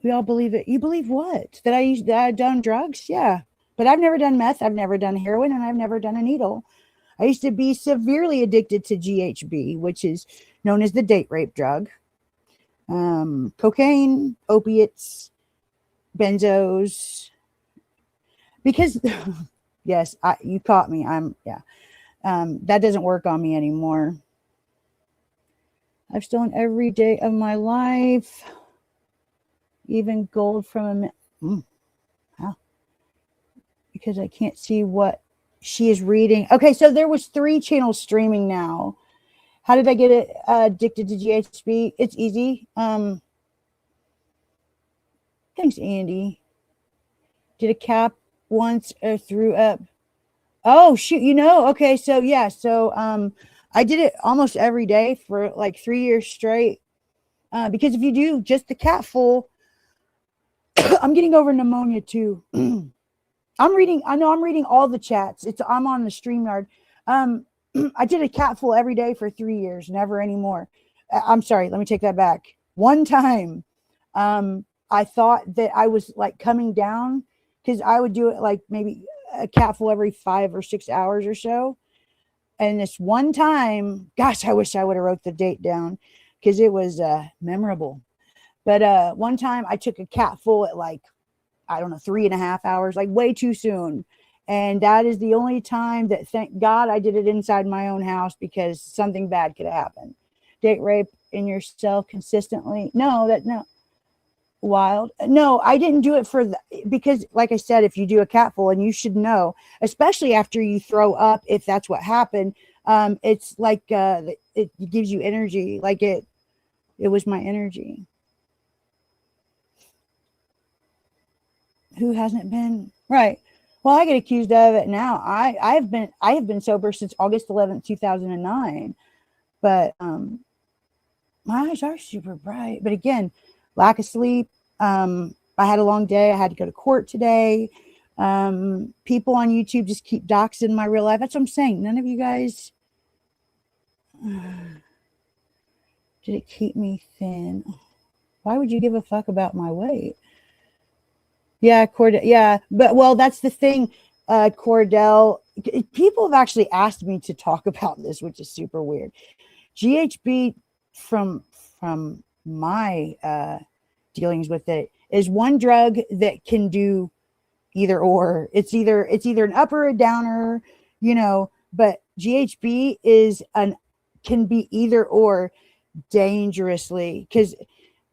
We all believe it. You believe what? That I've done drugs? Yeah. But I've never done meth. I've never done heroin, and I've never done a needle. I used to be severely addicted to GHB, which is known as the date rape drug. Cocaine, opiates, benzos. Because, yes, you caught me. That doesn't work on me anymore. I've stolen every day of my life, even gold from wow. Because I can't see what she is reading. Okay, so there was 3 channels streaming now. How did I get it addicted to GHB? It's easy. Thanks, Andy. Did a cap once or threw up. Oh, shoot. Okay. So, yeah. So, I did it almost every day for like 3 years straight. Because if you do just the cap full, I'm getting over pneumonia too. I'm reading all the chats. I'm on the StreamYard. I did a cat full every day for 3 years, never anymore. I'm sorry. Let me take that back. One time, I thought that I was like coming down because I would do it like maybe a cat full every 5 or 6 hours or so. And this one time, gosh, I wish I would have wrote the date down because it was memorable. But one time I took a cat full at like, I don't know, 3.5 hours, like way too soon. And that is the only time that, thank God, I did it inside my own house because something bad could have happened. Date rape in yourself consistently. No. Wild. No, I didn't do it because like I said, if you do a cat full, and you should know, especially after you throw up, if that's what happened, it's like it gives you energy. Like it was my energy. Who hasn't been? Right. Well, I get accused of it now. I have been sober since August 11th, 2009. But my eyes are super bright. But again, lack of sleep. I had a long day. I had to go to court today. People on YouTube just keep doxing my real life. That's what I'm saying. None of you guys. Did it keep me thin? Why would you give a fuck about my weight? Yeah, Cordell. Yeah, but well, that's the thing, Cordell. People have actually asked me to talk about this, which is super weird. GHB, from my dealings with it, is one drug that can do either or. It's either an up or a downer, But GHB can be either or dangerously, because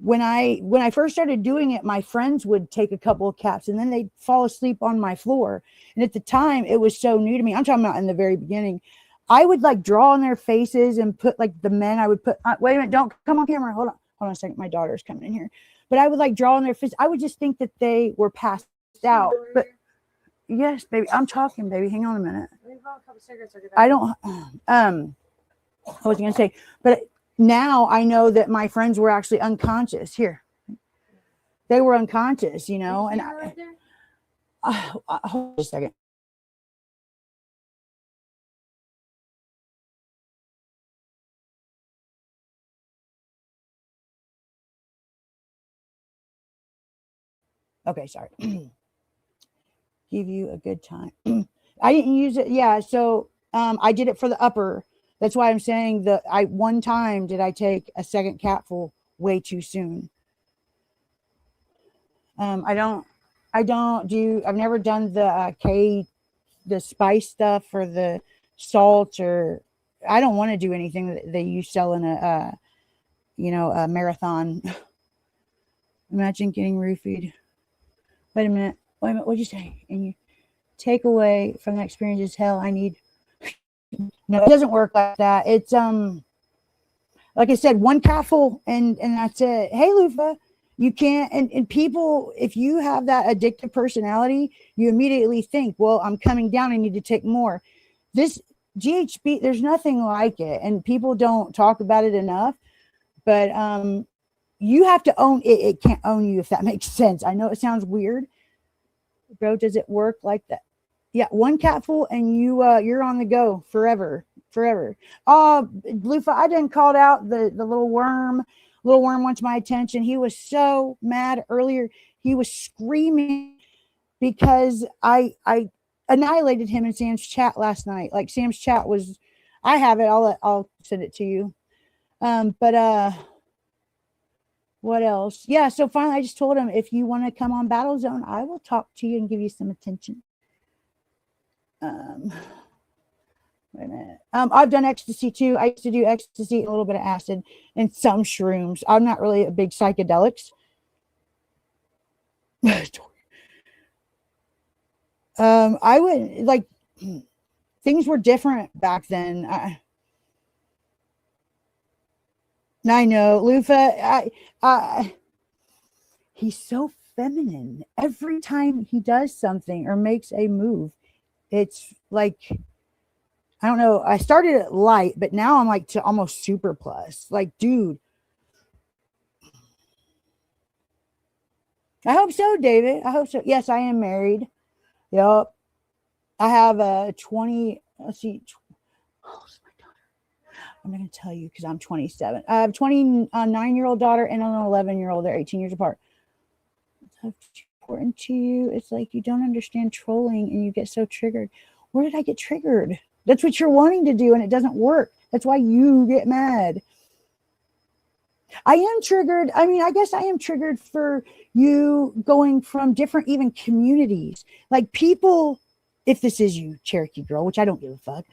when I first started doing it, my friends would take a couple of caps and then they'd fall asleep on my floor. And at the time, it was so new to me. I'm talking about in the very beginning. I would like draw on their faces and put like the men. I would put. Wait a minute! Don't come on camera. Hold on a second. My daughter's coming in here. But I would like draw on their face. I would just think that they were passed out. But yes, baby, I'm talking, baby. Hang on a minute. I don't. I was gonna say, but now I know that my friends were actually unconscious. Here, they were unconscious, and hold a second. Okay, sorry. Give you a good time. I didn't use it. Yeah, so I did it for the upper. That's why I'm saying that one time did I take a second capful way too soon. I've never done the spice stuff or the salt, or I don't want to do anything that you sell in a marathon. Imagine getting roofied. Wait a minute. What'd you say? And you take away from the experience is hell. I need. No, it doesn't work like that. It's like I said, one capful and that's it. Hey, Lufa, you can't. And people, if you have that addictive personality, you immediately think, well, I'm coming down. I need to take more. This GHB, there's nothing like it, and people don't talk about it enough. But you have to own it. It can't own you, if that makes sense. I know it sounds weird, bro. Does it work like that? Yeah, one capful and you're on the go forever. Lufa, I done called out the little worm. Little worm wants my attention. He was so mad earlier. He was screaming because I annihilated him in Sam's chat last night. Like Sam's chat was, I have it. I'll send it to you. But what else? Yeah. So finally, I just told him, if you want to come on Battle Zone, I will talk to you and give you some attention. Wait a minute. I've done ecstasy too. I used to do ecstasy, a little bit of acid, and some shrooms. I'm not really a big psychedelics. I would like, things were different back then. I know, Lufa. He's so feminine. Every time he does something or makes a move, it's like, I don't know. I started at light, but now I'm like to almost super plus. Like, dude. I hope so, David. I hope so. Yes, I am married. Yep. I have a 20. Let's see. Oh, my daughter. I'm going to tell you because I'm 27. I have a 29-year-old daughter and an 11-year-old. They're 18 years apart. It's important to you. It's like you don't understand trolling and you get so triggered. Where did I get triggered? That's what you're wanting to do, and it doesn't work. That's why you get mad. I am triggered. I mean, I guess I am triggered for you going from different even communities. Like people, if this is you, Cherokee girl, which I don't give a fuck,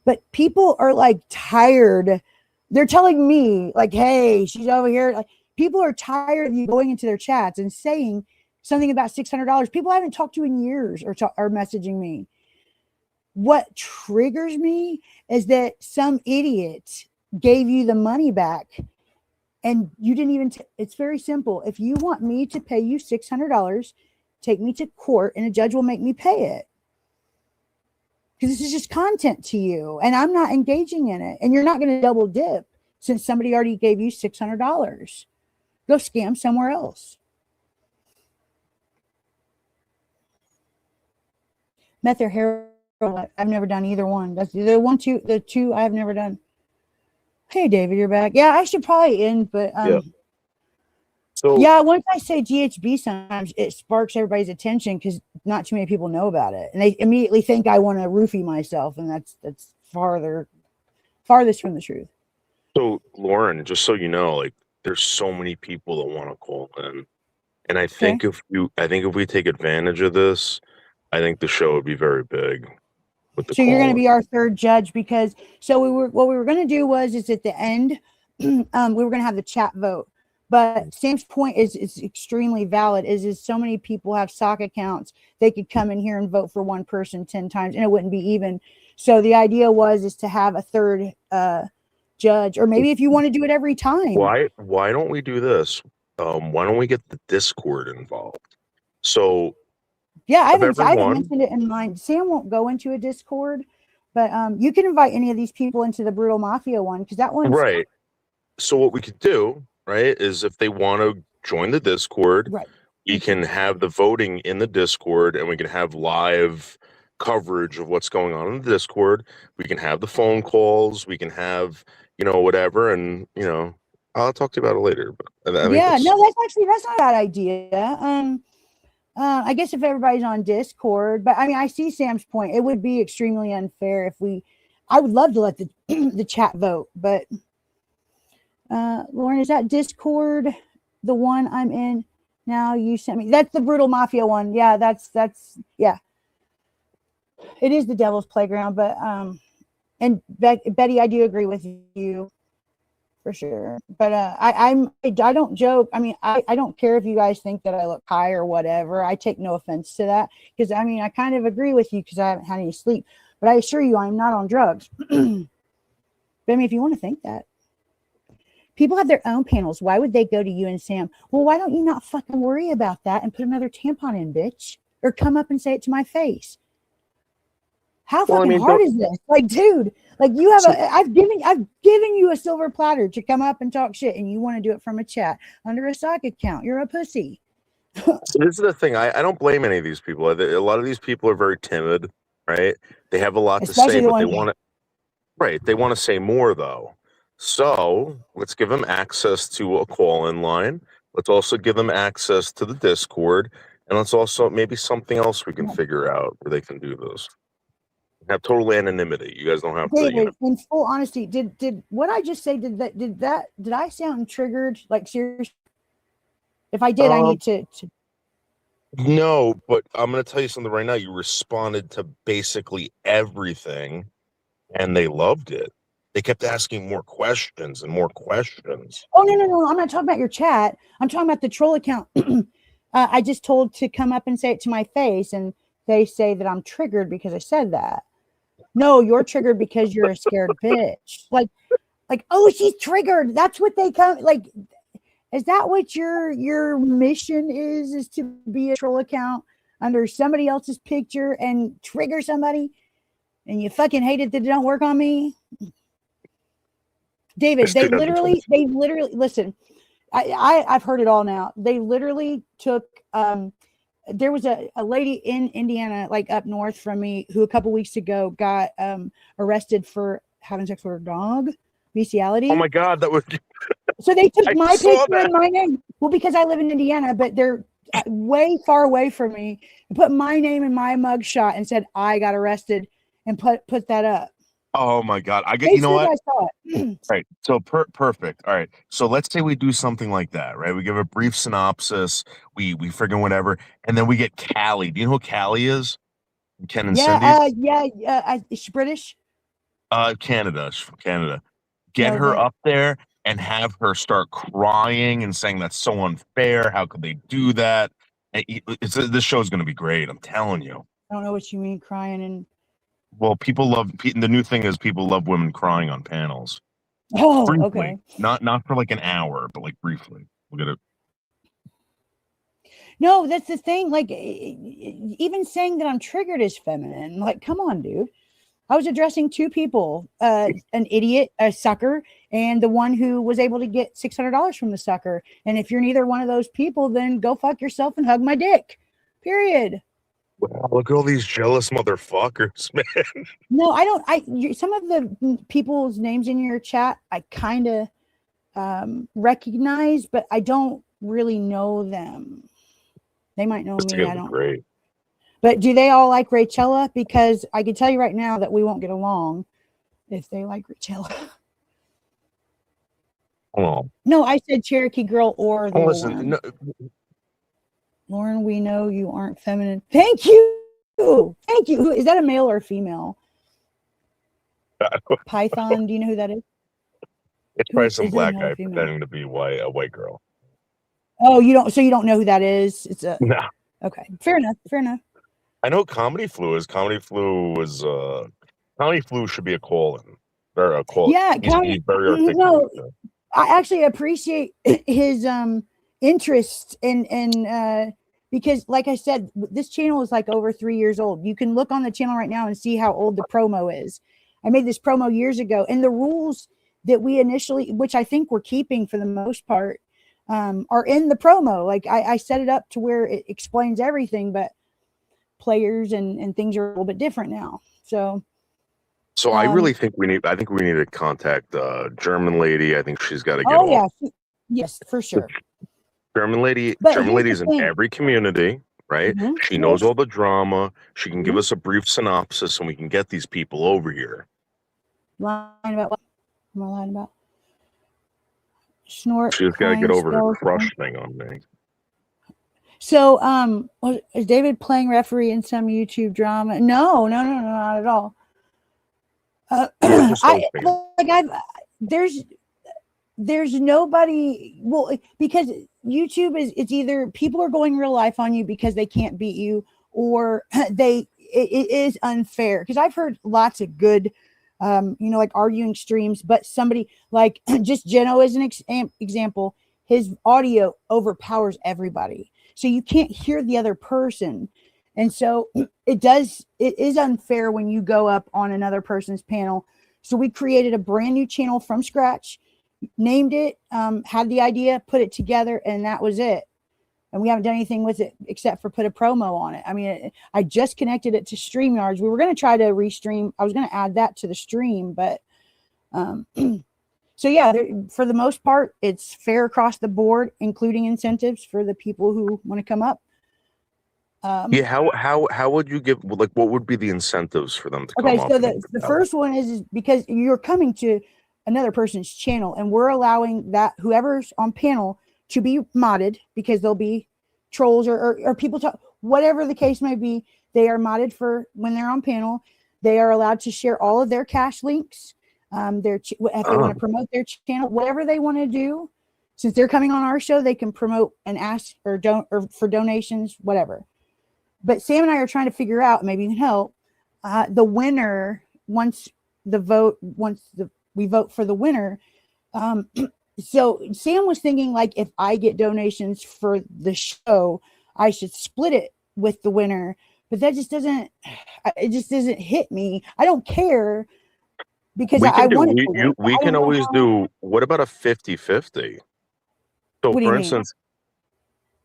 but people are like tired. They're telling me like, hey, she's over here. Like, people are tired of you going into their chats and saying something about $600. People I haven't talked to in years are messaging me. What triggers me is that some idiot gave you the money back and you didn't even, it's very simple. If you want me to pay you $600, take me to court and a judge will make me pay it. Because this is just content to you and I'm not engaging in it. And you're not going to double dip since somebody already gave you $600. Go scam somewhere else. Meth or heroin. I've never done either one. That's the two I've never done. Hey, David, you're back. Yeah, I should probably end, but yeah. So yeah, once I say GHB, sometimes it sparks everybody's attention because not too many people know about it, and they immediately think I want to roofie myself, and that's farthest from the truth. So Lauren, just so you know, like there's so many people that want to call in, and I think if we take advantage of this, I think the show would be very big. So you're going to be our third judge because what we were going to do is at the end, we were going to have the chat vote. But Sam's point is extremely valid. Is so many people have SHA accounts, they could come in here and vote for one person 10 times, and it wouldn't be even. So the idea is to have a third judge, or maybe if you want to do it every time. Why don't we do this? Why don't we get the Discord involved? So. Yeah, I haven't mentioned it in mine. Sam won't go into a Discord, but you can invite any of these people into the Brutal Mafia one because that one's right. So what we could do, right, is if they want to join the Discord, right, we can have the voting in the Discord, and we can have live coverage of what's going on in the Discord. We can have the phone calls. We can have whatever, and I'll talk to you about it later. But that's not a bad idea. I guess if everybody's on Discord, but I mean, I see Sam's point. It would be extremely unfair I would love to let the chat vote, but Lauren, is that Discord the one I'm in now? You sent me. That's the Brutal Mafia one. Yeah, that's yeah. It is the Devil's Playground, but and Betty, I do agree with you. for sure. But I don't joke. I mean, I don't care if you guys think that I look high or whatever. I take no offense to that, because I mean, I kind of agree with you because I haven't had any sleep. But I assure you, I'm not on drugs. But I mean, if you want to think that. People have their own panels. Why would they go to you and Sam? Well, why don't you not fucking worry about that and put another tampon in, bitch? Or come up and say it to my face. How fucking hard is this? Like, dude, like you have I've given you a silver platter to come up and talk shit, and you want to do it from a chat under a sock account. You're a pussy. So this is the thing. I don't blame any of these people. A lot of these people are very timid, right? They have a lot to say, but they want to. Right. They want to say more though. So let's give them access to a call-in line. Let's also give them access to the Discord, and let's also maybe something else we can figure out where they can do this. Have total anonymity. You guys don't have David, to. You know. In full honesty, did what I just say? Did I sound triggered? Like seriously? If I did, I need to. No, but I'm going to tell you something right now. You responded to basically everything, and they loved it. They kept asking more questions and more questions. Oh, no. I'm not talking about your chat. I'm talking about the troll account. I just told to come up and say it to my face, and they say that I'm triggered because I said that. No, you're triggered because you're a scared bitch. Like, oh, she's triggered. That's what they come like. Is that what your mission is to be a troll account under somebody else's picture and trigger somebody? And you fucking hate it that it don't work on me? David, they literally listen. I've heard it all now. They literally took there was a lady in Indiana, like up north from me, who a couple weeks ago got arrested for having sex with her dog, bestiality. Oh my God, that was. So they took my picture and my name. Well, because I live in Indiana, but they're way far away from me, and put my name in my mugshot and said I got arrested, and put that up. Oh my God! I get. You know what? I saw it. Right. So perfect. All right. So let's say we do something like that, right? We give a brief synopsis. We friggin' whatever, and then we get Callie. Do you know who Callie is? Ken and Cindy. She's British. Canada. She's from Canada. Get her up there and have her start crying and saying that's so unfair. How could they do that? This show's going to be great. I'm telling you. I don't know what you mean, crying and. Well, people love the new thing is people love women crying on panels. Oh, briefly. Okay. Not for like an hour, but like briefly. We'll get it. No, that's the thing. Like, even saying that I'm triggered is feminine. Like, come on, dude. I was addressing two people: an idiot, a sucker, and the one who was able to get $600 from the sucker. And if you're neither one of those people, then go fuck yourself and hug my dick. Period. Wow, look at all these jealous motherfuckers, man. No, I don't. Some of the people's names in your chat, I kind of recognize, but I don't really know them. They might know me. I don't. Great. But do they all like Rachella? Because I can tell you right now that we won't get along if they like Rachella. Oh. No, I said Cherokee girl or the listen, no. Lauren, we know you aren't feminine. Thank you. Thank you. Is that a male or a female? Python, do you know who that is? It's probably some black guy pretending to be a white girl. Oh, you don't know who that is? It's a no. Okay. Fair enough. I know Comedy Flu is. Comedy Flu should be a call-in. Or a call. Yeah, he's very articulate. No, I actually appreciate his interest in because like I said, this channel is like over 3 years old. You can look on the channel right now and see how old the promo is. I made this promo years ago, and the rules that we initially, which I think we're keeping for the most part, are in the promo. Like I set it up to where it explains everything, but players and things are a little bit different now. So I really think we need to contact German lady. I think she's got to get on. Yeah. Yes, for sure. German lady's in every community, right? Mm-hmm. She knows all the drama. She can give us a brief synopsis, and we can get these people over here. Lying about what? Am I lying about? Snort. She's got to get over her crush thing on me. So, is David playing referee in some YouTube drama? No, not at all. there's nobody, well, because YouTube it's either people are going real life on you because they can't beat you, or it is unfair. Because I've heard lots of good, like arguing streams, but somebody like just Jeno as an example, his audio overpowers everybody. So you can't hear the other person. And so it is unfair when you go up on another person's panel. So we created a brand new channel from scratch, named it, had the idea, put it together, and that was it. And we haven't done anything with it except for put a promo on it. I mean, I just connected it to StreamYards. We were going to try to restream. I was going to add that to the stream, but so yeah, for the most part, it's fair across the board, including incentives for the people who want to come up. How would you give, like, what would be the incentives for them to come up? Okay, so the first one is because you're coming to another person's channel, and we're allowing that whoever's on panel to be modded, because there'll be trolls or people talk, whatever the case may be. They are modded for when they're on panel. They are allowed to share all of their cash links. If they want to promote their channel, whatever they want to do, since they're coming on our show, they can promote and ask or for donations, whatever. But Sam and I are trying to figure out, maybe you can help, the winner, once we vote for the winner. So Sam was thinking, like, if I get donations for the show, I should split it with the winner. But that just doesn't hit me. I don't care, because I want to. We can always do, what about a 50-50? So for instance,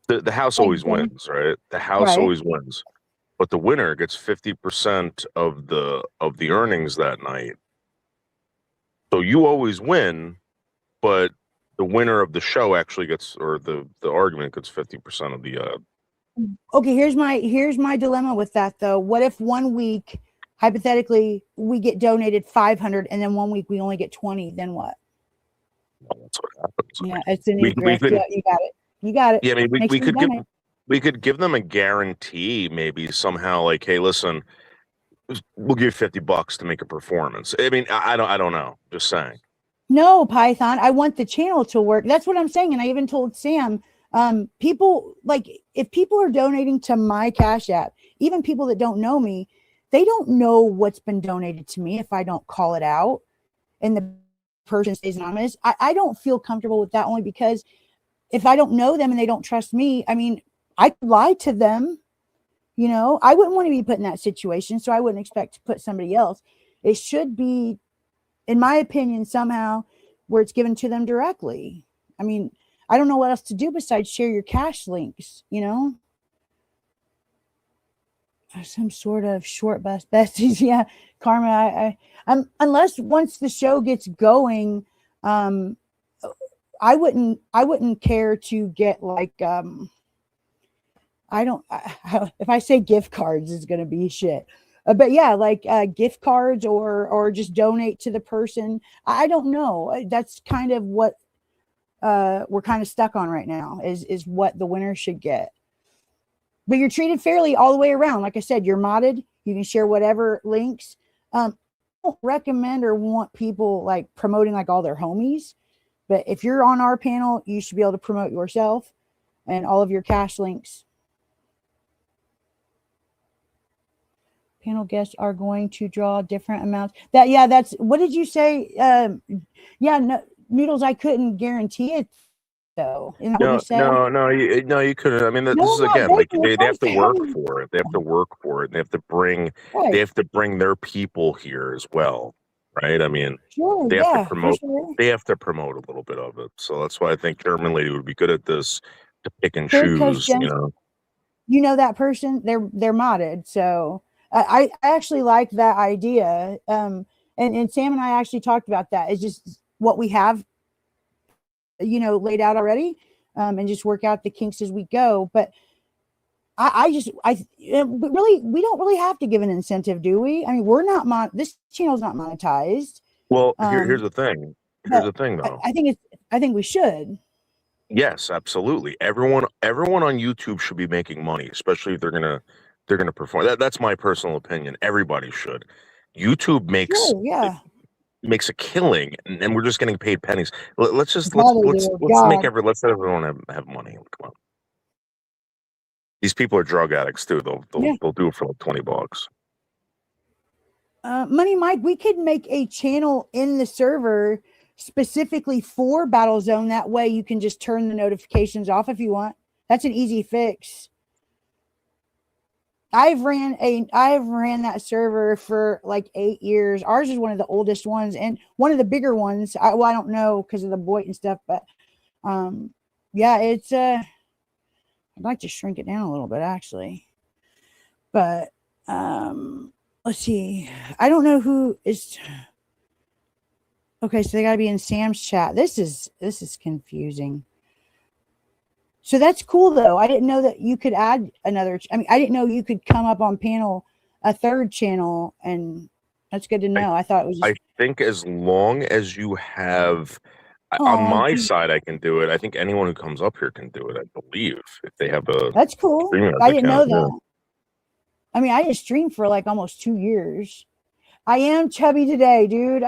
the house always wins, right? The house always wins, but the winner gets 50% of the earnings that night. So you always win, but the winner of the show actually gets, or the argument gets 50% of the. Okay, here's my dilemma with that though. What if one week, hypothetically, we get donated 500, and then one week we only get 20? Then what? Well, that's what happens. Yeah, it's an incorrect. Yeah, you got it. You got it. Yeah, I mean, we could give them a guarantee, maybe somehow, like, hey, listen, we'll give you $50 to make a performance. I mean, I don't know. Just saying. No, Python. I want the channel to work. That's what I'm saying. And I even told Sam, people, like, if people are donating to my Cash App, even people that don't know me, they don't know what's been donated to me if I don't call it out and the person stays anonymous. I don't feel comfortable with that, only because if I don't know them and they don't trust me, I mean, I could lie to them. I wouldn't want to be put in that situation, so I wouldn't expect to put somebody else. It should be, in my opinion, somehow where it's given to them directly. I mean, I don't know what else to do besides share your cash links, Some sort of short bus besties. Yeah, Karma. I'm unless once the show gets going, I wouldn't care to get, like, if I say gift cards, it's going to be shit. But yeah, like gift cards or just donate to the person. I don't know. That's kind of what we're kind of stuck on right now, is what the winner should get. But you're treated fairly all the way around. Like I said, you're modded. You can share whatever links. I don't recommend or want people like promoting like all their homies. But if you're on our panel, you should be able to promote yourself and all of your cash links. Panel guests are going to draw different amounts. That's what did you say? No, Noodles, I couldn't guarantee it though. No, you couldn't. I mean, this is again, like, they have to work for it. They have to work for it. They have to bring their people here as well, right? I mean, they have to promote. They have to promote a little bit of it. So that's why I think German Lady would be good at this, to pick and choose. You know that person, they're modded. So I actually like that idea. And Sam and I actually talked about that. It's just what we have, laid out already, and just work out the kinks as we go. But really, we don't really have to give an incentive, do we? I mean, we're not this channel's not monetized. Well, here's the thing. Here's the thing, though. I think we should. Yes, absolutely. Everyone on YouTube should be making money, especially if they're gonna perform. That's my personal opinion. Everybody should. YouTube makes makes a killing, and we're just getting paid pennies. Let's That's how they let's do. make God. let's let everyone have money. Come on. These people are drug addicts too. They'll do it for like $20. Money Mike, we could make a channel in the server specifically for Battlezone. That way you can just turn the notifications off if you want. That's an easy fix. I've ran that server for like 8 years. Ours is one of the oldest ones and one of the bigger ones. I don't know because of the Boyd and stuff, but yeah, it's I'd like to shrink it down a little bit actually. But let's see. I don't know who is. Okay, so they got to be in Sam's chat. This is confusing. So that's cool though. I didn't know that you could add another. I mean, I didn't know you could come up on panel a third channel, and that's good to know. I thought it was. I think as long as you have. On my side, I can do it. I think anyone who comes up here can do it. I believe if they have a. That's cool. I didn't know that. Yeah. I mean, I just streamed for like almost 2 years. I am chubby today, dude.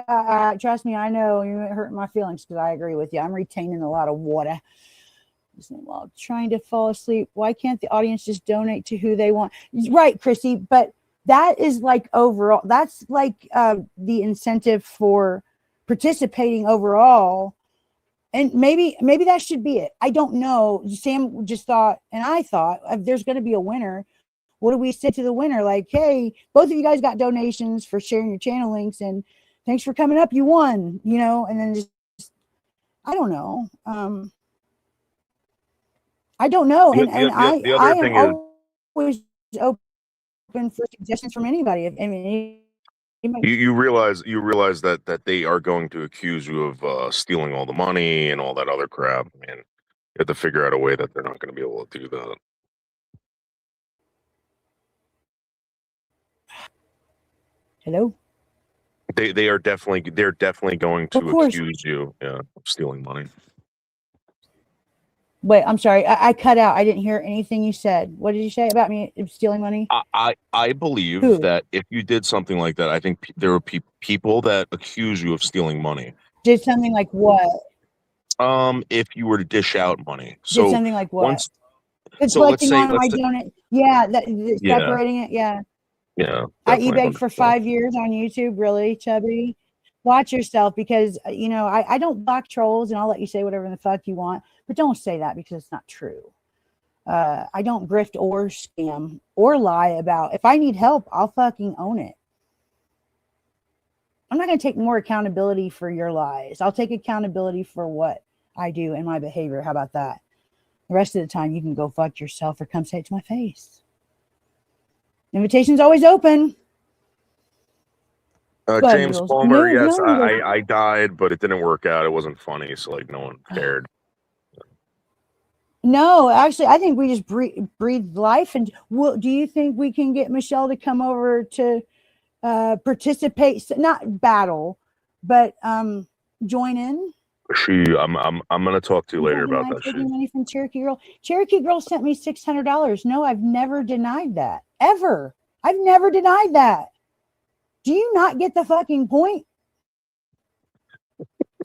Trust me, I know you hurt my feelings because I agree with you. I'm retaining a lot of water. While trying to fall asleep, why can't the audience just donate to who they want? Right, Chrissy, but that is like overall. That's like the incentive for participating overall. And maybe that should be it. I don't know. Sam just thought, and I thought, if there's going to be a winner, what do we say to the winner? Like, hey, both of you guys got donations for sharing your channel links, and thanks for coming up. You won, you know. And then just I don't know. I don't know. And I am always open for suggestions from anybody. I mean. You realize that they are going to accuse you of stealing all the money and all that other crap. I mean, you have to figure out a way that they're not going to be able to do that. Hello? They're definitely going to accuse you of stealing money. Wait, I'm sorry. I cut out. I didn't hear anything you said. What did you say about me stealing money? I believe that if you did something like that, I think there are people that accuse you of stealing money. Did something like what? If you were to dish out money. So did something like what? It's let's say, yeah, separating it. Yeah. Yeah. I eBayed for 5 years on YouTube. Really, chubby? Watch yourself, because you know I don't block trolls, and I'll let you say whatever the fuck you want, but don't say that because it's not true. I don't grift or scam or lie about. If I need help, I'll fucking own it. I'm not going to take more accountability for your lies. I'll take accountability for what I do and my behavior. How about that? The rest of the time, you can go fuck yourself or come say it to my face. Invitation's always open. James Palmer, yes, I died, but it didn't work out. It wasn't funny, so like no one cared. No, actually, I think we just breathed life. And do you think we can get Michelle to come over to participate, not battle, but join in? I'm gonna talk to you later about that. Taking money from Cherokee Girl. Cherokee Girl sent me $600. No, I've never denied that ever. I've never denied that. Do you not get the fucking point?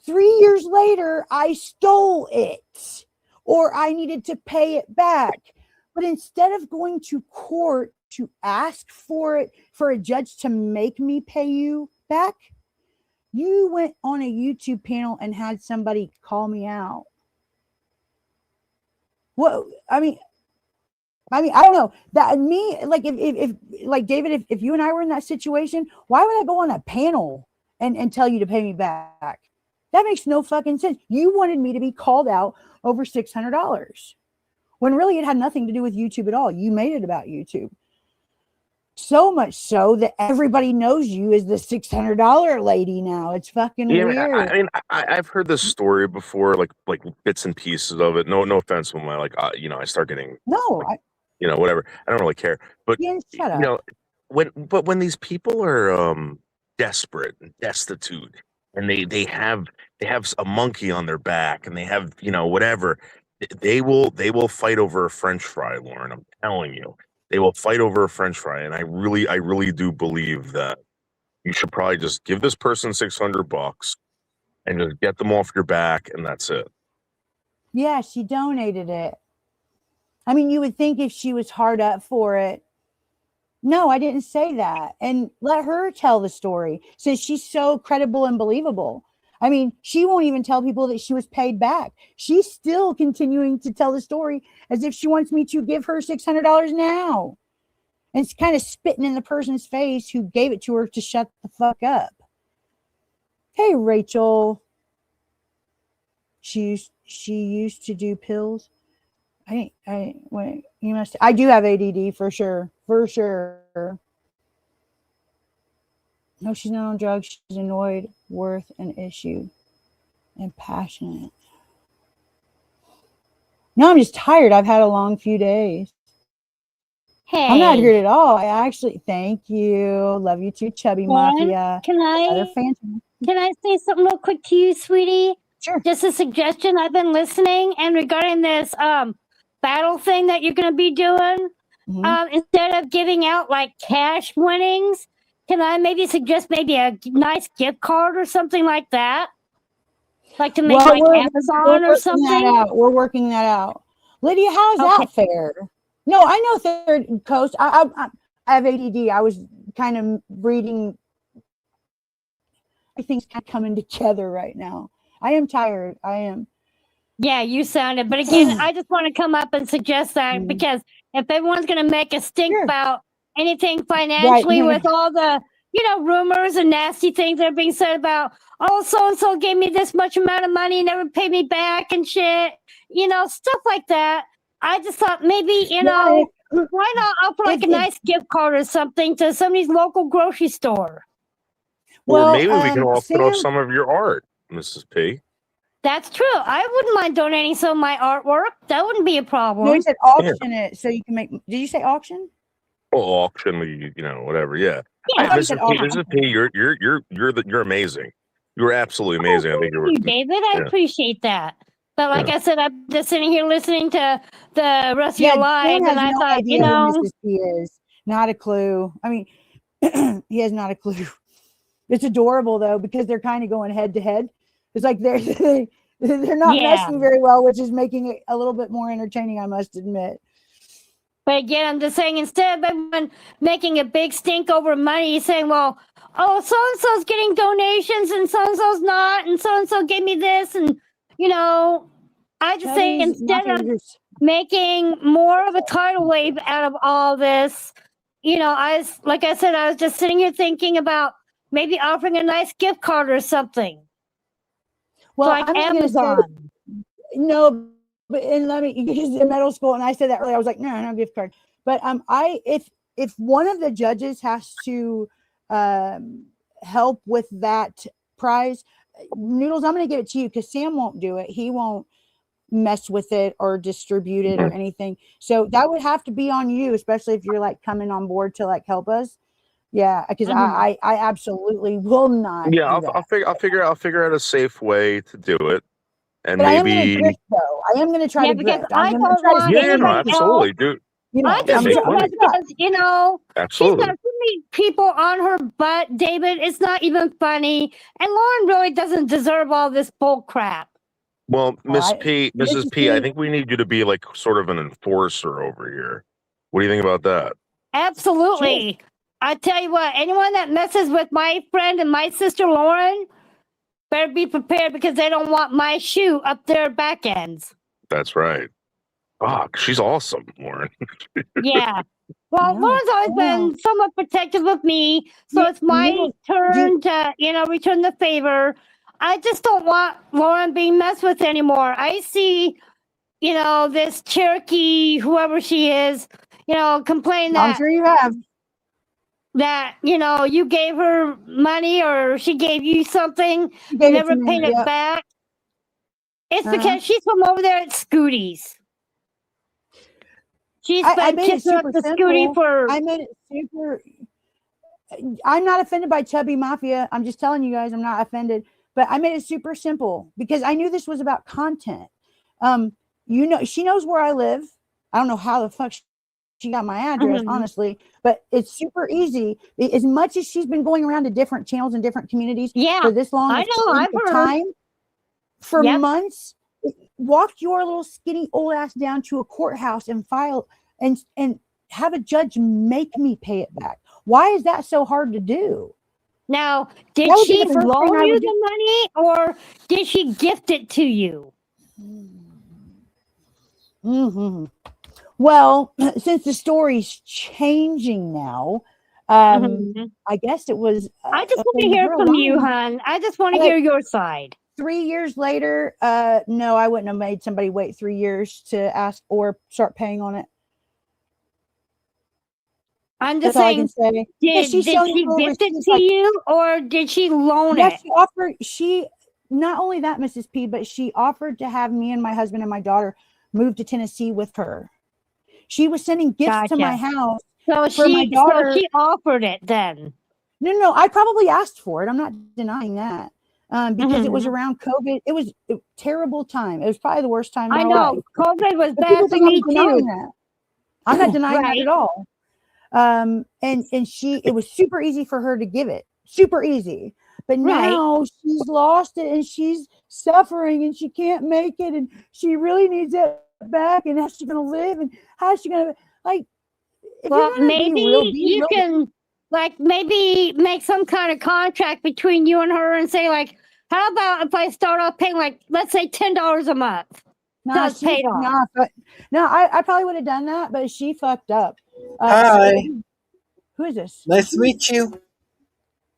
3 years later, I stole it, or I needed to pay it back. But instead of going to court to ask for it, for a judge to make me pay you back, you went on a YouTube panel and had somebody call me out. Well, I mean, I don't know that me, like if like David, if you and I were in that situation, why would I go on a panel and tell you to pay me back? That makes no fucking sense. You wanted me to be called out over $600 when really it had nothing to do with YouTube at all. You made it about YouTube. So much so that everybody knows you as the $600 lady now. It's fucking weird. I mean, I've heard this story before, like bits and pieces of it. No offense when I start getting whatever. I don't really care. But shut up. when these people are desperate and destitute, and they have a monkey on their back, and they have whatever, they will fight over a French fry, Lauren. I'm telling you. They will fight over a French fry, and I really do believe that You should probably just give this person $600 and just get them off your back, and that's it. Yeah, she donated it. I mean, you would think if she was hard up for it. No, I didn't say that. And let her tell the story since she's so credible and believable. I mean, she won't even tell people that she was paid back. She's still continuing to tell the story as if she wants me to give her $600 now. And it's kind of spitting in the person's face who gave it to her to shut the fuck up. Hey, Rachel. She used to do pills. I do have ADD for sure. For sure. No, she's not on drugs. She's annoyed, worth an issue, and passionate. No, I'm just tired. I've had a long few days. Hey. I'm not hurt at all. I actually thank you. Love you too, Chubby Mafia. Can I say something real quick to you, sweetie? Sure. Just a suggestion. I've been listening, and regarding this battle thing that you're going to be doing, instead of giving out like cash winnings, can I maybe suggest maybe a nice gift card or something like that? Like to make like Amazon or something? We're working that out. Lydia, how's that fair? No, I know Third Coast. I have ADD. I was kind of reading. Everything's kind of coming together right now. I am tired. I am. Yeah, you sounded. But again, I just want to come up and suggest that because if everyone's going to make a stink about anything financially with all the, rumors and nasty things that are being said about, oh, so-and-so gave me this much amount of money, never paid me back and shit, stuff like that. I just thought maybe, why not offer like a nice gift card or something to somebody's local grocery store? Or maybe we can all put off some of your art, Mrs. P. That's true. I wouldn't mind donating some of my artwork. That wouldn't be a problem. No, you said auction it so you can make. Did you say auction? Oh, auction, whatever. Yeah. Mrs. P, you're amazing. You're absolutely amazing. Thank you, David. I appreciate that. But like I said, I'm just sitting here listening to the rest of your lives, and I thought, who Mrs. P is. Not a clue. I mean, he has not a clue. It's adorable though because they're kind of going head to head. It's like they're not messing very well, which is making it a little bit more entertaining, I must admit. But again, I'm just saying, instead of everyone making a big stink over money, saying, well, oh, so-and-so's getting donations and so-and-so's not, and so-and-so gave me this, and, I just say instead of making more of a tidal wave out of all this, I was just sitting here thinking about maybe offering a nice gift card or something. Well, like Amazon. No, but in middle school, and I said that earlier, I was like, no gift card. But if one of the judges has to help with that prize, Noodles, I'm going to give it to you because Sam won't do it. He won't mess with it or distribute it or anything. So that would have to be on you, especially if you're like coming on board to like help us. Yeah, because I absolutely will not. Yeah, I'll figure out a safe way to do it, and but maybe I am going to try to because drift. I don't want absolutely, dude. Absolutely. She's got so many people on her butt, David. It's not even funny, and Lauren really doesn't deserve all this bull crap. Well, Mrs. P, I think we need you to be like sort of an enforcer over here. What do you think about that? Absolutely. Sure. I tell you what, anyone that messes with my friend and my sister Lauren better be prepared because they don't want my shoe up their back ends. That's right. Fuck, she's awesome, Lauren. Yeah. Well, Lauren's always been somewhat protective of me, so it's my turn to, return the favor. I just don't want Lauren being messed with anymore. I see, this Cherokee, whoever she is, complain that. I'm sure you have. That, you gave her money or she gave you something, never paid it back. It's because she's from over there at Scooties. She's been kissing up the Scooty for. I made it super. I'm not offended by Chubby Mafia. I'm just telling you guys, I'm not offended. But I made it super simple because I knew this was about content. She knows where I live. I don't know how the fuck she got my address, honestly, but it's super easy. As much as she's been going around to different channels and different communities for this long I know, I've heard. time, for months, walk your little skinny old ass down to a courthouse and file and have a judge make me pay it back. Why is that so hard to do? Now, did she loan you the money or did she gift it to you? Well, since the story's changing now, I guess it was. I just want to hear from you, hon. I just want to hear your side. 3 years later, no, I wouldn't have made somebody wait 3 years to ask or start paying on it. I'm just saying, did she gift it to you or did she loan it? She offered, not only that, Mrs. P, but she offered to have me and my husband and my daughter move to Tennessee with her. She was sending gifts to my house. So she offered it then. No, I probably asked for it. I'm not denying that. Because it was around COVID. It was a terrible time. It was probably the worst time. I know. COVID was bad for me too. I'm not denying that at all. And it was super easy for her to give it. Super easy. But now she's lost it and she's suffering and she can't make it and she really needs it back. And how's she gonna live? And how's she gonna well, maybe you can maybe make some kind of contract between you and her and say how about if I start off paying let's say $10 a month? No, paid off. I probably would have done that, but she fucked up. Hi. Who is this? Nice to meet you.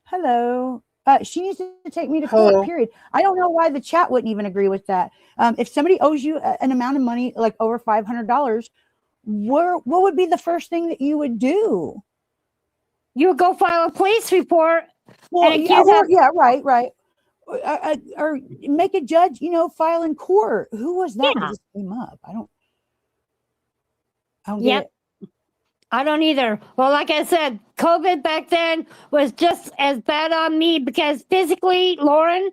Hello. She needs to take me to court, period. I don't know why the chat wouldn't even agree with that. If somebody owes you an amount of money, like over $500, what would be the first thing that you would do? You would go file a police report. Well, right. Or make a judge, file in court. Who was that that just came up? I don't get it. I don't either. Well, like I said, COVID back then was just as bad on me because physically, Lauren,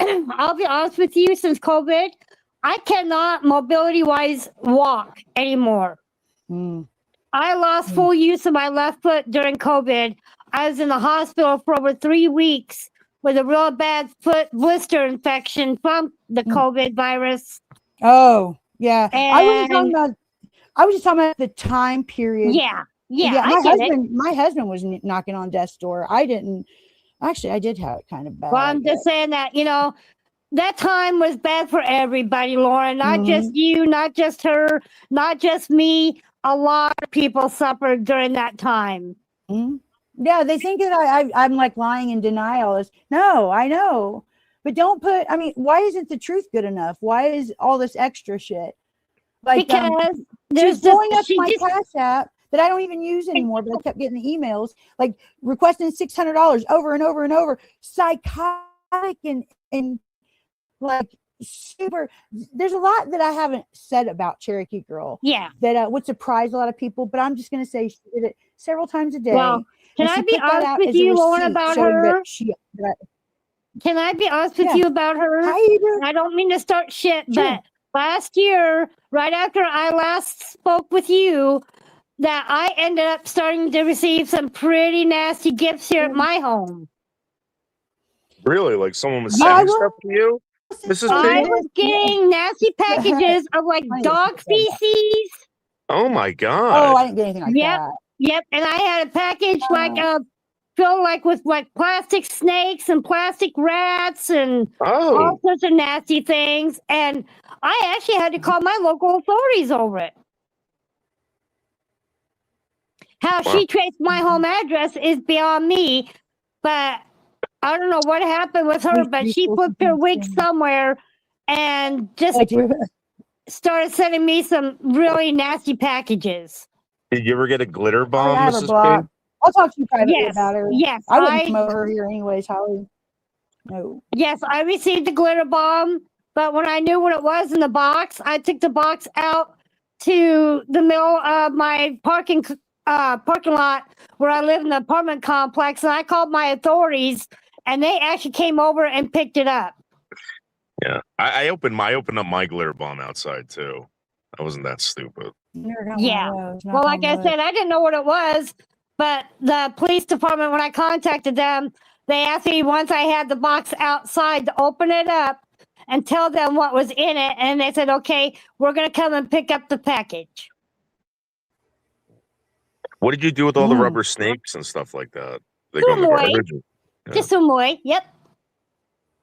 I'll be honest with you, since COVID, I cannot mobility-wise walk anymore. I lost full use of my left foot during COVID. I was in the hospital for over 3 weeks with a real bad foot blister infection from the COVID virus. Oh, yeah. I was just talking about the time period. Yeah. My husband was knocking on death's door. I didn't. Actually, I did have it kind of bad. Well, I'm just saying that, that time was bad for everybody, Lauren. Not just you, not just her, not just me. A lot of people suffered during that time. Yeah, they think that I'm lying in denial. No, I know. But don't why isn't the truth good enough? Why is all this extra shit? Because there's blowing up my Cash App that I don't even use anymore, but I kept getting the emails requesting $600 over and over and over. Psychotic and super. There's a lot that I haven't said about Cherokee Girl. Yeah. That would surprise a lot of people, but I'm just going to say she did it several times a day. Well, can I be honest with you, Lauren, about her? Can I be honest with you about her? I don't mean to start shit, but last year, right after I last spoke with you, that I ended up starting to receive some pretty nasty gifts here at my home. Really? Like someone was sending stuff to you? Mrs. P? I was getting nasty packages of dog feces. Oh my God. Oh, I didn't get anything like that. Yep. And I had a package filled with plastic snakes and plastic rats and all sorts of nasty things. And I actually had to call my local authorities over it. How she traced my home address is beyond me, but I don't know what happened with her, but she put her wig somewhere and just started sending me some really nasty packages. Did you ever get a glitter bomb, Mrs. P? I'll talk to you privately about her. Yes. I wouldn't come over here anyways, Holly. No. Yes, I received a glitter bomb, but when I knew what it was in the box, I took the box out to the middle of my parking lot where I live in the apartment complex, and I called my authorities, and they actually came over and picked it up. Yeah, I opened up my glitter bomb outside too. I wasn't that stupid. Yeah. Well, like I said, I didn't know what it was, but the police department, when I contacted them, they asked me once I had the box outside to open it up and tell them what was in it. And they said, okay, we're going to come and pick up the package. What did you do with all the rubber snakes and stuff like that? They go in the garbage. Yeah. Just some way. Yep.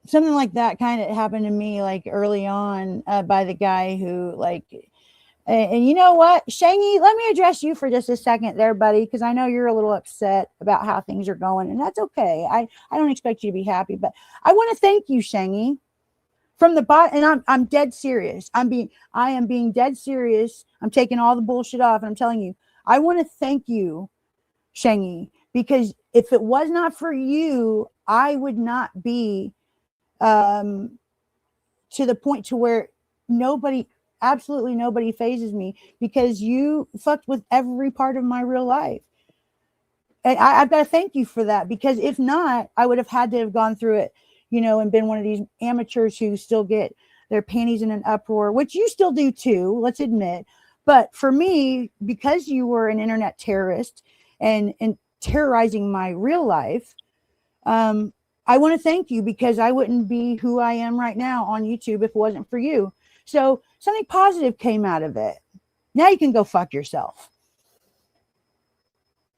Something like that kind of happened to me like early on by the guy who like, and you know what, Shangy, let me address you for just a second there, buddy, because I know you're a little upset about how things are going, and that's okay. I don't expect you to be happy, but I want to thank you, Shangy, from the bottom, and I'm dead serious. I am being dead serious. I'm taking all the bullshit off, and I'm telling you, I want to thank you, Shangy, because if it was not for you, I would not be to the point to where absolutely nobody phases me, because you fucked with every part of my real life. And I've got to thank you for that, because if not, I would have had to have gone through it, and been one of these amateurs who still get their panties in an uproar, which you still do too, let's admit. But for me, because you were an internet terrorist and terrorizing my real life, I want to thank you, because I wouldn't be who I am right now on YouTube if it wasn't for you. So something positive came out of it. Now you can go fuck yourself.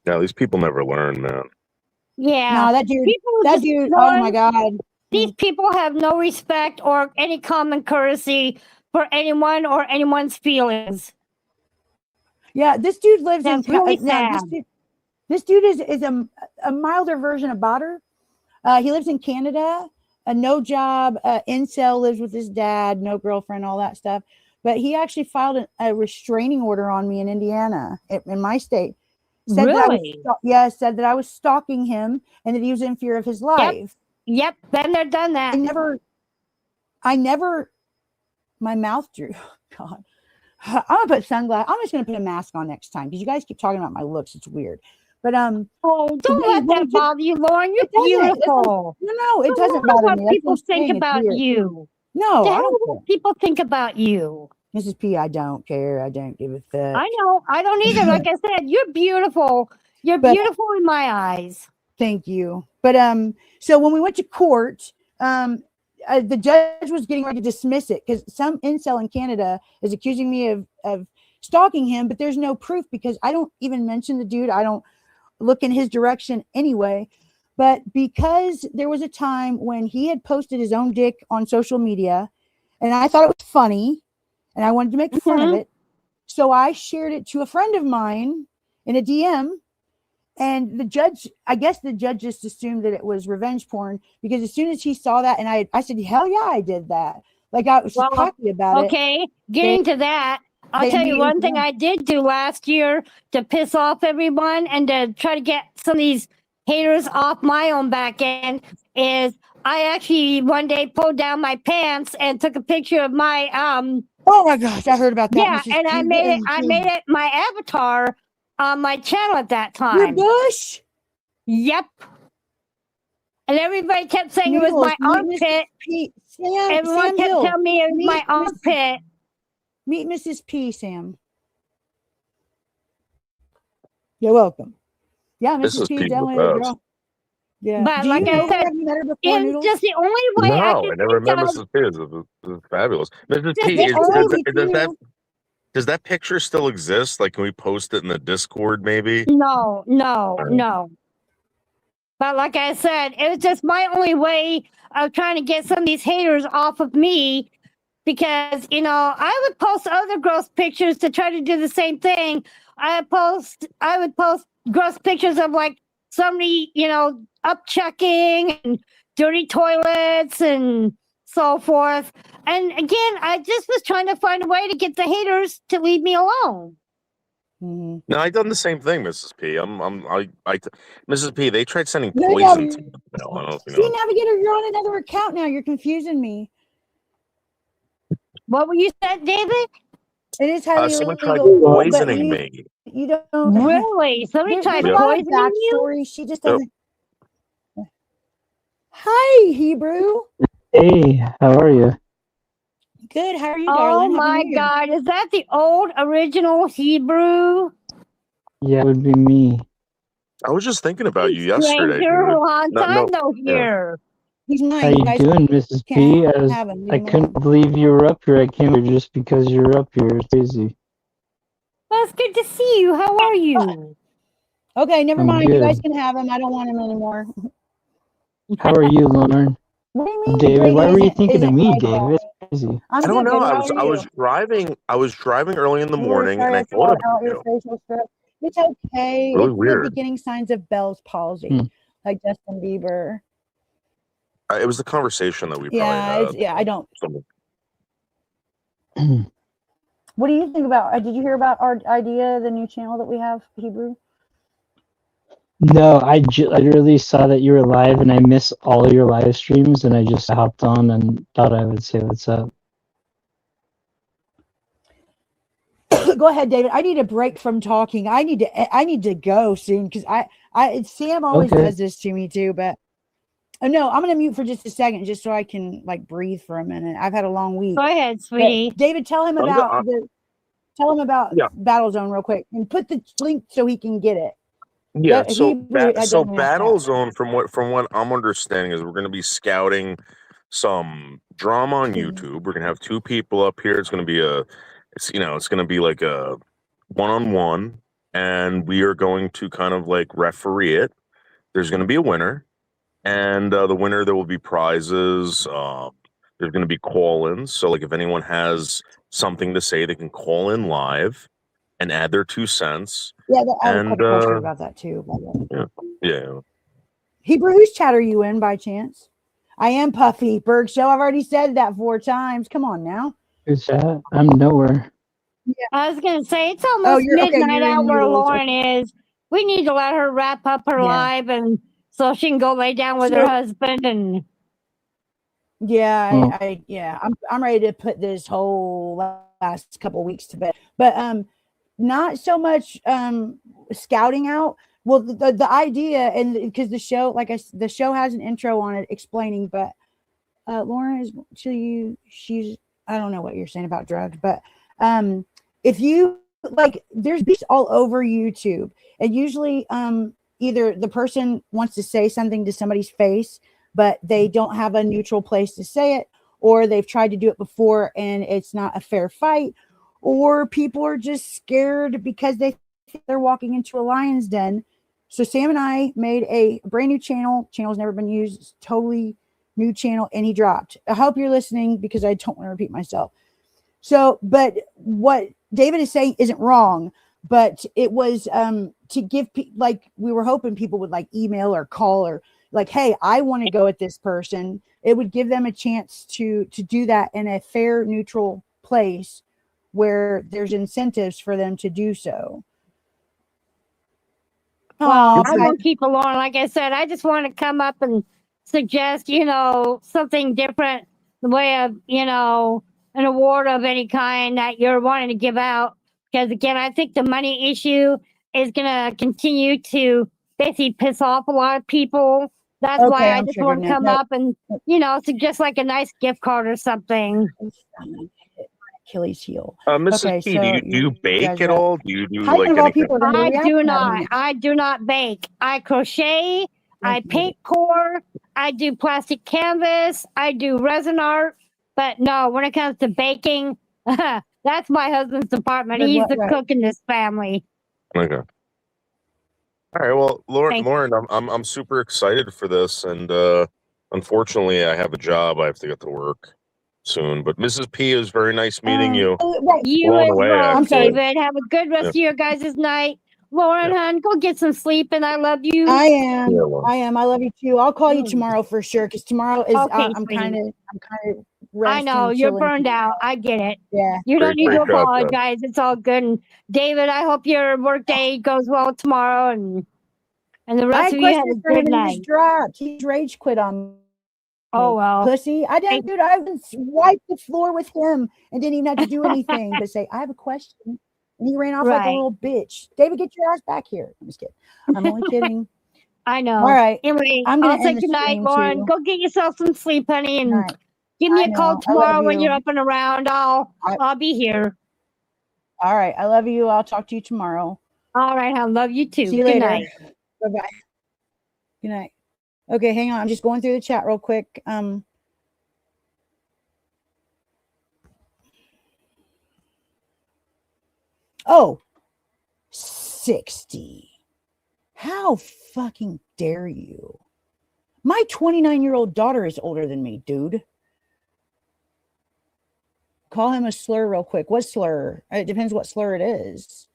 Yeah, these people never learn, man. Yeah. No, that dude, oh my God. These people have no respect or any common courtesy for anyone or anyone's feelings. Yeah, this dude lives in really sad. This dude is a milder version of Botter. He lives in Canada, no job, incel, lives with his dad, no girlfriend, all that stuff. But he actually filed a restraining order on me in Indiana, in my state. Said really? Said that I was stalking him and that he was in fear of his life. Yep, been there, done that. I never, my mouth drew. God, I'm gonna put sunglasses. I'm just gonna put a mask on next time, because you guys keep talking about my looks. It's weird. But don't let that bother you, Lauren. You're beautiful. No, it doesn't bother me. What people think about you. No, I don't care. People think about you. Mrs. P, I don't care. I don't give a fuck. I know. I don't either. Like I said, you're beautiful. You're beautiful in my eyes. Thank you. But so when we went to court, the judge was getting ready to dismiss it, because some incel in Canada is accusing me of stalking him, but there's no proof, because I don't even mention the dude. I don't look in his direction anyway. But because there was a time when he had posted his own dick on social media, and I thought it was funny, and I wanted to make fun of it, so I shared it to a friend of mine in a DM. And I guess the judge just assumed that it was revenge porn, because as soon as he saw that, and I said, hell yeah, I did that. Like, I was cocky about it. Okay, getting to that, I'll tell you one thing I did do last year to piss off everyone and to try to get some of these haters off my own back end is I actually one day pulled down my pants and took a picture of my oh my gosh, I heard about that. Yeah, Mrs. and I made it my avatar on my channel at that time. Your bush? Yep. And everybody kept saying it was my armpit. Everyone kept telling me it was my armpit. Meet Mrs. P, Sam. You're welcome. Yeah, Mrs. P, definitely a girl. Yeah. But like I said, it's just the only way I can never met Mrs. P. It was fabulous. Mrs. P, does that picture still exist? Like, can we post it in the Discord, maybe? No. But like I said, it was just my only way of trying to get some of these haters off of me, because, I would post other gross pictures to try to do the same thing. I would post gross pictures of like somebody, up checking and dirty toilets and so forth. And again, I just was trying to find a way to get the haters to leave me alone. Mm-hmm. No, I done the same thing, Mrs. P. Mrs. P, they tried sending poison to me. I don't know if you know. See, Navigator, you're on another account now. You're confusing me. What were you saying, David? It is highly someone illegal. Tried poisoning me. You don't really. Somebody tried poisoning you. She just doesn't. Hi, Hebrew. Hey, how are you? Good. How are you, Oh darling? Happy my New Year. God. Is that the old original Hebrew? Yeah, it would be me. I was just thinking about you yesterday, Stranger, dude. long time no Yeah. hear. He's mine. How you doing, Mrs. P? I couldn't believe you were up here. I came here just because you're up here. It's crazy. Well, it's good to see you. How are you? Okay, never I'm mind. You good. guys can have him. I don't want him anymore. How are you, Lauren? What do you mean? David, Great why were you isn't thinking of me, quite David? right. It's crazy. I'm I don't good, know. David. I How was are I you? was driving. I was driving early in the Really morning, and sorry I I thought called about out your you. facial strip. It's okay. Really It's the weird. beginning signs of Bell's palsy, like Justin Bieber. It was the conversation that we Yeah, probably it's, had. yeah. I don't. Something. What do you think about? Did you hear about our idea, the new channel that we have, Hebrew? No, I literally saw that you were live, and I miss all your live streams, and I just hopped on and thought I would say what's up. Go ahead, David. I need a break from talking. I need to go soon because Sam always does this to me too. But no, I'm gonna mute for just a second, just so I can like breathe for a minute. I've had a long week. Go ahead, sweetie. But David, tell him about Battlezone real quick, and put the link so he can get it. Yeah, so Battlezone, from what I'm understanding, is we're going to be scouting some drama on YouTube. We're going to have 2 people up here. It's going to be it's going to be like a one-on-one, and we are going to kind of like referee it. There's going to be a winner, and the winner, there will be prizes. There's going to be call-ins. So like if anyone has something to say, they can call in live and add their 2 cents. Yeah, I have a couple questions about that too. Yeah. Hebrew, whose chat are you in by chance? I am Puffy Berg Show. I've already said that 4 times. Come on now. Who's that? I'm nowhere. Yeah. I was gonna say it's almost midnight out where Lauren is. We need to let her wrap up her live, and so she can go lay down with her husband. And I'm ready to put this whole last couple weeks to bed. But not so much scouting out. Well, the idea, and because the show, the show has an intro on it explaining, but Lauren is she's I don't know what you're saying about drugs, but if you there's beats all over YouTube, and usually either the person wants to say something to somebody's face, but they don't have a neutral place to say it, or they've tried to do it before and it's not a fair fight, or people are just scared because they think they're walking into a lion's den. So Sam and I made a brand new channel. Channel's never been used. It's totally new channel, and he dropped. I hope you're listening because I don't want to repeat myself. So, but what David is saying isn't wrong, but it was to give we were hoping people would email or call or hey, I want to go at this person. It would give them a chance to do that in a fair, neutral place where there's incentives for them to do so. Well, I won't keep along. Like I said, I just want to come up and suggest, something different, the way of, an award of any kind that you're wanting to give out. Because again, I think the money issue is going to continue to basically piss off a lot of people. That's why I just want to come up and, suggest like a nice gift card or something. Achilles heel. Mrs. P, do you bake at all? Do you do I do not bake. I crochet. I paint core. I do plastic canvas. I do resin art. But no, when it comes to baking, that's my husband's department. He's the cook in this family. Okay. All right. Well, Lauren, I'm super excited for this, and unfortunately, I have a job. I have to get to work soon. But Mrs. P, is very nice meeting you. You as well, David. Have a good rest of your guys' night. Lauren, hon, go get some sleep, and I love you. I am. I love you too. I'll call you tomorrow for sure, because tomorrow is I'm kind of I know you're burned out. I get it. Yeah. You don't need to apologize. It's all good. And David, I hope your work day goes well tomorrow, and the rest of you have a good night. He's rage quit on me. Oh well, pussy. I didn't, dude. I wiped the floor with him and didn't even have to do anything but say, I have a question. And he ran off like a little bitch. David, get your ass back here. I'm just kidding. I'm only kidding. I know. All right. Anyway, I'll say good night, Lauren. Go get yourself some sleep, honey. And Give me I a call know. I love tomorrow when you. you're up and around. I'll be here. All right. I love you. I'll talk to you tomorrow. All right. I love you too. See you Good later. night. Bye-bye. Good night. Okay, hang on. I'm just going through the chat real quick. Oh, 60. How fucking dare you? My 29-year-old daughter is older than me, dude. Call him a slur real quick. What slur? It depends what slur it is.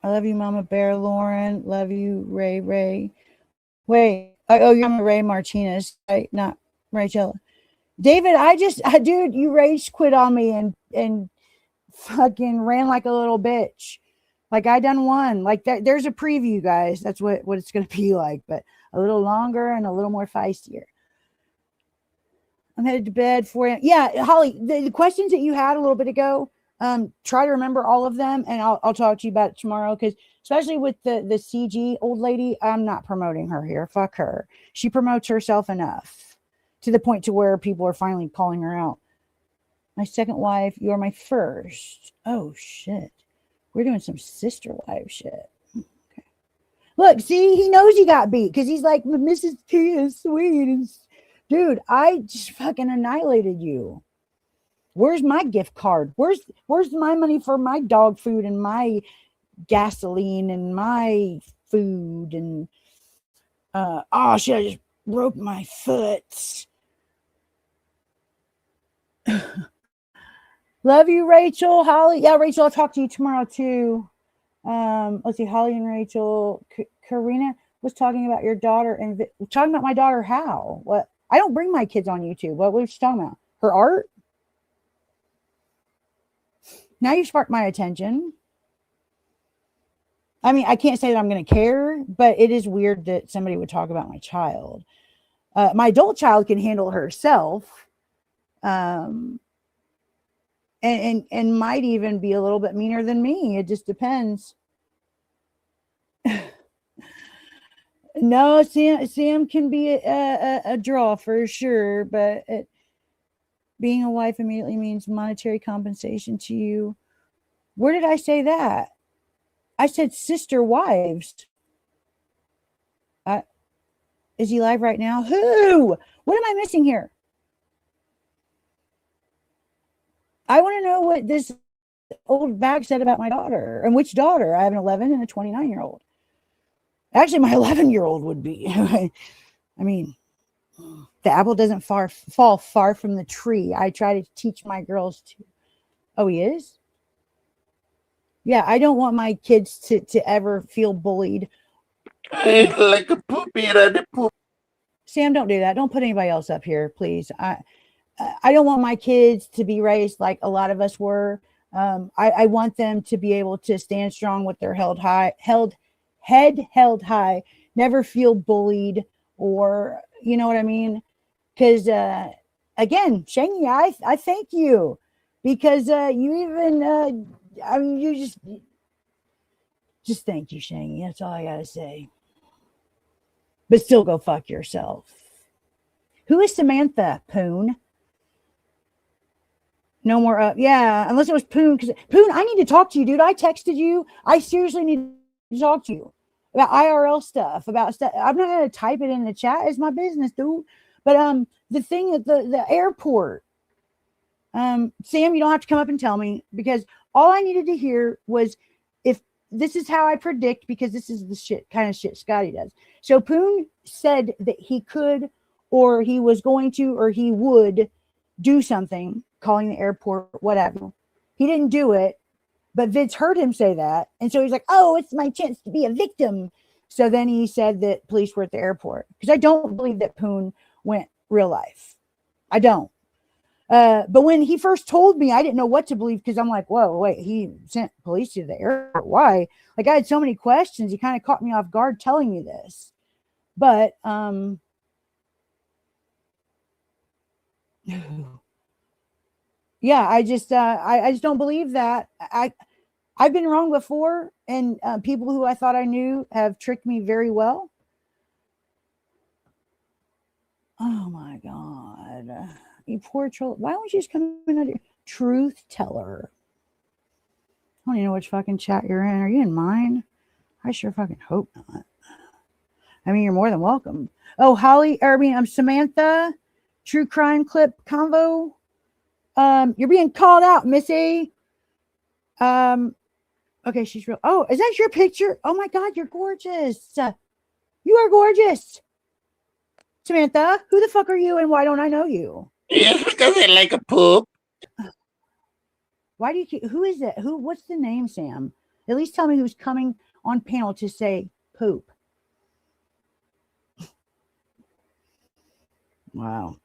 I love you, Mama Bear, Lauren. Love you, Ray. Wait. Oh, you're Mama Ray Martinez, right? Not Rachel. David, dude, you rage quit on me and fucking ran like a little bitch. Like I done one. Like that. There's a preview, guys. That's what it's gonna be like, but a little longer and a little more feistier. I'm headed to bed for you. Yeah, Holly, the questions that you had a little bit ago, try to remember all of them, and I'll talk to you about it tomorrow. Because especially with the CG old lady, I'm not promoting her here. Fuck her. She promotes herself enough to the point to where people are finally calling her out. My second wife, you are my first. Oh shit, we're doing some sister wife shit. Okay. Look, see, he knows he got beat because he's like, Mrs. T is sweet and. Dude, I just fucking annihilated you. Where's my gift card? Where's my money for my dog food and my gasoline and my food and oh shit, I just broke my foot. Love you, Rachel. Holly. Yeah, Rachel, I'll talk to you tomorrow too. Let's see, Holly and Rachel. Karina was talking about your daughter and talking about my daughter. How? What? I don't bring my kids on YouTube. What was she talking about? Her art? Now you sparked my attention. I mean, I can't say that I'm going to care, but it is weird that somebody would talk about my child. My adult child can handle herself, and might even be a little bit meaner than me. It just depends. No, Sam can be a draw for sure, but being a wife immediately means monetary compensation to you. Where did I say that? I said sister wives. Is he live right now? Who? What am I missing here? I want to know what this old bag said about my daughter. And which daughter? I have an 11 and a 29-year-old. Actually, my 11-year-old would be. I mean, the apple doesn't fall far from the tree. I try to teach my girls to. Oh, he is? Yeah, I don't want my kids to ever feel bullied. Like a poopy. Sam, don't do that. Don't put anybody else up here, please. I don't want my kids to be raised like a lot of us were. I want them to be able to stand strong with their head held high, never feel bullied, or you know what I mean? Because again, Shangy, I thank you because you even I mean you just thank you, Shangy. That's all I gotta say. But still go fuck yourself. Who is Samantha? Poon? No more up. Yeah, unless it was Poon. Because Poon, I need to talk to you, dude. I texted you. I seriously need to talk to you about IRL stuff. About stuff. I'm not gonna type it in the chat. It's my business, dude. But the thing at the airport. Sam, you don't have to come up and tell me because all I needed to hear was if this is how I predict because this is the kind of shit Scotty does. So Poon said that he could, or he was going to, or he would do something, calling the airport, whatever. He didn't do it, but Vince heard him say that. And so he's like, oh, it's my chance to be a victim. So then he said that police were at the airport because I don't believe that Poon went real life. I don't. But when he first told me, I didn't know what to believe because I'm like, whoa, wait, he sent police to the airport. Why? Like I had so many questions. He kind of caught me off guard telling me this. But yeah, I just don't believe that. I've been wrong before, and people who I thought I knew have tricked me very well. Oh my God. You poor troll. Why don't you just come in under truth teller? I don't even know which fucking chat you're in. Are you in mine? I sure fucking hope not. I mean, you're more than welcome. Oh, Holly, I'm Samantha. True crime clip convo. You're being called out, Missy. Okay, she's real. Oh, is that your picture? Oh my God, you're gorgeous. You are gorgeous. Samantha, who the fuck are you and why don't I know you? Yes, because I like a poop. Why do you keep, who is it? What's the name, Sam? At least tell me who's coming on panel to say poop. Wow.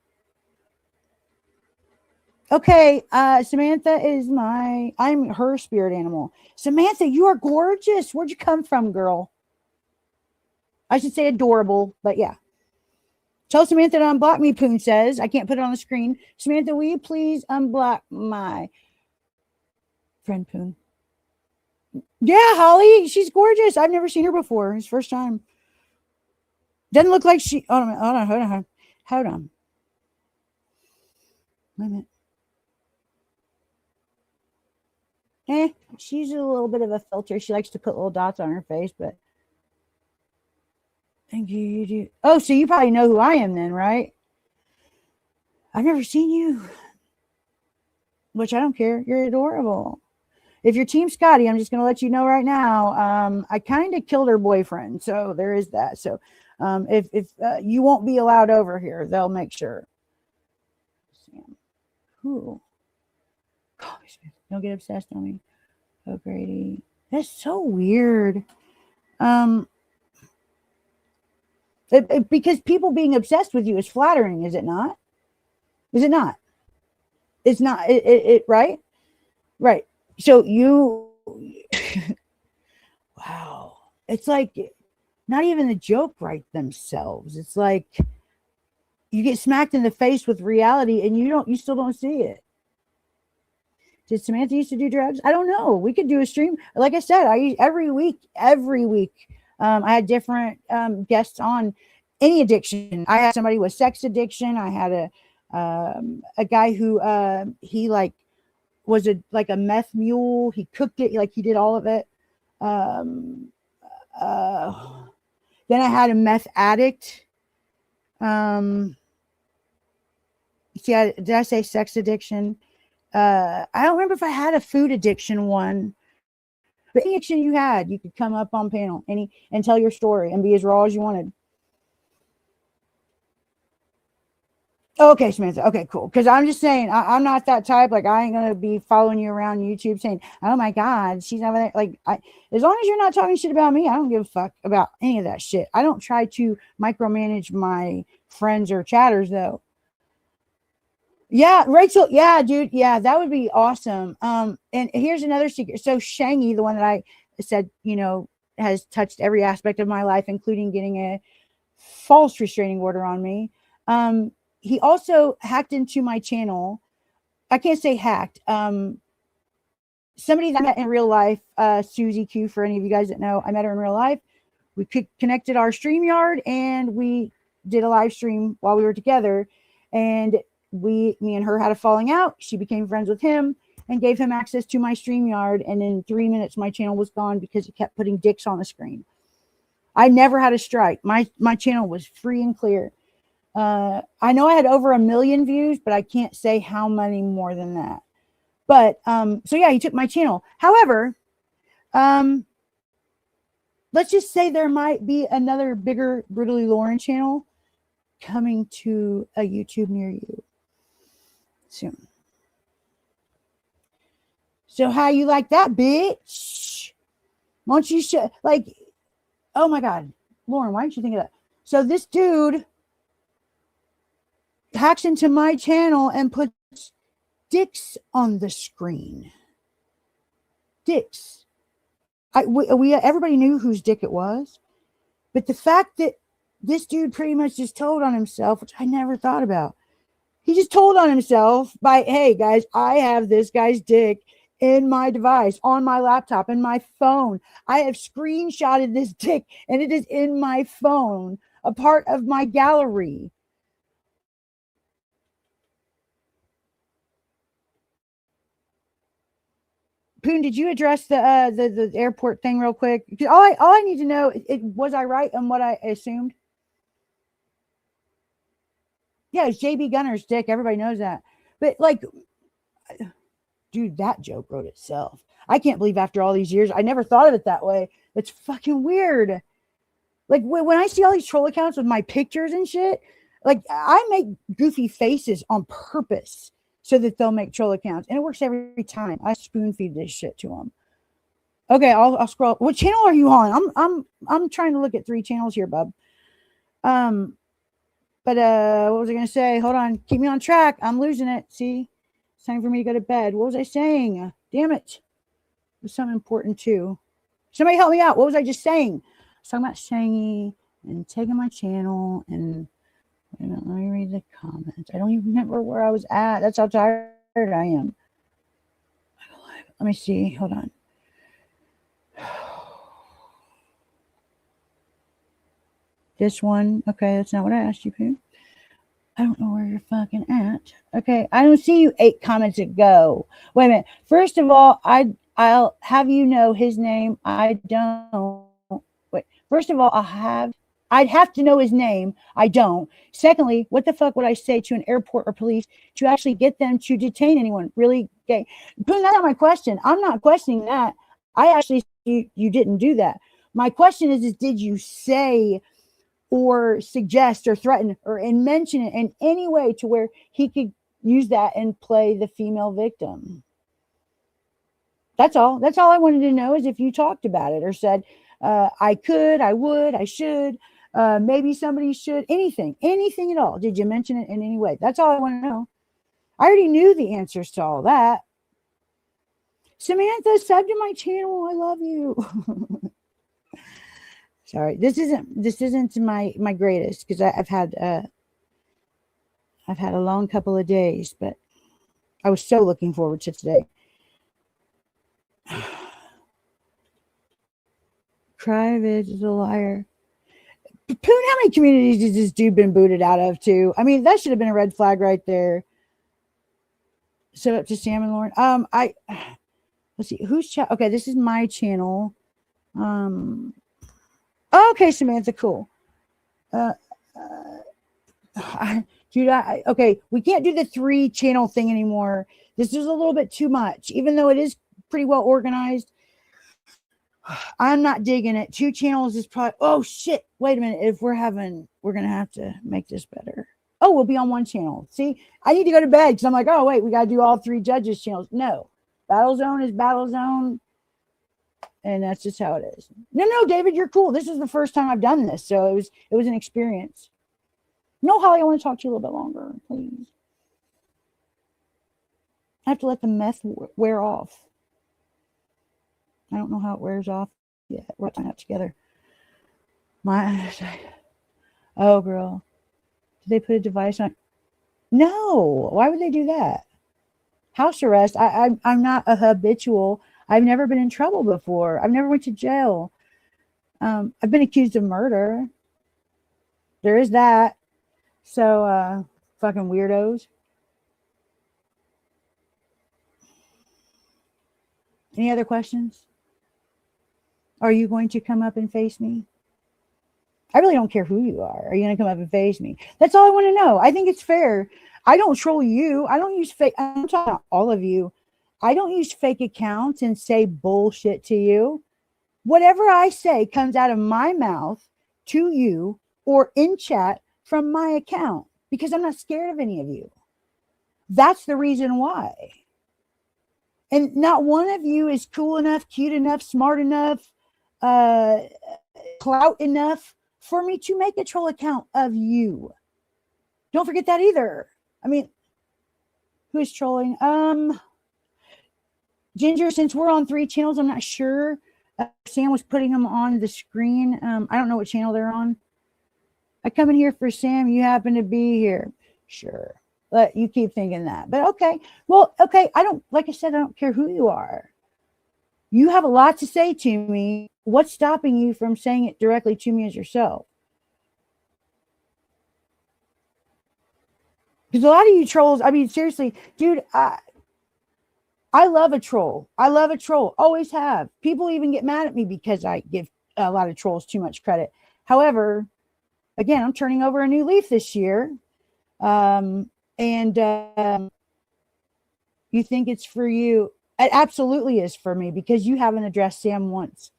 Okay, Samantha is I'm her spirit animal. Samantha, you are gorgeous. Where'd you come from, girl? I should say adorable, but yeah. Tell Samantha to unblock me, Poon says. I can't put it on the screen. Samantha, will you please unblock my friend Poon? Yeah, Holly, she's gorgeous. I've never seen her before. It's first time. Doesn't look like she. Hold on. Wait a minute. She's a little bit of a filter. She likes to put little dots on her face, but thank you. Oh, so you probably know who I am then, right? I've never seen you, which I don't care. You're adorable. If you're Team Scotty, I'm just going to let you know right now. I kind of killed her boyfriend, so there is that. So if you won't be allowed over here, they'll make sure. Sam, who? Don't get obsessed on me. Oh, Grady. That's so weird. Because people being obsessed with you is flattering, is it not? Is it not? It's not. It right? Right. So you, wow. It's like not even the joke right themselves. It's like you get smacked in the face with reality and you still don't see it. Did Samantha used to do drugs? I don't know. We could do a stream. Like I said, every week, I had different guests on any addiction. I had somebody with sex addiction. I had a guy who he like was a meth mule. He cooked it, like he did all of it. Then I had a meth addict. Did I say sex addiction? I don't remember if I had a food addiction one, but any addiction you had, you could come up on panel and tell your story and be as raw as you wanted. Okay, Samantha. Okay, cool. Because I'm just saying, I'm not that type. Like, I ain't going to be following you around YouTube saying, oh my God, she's over there. Like, as long as you're not talking shit about me, I don't give a fuck about any of that shit. I don't try to micromanage my friends or chatters, though. Yeah, Rachel. Yeah, dude. Yeah, that would be awesome. And here's another secret. So Shangy, the one that I said, has touched every aspect of my life, including getting a false restraining order on me. He also hacked into my channel. I can't say hacked. Somebody that I met in real life, Susie Q, for any of you guys that know, I met her in real life. We connected our StreamYard and we did a live stream while we were together. And me and her had a falling out. She became friends with him and gave him access to my StreamYard. And in 3 minutes, my channel was gone because it kept putting dicks on the screen. I never had a strike. My channel was free and clear. I know I had over 1 million views, but I can't say how many more than that. But, so yeah, he took my channel. However, let's just say there might be another bigger Brutally Lauren channel coming to a YouTube near you soon. So how you like that, bitch? Won't you oh my God, Lauren, why didn't you think of that? So this dude hacks into my channel and puts dicks on the screen. Dicks. Everybody knew whose dick it was, but the fact that this dude pretty much just told on himself, which I never thought about. He just told on himself by, hey guys, I have this guy's dick in my device, on my laptop, in my phone. I have screenshotted this dick and it is in my phone, a part of my gallery. Poon, did you address the airport thing real quick? All I need to know, was I right on what I assumed? Yeah, it's JB Gunner's dick. Everybody knows that. But like, dude, that joke wrote itself. I can't believe after all these years, I never thought of it that way. It's fucking weird. Like when I see all these troll accounts with my pictures and shit, like I make goofy faces on purpose so that they'll make troll accounts, and it works every time. I spoon feed this shit to them. Okay, I'll scroll. What channel are you on? I'm trying to look at 3 channels here, bub. But what was I gonna say? Hold on, keep me on track. I'm losing it. See, it's time for me to go to bed. What was I saying? Damn it! It was something important too. Somebody help me out. What was I just saying? I was talking about Shangy and taking my channel and let me read the comments. I don't even remember where I was at. That's how tired I am. Let me see. Hold on. This one. Okay, that's not what I asked you, Pooh. I don't know where you're fucking at. Okay, I don't see you 8 comments ago. Wait a minute. First of all, I'll have you know his name. I don't. Wait. First of all, I'd have to know his name. I don't. Secondly, what the fuck would I say to an airport or police to actually get them to detain anyone? Really? Okay. Putting that on my question. I'm not questioning that. I actually, you didn't do that. My question is did you say or suggest or threaten or and mention it in any way to where he could use that and play the female victim? That's all. That's all I wanted to know is if you talked about it or said, I could, I would, I should, maybe somebody should, anything at all. Did you mention it in any way? That's all I want to know. I already knew the answers to all that. Samantha, sub to my channel. I love you. Sorry, this isn't my greatest because I've had a long couple of days, but I was so looking forward to today. Krivitz is a liar. Poon, how many communities has this dude been booted out of too? I mean, that should have been a red flag right there. So up to Sam and Lauren. Let's see who's chat. Okay, this is my channel. Okay, Samantha, cool. Dude, okay, we can't do the 3 channel thing anymore. This is a little bit too much, even though it is pretty well organized. I'm not digging it. 2 channels is probably, oh shit, wait a minute. If we're gonna have to make this better. Oh, we'll be on 1 channel. See, I need to go to bed because I'm like, oh wait, we gotta do all 3 judges channels. No, Battle Zone is Battle Zone. And that's just how it is. No, David, you're cool. This is the first time I've done this. So it was an experience. No, Holly, I want to talk to you a little bit longer, please. I have to let the meth wear off. I don't know how it wears off yet. We're tying that together. Oh, girl. Did they put a device on? No. Why would they do that? House arrest. I'm not a habitual. I've never been in trouble before. I've never went to jail. I've been accused of murder. There is that. So, fucking weirdos. Any other questions? Are you going to come up and face me? I really don't care who you are. Are you going to come up and face me? That's all I want to know. I think it's fair. I don't troll you. I don't use fake. I'm talking about all of you. I don't use fake accounts and say bullshit to you. Whatever I say comes out of my mouth to you or in chat from my account because I'm not scared of any of you. That's the reason why. And not one of you is cool enough, cute enough, smart enough, clout enough for me to make a troll account of you. Don't forget that either. I mean, who's trolling? Ginger, since we're on 3 channels, I'm not sure. Sam was putting them on the screen. I don't know what channel they're on. I come in here for Sam. You happen to be here. Sure. You keep thinking that. But okay. Well, okay. Like I said, I don't care who you are. You have a lot to say to me. What's stopping you from saying it directly to me as yourself? Because a lot of you trolls, I mean, seriously, dude, I love a troll. I love a troll. Always have. People even get mad at me because I give a lot of trolls too much credit. However, again, I'm turning over a new leaf this year. You think it's for you. It absolutely is for me because you haven't addressed Sam once.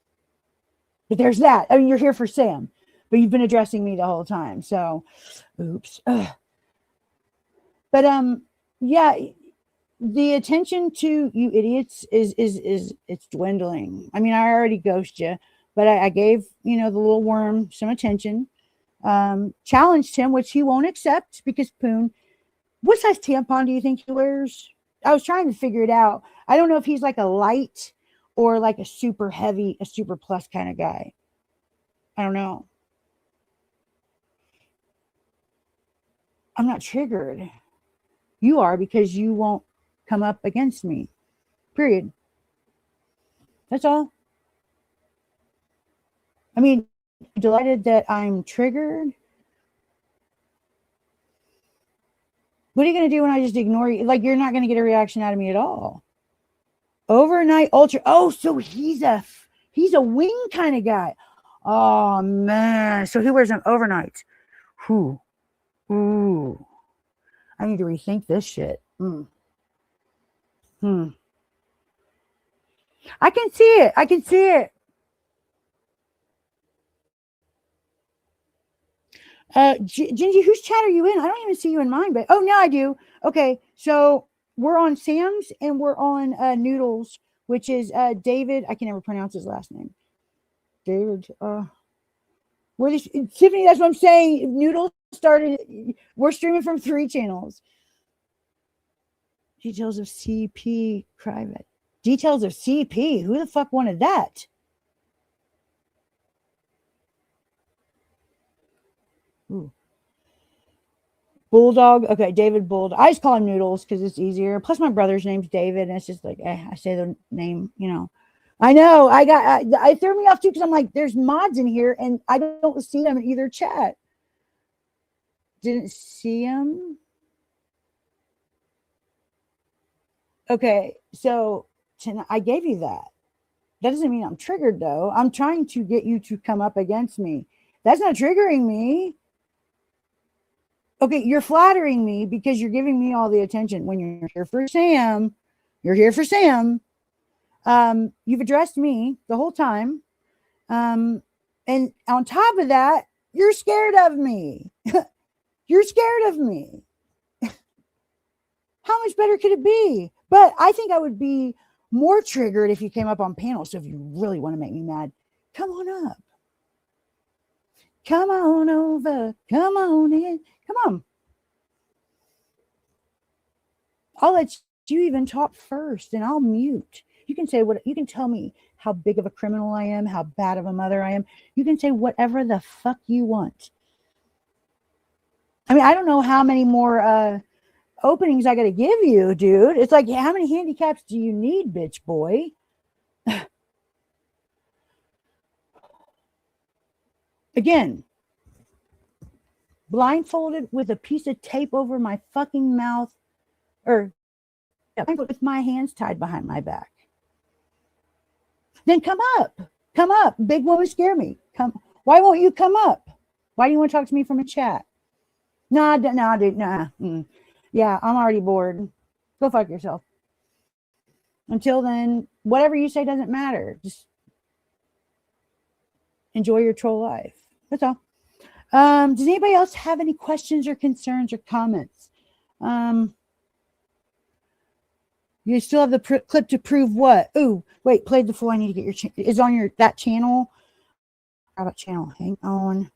But there's that. I mean, you're here for Sam, but you've been addressing me the whole time. So, oops. Ugh. But yeah, the attention to you idiots is it's dwindling. I mean, I already ghosted you, but I gave, the little worm some attention. Challenged him, which he won't accept because Poon, what size tampon do you think he wears? I was trying to figure it out. I don't know if he's like a light or like a super heavy, a super plus kind of guy. I don't know. I'm not triggered. You are because you won't come up against me. Period. That's all. I mean, delighted that I'm triggered. What are you going to do when I just ignore you? Like, you're not going to get a reaction out of me at all. Overnight ultra. Oh, so he's a wing kind of guy. Oh, man. So he wears them overnight. Ooh. I need to rethink this shit. I can see it. Gingy, whose chat are you in? I don't even see you in mine, but now I do. Okay, so we're on Sam's and we're on Noodles, which is David. I can never pronounce his last name. David. Tiffany, that's what I'm saying. Noodles started. We're streaming from 3 channels. Details of CP private. Details of CP. Who the fuck wanted that? Ooh. Bulldog. Okay, David Bulldog. I just call him Noodles because it's easier. Plus, my brother's name's David, and it's just like I say the name. I know. I threw me off too because I'm like, there's mods in here, and I don't see them in either chat. Didn't see them. Okay, so I gave you that. That doesn't mean I'm triggered, though. I'm trying to get you to come up against me. That's not triggering me. Okay, you're flattering me because you're giving me all the attention. When you're here for Sam, you're here for Sam. You've addressed me the whole time. And on top of that, you're scared of me. You're scared of me. How much better could it be? But I think I would be more triggered if you came up on panel. So if you really want to make me mad, come on up. Come on over. Come on in. Come on. I'll let you even talk first and I'll mute. You can say you can tell me how big of a criminal I am, how bad of a mother I am. You can say whatever the fuck you want. I mean, I don't know how many more openings I got to give you, dude. It's like, how many handicaps do you need, bitch boy? Again, blindfolded with a piece of tape over my fucking mouth, or with my hands tied behind my back. Then come up. Big woman scare me. Come. Why won't you come up? Why do you want to talk to me from a chat? Nah, dude, nah. Yeah, I'm already bored. Go fuck yourself. Until then, whatever you say doesn't matter. Just enjoy your troll life. That's all. Does anybody else have any questions or concerns or comments? You still have the clip to prove what? Ooh, wait, played the full. I need to get your is on that channel. How about channel? Hang on.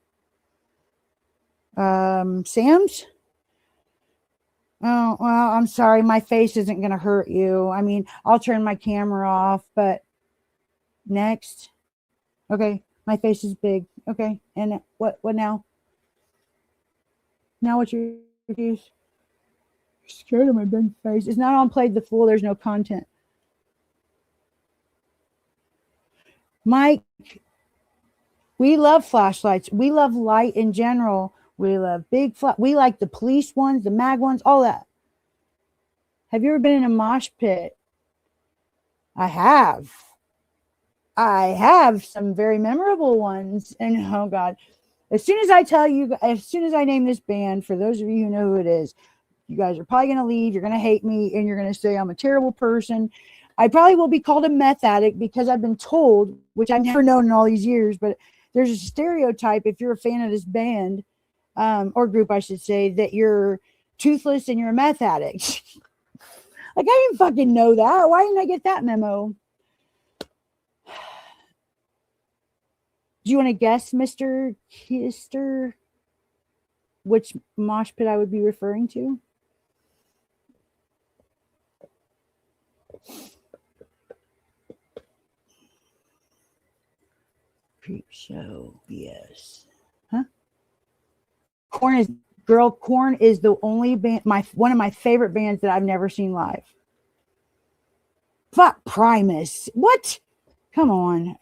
Sam's? Oh, well, I'm sorry. My face isn't going to hurt you. I mean, I'll turn my camera off, but next. Okay. My face is big. Okay. And what now? Now what's your excuse? Scared of my big face. It's not on Played the Fool. There's no content. Mike, we love flashlights. We love light in general. We love big we like the police ones, the mag ones, all that. Have you ever been in a mosh pit? I have. I have some very memorable ones. And oh God, as soon as I tell you, as soon as I name this band, for those of you who know who it is, you guys are probably going to leave. You're going to hate me and you're going to say I'm a terrible person. I probably will be called a meth addict because I've been told, which I've never known in all these years, but there's a stereotype if you're a fan of this band or group, I should say, that you're toothless and you're a meth addict. Like, I didn't fucking know that. Why didn't I get that memo? Do you want to guess, Mr. Kister, which mosh pit I would be referring to? Creep show, yes. Huh? Korn is the only band, one of my favorite bands that I've never seen live. Fuck Primus. What? Come on.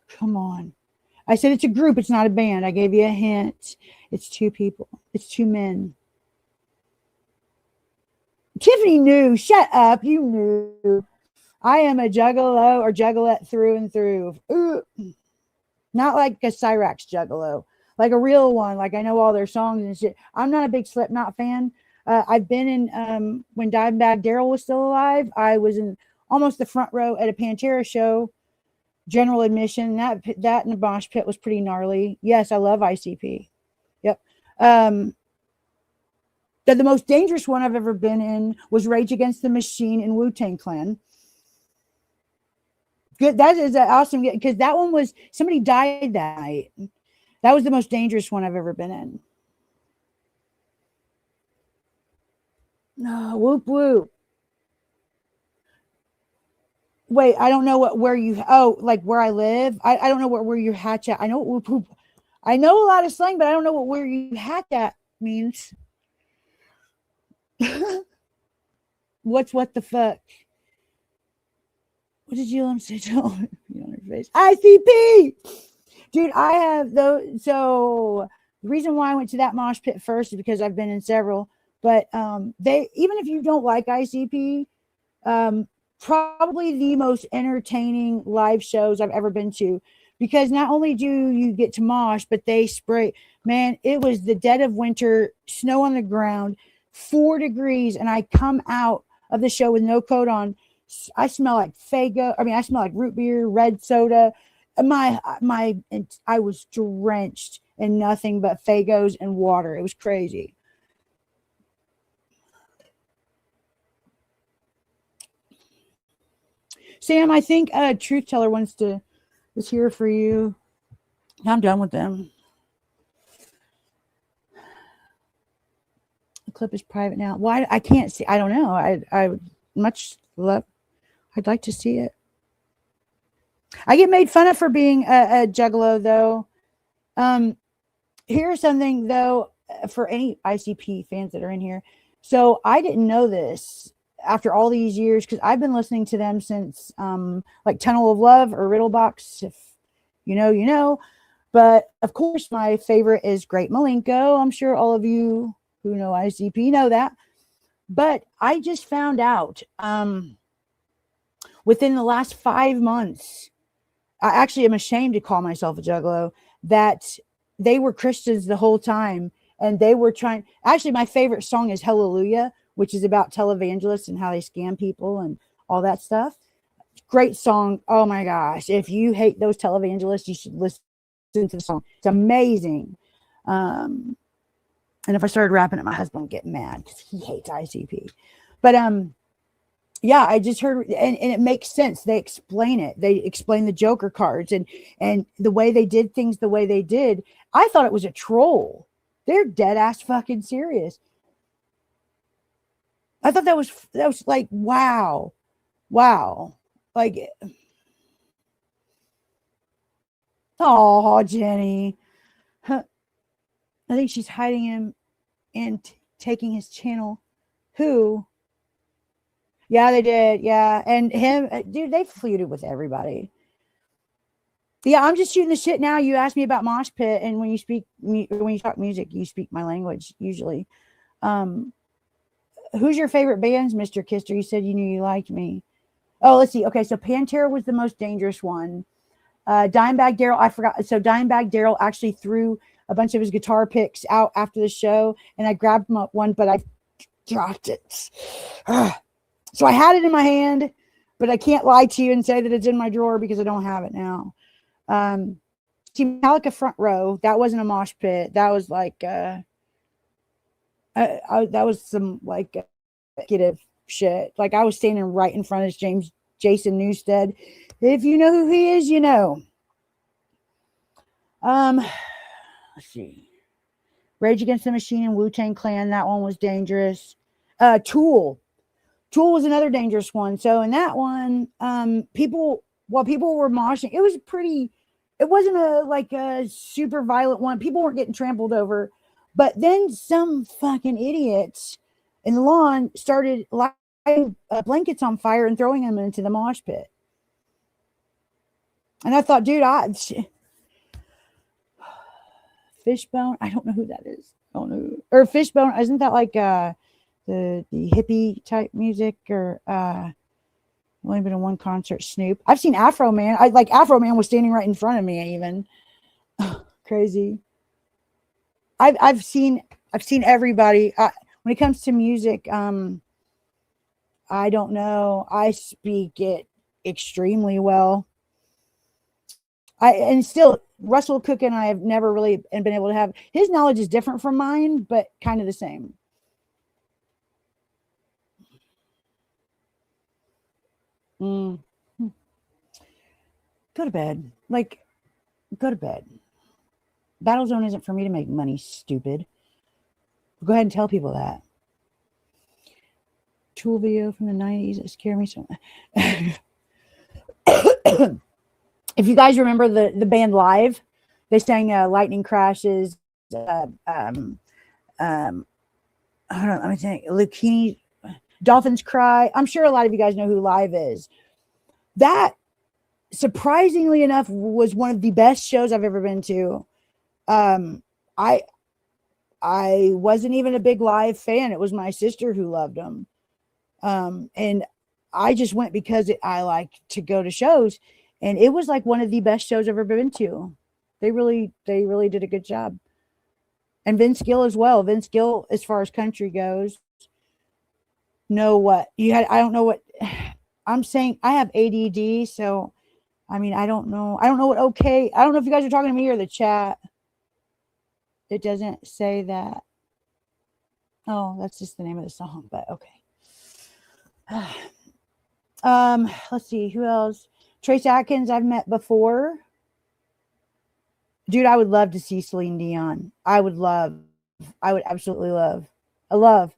Come on. I said it's a group, it's not a band. I gave you a hint. It's two people. It's two men. Tiffany knew. Shut up. You knew. I am a juggalo or juggalette through and through. Ooh. Not like a Cyrax juggalo. Like a real one. Like I know all their songs and shit. I'm not a big Slipknot fan. I've been in, when Dimebag Darrell was still alive, I was in almost the front row at a Pantera show. General admission. That in the mosh pit was pretty gnarly. Yes, I love ICP. Yep. The most dangerous one I've ever been in was Rage Against the Machine and Wu-Tang Clan. Good. That is awesome because that one was, somebody died that night. That was the most dangerous one I've ever been in. No, whoop whoop. Wait, I don't know where you, like where I live. I don't know where you hatch at. I know whoop whoop. I know a lot of slang, but I don't know where you hatch at means. What the fuck? What did you say? On her face. ICP, dude. I have those. So the reason why I went to that mosh pit first is because I've been in several. But they, even if you don't like ICP, probably the most entertaining live shows I've ever been to, because not only do you get to mosh, but they spray. Man, it was the dead of winter, snow on the ground, 4 degrees, and I come out of the show with no coat on. I smell like Faygo. I mean, I smell like root beer, red soda. I was drenched in nothing but Faygos and water. It was crazy. Sam, I think Truth Teller is here for you. I'm done with them. The clip is private now. Why? I can't see. I don't know. I would much love. I'd like to see it. I get made fun of for being a juggalo, though. Here's something, though, for any ICP fans that are in here. So I didn't know this after all these years, because I've been listening to them since like Tunnel of Love or Riddlebox. If you know, you know. But of course, my favorite is Great Malenko. I'm sure all of you who know ICP know that. But I just found out within the last 5 months, I actually am ashamed to call myself a juggalo, that they were Christians the whole time. And they were trying, actually my favorite song is Hallelujah, which is about televangelists and how they scam people and all that stuff. Great song. Oh my gosh. If you hate those televangelists, you should listen to the song. It's amazing. And if I started rapping it, my husband would get mad because he hates ICP. But yeah, I just heard, and it makes sense. They explain it. They explain the Joker cards and the way they did things the way they did. I thought it was a troll. They're dead ass fucking serious. I thought that was like, wow. Like, oh, Jenny. Huh. I think she's hiding him. And taking his channel. Who? Yeah, they did. Yeah. And him, dude, they feuded with everybody. Yeah, I'm just shooting the shit now. You asked me about mosh pit, and when you talk music, you speak my language usually. Who's your favorite bands, Mr. Kister? You said you knew you liked me. Oh, let's see. Okay, so Pantera was the most dangerous one. Dimebag Darrell, I forgot. So Dimebag Darrell actually threw a bunch of his guitar picks out after the show, and I grabbed one, but I dropped it. So I had it in my hand, but I can't lie to you and say that it's in my drawer because I don't have it now. Metallica Front Row, that wasn't a mosh pit. That was like that was some like negative shit. Like I was standing right in front of Jason Newsted. If you know who he is, you know. Let's see. Rage Against the Machine and Wu-Tang Clan, that one was dangerous. Tool was another dangerous one. So in that one, people were moshing, it wasn't a super violent one. People weren't getting trampled over. But then some fucking idiots in the lawn started lighting blankets on fire and throwing them into the mosh pit. And I thought, dude, Fishbone, I don't know who that is. I don't know. Or Fishbone, isn't that like the hippie type music? Or only been in one concert. Snoop. I've seen Afro Man. Afro Man was standing right in front of me. Even crazy. I've seen everybody. When it comes to music, I don't know. I speak it extremely well. And still, Russell Cook and I have never really been able to have, his knowledge is different from mine, but kind of the same. Go to bed. Go to bed. Battlezone isn't for me to make money, stupid. Go ahead and tell people that. Tool video from the 90s that scared me so much. If you guys remember the band Live, they sang Lightning Crashes, hold on, let me think, Lucchini, Dolphins Cry. I'm sure a lot of you guys know who Live is. That, surprisingly enough, was one of the best shows I've ever been to. I wasn't even a big Live fan. It was my sister who loved them. And I just went because I like to go to shows, and it was like one of the best shows I've ever been to. They really did a good job. And Vince Gill as well. Vince Gill, as far as country goes, I don't know what I'm saying. I have ADD, so I mean, I don't know what okay. I don't know if you guys are talking to me or the chat. It doesn't say that. Oh, that's just the name of the song, but okay. Let's see, who else? Trace Atkins, I've met before. Dude, I would love to see Celine Dion. I would absolutely love. I love.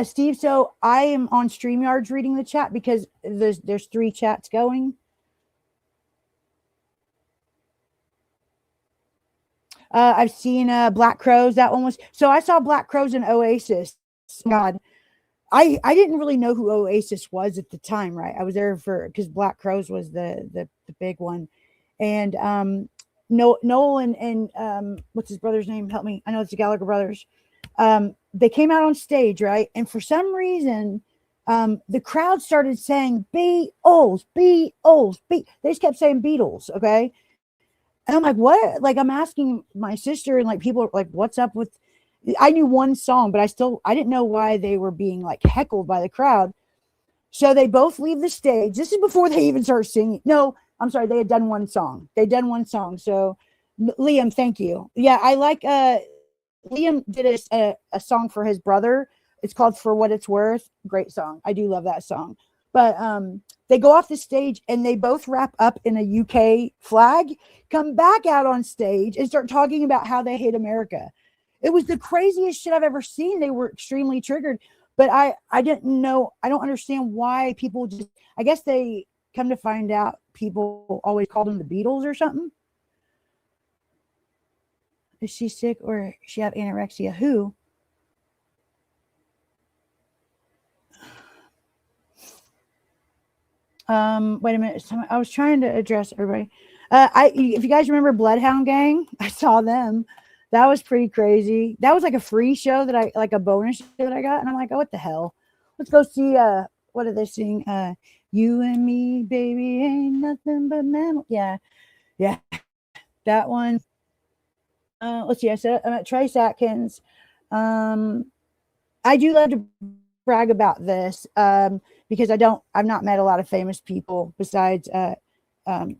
Steve, so I am on StreamYards reading the chat because there's 3 chats going. I've seen Black Crows. That one was, so I saw Black Crows and Oasis. God, I didn't really know who Oasis was at the time, right? I was there because Black Crows was the big one. And Noel and what's his brother's name? Help me. I know it's the Gallagher brothers. They came out on stage, right? And for some reason, the crowd started saying Beatles, Beatles, They just kept saying Beatles, okay? And I'm like, what? Like, I'm asking my sister, and like people are like, what's up with, I knew one song, but I didn't know why they were being like heckled by the crowd. So they both leave the stage. This is before they even start singing. No, I'm sorry. They had done one song. So Liam, thank you. Yeah. I like, Liam did a song for his brother. It's called For What It's Worth. Great song. I do love that song. But they go off the stage and they both wrap up in a UK flag, come back out on stage and start talking about how they hate America. It was the craziest shit I've ever seen. They were extremely triggered, but I didn't know. I don't understand why people just, I guess they come to find out people always called them the Beatles or something. Is she sick or she have anorexia? Who? Wait a minute. I was trying to address everybody. If you guys remember Bloodhound Gang, I saw them. That was pretty crazy. That was like a free show that I like a bonus show that I got, and I'm like, oh, what the hell? Let's go see. What are they sing? You and me, baby, ain't nothing but mammal. Yeah, that one. Let's see. I said I'm at Trace Atkins. I do love to brag about this because I've not met a lot of famous people besides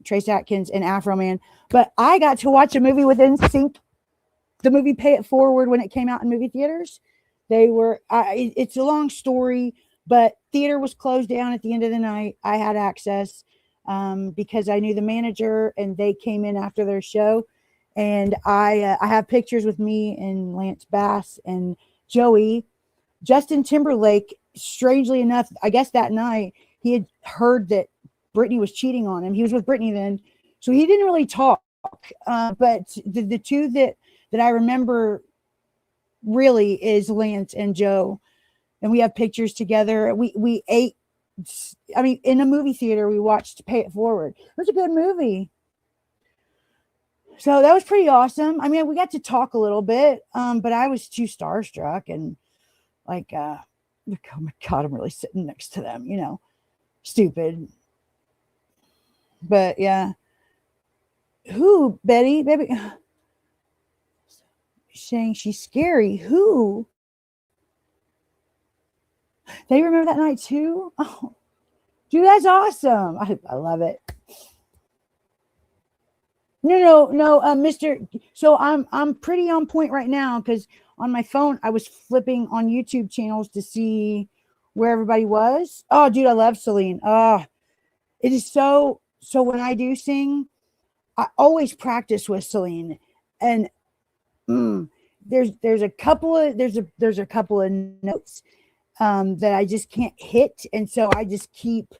Trace Atkins and Afro Man, but I got to watch a movie with NSYNC, the movie Pay It Forward, when it came out in movie theaters. They were it's a long story, but theater was closed down at the end of the night. I had access because I knew the manager, and they came in after their show. And I have pictures with me and Lance Bass and Joey. Justin Timberlake, strangely enough, I guess that night he had heard that Britney was cheating on him. He was with Britney then, so he didn't really talk. But the two that I remember really is Lance and Joe, and we have pictures together. We ate. I mean, in a movie theater, we watched Pay It Forward. It was a good movie. So that was pretty awesome. I mean, we got to talk a little bit, but I was too starstruck and like, oh my God, I'm really sitting next to them, stupid. But yeah. Who, Betty? Baby. Saying she's scary. Who? They remember that night too? Oh, dude, that's awesome. I love it. No, Mr. So I'm pretty on point right now because on my phone I was flipping on YouTube channels to see where everybody was. Oh, dude, I love Celine. Oh, it is so when I do sing, I always practice with Celine, and there's a couple of notes that I just can't hit, and so I just keep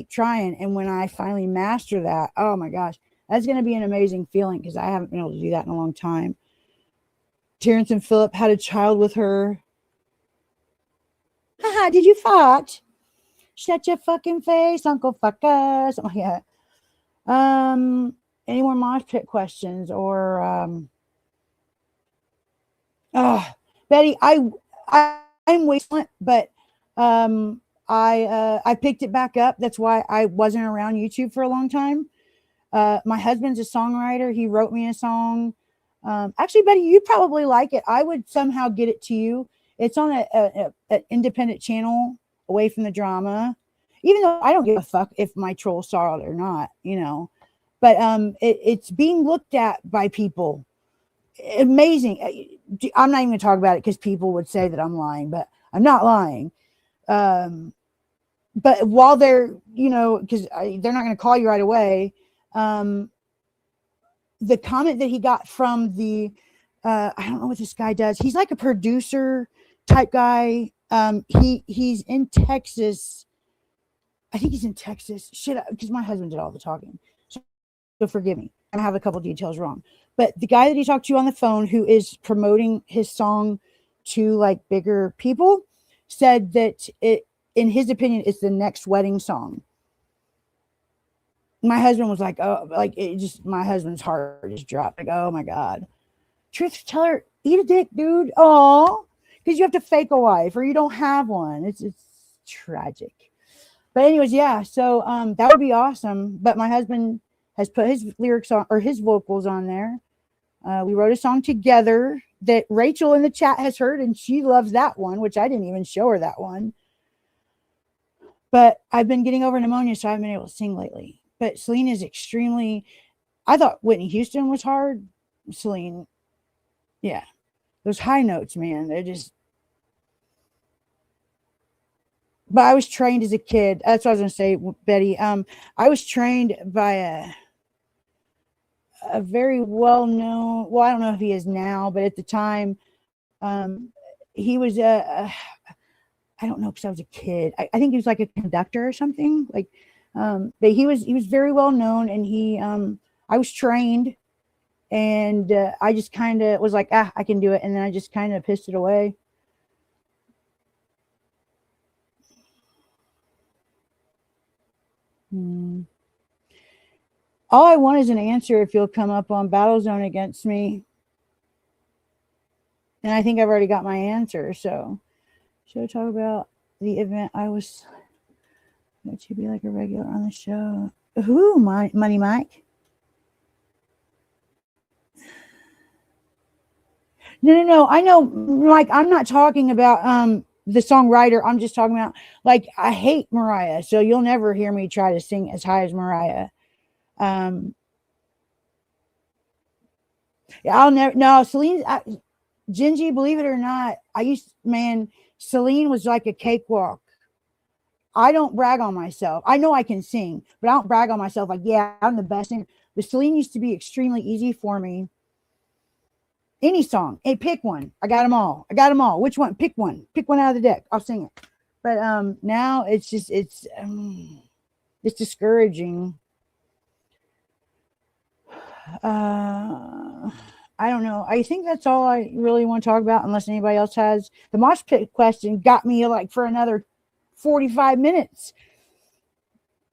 trying. And when I finally master that, oh my gosh, that's going to be an amazing feeling because I haven't been able to do that in a long time. Terrence and Phillip had a child with her. Haha, did you fart? Shut your fucking face, Uncle Fucker. Something like that. Any more mosh pit questions or Betty, I'm wasteland, but I picked it back up. That's why I wasn't around YouTube for a long time. My husband's a songwriter. He wrote me a song. Actually, Betty, you probably like it. I would somehow get it to you. It's on an independent channel away from the drama, even though I don't give a fuck if my trolls saw it or not, but it's being looked at by people. Amazing. I'm not even gonna talk about it because people would say that I'm lying, but I'm not lying. But while they're, because they're not going to call you right away. The comment that he got from the, I don't know what this guy does. He's like a producer type guy. He's in Texas. I think he's in Texas. Shit, because my husband did all the talking. So forgive me. I have a couple details wrong. But the guy that he talked to on the phone, who is promoting his song to like bigger people, said that it, in his opinion, is the next wedding song. My husband was like, oh, like it just, my husband's heart just dropped. Like, oh my God. Truth teller, eat a dick, dude. Oh, because you have to fake a wife or you don't have one. It's tragic. But anyways, yeah. So that would be awesome. But my husband has put his lyrics on, or his vocals on there. We wrote a song together that Rachel in the chat has heard, and she loves that one, which I didn't even show her that one. But I've been getting over pneumonia, so I haven't been able to sing lately. But Celine is extremely, I thought Whitney Houston was hard. Celine, yeah. Those high notes, man, they're just. But I was trained as a kid. That's what I was going to say, Betty. I was trained by a very well-known, well, I don't know if he is now, but at the time, he was I don't know, because I was a kid. I think he was like a conductor or something. Like, but he was very well known, and he I was trained And I just kind of was like, I can do it. And then I just kind of pissed it away. All I want is an answer if you'll come up on Battlezone against me. And I think I've already got my answer. So should I talk about the event I was going to be like a regular on the show? Who? Money Mike? No. I know, like, I'm not talking about the songwriter. I'm just talking about, like, I hate Mariah. So you'll never hear me try to sing as high as Mariah. I'll never. No, Celine. Gingy, believe it or not, Celine was like a cakewalk. I don't brag on myself. I know I can sing, but I don't brag on myself like, yeah, I'm the best singer. But Celine used to be extremely easy for me. Any song. Hey, pick one. I got them all. Which one? Pick one. Pick one out of the deck. I'll sing it. But now it's just, it's discouraging. I don't know. I think that's all I really want to talk about, unless anybody else has. The mosh pit question got me like for another 45 minutes.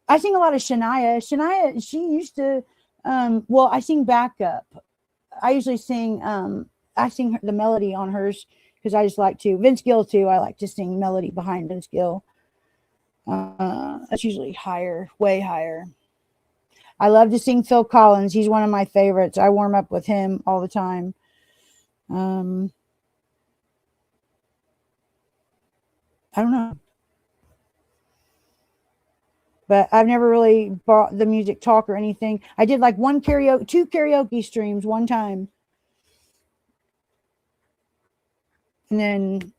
I sing a lot of Shania. Shania, she used to, I sing backup. I usually sing, the melody on hers because I just like to. Vince Gill too. I like to sing melody behind Vince Gill. That's usually higher, way higher. I love to sing Phil Collins. He's one of my favorites. I warm up with him all the time. I don't know. But I've never really bought the music talk or anything. I did like two karaoke streams one time. And then,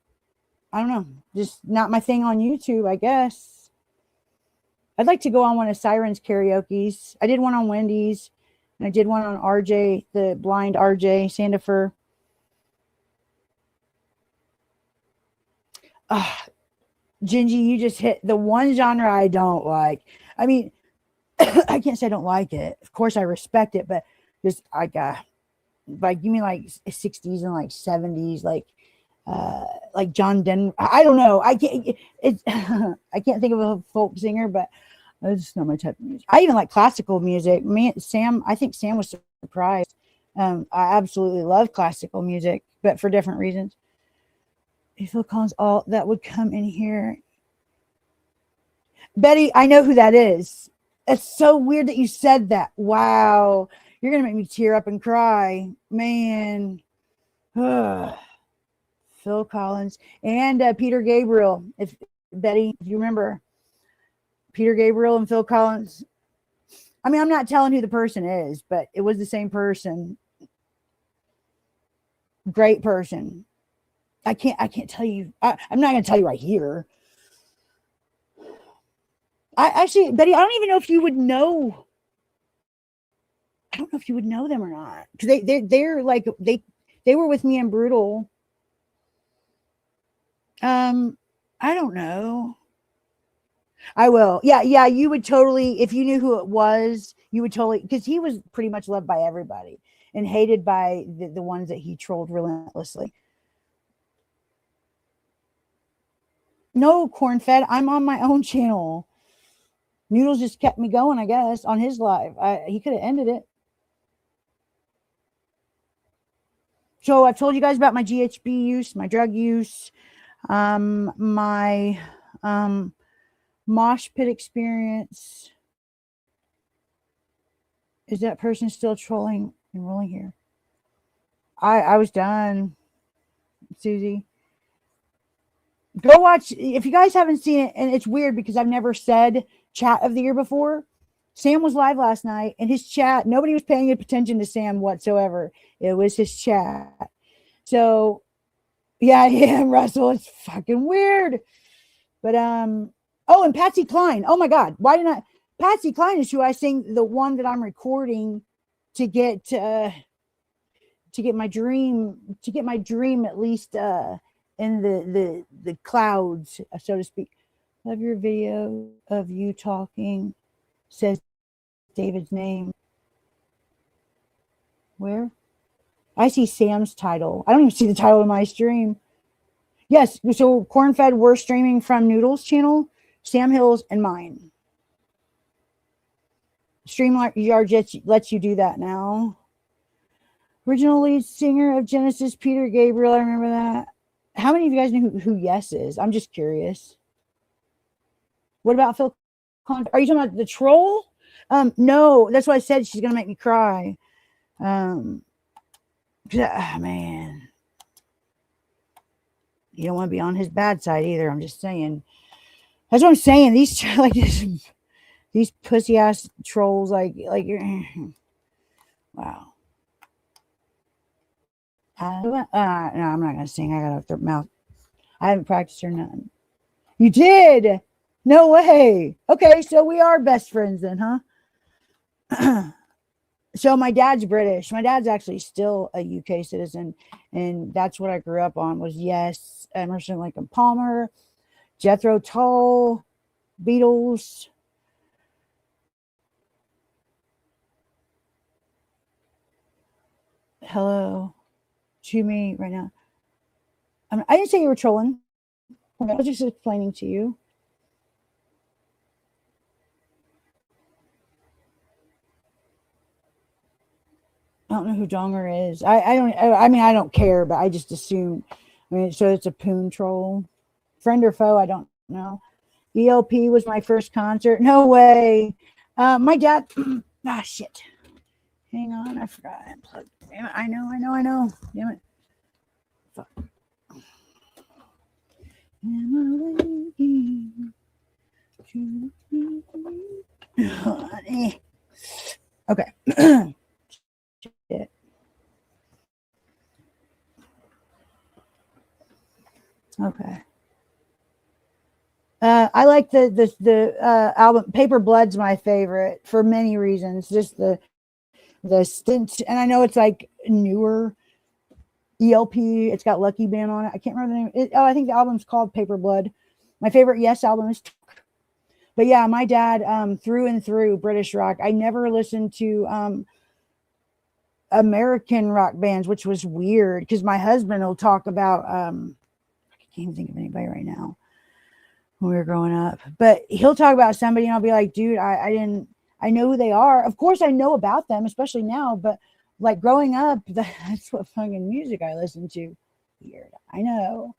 I don't know, just not my thing on YouTube, I guess. I'd like to go on one of Siren's karaoke's. I did one on Wendy's, and I did one on RJ, the blind RJ Sandifer. Gingy, you just hit the one genre I don't like. I mean, I can't say I don't like it. Of course, I respect it, but just like you mean like 60s and like 70s, like John Denver. I don't know. I can't think of a folk singer, but it's just not my type of music. I even like classical music. I think Sam was surprised. I absolutely love classical music, but for different reasons. If Phil Collins, all that would come in here. Betty, I know who that is. It's so weird that you said that. Wow. You're going to make me tear up and cry. Man. Phil Collins and Peter Gabriel. Betty, if you remember Peter Gabriel and Phil Collins. I mean, I'm not telling who the person is, but it was the same person. Great person. I can't tell you. I'm not going to tell you right here. Actually, Betty, I don't even know if you would know. I don't know if you would know them or not. Because they're like, they were with me in Brutal. I don't know. I will. Yeah, you would totally, if you knew who it was, you would totally, because he was pretty much loved by everybody and hated by the ones that he trolled relentlessly. No, corn-fed. I'm on my own channel. Noodles just kept me going, I guess, on his live. He could have ended it. So I've told you guys about my GHB use, my drug use, my mosh pit experience. Is that person still trolling and rolling here? I was done, Susie. Go watch, if you guys haven't seen it, and it's weird because I've never said chat of the year before. Sam was live last night, and his chat, nobody was paying attention to Sam whatsoever. It was his chat. So, yeah, Russell, it's fucking weird. But, oh, and Patsy Cline. Oh, my God. Why didn't I? Patsy Cline is who I sing the one that I'm recording to get my dream, at least in the clouds, so to speak. Love your video of you talking, says David's name. Where? I see Sam's title. I don't even see the title of my stream. Yes, so Corn-Fed, we're streaming from Noodles channel, Sam Hills, and mine. StreamYard lets you do that now. Original lead singer of Genesis, Peter Gabriel. I remember that. How many of you guys know who Yes is? I'm just curious. What about Phil Collins? Are you talking about the troll? No, that's why I said she's gonna make me cry. Man, you don't want to be on his bad side either. I'm just saying. That's what I'm saying. These pussy ass trolls, like wow. No, I'm not gonna sing. I got a mouth. I haven't practiced or nothing. You did? No way. Okay, so we are best friends then, huh? So my dad's British. My dad's actually still a UK citizen, and that's what I grew up on. Was Yes, Emerson, Lake and Palmer, Jethro Tull, Beatles. Hello to me right now. I didn't say you were trolling. I was just explaining to you. I don't know who Donger is. I don't care, but I just assume. So it's a poon troll. Friend or foe, I don't know. ELP was my first concert. No way. My dad. Shit. Hang on, I forgot. Damn it, I know. Damn it. Fuck. Okay. Shit. Okay. I like the album. Paper Blood's my favorite for many reasons. Just the stint, and I know it's like newer. ELP, it's got Lucky Band on it. I can't remember the name. I think the album's called Paper Blood. My favorite Yes album is Talk. But yeah, my dad, through and through British rock. I never listened to American rock bands, which was weird because my husband will talk about I can't even think of anybody right now when we were growing up, but he'll talk about somebody and I'll be like, dude, I know who they are. Of course I know about them, especially now, but like growing up, that's what fucking music I listened to. Weird. I know.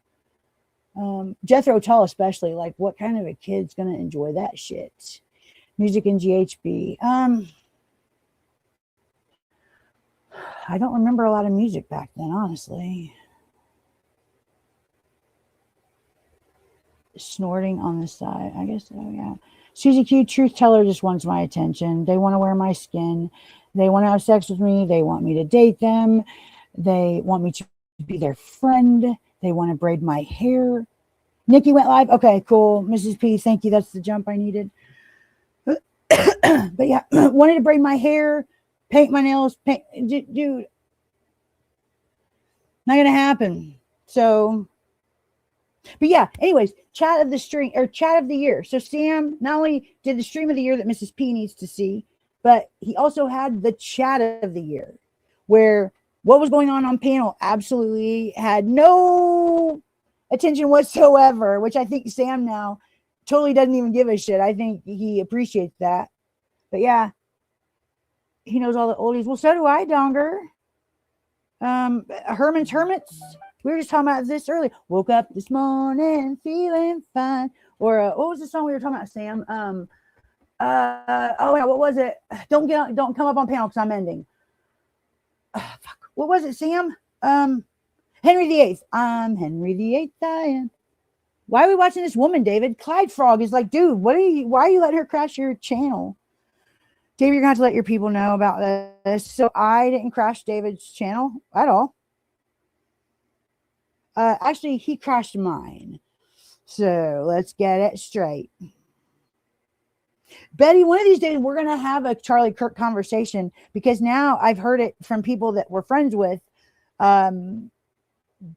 Jethro Tull, especially, like what kind of a kid's gonna enjoy that shit? Music in GHB. I don't remember a lot of music back then, honestly. Snorting on the side. I guess so, yeah. Susie Q, truth teller, just wants my attention. They want to wear my skin. They want to have sex with me. They want me to date them. They want me to be their friend. They want to braid my hair. Nikki went live. Okay, cool. Mrs. P, thank you. That's the jump I needed. But yeah, wanted to braid my hair, paint my nails, dude. Not gonna happen. So, but yeah, anyways, chat of the year. So Sam not only did the stream of the year that Mrs. P needs to see, but he also had the chat of the year, where what was going on panel absolutely had no attention whatsoever, which I think Sam now totally doesn't even give a shit. I think he appreciates that. But yeah, he knows all the oldies. Well, so do I, Donger. Herman's Hermits. We were just talking about this earlier. Woke up this morning feeling fine. Or what was the song we were talking about, Sam? Oh yeah, what was it? Don't come up on panel because I'm ending. Fuck. What was it, Sam? Henry VIII. I'm Henry VIII. I am. Why are we watching this woman, David? Clyde Frog is like, dude, why are you letting her crash your channel? David, you're gonna have to let your people know about this. So I didn't crash David's channel at all. Actually, he crashed mine. So let's get it straight. Betty, one of these days we're going to have a Charlie Kirk conversation, because now I've heard it from people that we're friends with,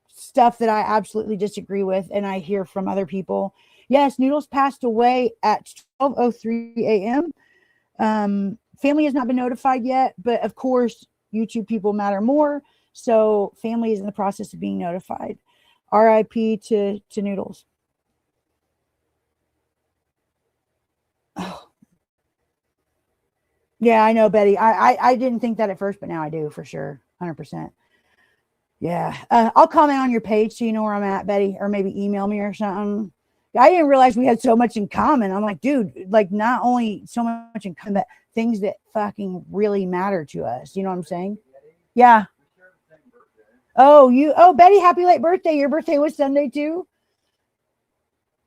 stuff that I absolutely disagree with, and I hear from other people. Yes, Noodles passed away at 12:03 a.m. Family has not been notified yet, but of course, YouTube people matter more. So family is in the process of being notified. RIP to Noodles. Oh. Yeah, I know, Betty. I didn't think that at first, but now I do for sure. 100%. Yeah. I'll comment on your page so you know where I'm at, Betty, or maybe email me or something. I didn't realize we had so much in common. I'm like, dude, like not only so much in common, but things that fucking really matter to us. You know what I'm saying? Yeah. Oh, Betty, happy late birthday. Your birthday was Sunday too?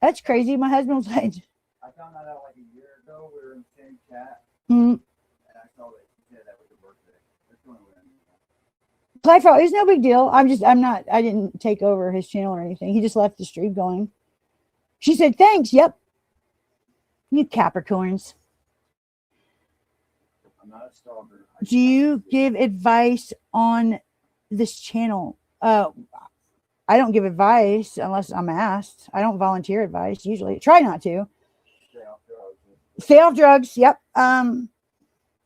That's crazy. My husband was like, I found that out like a year ago. We were in the same chat. Mm-hmm. And I saw that she said that was her birthday. That's the only way. It's no big deal. I didn't take over his channel or anything. He just left the stream going. She said, thanks. Yep. You Capricorns. I'm not a stalker. Do you give advice on this channel? I don't give advice unless I'm asked. I don't volunteer advice usually. Try not to. Stay off drugs. Yep.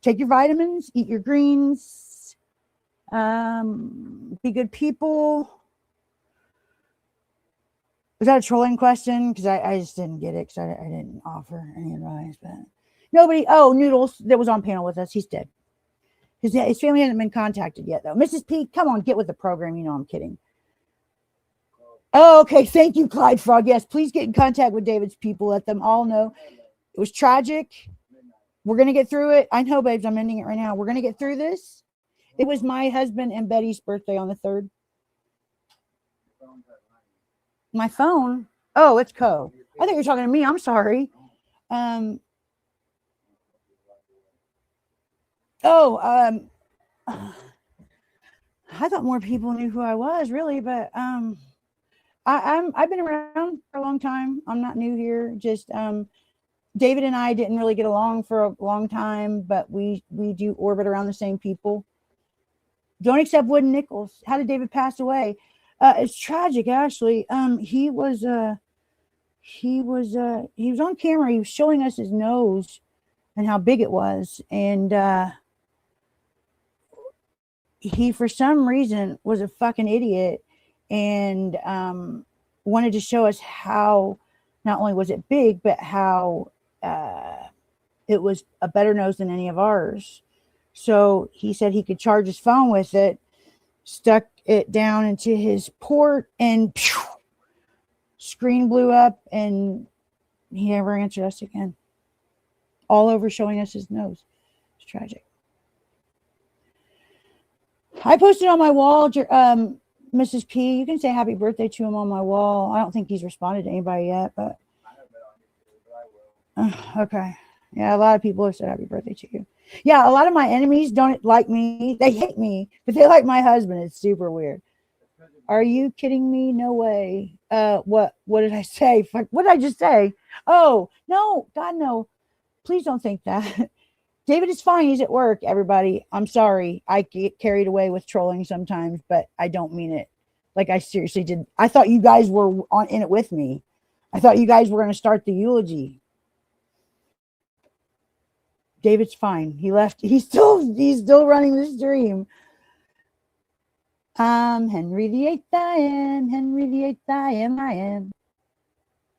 Take your vitamins, eat your greens, be good people. Was that a trolling question? Because I just didn't get it because I didn't offer any advice. But nobody. Oh, Noodles that was on panel with us. He's dead. His family hasn't been contacted yet, though. Mrs. P, come on, get with the program. You know I'm kidding. Oh, okay. Thank you, Clyde Frog. Yes, please get in contact with David's people. Let them all know it was tragic. We're going to get through it. I know, babes. I'm ending it right now. We're going to get through this. It was my husband and Betty's birthday on the 3rd. My phone? Oh, it's Co. I think you're talking to me. I'm sorry. I thought more people knew who I was, really, but I've been around for a long time. I'm not new here. Just David and I didn't really get along for a long time, but we do orbit around the same people. Don't accept wooden nickels. How did David pass away? It's tragic, actually. He was on camera. He was showing us his nose and how big it was, and he, for some reason, was a fucking idiot and wanted to show us how not only was it big, but how it was a better nose than any of ours. So he said he could charge his phone with it, stuck it down into his port, and pew, screen blew up, and he never answered us again. All over showing us his nose. It's tragic. I posted on my wall, Mrs. P. You can say happy birthday to him on my wall. I don't think he's responded to anybody yet, but okay. Yeah, a lot of people have said happy birthday to you. Yeah, a lot of my enemies don't like me. They hate me, but they like my husband. It's super weird. Are you kidding me? No way. What did I say? Fuck, what did I just say? Oh, no, God, no. Please don't think that. David is fine. He's at work, everybody. I'm sorry. I get carried away with trolling sometimes, but I don't mean it. Like, I seriously did. I thought you guys were in it with me. I thought you guys were going to start the eulogy. David's fine. He left. He's still running the stream. Henry VIII, I am. Henry VIII, I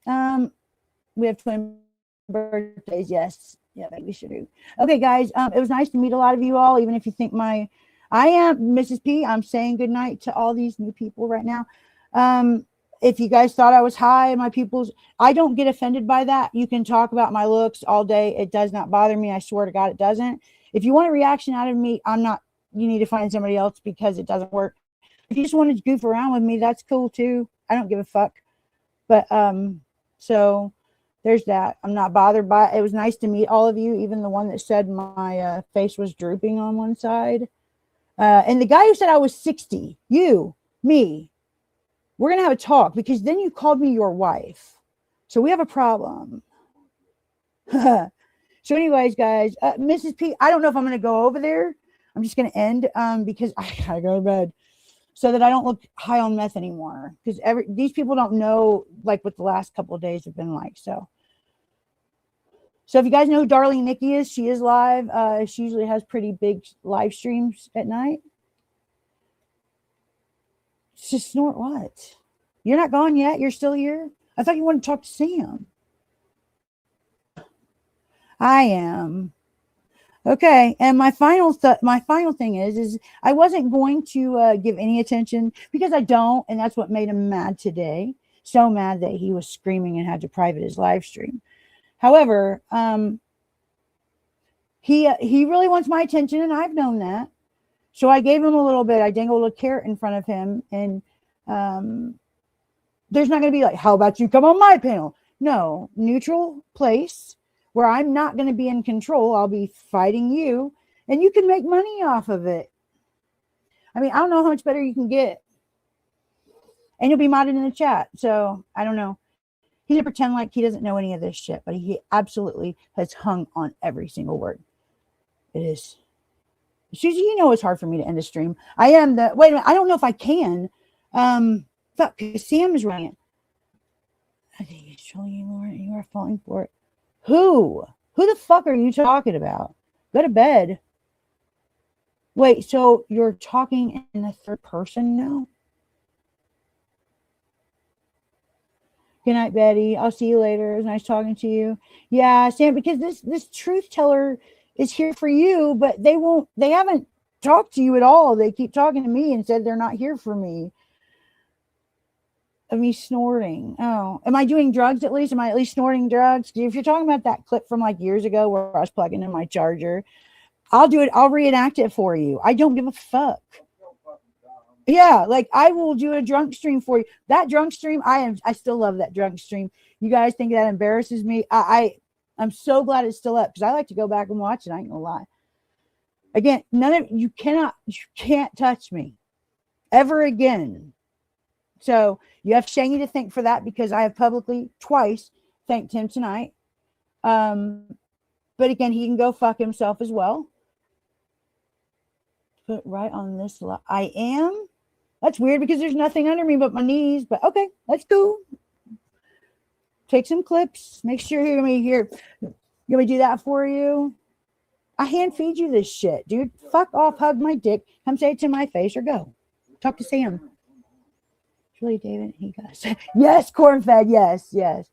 am. We have twin birthdays. Yes. Yeah, we should do. Okay, guys. It was nice to meet a lot of you all, even if you think I am Mrs. P. I'm saying goodnight to all these new people right now. If you guys thought I was high, my peoples, I don't get offended by that. You can talk about my looks all day. It does not bother me. I swear to God, it doesn't. If you want a reaction out of me, you need to find somebody else because it doesn't work. If you just want to goof around with me, that's cool too. I don't give a fuck. But, so there's that. I'm not bothered by it. It was nice to meet all of you, even the one that said my face was drooping on one side. And the guy who said I was 60, me, we're going to have a talk because then you called me your wife. So we have a problem. So anyways, guys, Mrs. P, I don't know if I'm going to go over there. I'm just going to end because I got to go to bed so that I don't look high on meth anymore. Because these people don't know like what the last couple of days have been like. So So if you guys know who Darling Nikki is, she is live. She usually has pretty big live streams at night. Just snort what? You're not gone yet? You're still here? I thought you wanted to talk to Sam. I am. Okay, and my final thing is I wasn't going to give any attention because I don't, and that's what made him mad today. So mad that he was screaming and had to private his live stream. However, he really wants my attention, and I've known that. So I gave him a little bit. I dangled a carrot in front of him, and there's not going to be like, how about you come on my panel? No, neutral place where I'm not going to be in control. I'll be fighting you, and you can make money off of it. I mean, I don't know how much better you can get. And you'll be modded in the chat. So I don't know. He's going to pretend like he doesn't know any of this shit, but he absolutely has hung on every single word. It is. Susie, you know it's hard for me to end a stream. I am the, wait a minute, I don't know if I can. Fuck, Sam is running it. I think he's trolling you, Lauren. You are falling for it. Who? Who the fuck are you talking about? Go to bed. Wait, so you're talking in the third person now? Good night, Betty. I'll see you later. It was nice talking to you. Yeah, Sam, because this truth teller is here for you, but they haven't talked to you at all. They keep talking to me and said they're not here for me. Of me snorting. Oh, am I doing drugs at least? Am I at least snorting drugs? If you're talking about that clip from like years ago where I was plugging in my charger, I'll do it. I'll reenact it for you. I don't give a fuck. Yeah, like I will do a drunk stream for you. That drunk stream, I still love that drunk stream. You guys think that embarrasses me? I'm so glad it's still up because I like to go back and watch it. I ain't gonna lie. Again, you can't touch me ever again. So you have Shangy to thank for that because I have publicly twice thanked him tonight. But again, he can go fuck himself as well. Put right on this. I am. That's weird because there's nothing under me but my knees. But okay, let's go. Take some clips. Make sure you're gonna be here. You want me to do that for you? I hand feed you this shit, dude. Fuck off, hug my dick. Come say it to my face or go. Talk to Sam. Really, David? He goes, yes, corn-fed. Yes, yes.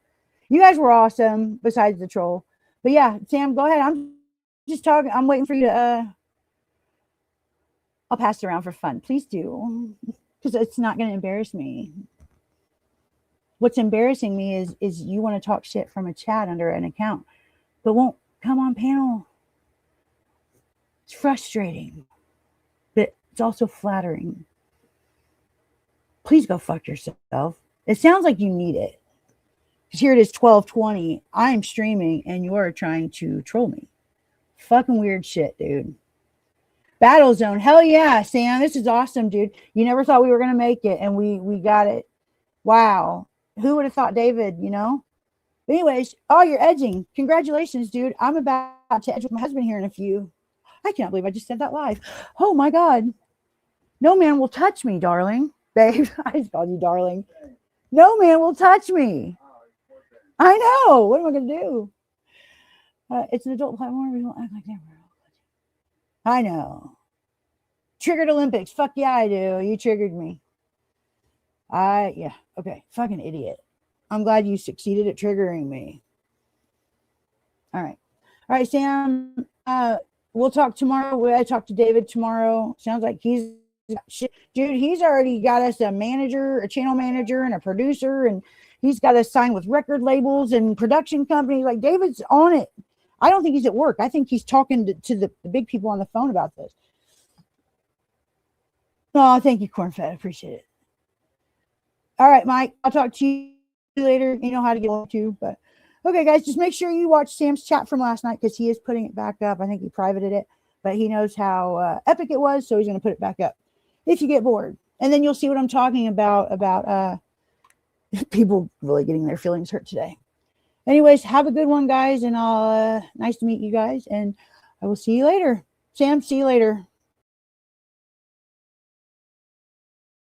You guys were awesome besides the troll. But yeah, Sam, go ahead. I'm just talking. I'm waiting for you to, I'll pass it around for fun. Please do. Because it's not going to embarrass me. What's embarrassing me is you want to talk shit from a chat under an account, but won't come on panel. It's frustrating, but it's also flattering. Please go fuck yourself. It sounds like you need it. Because here it is 12:20. I'm streaming and you're trying to troll me. Fucking weird shit, dude. Battle Zone. Hell yeah, Sam. This is awesome, dude. You never thought we were going to make it and we got it. Wow. Who would have thought, David, you know? But anyways, you're edging. Congratulations, dude. I'm about to edge with my husband here in a few. I can't believe I just said that live. Oh my God. No man will touch me, darling. Babe, I just called you darling. No man will touch me. I know. What am I going to do? It's an adult platform. We don't act like that. I know. Triggered Olympics. Fuck yeah, I do. You triggered me. Yeah. Okay. Fucking idiot. I'm glad you succeeded at triggering me. All right. All right, Sam. We'll talk tomorrow. I talk to David tomorrow. Sounds like he's dude, he's already got us a manager, a channel manager, and a producer, and he's got us signed with record labels and production companies. Like David's on it. I don't think he's at work. I think he's talking to the big people on the phone about this. Oh, thank you, Cornfed. I appreciate it. All right, Mike. I'll talk to you later. You know how to get on to, but okay, guys, just make sure you watch Sam's chat from last night because he is putting it back up. I think he privated it, but he knows how epic it was, so he's going to put it back up. If you get bored, and then you'll see what I'm talking about people really getting their feelings hurt today. Anyways, have a good one, guys, and I'll nice to meet you guys, and I will see you later. Sam, see you later.